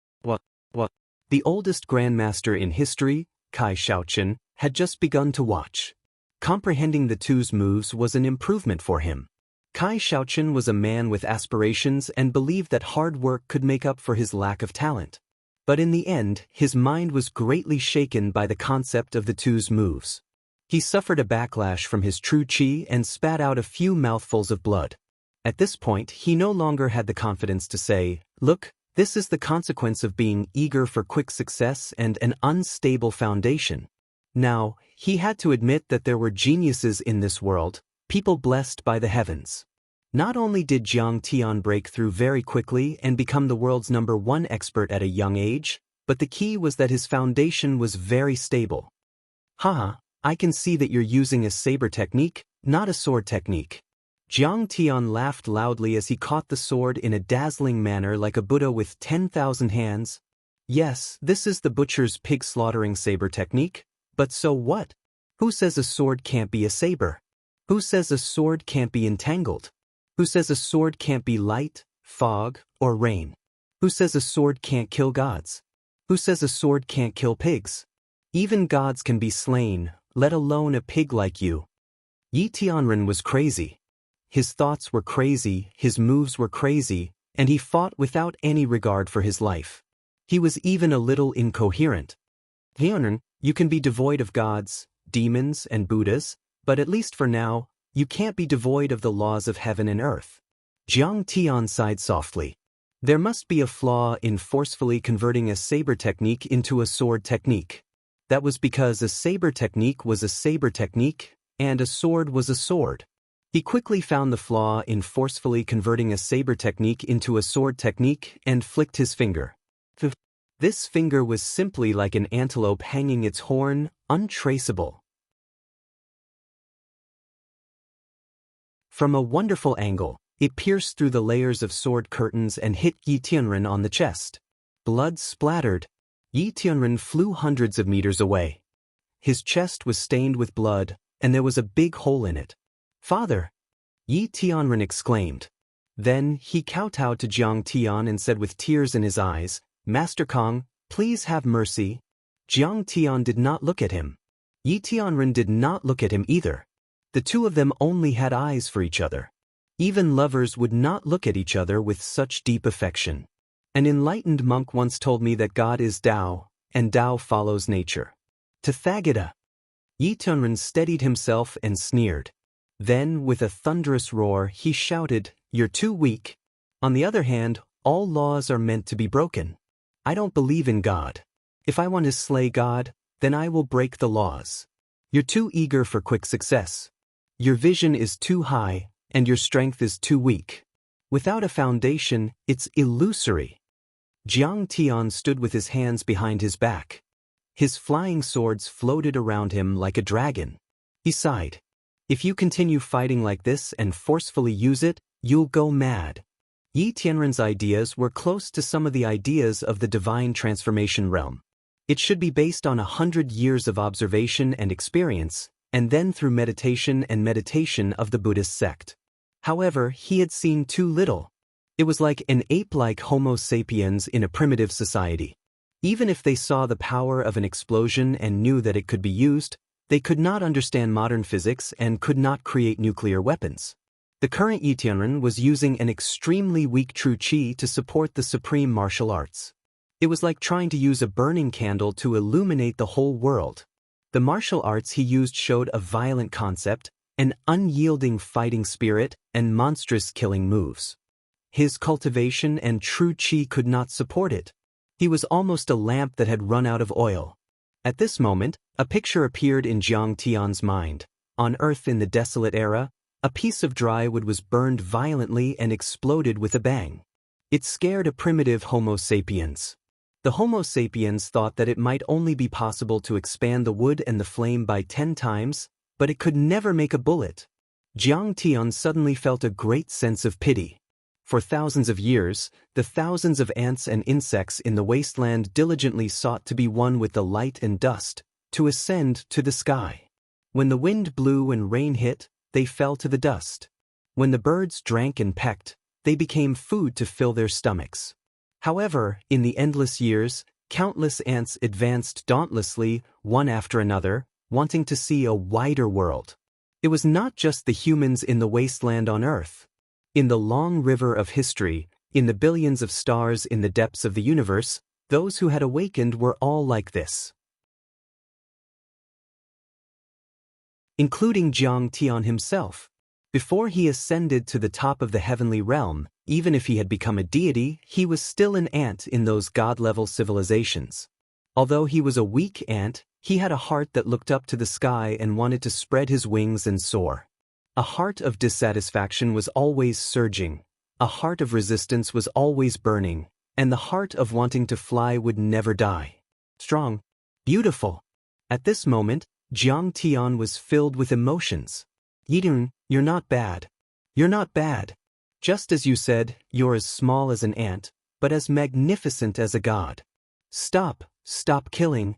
Speaker 1: The oldest grandmaster in history, Kai Shaochen, had just begun to watch. Comprehending the two's moves was an improvement for him. Kai Shaochen was a man with aspirations and believed that hard work could make up for his lack of talent. But in the end, his mind was greatly shaken by the concept of the two's moves. He suffered a backlash from his true qi and spat out a few mouthfuls of blood. At this point, he no longer had the confidence to say, "Look, this is the consequence of being eager for quick success and an unstable foundation." Now, he had to admit that there were geniuses in this world, people blessed by the heavens. Not only did Jiang Tian break through very quickly and become the world's #1 expert at a young age, but the key was that his foundation was very stable. Haha, I can see that you're using a saber technique, not a sword technique. Jiang Tian laughed loudly as he caught the sword in a dazzling manner like a Buddha with 10,000 hands. Yes, this is the butcher's pig slaughtering saber technique. But so what? Who says a sword can't be a saber? Who says a sword can't be entangled? Who says a sword can't be light, fog, or rain? Who says a sword can't kill gods? Who says a sword can't kill pigs? Even gods can be slain, let alone a pig like you. Yi Tianren was crazy. His thoughts were crazy, his moves were crazy, and he fought without any regard for his life. He was even a little incoherent. Tianren, you can be devoid of gods, demons, and Buddhas, but at least for now, you can't be devoid of the laws of heaven and earth. Jiang Tian sighed softly. There must be a flaw in forcefully converting a saber technique into a sword technique. That was because a saber technique was a saber technique, and a sword was a sword. He quickly found the flaw in forcefully converting a saber technique into a sword technique and flicked his finger. This finger was simply like an antelope hanging its horn, untraceable. From a wonderful angle, it pierced through the layers of sword curtains and hit Yi Tianren on the chest. Blood splattered. Yi Tianren flew hundreds of meters away. His chest was stained with blood, and there was a big hole in it. "Father!" Yi Tianren exclaimed. Then he kowtowed to Jiang Tian and said with tears in his eyes, "Master Kong, please have mercy." Jiang Tian did not look at him. Yi Tianren did not look at him either. The two of them only had eyes for each other. Even lovers would not look at each other with such deep affection. An enlightened monk once told me that God is Tao, and Tao follows nature. Tathagata! Yi Tianren steadied himself and sneered. Then, with a thunderous roar, he shouted, "You're too weak." On the other hand, all laws are meant to be broken. I don't believe in God. If I want to slay God, then I will break the laws. You're too eager for quick success. Your vision is too high, and your strength is too weak. Without a foundation, it's illusory. Jiang Tian stood with his hands behind his back. His flying swords floated around him like a dragon. He sighed. "If you continue fighting like this and forcefully use it, you'll go mad." Yi Tianren's ideas were close to some of the ideas of the divine transformation realm. It should be based on 100 years of observation and experience, and then through meditation of the Buddhist sect. However, he had seen too little. It was like an ape-like Homo sapiens in a primitive society. Even if they saw the power of an explosion and knew that it could be used, they could not understand modern physics and could not create nuclear weapons. The current Yi Tianren was using an extremely weak true qi to support the supreme martial arts. It was like trying to use a burning candle to illuminate the whole world. The martial arts he used showed a violent concept, an unyielding fighting spirit, and monstrous killing moves. His cultivation and true qi could not support it. He was almost a lamp that had run out of oil. At this moment, a picture appeared in Jiang Tian's mind. On Earth in the desolate era, a piece of dry wood was burned violently and exploded with a bang. It scared a primitive Homo sapiens. The Homo sapiens thought that it might only be possible to expand the wood and the flame by 10 times, but it could never make a bullet. Jiang Tian suddenly felt a great sense of pity. For thousands of years, the thousands of ants and insects in the wasteland diligently sought to be one with the light and dust, to ascend to the sky. When the wind blew and rain hit, they fell to the dust. When the birds drank and pecked, they became food to fill their stomachs. However, in the endless years, countless ants advanced dauntlessly, one after another, wanting to see a wider world. It was not just the humans in the wasteland on Earth. In the long river of history, in the billions of stars in the depths of the universe, those who had awakened were all like this. Including Jiang Tian himself. Before he ascended to the top of the heavenly realm, even if he had become a deity, he was still an ant in those god-level civilizations. Although he was a weak ant, he had a heart that looked up to the sky and wanted to spread his wings and soar. A heart of dissatisfaction was always surging, a heart of resistance was always burning, and the heart of wanting to fly would never die. Strong, beautiful. At this moment, Jiang Tian was filled with emotions. "Yidun, you're not bad. You're not bad. Just as you said, you're as small as an ant, but as magnificent as a god. Stop killing."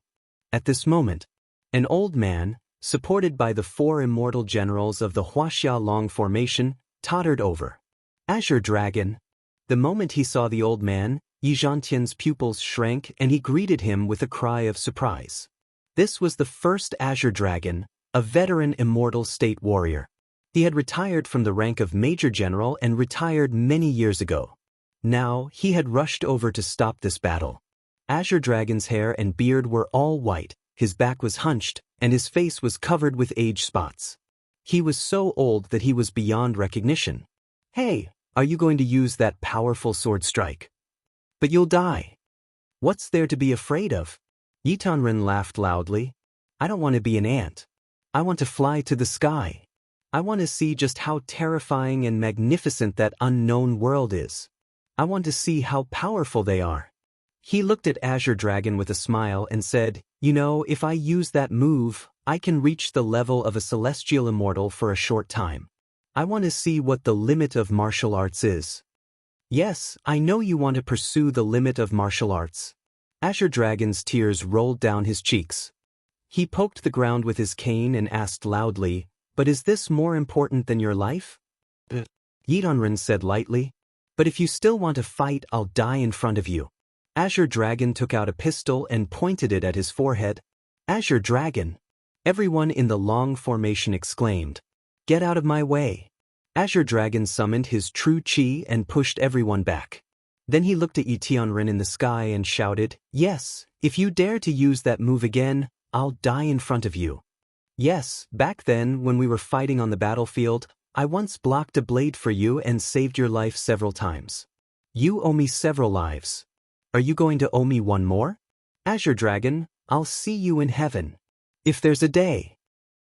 Speaker 1: At this moment, an old man, supported by the 4 immortal generals of the Wuxia Long formation, tottered over. Azure Dragon. The moment he saw the old man, Yi Zhantian's pupils shrank and he greeted him with a cry of surprise. This was the first Azure Dragon, a veteran immortal state warrior. He had retired from the rank of Major General and retired many years ago. Now, he had rushed over to stop this battle. Azure Dragon's hair and beard were all white, his back was hunched, and his face was covered with age spots. He was so old that he was beyond recognition. "Hey, are you going to use that powerful sword strike? But you'll die. What's there to be afraid of?" Yi Tianren laughed loudly. I don't want to be an ant. I want to fly to the sky. I want to see just how terrifying and magnificent that unknown world is. I want to see how powerful they are. He looked at Azure Dragon with a smile and said, You know, if I use that move, I can reach the level of a celestial immortal for a short time. I want to see what the limit of martial arts is. Yes, I know you want to pursue the limit of martial arts. Azure Dragon's tears rolled down his cheeks. He poked the ground with his cane and asked loudly, But is this more important than your life? Yi Tianren said lightly, But if you still want to fight, I'll die in front of you. Azure Dragon took out a pistol and pointed it at his forehead. Azure Dragon! Everyone in the long formation exclaimed. Get out of my way! Azure Dragon summoned his true chi and pushed everyone back. Then he looked at Yi Tianren in the sky and shouted, Yes, if you dare to use that move again, I'll die in front of you. Yes, back then, when we were fighting on the battlefield, I once blocked a blade for you and saved your life several times. You owe me several lives. Are you going to owe me one more? Azure Dragon, I'll see you in heaven. If there's a day.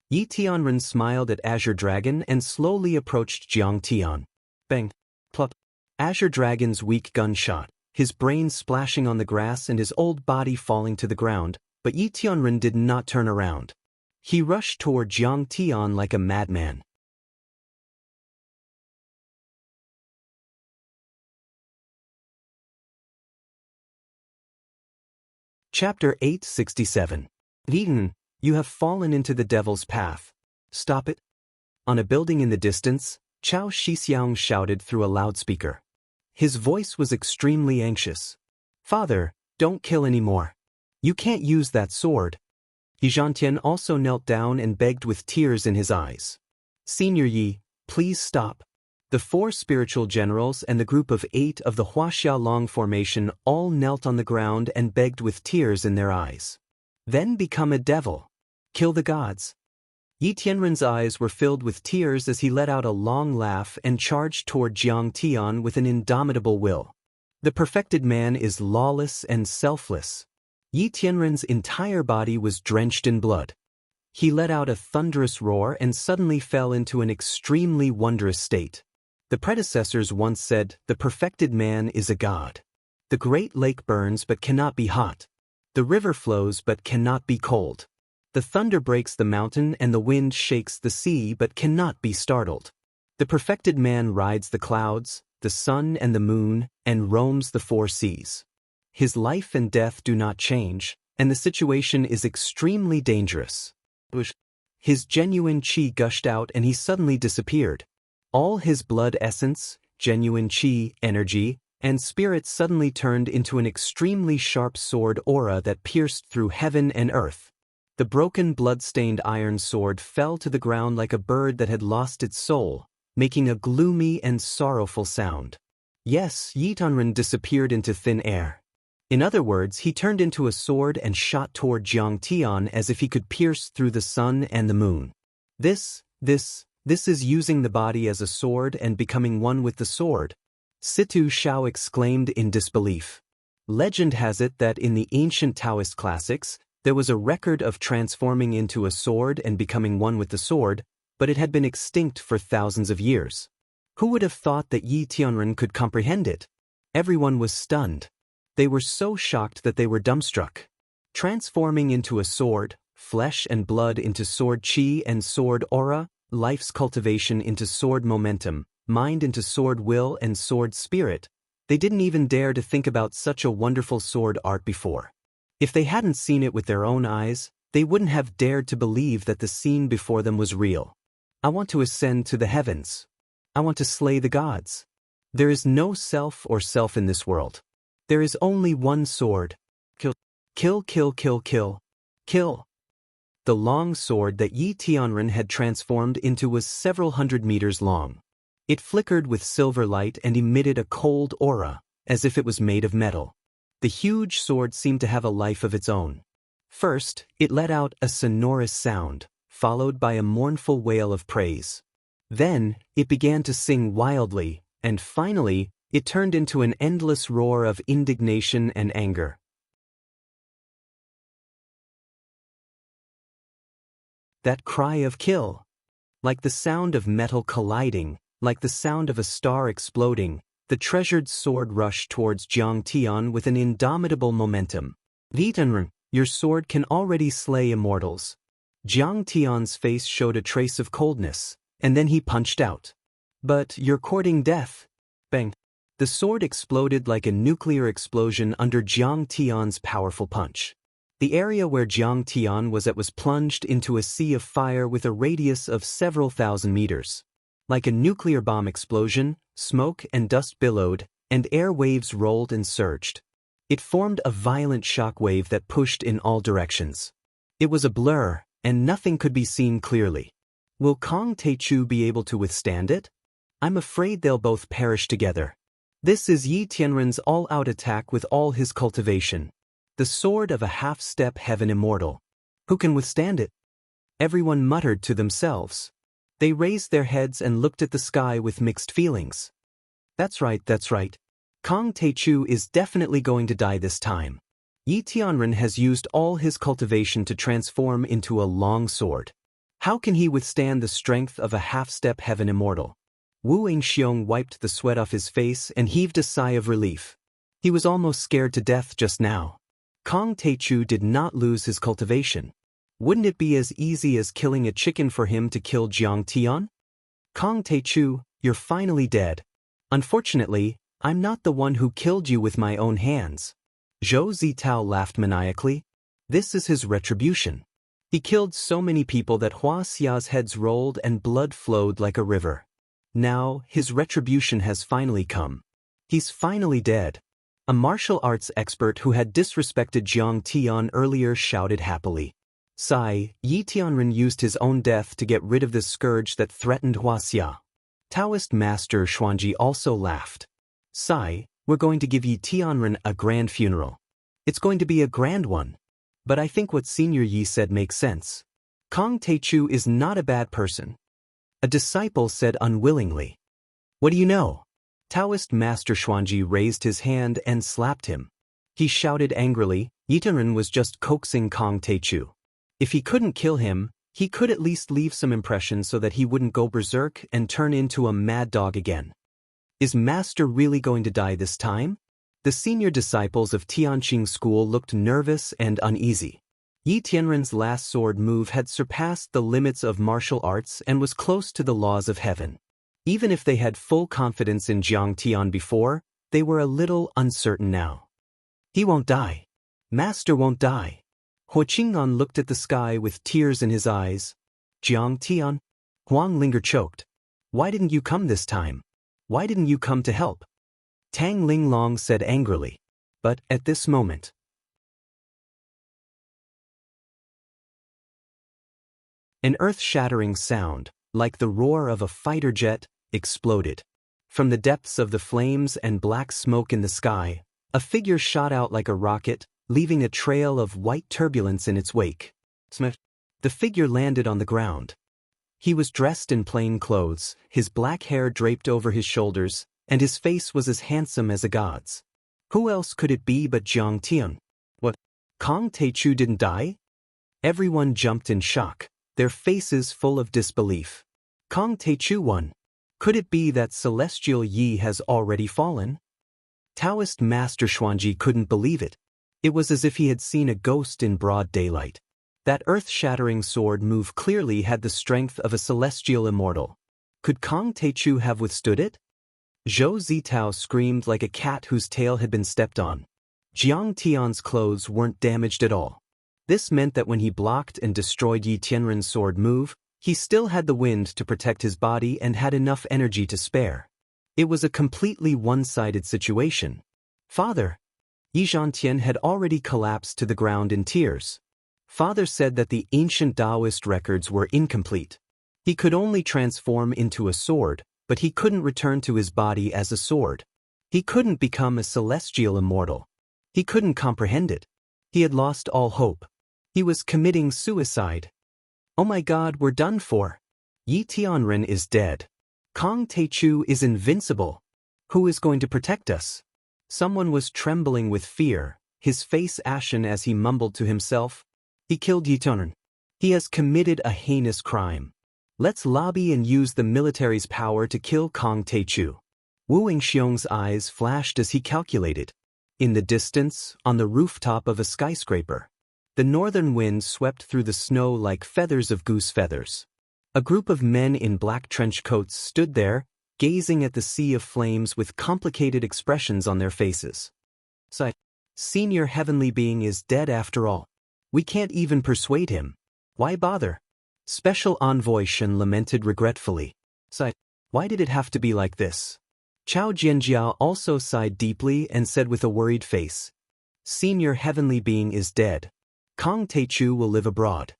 Speaker 1: Yi Tianren smiled at Azure Dragon and slowly approached Jiang Tian. Bang! Plop! Azure Dragon's weak gunshot, his brain splashing on the grass and his old body falling to the ground, but Yi Tianren did not turn around. He rushed toward Jiang Tian like a madman. Chapter 867. Eden, you have fallen into the devil's path. Stop it. On a building in the distance, Chao Shixiang shouted through a loudspeaker. His voice was extremely anxious. Father, don't kill anymore. You can't use that sword. Yi Zhantian also knelt down and begged with tears in his eyes. Senior Yi, please stop. The 4 spiritual generals and the group of 8 of the Huaxia Long formation all knelt on the ground and begged with tears in their eyes. Then become a devil. Kill the gods. Yi Tianren's eyes were filled with tears as he let out a long laugh and charged toward Jiang Tian with an indomitable will. The perfected man is lawless and selfless. Yi Tianren's entire body was drenched in blood. He let out a thunderous roar and suddenly fell into an extremely wondrous state. The predecessors once said, the perfected man is a god. The great lake burns but cannot be hot. The river flows but cannot be cold. The thunder breaks the mountain and the wind shakes the sea but cannot be startled. The perfected man rides the clouds, the sun and the moon, and roams the 4 seas. His life and death do not change, and the situation is extremely dangerous. His genuine chi gushed out and he suddenly disappeared. All his blood essence, genuine chi, energy, and spirit suddenly turned into an extremely sharp sword aura that pierced through heaven and earth. The broken blood-stained iron sword fell to the ground like a bird that had lost its soul, making a gloomy and sorrowful sound. Yes, Yi Tianren disappeared into thin air. In other words, he turned into a sword and shot toward Jiang Tian as if he could pierce through the sun and the moon. This is using the body as a sword and becoming one with the sword. Situ Shao exclaimed in disbelief. Legend has it that in the ancient Taoist classics, there was a record of transforming into a sword and becoming one with the sword, but it had been extinct for thousands of years. Who would have thought that Yi Tianren could comprehend it? Everyone was stunned. They were so shocked that they were dumbstruck. Transforming into a sword, flesh and blood into sword chi and sword aura, life's cultivation into sword momentum, mind into sword will and sword spirit, they didn't even dare to think about such a wonderful sword art before. If they hadn't seen it with their own eyes, they wouldn't have dared to believe that the scene before them was real. I want to ascend to the heavens. I want to slay the gods. There is no self or self in this world. There is only one sword. Kill, kill, kill, kill, kill, kill. The long sword that Yi Tianren had transformed into was several hundred meters long. It flickered with silver light and emitted a cold aura, as if it was made of metal. The huge sword seemed to have a life of its own. First, it let out a sonorous sound, followed by a mournful wail of praise. Then, it began to sing wildly, and finally, it turned into an endless roar of indignation and anger. That cry of kill. Like the sound of metal colliding, like the sound of a star exploding, the treasured sword rushed towards Jiang Tian with an indomitable momentum. Vitanren, your sword can already slay immortals. Jiang Tian's face showed a trace of coldness, and then he punched out. But you're courting death. Bang. The sword exploded like a nuclear explosion under Jiang Tian's powerful punch. The area where Jiang Tian was at was plunged into a sea of fire with a radius of several thousand meters. Like a nuclear bomb explosion, smoke and dust billowed, and air waves rolled and surged. It formed a violent shock wave that pushed in all directions. It was a blur, and nothing could be seen clearly. Will Kong Teichu be able to withstand it? I'm afraid they'll both perish together. This is Yi Tianren's all-out attack with all his cultivation. The sword of a half-step heaven immortal. Who can withstand it? Everyone muttered to themselves. They raised their heads and looked at the sky with mixed feelings. That's right. Kong Teichu is definitely going to die this time. Yi Tianren has used all his cultivation to transform into a long sword. How can he withstand the strength of a half-step heaven immortal? Wu Xiong wiped the sweat off his face and heaved a sigh of relief. He was almost scared to death just now. Kong Teichu did not lose his cultivation. Wouldn't it be as easy as killing a chicken for him to kill Jiang Tian? Kong Teichu, you're finally dead. Unfortunately, I'm not the one who killed you with my own hands. Zhou Zitao laughed maniacally. This is his retribution. He killed so many people that Hua Xia's heads rolled and blood flowed like a river. Now, his retribution has finally come. He's finally dead. A martial arts expert who had disrespected Jiang Tian earlier shouted happily. Sigh, Yi Tianren used his own death to get rid of the scourge that threatened Hua Xia. Taoist master Xuanji also laughed. Sigh, we're going to give Yi Tianren a grand funeral. It's going to be a grand one. But I think what Senior Yi said makes sense. Kong Teichu is not a bad person. A disciple said unwillingly. What do you know? Taoist master Xuanji raised his hand and slapped him. He shouted angrily, Yi Tianren was just coaxing Kong Teichu. If he couldn't kill him, he could at least leave some impression so that he wouldn't go berserk and turn into a mad dog again. Is Master really going to die this time? The senior disciples of Tianqing School looked nervous and uneasy. Yi Tianren's last sword move had surpassed the limits of martial arts and was close to the laws of heaven. Even if they had full confidence in Jiang Tian before, they were a little uncertain now. He won't die. Master won't die. Huo Qing'an looked at the sky with tears in his eyes. Jiang Tian? Huang Linger choked. Why didn't you come this time? Why didn't you come to help? Tang Linglong said angrily. But at this moment, an earth-shattering sound, like the roar of a fighter jet, exploded. From the depths of the flames and black smoke in the sky, a figure shot out like a rocket, leaving a trail of white turbulence in its wake. The figure landed on the ground. He was dressed in plain clothes, his black hair draped over his shoulders, and his face was as handsome as a god's. Who else could it be but Jiang Tian? What? Kong Teichu didn't die? Everyone jumped in shock, their faces full of disbelief. Kong Teichu won. Could it be that Celestial Yi has already fallen? Taoist Master Xuanji couldn't believe it. It was as if he had seen a ghost in broad daylight. That earth-shattering sword move clearly had the strength of a celestial immortal. Could Kong Teichu have withstood it? Zhou Zitao screamed like a cat whose tail had been stepped on. Jiang Tian's clothes weren't damaged at all. This meant that when he blocked and destroyed Yi Tianren's sword move, he still had the wind to protect his body and had enough energy to spare. It was a completely one-sided situation. Father! Yi Zhantian had already collapsed to the ground in tears. Father said that the ancient Taoist records were incomplete. He could only transform into a sword, but he couldn't return to his body as a sword. He couldn't become a celestial immortal. He couldn't comprehend it. He had lost all hope. He was committing suicide. Oh my God, we're done for. Yi Tianren is dead. Kong Teichu is invincible. Who is going to protect us? Someone was trembling with fear, his face ashen as he mumbled to himself. He killed Yi Tianren. He has committed a heinous crime. Let's lobby and use the military's power to kill Kong Teichu. Wu Xiong's eyes flashed as he calculated. In the distance, on the rooftop of a skyscraper, the northern wind swept through the snow like feathers of goose feathers. A group of men in black trench coats stood there, gazing at the sea of flames with complicated expressions on their faces. Senior heavenly being is dead after all. We can't even persuade him. Why bother? Special Envoy Shen lamented regretfully. Why did it have to be like this? Chao Jianjiao also sighed deeply and said with a worried face. Senior heavenly being is dead. Kong Teichu will live abroad.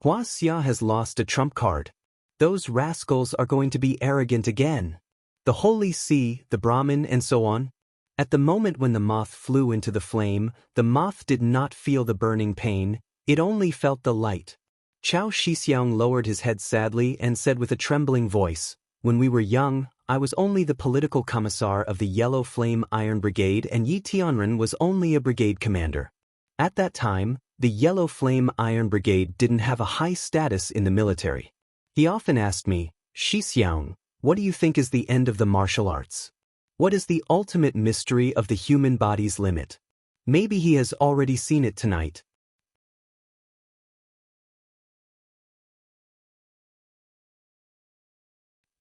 Speaker 1: Hua Xia has lost a trump card. Those rascals are going to be arrogant again. The Holy See, the Brahmin, and so on. At the moment when the moth flew into the flame, the moth did not feel the burning pain, it only felt the light. Chao Shixiang lowered his head sadly and said with a trembling voice, when we were young, I was only the political commissar of the Yellow Flame Iron Brigade and Yi Tianren was only a brigade commander. At that time, the Yellow Flame Iron Brigade didn't have a high status in the military. He often asked me, Shixiang, what do you think is the end of the martial arts? What is the ultimate mystery of the human body's limit? Maybe he has already seen it tonight.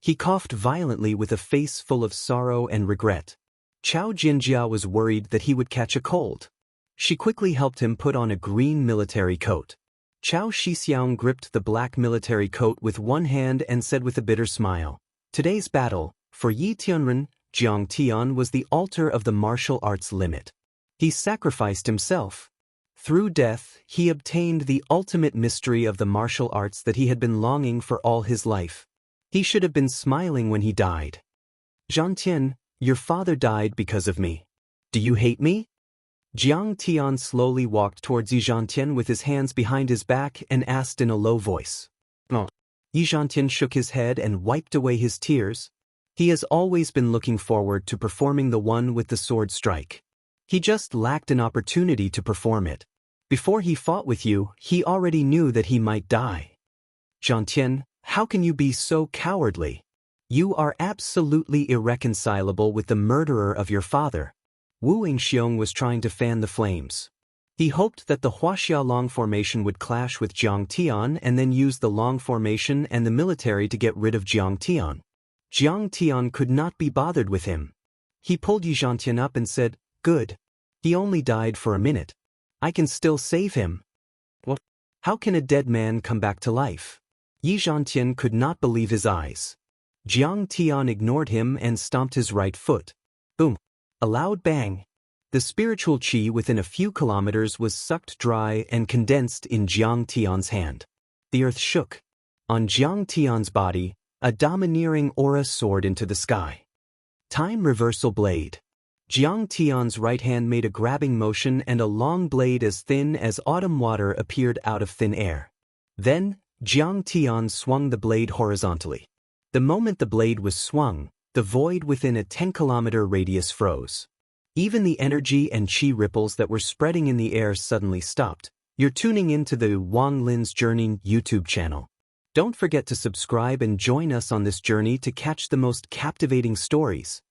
Speaker 1: He coughed violently with a face full of sorrow and regret. Chao Jinjia was worried that he would catch a cold. She quickly helped him put on a green military coat. Chao Shixiang gripped the black military coat with one hand and said with a bitter smile, today's battle, for Yi Tianren, Jiang Tian was the altar of the martial arts limit. He sacrificed himself. Through death, he obtained the ultimate mystery of the martial arts that he had been longing for all his life. He should have been smiling when he died. Zhangtian, your father died because of me. Do you hate me? Jiang Tian slowly walked towards Yi Zhangtian with his hands behind his back and asked in a low voice. No. Yi Zhangtian shook his head and wiped away his tears. He has always been looking forward to performing the one with the sword strike. He just lacked an opportunity to perform it. Before he fought with you, he already knew that he might die. Zhangtian, how can you be so cowardly? You are absolutely irreconcilable with the murderer of your father. Wu Xiong was trying to fan the flames. He hoped that the Huaxia Long Formation would clash with Jiang Tian and then use the Long Formation and the military to get rid of Jiang Tian. Jiang Tian could not be bothered with him. He pulled Yi Zhangtian up and said, good. He only died for a minute. I can still save him. What? How can a dead man come back to life? Yi Zhangtian could not believe his eyes. Jiang Tian ignored him and stomped his right foot. Boom. A loud bang. The spiritual qi within a few kilometers was sucked dry and condensed in Jiang Tian's hand. The earth shook. On Jiang Tian's body, a domineering aura soared into the sky. Time reversal blade. Jiang Tian's right hand made a grabbing motion and a long blade as thin as autumn water appeared out of thin air. Then, Jiang Tian swung the blade horizontally. The moment the blade was swung, the void within a 10-kilometer radius froze. Even the energy and qi ripples that were spreading in the air suddenly stopped. You're tuning into the Wang Lin's Journey YouTube channel. Don't forget to subscribe and join us on this journey to catch the most captivating stories.